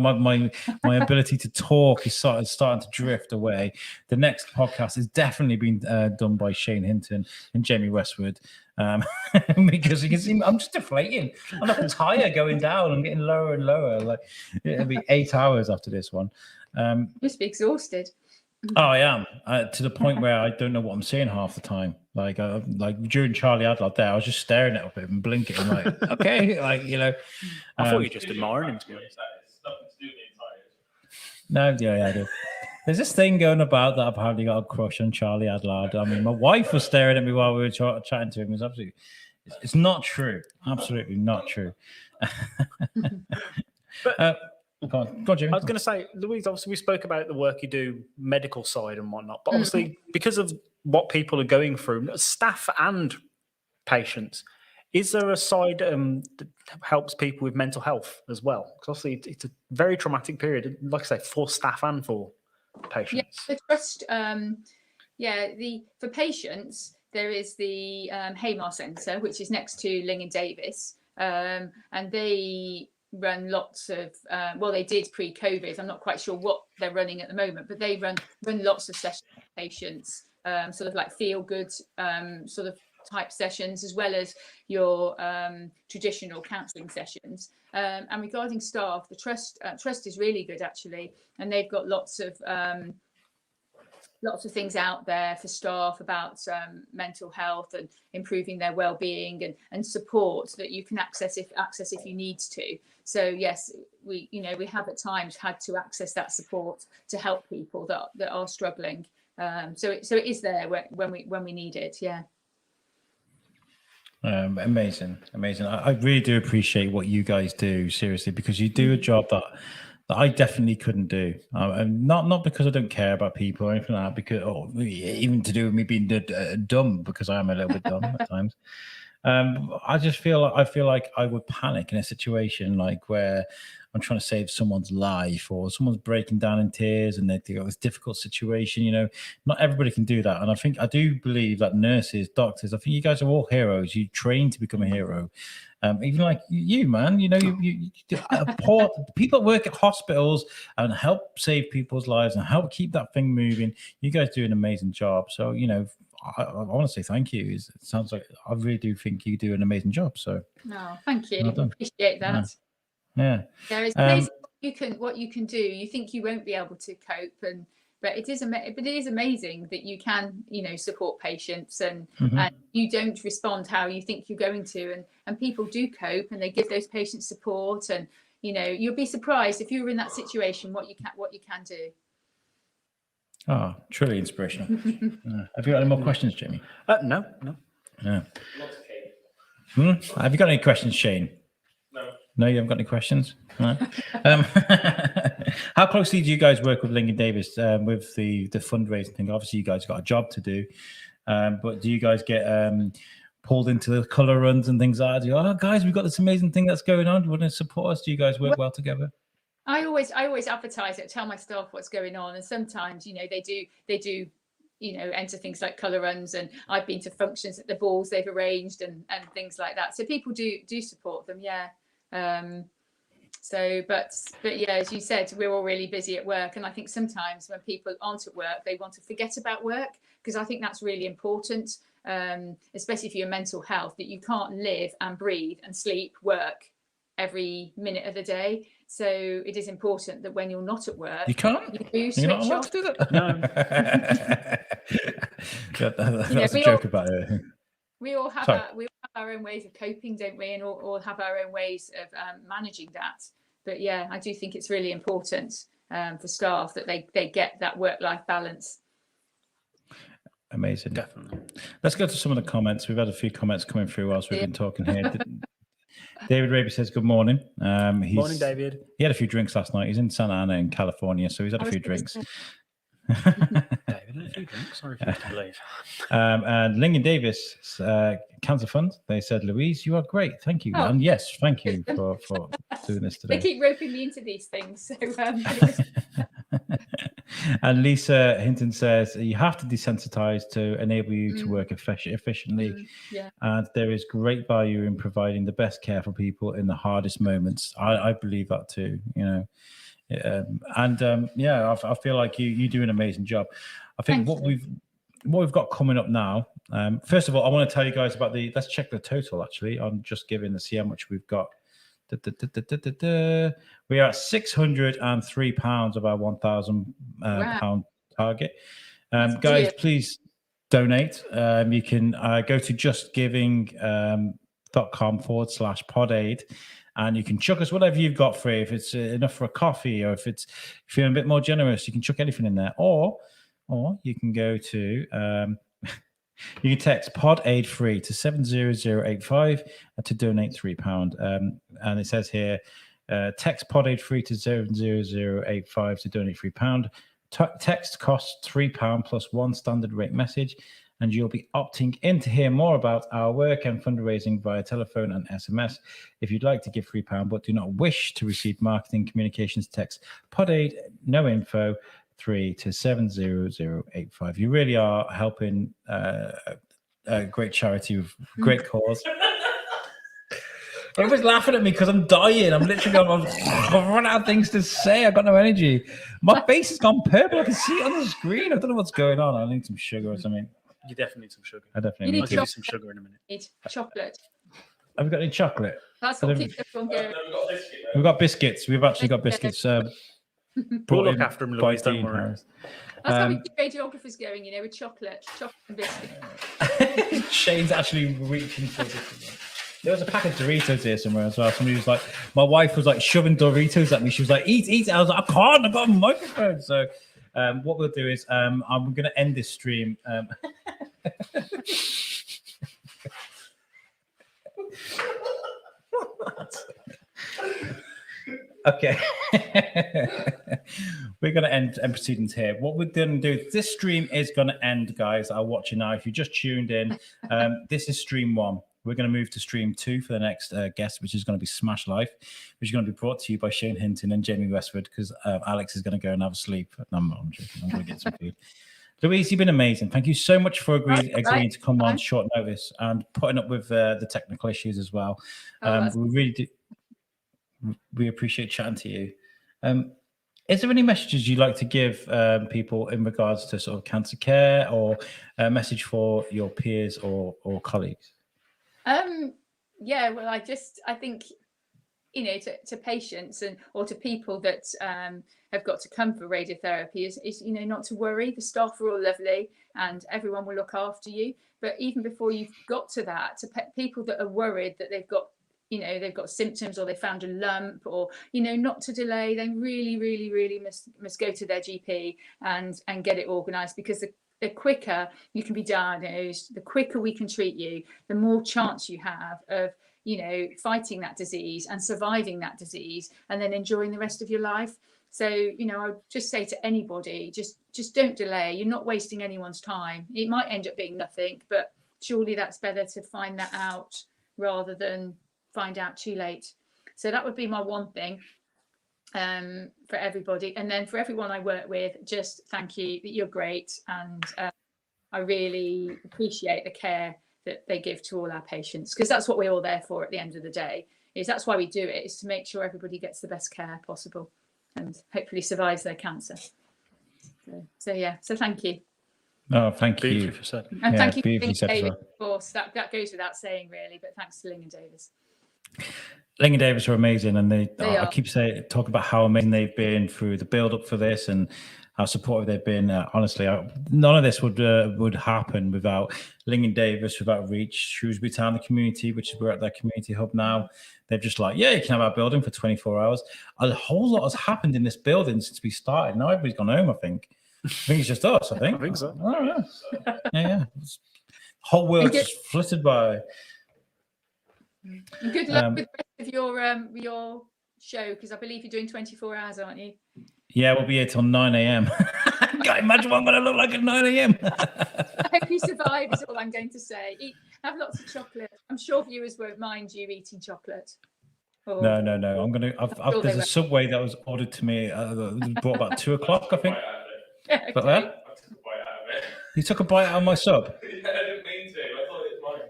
ability to talk is starting to drift away. The next podcast has definitely been done by Shane Hinton and Jamie Westwood. Because you can see I'm just deflating. I'm like a tire going down. I'm getting lower and lower. Like it'll be 8 hours after this one. You must be exhausted. Oh, I am to the point where I don't know what I'm saying half the time. Like during Charlie Adler there, I was just staring at him and blinking. I'm like, okay, I thought you were just admiring him, to be honest. No, yeah, I do. There's this thing going about that apparently got a crush on Charlie Adler. I mean, my wife was staring at me while we were chatting to him. It's not true. Absolutely not true. Go on, Jimmy. I was going to say, Louise, obviously we spoke about the work you do, medical side and whatnot, but obviously because of what people are going through, staff and patients, is there a side that helps people with mental health as well? Because obviously it's a very traumatic period, like I say, for staff and for patients. Yeah, the trust. For patients, there is the Haymar Centre, which is next to Ling and Davis, and they run lots of they did pre-COVID. I'm not quite sure what they're running at the moment, but they run lots of sessions for patients, sort of like feel good sort of type sessions, as well as your traditional counselling sessions. And regarding staff, the trust is really good actually, and they've got lots of lots of things out there for staff about mental health and improving their well-being and support that you can access if you need to. So yes, we have at times had to access that support to help people that are struggling. So it is there when we need it. Yeah. Amazing. I really do appreciate what you guys do, seriously, because you do a job that I definitely couldn't do. And not because I don't care about people or anything like that, because even to do with me being dumb, because I am a little bit dumb at times. I feel like I would panic in a situation like where I'm trying to save someone's life or someone's breaking down in tears and they've got this difficult situation. Not everybody can do that. And I do believe that nurses, doctors, I think you guys are all heroes. You train to become a hero. Even like you, man, you people that work at hospitals and help save people's lives and help keep that thing moving. You guys do an amazing job. So, I want to say thank you. It sounds like I really do think you do an amazing job. So, no, thank you. Well done. Appreciate that. Yeah. It's amazing what you can do. You think you won't be able to cope, but it is amazing that you can, support patients and you don't respond how you think you're going to, and people do cope and they give those patients support, and you'll be surprised if you were in that situation what you can do. Oh, truly inspirational. Have you got any more questions, Jamie? No. Yeah. Have you got any questions, Shane? No, you haven't got any questions? No. How closely do you guys work with Lincoln Davis with the fundraising thing? Obviously, you guys got a job to do, but do you guys get pulled into the colour runs and things like that? Guys, we've got this amazing thing that's going on. Do you want to support us? Do you guys work well together? I always advertise it, tell my staff what's going on, and sometimes they do enter things like colour runs, and I've been to functions at the balls they've arranged and things like that. So people do support them, yeah. But yeah, as you said, we're all really busy at work, and I think sometimes when people aren't at work, they want to forget about work, because I think that's really important, especially for your mental health, that you can't live and breathe and sleep, work every minute of the day. So it is important that when you're not at work, you can't. You're not allowed to do that. No. That's a joke about it. We all have our own ways of coping, don't we? And all have our own ways of managing that. But yeah, I do think it's really important for staff that they get that work-life balance. Amazing. Definitely. Let's go to some of the comments. We've had a few comments coming through whilst we've been talking here. David Raby says, good morning. Morning, David. He had a few drinks last night. He's in Santa Ana in California, so he's had a few drinks. David had a few drinks. Sorry for to believe. And Lincoln Davis, Cancer Fund, they said, Louise, you are great. Thank you. And yes, thank you for doing this today. They keep roping me into these things. So, and Lisa Hinton says, you have to desensitize to enable you to work efficiently. Yeah. And there is great value in providing the best care for people in the hardest moments. I believe that too, I feel like you do an amazing job. I think what we've got coming up now, first of all, I want to tell you guys about let's check the total actually. I'm just giving to see how much we've got. We are at £603 of our £1,000 target. Guys, please donate. You can go to justgiving.com/podaid. And you can chuck us whatever you've got free. If it's enough for a coffee, or if it's feeling a bit more generous, you can chuck anything in there. Or you can go to you can text PodAid free to 70085 to donate £3. And it says here, text PodAid free to 70085 to donate £3. Text costs £3 plus one standard rate message, and you'll be opting in to hear more about our work and fundraising via telephone and SMS. If you'd like to give £3 but do not wish to receive marketing communications, text PodAid no info 3 to 70085. You really are helping a great charity with great cause. Everyone's laughing at me because I'm dying. I'm literally I've run out of things to say. I've got no energy. My face has gone purple. I can see it on the screen. I don't know what's going on. I need some sugar or something. You definitely need some sugar. I definitely I'll give you some sugar in a minute. Need chocolate. Have we got any chocolate? That's what keeps everyone going. We've got biscuits. We've actually got biscuits. We'll look after him, Louise, don't worry. That's how we keep radiographers going, you know, with chocolate and biscuit. Shane's actually reaching for this. There was a pack of Doritos here somewhere as well. Somebody was like, my wife was like shoving Doritos at me. She was like, eat. I was like, I can't, I've got a microphone. So what we'll do is I'm going to end this stream. Okay. We're going to end proceedings here. What we're going to do, this stream is going to end, guys. I'll watch you now. If you just tuned in, this is stream 1. We're going to move to stream 2 for the next guest, which is going to be Smash Life, which is going to be brought to you by Shane Hinton and Jamie Westwood, because Alex is going to go and have a sleep. No, I'm joking. I'm going to get some food. Louise, you've been amazing. Thank you so much for agreeing to come on short notice and putting up with the technical issues as well. We really do. We appreciate chatting to you. Is there any messages you'd like to give people in regards to sort of cancer care, or a message for your peers or colleagues? Yeah, well, I think, you know, to patients or to people that have got to come for radiotherapy is, you know, not to worry. The staff are all lovely and everyone will look after you. But even before you've got to that, to people that are worried that they've got symptoms or they found a lump, or, you know, not to delay. They really must go to their GP and get it organised, because the quicker you can be diagnosed, the quicker we can treat you, the more chance you have of, you know, fighting that disease and surviving that disease and then enjoying the rest of your life. So, you know, I would just say to anybody, just don't delay. You're not wasting anyone's time. It might end up being nothing, but surely that's better to find that out rather than find out too late. So that would be my one thing for everybody. And then for everyone I work with, just thank you. You're great, and I really appreciate the care that they give to all our patients, because that's what we're all there for at the end of the day. That's why we do it, is to make sure everybody gets the best care possible and hopefully survives their cancer. So thank you. Oh, thank you. And thank you for Ling and Davis, of course. That goes without saying, really, but thanks to Ling and Davis. Ling and Davis are amazing, and They I are. keep talking about how amazing they've been through the build up for this and how supportive they've been. Honestly, none of this would happen without Ling and Davis, without Reach, Shrewsbury Town, the community, which is we're at their community hub now. They're just like, yeah, you can have our building for 24 hours. A whole lot has happened in this building since we started. Now everybody's gone home, I think. I think it's just us, I think. I think so. I don't know. Yeah. Whole world just flitted by. And good luck with the rest of your show, because I believe you're doing 24 hours, aren't you? Yeah, we'll be here till 9 a.m. Can't imagine what I'm going to look like at 9 a.m. I hope you survive, is all I'm going to say. Have lots of chocolate. I'm sure viewers won't mind you eating chocolate. Or... No. There's a Subway that was ordered to me, brought about 2 o'clock, I think. Okay. But then you took a bite out of my sub. Yeah, I didn't mean to. I thought it was mine.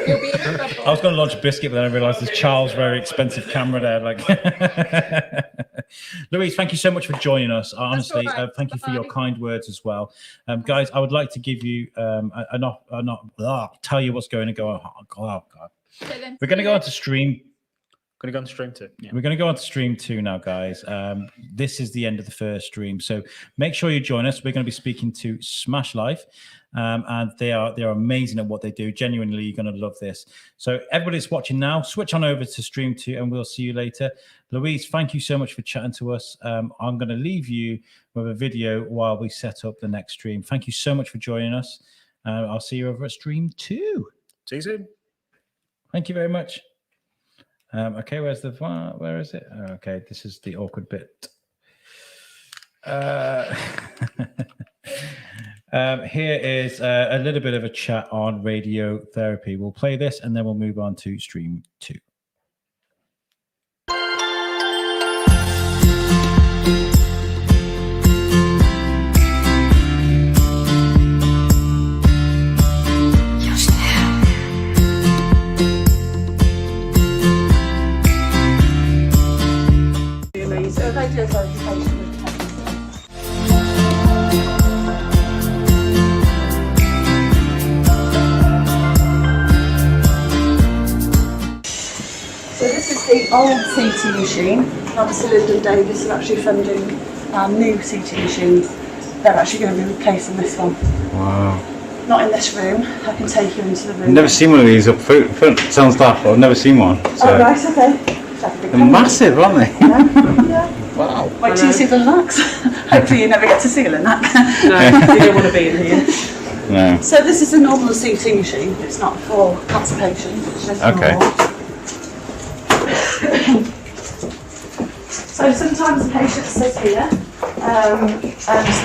You'll be in trouble. I was going to launch a biscuit, but then I realised there's Charles' very expensive camera there. Like, Louise, thank you so much for joining us. Honestly, thank you for your kind words as well, guys. I would like to give you tell you what's going to go on. Oh, God. We're going to go on to stream. Going to go on stream 2. Yeah. We're going to go on to stream 2 now, guys. This is the end of the first stream, so make sure you join us. We're going to be speaking to Smash Life, and they are amazing at what they do. Genuinely, you're going to love this. So everybody that's watching now, switch on over to stream 2, and we'll see you later. Louise, thank you so much for chatting to us. I'm going to leave you with a video while we set up the next stream. Thank you so much for joining us. I'll see you over at stream 2. See you soon. Thank you very much. Okay, where is it? Okay, this is the awkward bit. Here is a little bit of a chat on radiotherapy. We'll play this and then we'll move on to stream 2. So radiotherapy with cancer. the old CT machine. Obviously, Lyndon Davies are actually funding our new CT machines. They're actually going to be replacing this one. Wow. Not in this room. I can take you into the room. I've never seen one of these up front. Sounds daft, but I've never seen one. So. Oh, right, okay. They're massive, aren't they? Yeah. Wow. Wait till you see the Linacs. Hopefully you never get to see a Linac. No, you don't want to be in here. No. So this is a normal CT machine. It's not for cancer patients. It's just Okay. normal. So sometimes the patient sits here and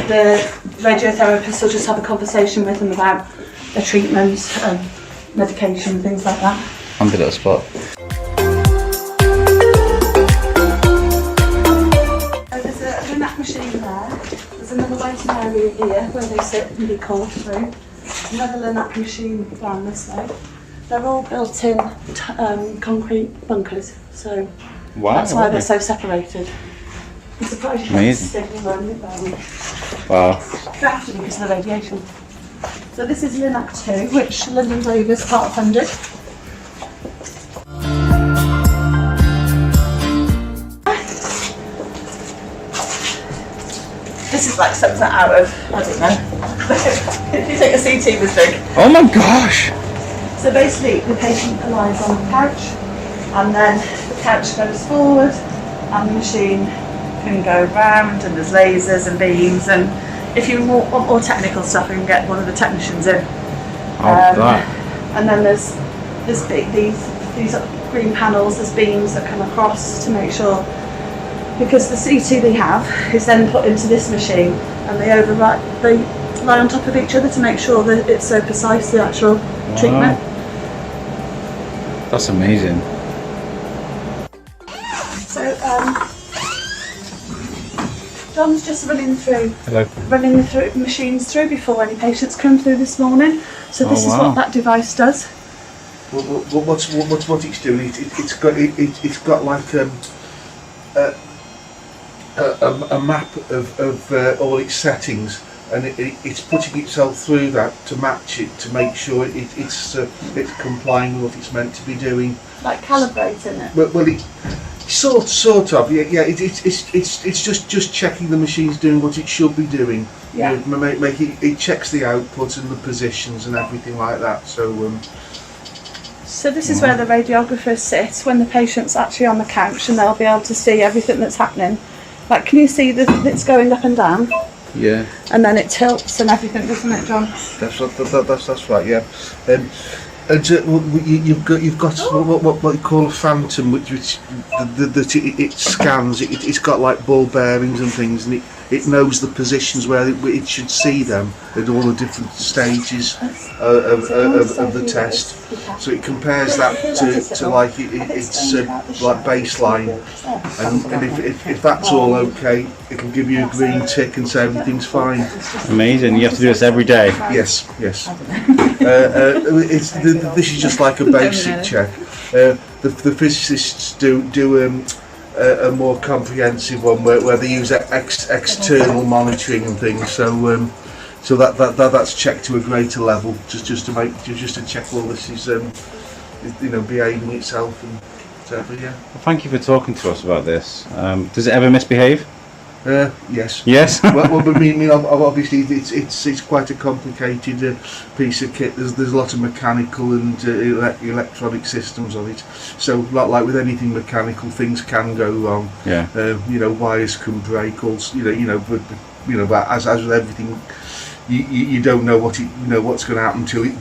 the radiotherapist will just have a conversation with them about their treatment and medication and things like that. I'm good at a spot. There's a Linac machine there. There's another waiting area here where they sit and be called through. Another Linac machine down this way. They're all built-in concrete bunkers, so Wow, that's why lovely. they're so separated. I'm surprised you can't Amazing. stick them on it, but Wow. you have to because of the radiation. So this is Linac 2, which Lyndon Davies part funded. This is like something out of, I don't know. If you think a CT was big. Oh my gosh. So basically the patient lies on the couch and then the couch goes forward and the machine can go round and there's lasers and beams, and if you want more technical stuff you can get one of the technicians in. That. And then there's these green panels, there's beams that come across to make sure, because the CT they have is then put into this machine and they lie on top of each other to make sure that it's so precise, the actual treatment. That's amazing. So John's just running the machines through before any patients come through this morning. So this is what that device does. What's it's doing? It's got like a map of all its settings, and it's putting itself through that to match it, to make sure it's complying with what it's meant to be doing. Like calibrating it. Well, it sort of, yeah. It's just checking the machine's doing what it should be doing. Yeah. You know, it checks the output and the positions and everything like that. So. So this is where the radiographers sit when the patient's actually on the couch, and they'll be able to see everything that's happening. Like, can you see that it's going up and down? Yeah. And then it tilts and everything, doesn't it, John? That's right. Yeah. And you've got what you call a phantom, which it scans. It's got like ball bearings and things, and it knows the positions where it should see them at all the different stages of the test. So it compares that to like it's like baseline, and if that's all okay, it'll give you a green tick and say everything's fine. Amazing. You have to do this every day. Yes. This is just like a basic check. The physicists do a more comprehensive one where they use external monitoring and things. So that's checked to a greater level, just to check all this is behaving itself and whatever. Yeah. Well, thank you for talking to us about this. Does it ever misbehave? Yes. Yes. well, I mean, obviously, it's quite a complicated piece of kit. There's a lot of mechanical and electronic systems on it. So, like with anything mechanical, things can go wrong. Yeah. Wires can break. Also, but as with everything, you don't know what's going to happen until it